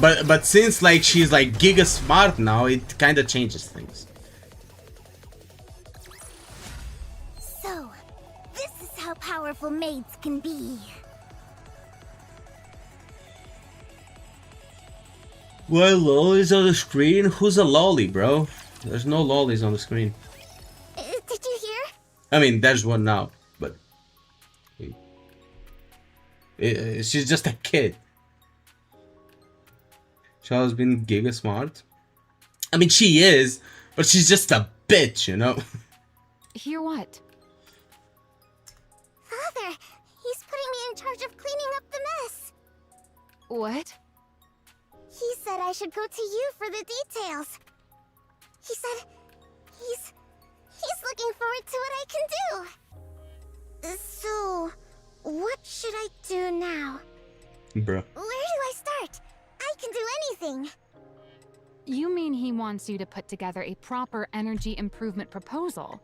But since like she's like giga smart now, it kind of changes things. So, this is how powerful maids can be. Why lollies on the screen? Who's a lolly, bro? There's no lollies on the screen. Did you hear? I mean, there's one now, but she's just a kid. Charles been giga smart. I mean, she is, but she's just a bitch, you know? Hear what? Father, he's putting me in charge of cleaning up the mess. What? He said I should go to you for the details. He said he's looking forward to what I can do. So, what should I do now? Bruh. Where do I start? I can do anything. You mean he wants you to put together a proper energy improvement proposal?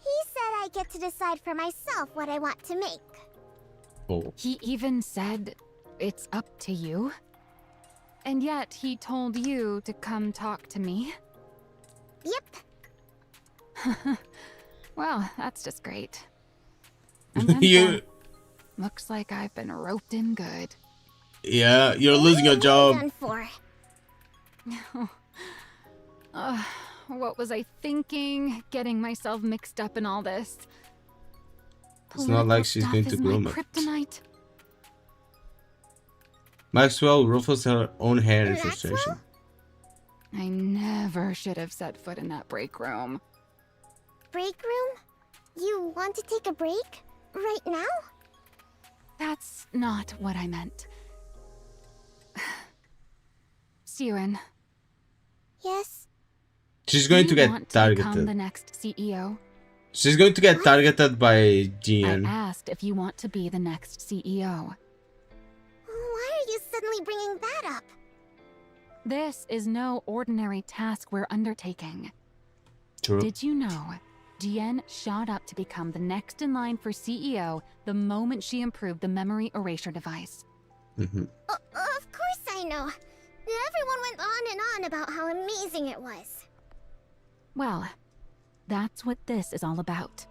He said I get to decide for myself what I want to make. Oh. He even said it's up to you? And yet he told you to come talk to me? Yep. Well, that's just great. You... Looks like I've been roped in good. Yeah, you're losing your job. Done for. What was I thinking? Getting myself mixed up in all this. It's not like she's going to groom it. Kryptonite. Maxwell ruffles her own hair in frustration. I never should have set foot in that break room. Break room? You want to take a break? Right now? That's not what I meant. Siren. Yes? She's going to get Become targeted. the next CEO. She's going to get targeted by GN. I asked if you want to be the next CEO. Why are you suddenly bringing that up? This is no ordinary task we're undertaking. True. Did you know Jian shot up to become the next in line for CEO the moment she improved the memory erasure device? Mm-hmm. Of course I know. Everyone went on and on about how amazing it was. Well, that's what this is all about.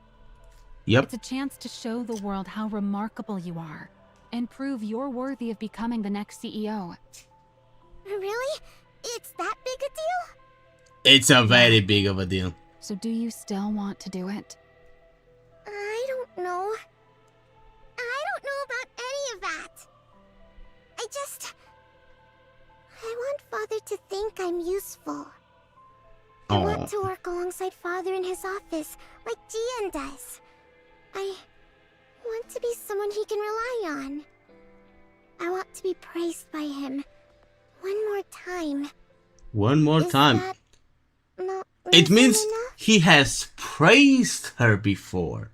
Yep. It's a chance to show the world how remarkable you are and prove you're worthy of becoming the next CEO. Really? It's that big a deal? It's a very big of a deal. So do you still want to do it? I don't know. I don't know about any of that. I want Father to think I'm useful. I want to work alongside Father in his office, like Gian does. I want to be someone he can rely on. I want to be praised by him. One more time. One more time. It means he has praised her before,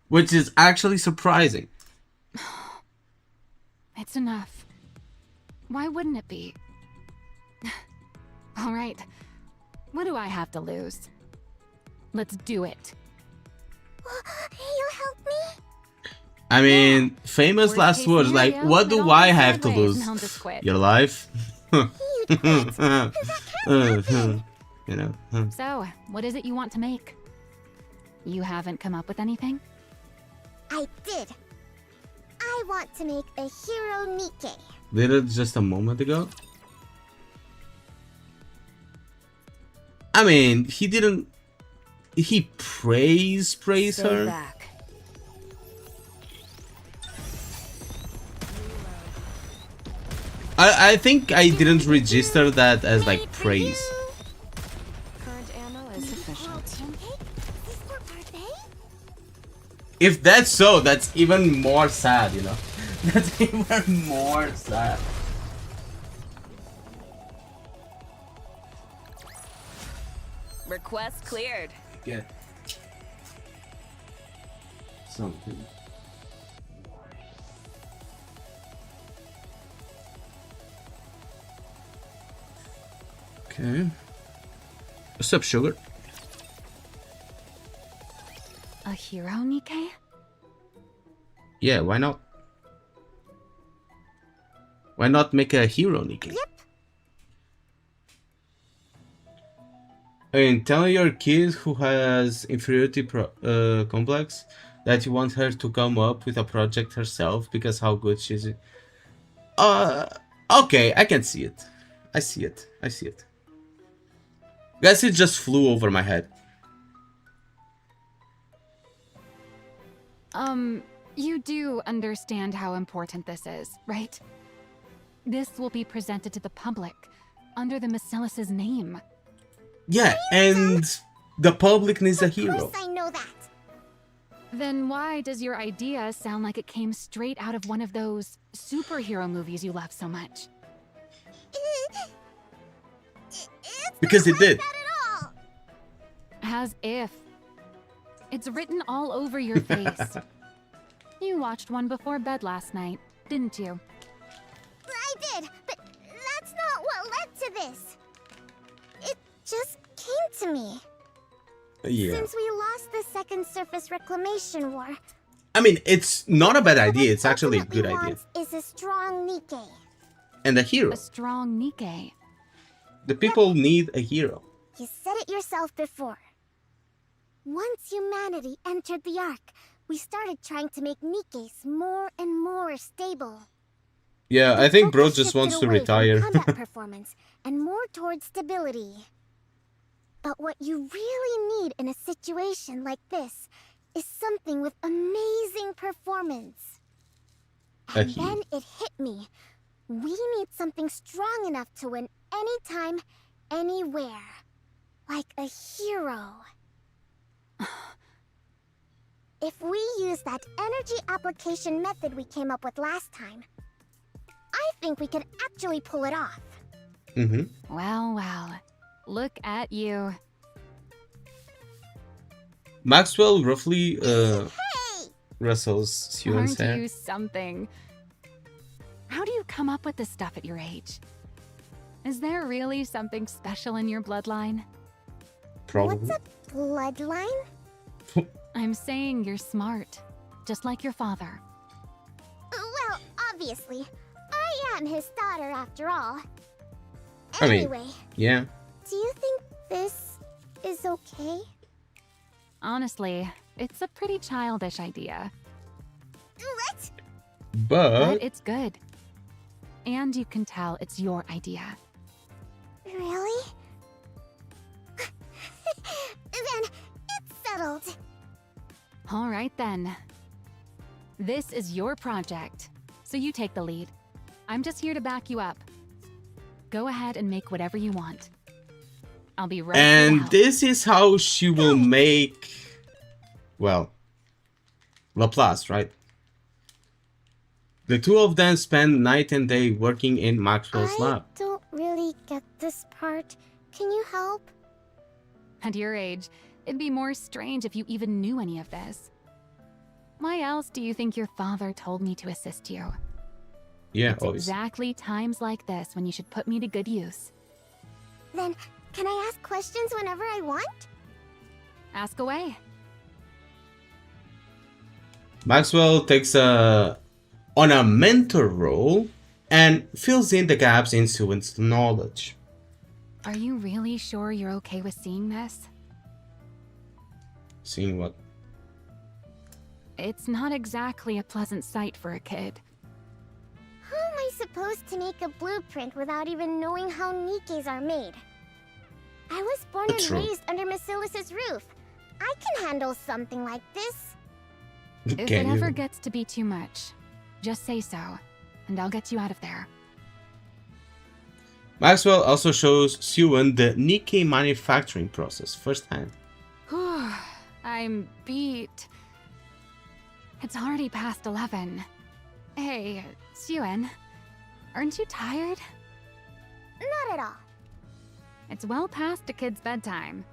which is actually surprising. It's enough. Why wouldn't it be? All right. What do I have to lose? Let's do it. You help me? I mean, famous last words like, what do I have to lose? Your life? You know. So, what is it you want to make? You haven't come up with anything? I did. I want to make a hero NIKKE. Did it just a moment ago? I mean, he didn't... He praise her? Back. I think I didn't register that as like praise. Current ammo is sufficient. If that's so, that's even more sad, you know? That's even more sad. Request cleared. Get something. Okay. What's up, sugar? A hero, NIKKE? Yeah, why not? Why not make a hero, NIKKE? Yep. I mean, tell your kid who has inferiority complex that you want her to come up with a project herself because how good she's. Okay, I can see it. I see it. I see it. Guess it just flew over my head. You do understand how important this is, right? This will be presented to the public under the Macilis's name. Yeah, and the public needs a hero. Of course I know that. Then why does your idea sound like it came straight out of one of those superhero movies you love so much? Because it did. As if. It's written all over your face. You watched one before bed last night, didn't you? I did, but that's not what led to this. It just came to me. Yeah. Since we lost the Second Surface Reclamation War, I mean, it's not a bad idea. It's actually a good idea. is a strong NIKKE. And a hero. A strong NIKKE. The people need a hero. You said it yourself before. Once humanity entered the Ark, we started trying to make NIKKEs more and more stable. Yeah, I think bro just wants to retire. Combat performance and more towards stability. But what you really need in a situation like this is something with amazing performance. And then it hit me. We need something strong enough to win anytime, anywhere. Like a hero. If we use that energy application method we came up with last time, I think we could actually pull it off. Well, well. Look at you. Maxwell roughly wrestles Suwon's hair. Aren't you something? How do you come up with this stuff at your age? Is there really something special in your bloodline? Probably. What's a bloodline? I'm saying you're smart, just like your father. Well, obviously. I am his daughter after all. I mean, Anyway, yeah. do you think this is okay? Honestly, it's a pretty childish idea. What? But it's good. And you can tell it's your idea. Really? Then it's settled. All right then. This is your project, so you take the lead. I'm just here to back you up. Go ahead and make whatever you want. I'll be right And this is how she will make, well, Laplace, right? The two of them spend night and day working in Maxwell's lab. I don't really get this part. Can you help? At your age, it'd be more strange if you even knew any of this. Why else do you think your father told me to assist you? Yeah, It's obviously. exactly times like this when you should put me to good use. Then, can I ask questions whenever I want? Ask away. Maxwell takes on a mentor role and fills in the gaps in Suwon's knowledge. Are you really sure you're okay with seeing this? Seeing what? It's not exactly a pleasant sight for a kid. How am I supposed to make a blueprint without even knowing how NIKKEs are made? I was born and True. raised under Macilis's roof. I can handle something like this. If it ever gets to be too much, just say so, and I'll get you out of there. Maxwell also shows Suwon the NIKKE manufacturing process firsthand. I'm beat. It's already past 11. Hey, Suwon, aren't you tired? Not at all. It's well past a kid's bedtime.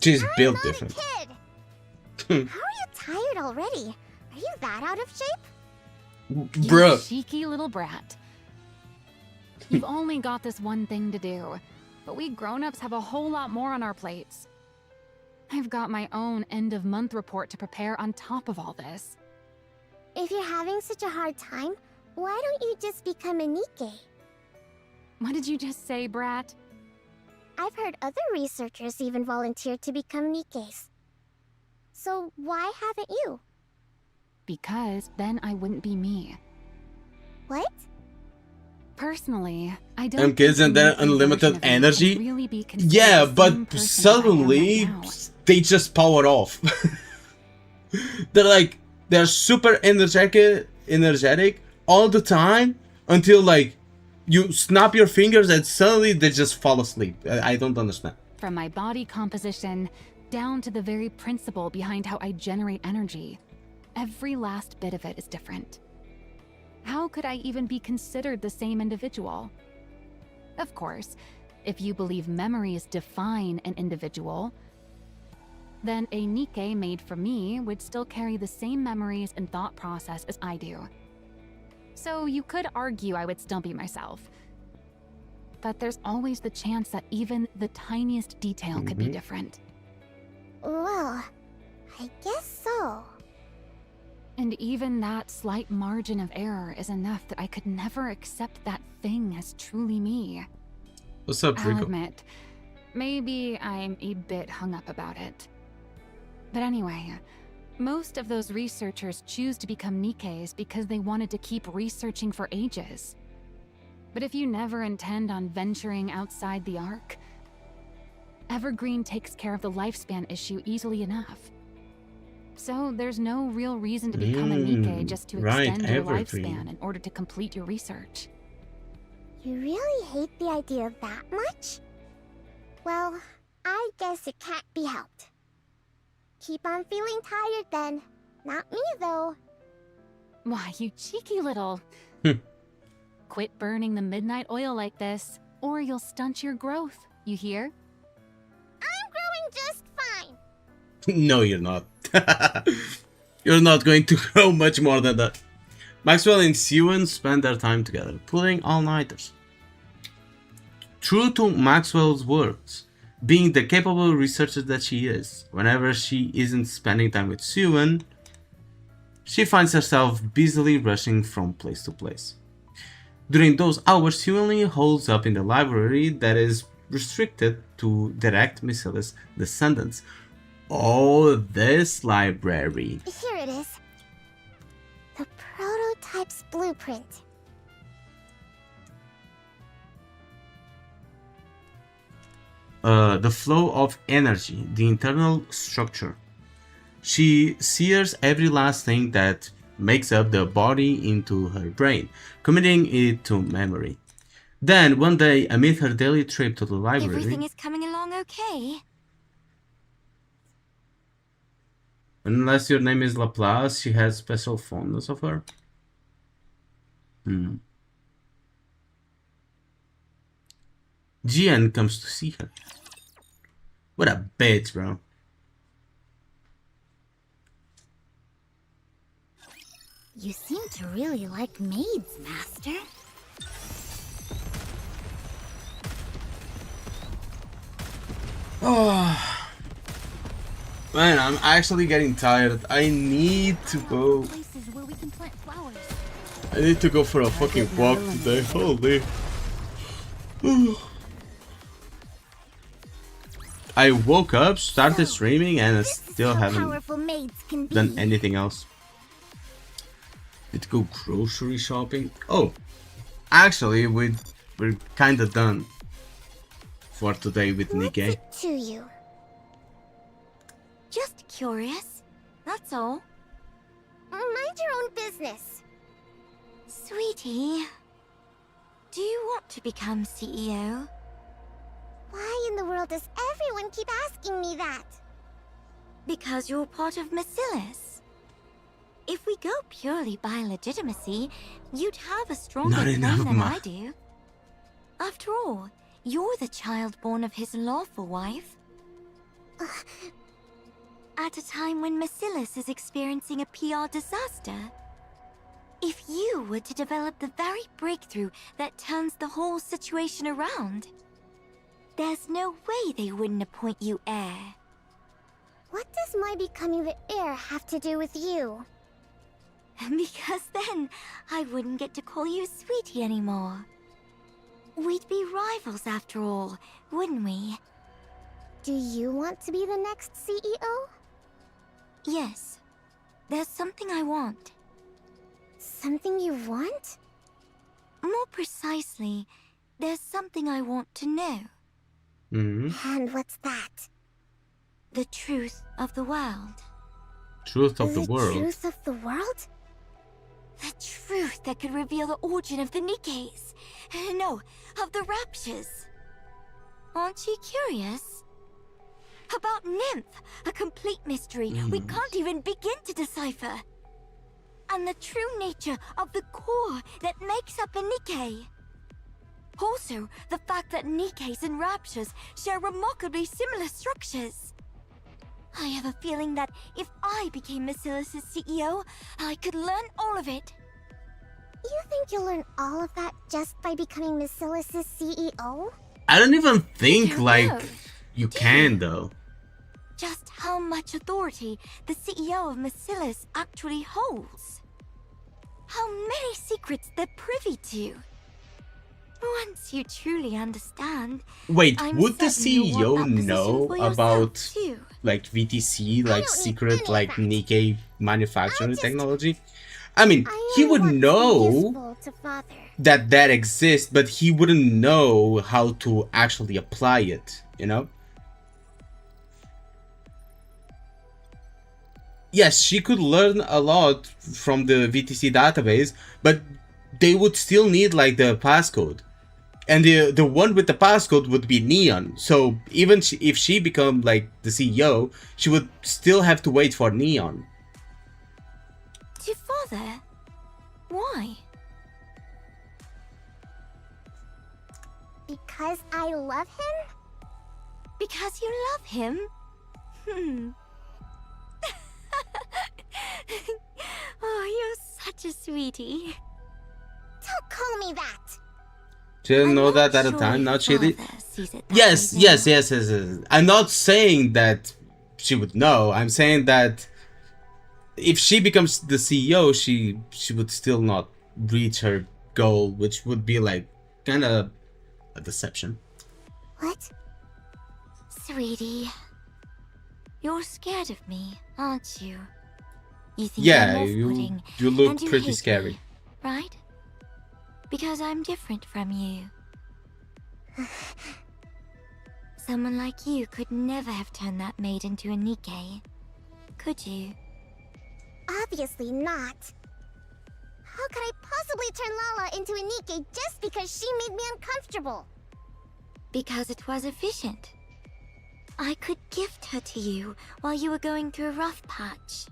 She's built I'm different. not a kid. How are you tired already? Are you that out of shape? You Bruh. cheeky little brat. You've only got this one thing to do, but we grown-ups have a whole lot more on our plates. I've got my own end-of-month report to prepare on top of all this. If you're having such a hard time, why don't you just become a NIKKE? What did you just say, brat? I've heard other researchers even volunteer to become NIKKEs. So why haven't you? Because then I wouldn't be me. What? Personally, I don't kids and their unlimited energy. Yeah, but suddenly they just power off. They're super energetic all the time until like you snap your fingers and suddenly they just fall asleep. I don't understand. From my body composition down to the very principle behind how I generate energy, every last bit of it is different. How could I even be considered the same individual? Of course, if you believe memories define an individual, then a NIKKE made for me would still carry the same memories and thought process as I do. So you could argue I would still be myself. But there's always the chance that even the tiniest detail could be different. Well, I guess so. And even that slight margin of error is enough that I could never accept that thing as truly me. What's up, Rico? I'll admit, maybe I'm a bit hung up about it. But anyway, most of those researchers choose to become NIKKEs because they wanted to keep researching for ages. But if you never intend on venturing outside the Ark, Evergreen takes care of the lifespan issue easily enough. So there's no real reason to become a NIKKE just to extend your lifespan in order to complete your research. You really hate the idea that much? Well, I guess it can't be helped. Keep on feeling tired then. Not me, though. Why, you cheeky little... Quit burning the midnight oil like this, or you'll stunt your growth, you hear? I'm growing just fine. No, you're not. You're not going to grow much more than that. Maxwell and Siwon spend their time together, pulling all-nighters. True to Maxwell's words, being the capable researcher that she is, whenever she isn't spending time with Siwon, she finds herself busily rushing from place to place. During those hours, she only holds up in the library that is restricted to direct Misilla's descendants. Oh, this library. Here it is. The prototype's blueprint. The flow of energy, the internal structure. She sears every last thing that makes up the body into her brain, committing it to memory. Then, one day, amid her daily trip to the library... Everything is coming along okay. Unless your name is Laplace, she has special fondness of her. Jian comes to see her. What a bitch, bro. You seem to really like maids, Master. Oh. Man, I'm actually getting tired. I need to go. I need to go for a fucking walk today. Holy. I woke up, started streaming, and I still haven't done anything else. Need to go grocery shopping. Oh, actually, we're kind of done for today with NIKKE. To you. Just curious, that's all. Mind your own business. Sweetie, do you want to become CEO? Why in the world does everyone keep asking me that? Because you're part of Masilis. If we go purely by legitimacy, you'd have a stronger claim than I do. After all, you're the child born of his lawful wife. At a time when Masilis is experiencing a PR disaster. If you were to develop the very breakthrough that turns the whole situation around, there's no way they wouldn't appoint you heir. What does my becoming the heir have to do with you? Because then, I wouldn't get to call you Sweetie anymore. We'd be rivals after all, wouldn't we? Do you want to be the next CEO? Yes. There's something I want. Something you want? More precisely, there's something I want to know. And what's that? The truth of the world. Truth of the The world. truth of the world? The truth that could reveal the origin of the Nikkes. No, of the Raptures. Aren't you curious? About Nymph, a complete mystery we can't even begin to decipher. And the true nature of the core that makes up a Nikke. Also, the fact that Nikkes and Raptures share remarkably similar structures. I have a feeling that if I became Basilis's CEO, I could learn all of it. You think you'll learn all of that just by becoming Basilis's CEO? I don't even think don't like know. you can though. Just how much authority the CEO of Basilis actually holds. How many secrets they're privy to. Once you truly understand, Wait, I'm would the certain you'll CEO want that position know for yourself, about too. like VTC, like don't need secret any like of that. Nikkei manufacturing technology? I mean, I he only would want to be know useful to Father. that exists, but he wouldn't know how to actually apply it, you know? Yes, she could learn a lot from the VTC database, but they would still need like the passcode. And the one with the passcode would be Neon. So even if she become like the CEO, she would still have to wait for Neon. To Father? Why? Because I love him? Because you love him? Oh, you're such a sweetie. Don't call me that. She didn't know that at the sure time. if Now she did. Father sees it that Yes, way, yes, though. yes. I'm not saying that she would know. I'm saying that if she becomes the CEO, she would still not reach her goal, which would be like kind of a deception. What? Sweetie, you're scared of me, aren't you? You think Yeah, I'm you off-putting, look and you pretty hate scary. me, right? Because I'm different from you. Someone like you could never have turned that maid into a Nikke, could you? Obviously not. How could I possibly turn Lala into a Nikke just because she made me uncomfortable? Because it was efficient. I could gift her to you while you were going through a rough patch.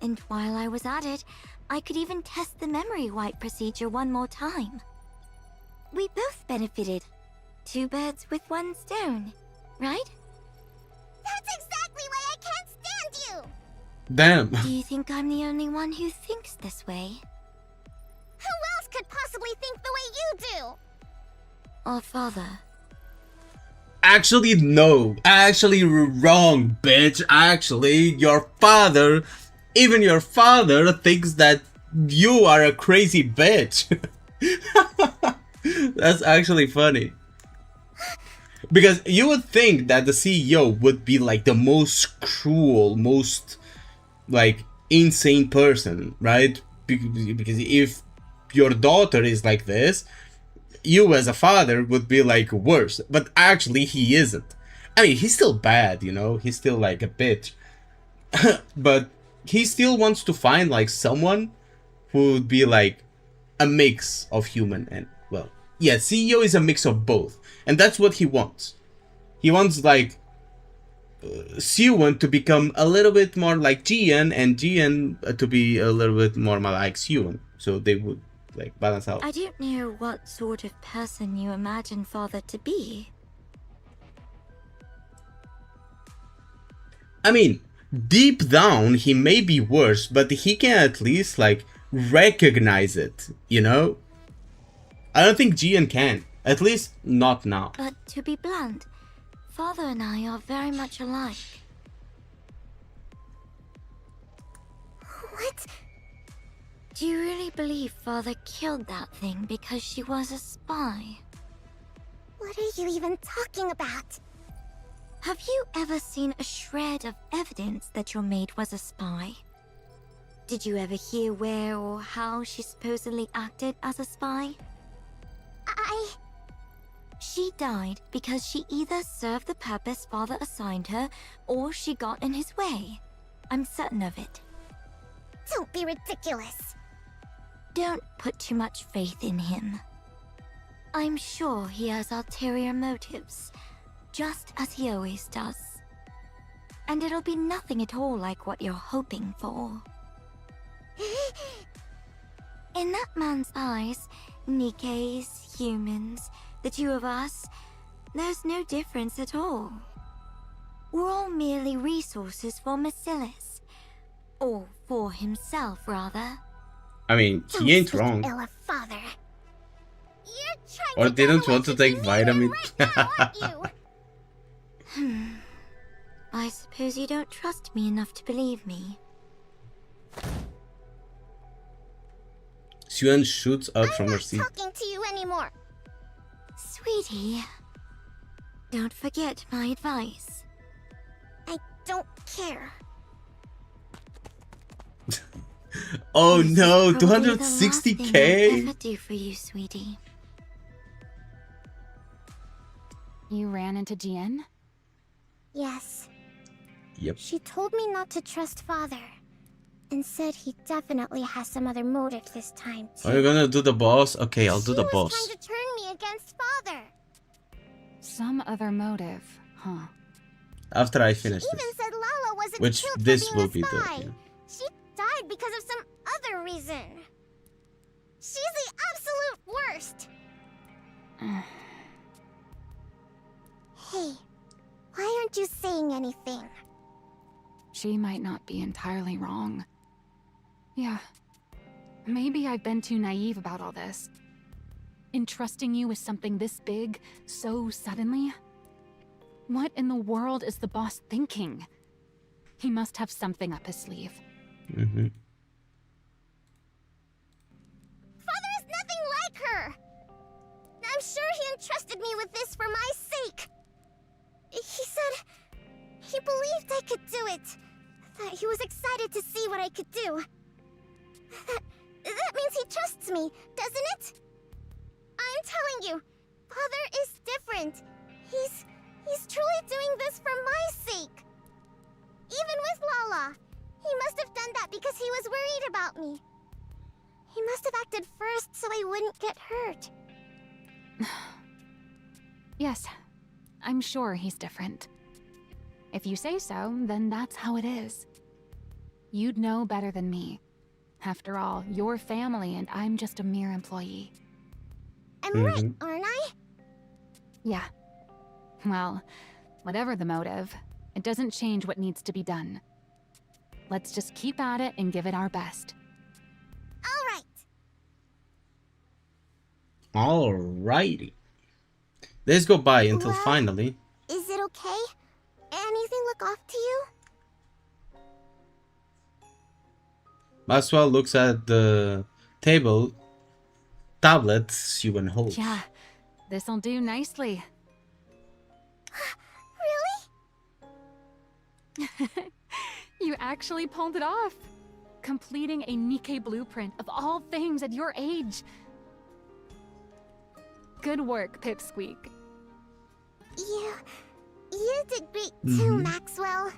And while I was at it, I could even test the memory wipe procedure one more time. We both benefited. 2 birds with 1 stone, right? That's exactly why I can't stand you! Damn. Do you think I'm the only one who thinks this way? Who else could possibly think the way you do? Or Father? Actually, no. Actually, wrong, bitch. Actually, your father, even your father, thinks that you are a crazy bitch. That's actually funny. Because you would think that the CEO would be like the most cruel, most like insane person, right? Because if your daughter is like this, you as a father would be like worse. But actually he isn't. I mean, he's still bad, you know? He's still like a bitch. But he still wants to find like someone who would be like a mix of human and, well, yeah, CEO is a mix of both. And that's what he wants. He wants like Siwon to become a little bit more like Jian, and Jian to be a little bit more like Siwon. So they would like balance out. I don't know what sort of person you imagine Father to be. I mean, deep down he may be worse, but he can at least like recognize it, you know? I don't think Jian can. At least not now. But to be blunt, Father and I are very much alike. What? Do you really believe Father killed that thing because she was a spy? What are you even talking about? Have you ever seen a shred of evidence that your maid was a spy? Did you ever hear where or how she supposedly acted as a spy? She died because she either served the purpose Father assigned her, or she got in his way. I'm certain of it. Don't be ridiculous. Don't put too much faith in him. I'm sure he has ulterior motives, just as he always does. And it'll be nothing at all like what you're hoping for. In that man's eyes, NIKKE's, humans, the two of us, there's no difference at all. We're all merely resources for Marcellus. Or for himself, rather. I mean, he ain't wrong. Ella, Father. You're trying Or to didn't want to take vitamin. I suppose you don't trust me enough to believe me. Xuan shoots out from her seat. I'm not talking to you anymore. Sweetie, don't forget my advice. I don't care. Oh This no, is probably the last thing I'll 260k? ever do for you, sweetie. You ran into Jian? Yes. Yep. She told me not to trust Father. And said he definitely has some other motive this time, too. Are you gonna do the boss? Okay, I'll do the She was boss. trying to turn me against Father. Some other motive, huh? After I finish Even this. said Lala wasn't Which killed this for will being be a the... spy. yeah. She died because of some other reason. She's the absolute worst. Hey, why aren't you saying anything? She might not be entirely wrong. Yeah. Maybe I've been too naive about all this. Entrusting you with something this big, so suddenly? What in the world is the boss thinking? He must have something up his sleeve. Mm-hmm. Father is nothing like her. I'm sure he entrusted me with this for my sake. He said he believed I could do it. That he was excited to see what I could do. That means he trusts me, doesn't it? I'm telling you, Father is different. He's truly doing this for my sake. Even with Lala, he must have done that because he was worried about me. He must have acted first so I wouldn't get hurt. Yes, I'm sure he's different. If you say so, then that's how it is. You'd know better than me. After all, you're family and I'm just a mere employee. I'm right, aren't I? Yeah. Well, whatever the motive, it doesn't change what needs to be done. Let's just keep at it and give it our best. Alrighty. Days go by until Well, finally... Is it okay? Anything look off to you? Maxwell looks at the table tablet Xuan holds. Yeah, this'll do nicely. Really? You actually pulled it off. Completing a NIKKE blueprint of all things at your age. Good work, Pipsqueak. You did great too, Maxwell.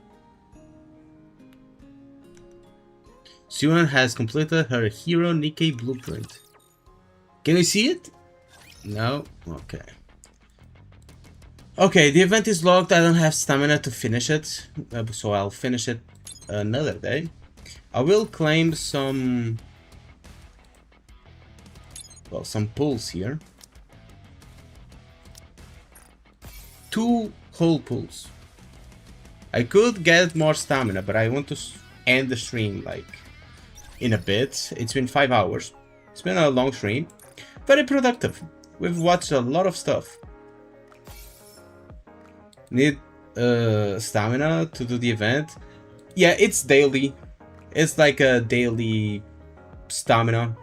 Xuan has completed her hero NIKKE blueprint. Can you see it? No? Okay. Okay, the event is locked. I don't have stamina to finish it, so I'll finish it another day. I will claim some... well, some pulls here. 2 whole pulls. I could get more stamina, but I want to end the stream like in a bit. It's been 5 hours. It's been a long stream. Very productive. We've watched a lot of stuff. Need stamina to do the event. Yeah, it's daily. It's like a daily stamina.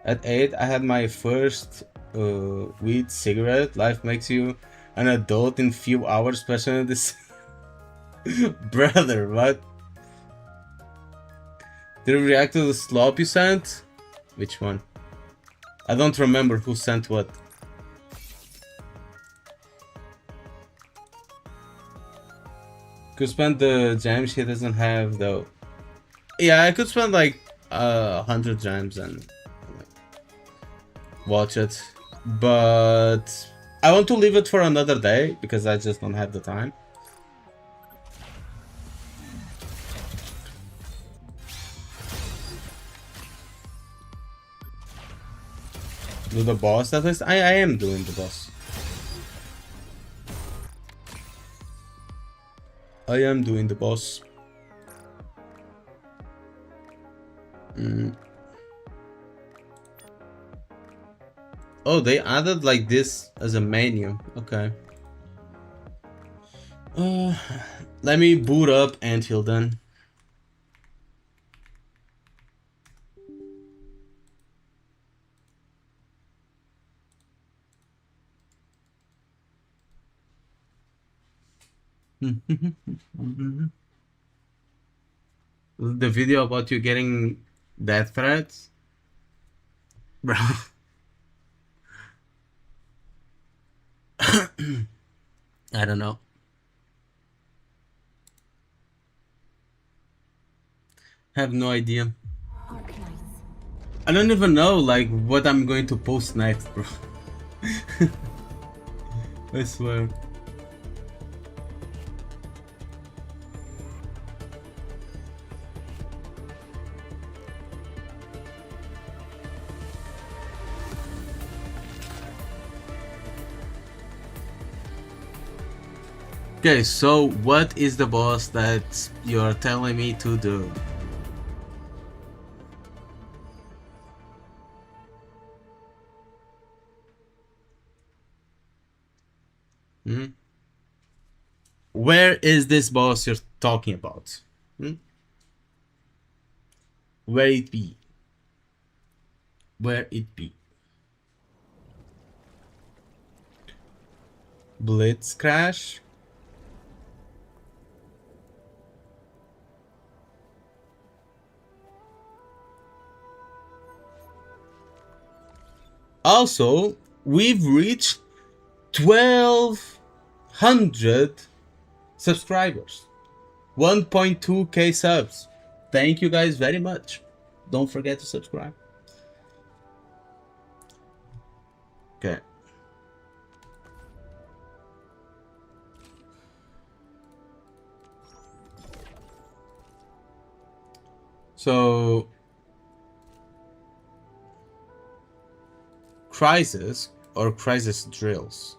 At 8, I had my first weed cigarette. Life makes you an adult in few hours, especially this. Brother, what? Did you react to the slop you sent? Which one? I don't remember who sent what. Could spend the gems she doesn't have though. Yeah, I could spend like 100 gems and watch it, but I want to leave it for another day because I just don't have the time. Do the boss at least? I am doing the boss. I am doing the boss. Oh, they added like this as a menu. Okay. Let me boot up Anthill then. The video about you getting death threats? Bro. I don't know. Have no idea. I don't even know like what I'm going to post next, bro. I swear. Okay, so what is the boss that you're telling me to do? Where is this boss you're talking about? Where it be? Where it be? Blitz Crash? Also, we've reached 1,200 subscribers. 1.2k subs. Thank you guys very much. Don't forget to subscribe. Okay. So crisis or crisis drills.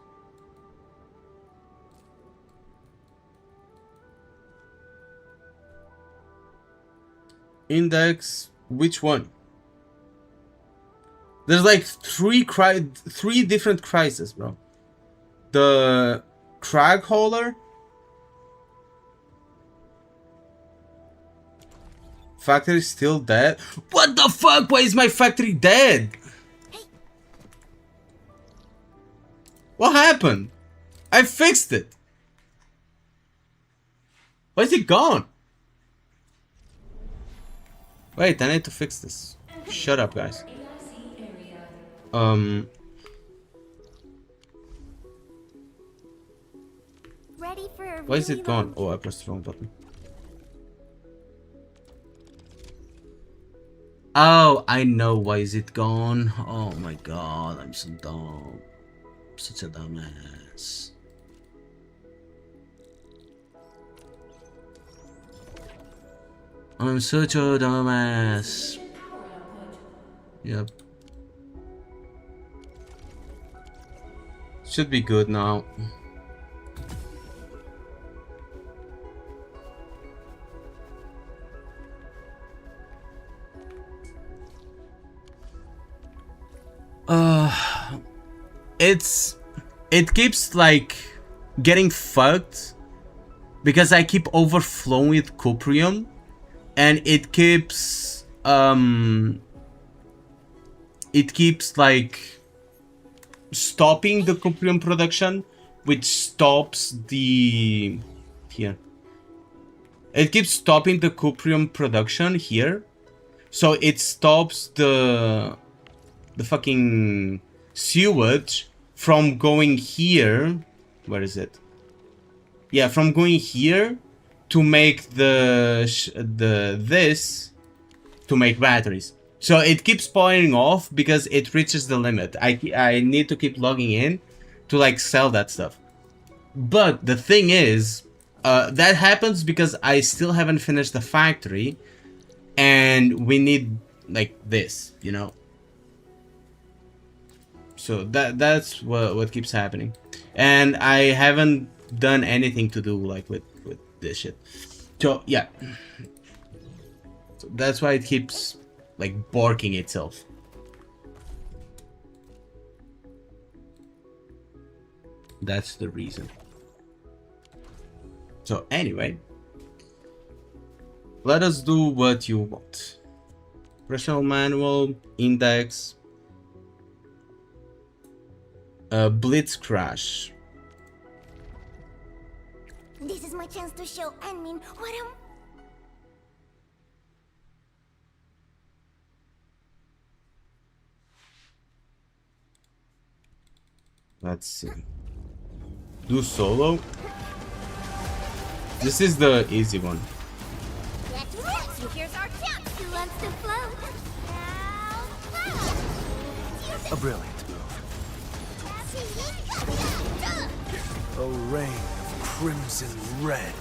Index, which one? There's like three different crises, bro. The crag hauler, factory still dead. What the fuck? Why is my factory dead? What happened? I fixed it. Why is it gone? Wait, I need to fix this. Shut up, guys. Ready for a Why is it gone? Oh, I pressed the wrong button. Oh, I know why is it gone. Oh my god, I'm so dumb. Such a dumbass. I'm such a dumbass. Yep. Should be good now. It keeps like getting fucked because I keep overflowing with cuprium, and it keeps like stopping the cuprium production, which stops the here. It keeps stopping the cuprium production here, So it stops the fucking sewage from going here. Where is it? Yeah, from going here to make this to make batteries. So it keeps powering off because it reaches the limit. I need to keep logging in to like sell that stuff. But the thing is, that happens because I still haven't finished the factory, and we need like this, you know. So that's what keeps happening, and I haven't done anything to do like with this shit. So yeah, so that's why it keeps like barking itself. That's the reason. So anyway, let us do what you want. Operational manual, index, blitz crash. This is my chance to show admin what I'm... Let's see. Do solo. This is the easy one. Here's our chance. Who wants to float? A brilliant move. A rain of crimson red.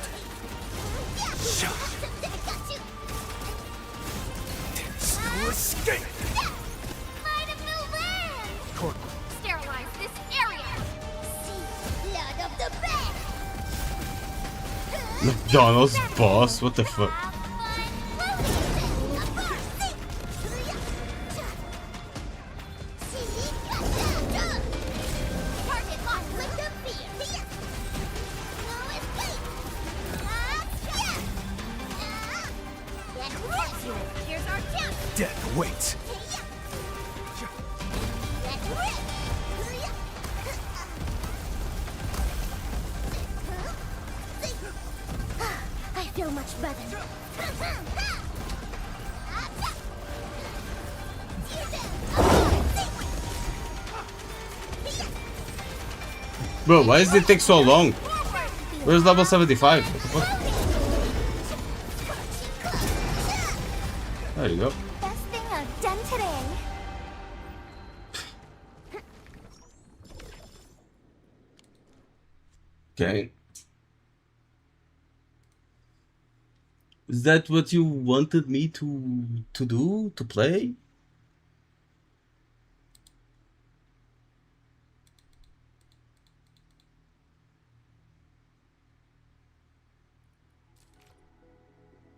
There's no escape. Sterilize this area. See blood of the bed. McDonald's boss? What the fuck? Death waits. I feel much better. Bro, why does it take so long? Where's level 75? What the fuck? There you go. Best thing I've done today. Okay. Is that what you wanted me to do? To play?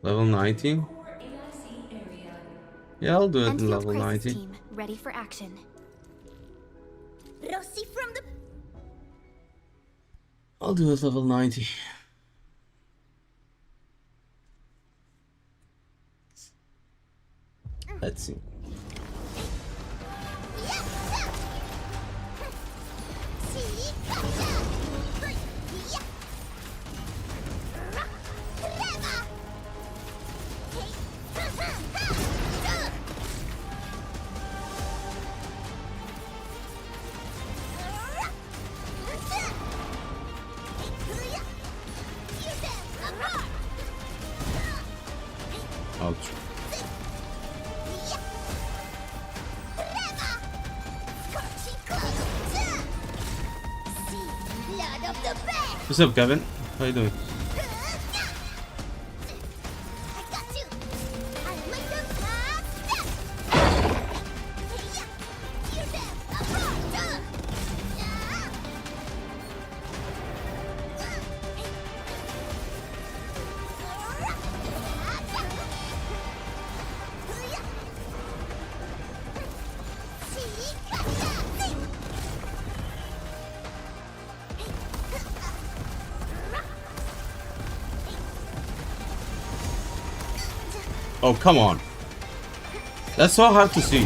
Level 90? Yeah, I'll do it in level 90. Team, ready for action. Rossi from the... I'll do it level 90. Let's see. Ouch. What's up, Kevin? How you doing? Oh, come on. That's so hard to see.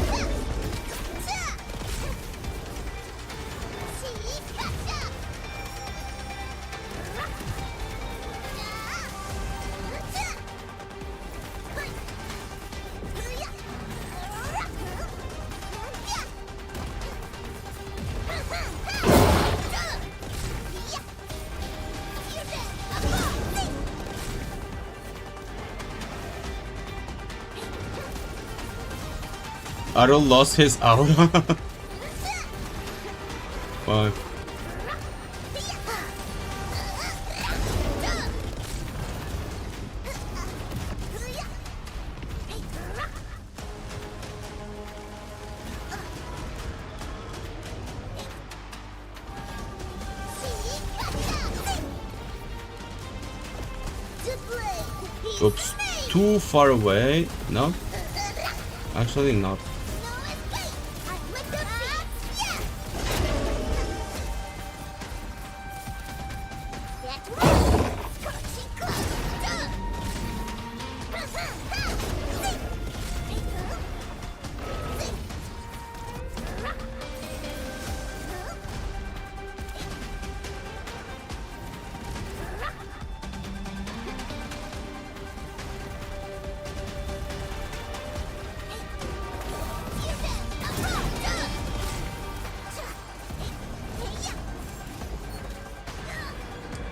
Aro lost his aura. Fuck. Oops, too far away. No, actually not.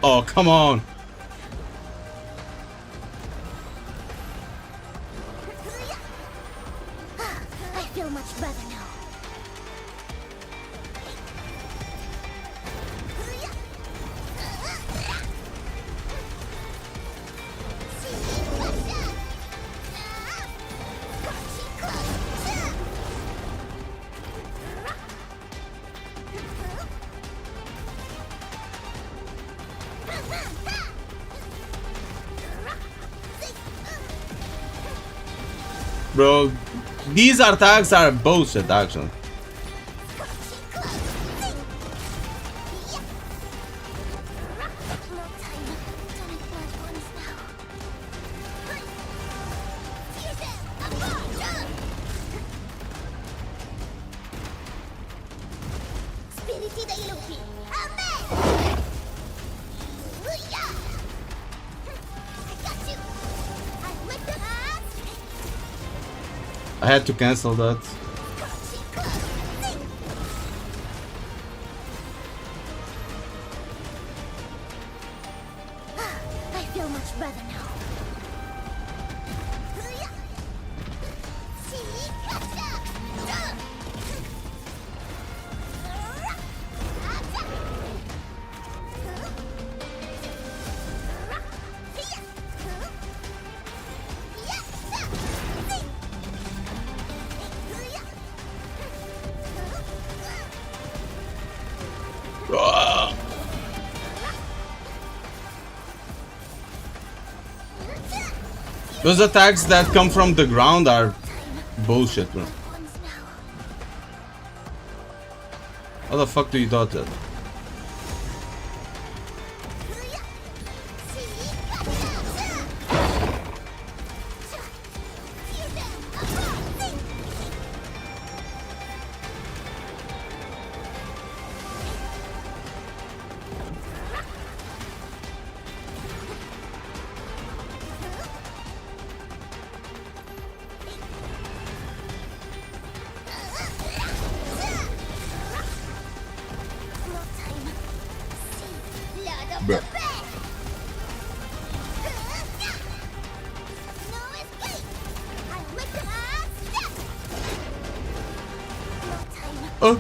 Oh, come on. I feel much better now. Bro, these attacks are bullshit actually. I had to cancel that. I feel much better now. Those attacks that come from the ground are bullshit, bro. How the fuck do you dodge that? Bro. Oh.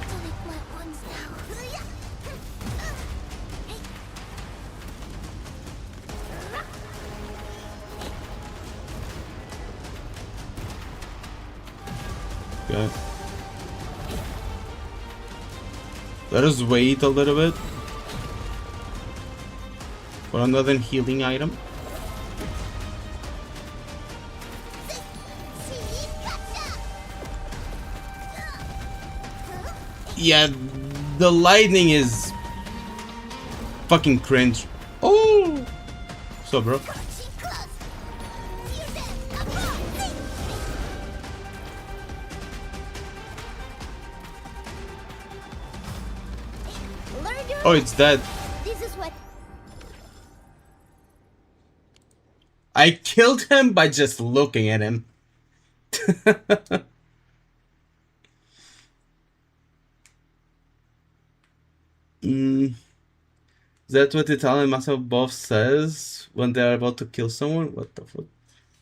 Okay. Let us wait a little bit for another healing item. Yeah, the lightning is fucking cringe. Oh, so bro. Oh, it's dead. This is what I killed him by just looking at him. Is that what Italian muscle buff says when they're about to kill someone? What the fuck?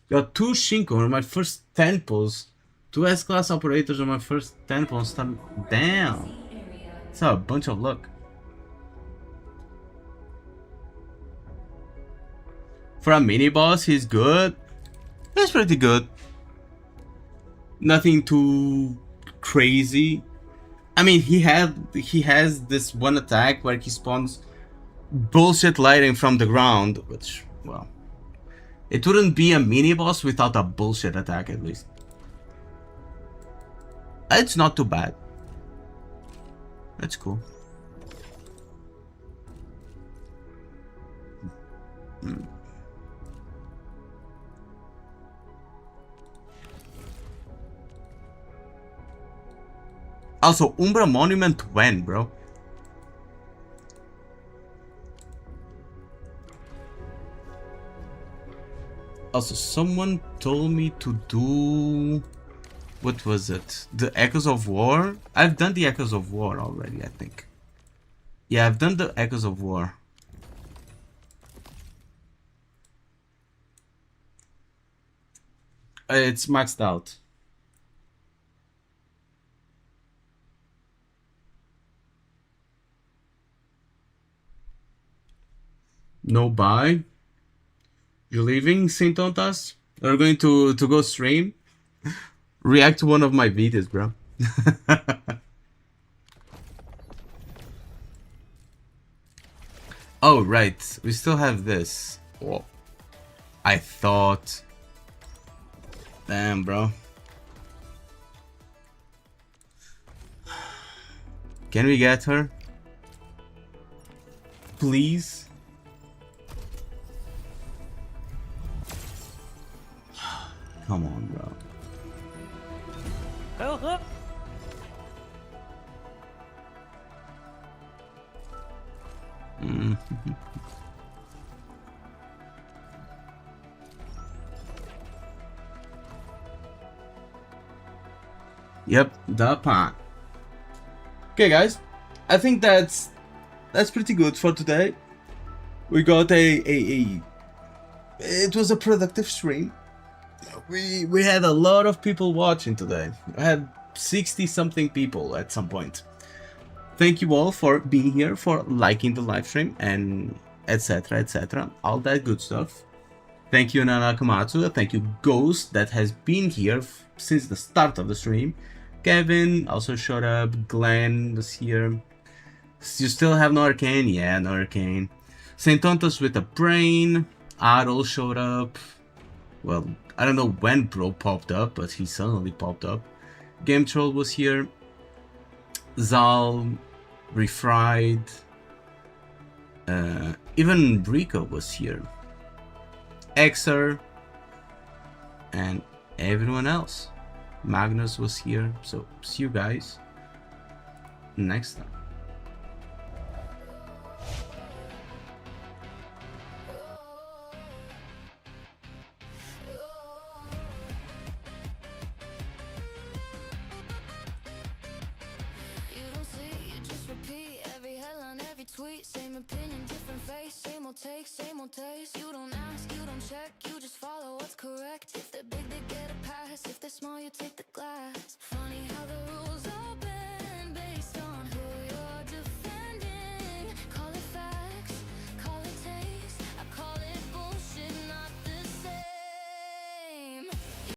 Got 2 Shinko on my first 10 pulls. 2 S-class operators on my first temple on start. Damn. It's a bunch of luck. For a mini boss, he's good. He's pretty good. Nothing too crazy. I mean, he has this one attack where he spawns bullshit lighting from the ground, which, well, it wouldn't be a mini boss without a bullshit attack at least. It's not too bad. That's cool. Also, Umbra Monument when, bro? Also, someone told me to do... What was it? The Echoes of War? I've done the Echoes of War already, I think. Yeah, I've done the Echoes of War. It's maxed out. No bye. You're leaving, Saint Tontas? Are going to go stream? React to one of my videos, bro. Oh, right. We still have this. Oh. I thought... Damn, bro. Can we get her? Please? Come on, bro. Yep, the pan. Okay, guys, I think that's pretty good for today. We got it was a productive stream. We had a lot of people watching today. I had 60 something people at some point. Thank you all for being here, for liking the live stream, and etc, etc, all that good stuff. Thank you Nanakomatsu, thank you Ghost that has been here since the start of the stream. Kevin also showed up, Glenn was here. You still have no Arcane? Yeah, no Arcane. Saint Tontos with a brain. Adol showed up. Well, I don't know when Bro popped up, but he suddenly popped up. Game Troll was here. Zal, Refried. Even Rico was here. Exer. And everyone else. Magnus was here. So, see you guys next time. Tweet, same opinion, different face, same old take, same old taste. You don't ask, you don't check, you just follow what's correct. If they're big, they get a pass. If they're small, you take the glass. Funny how the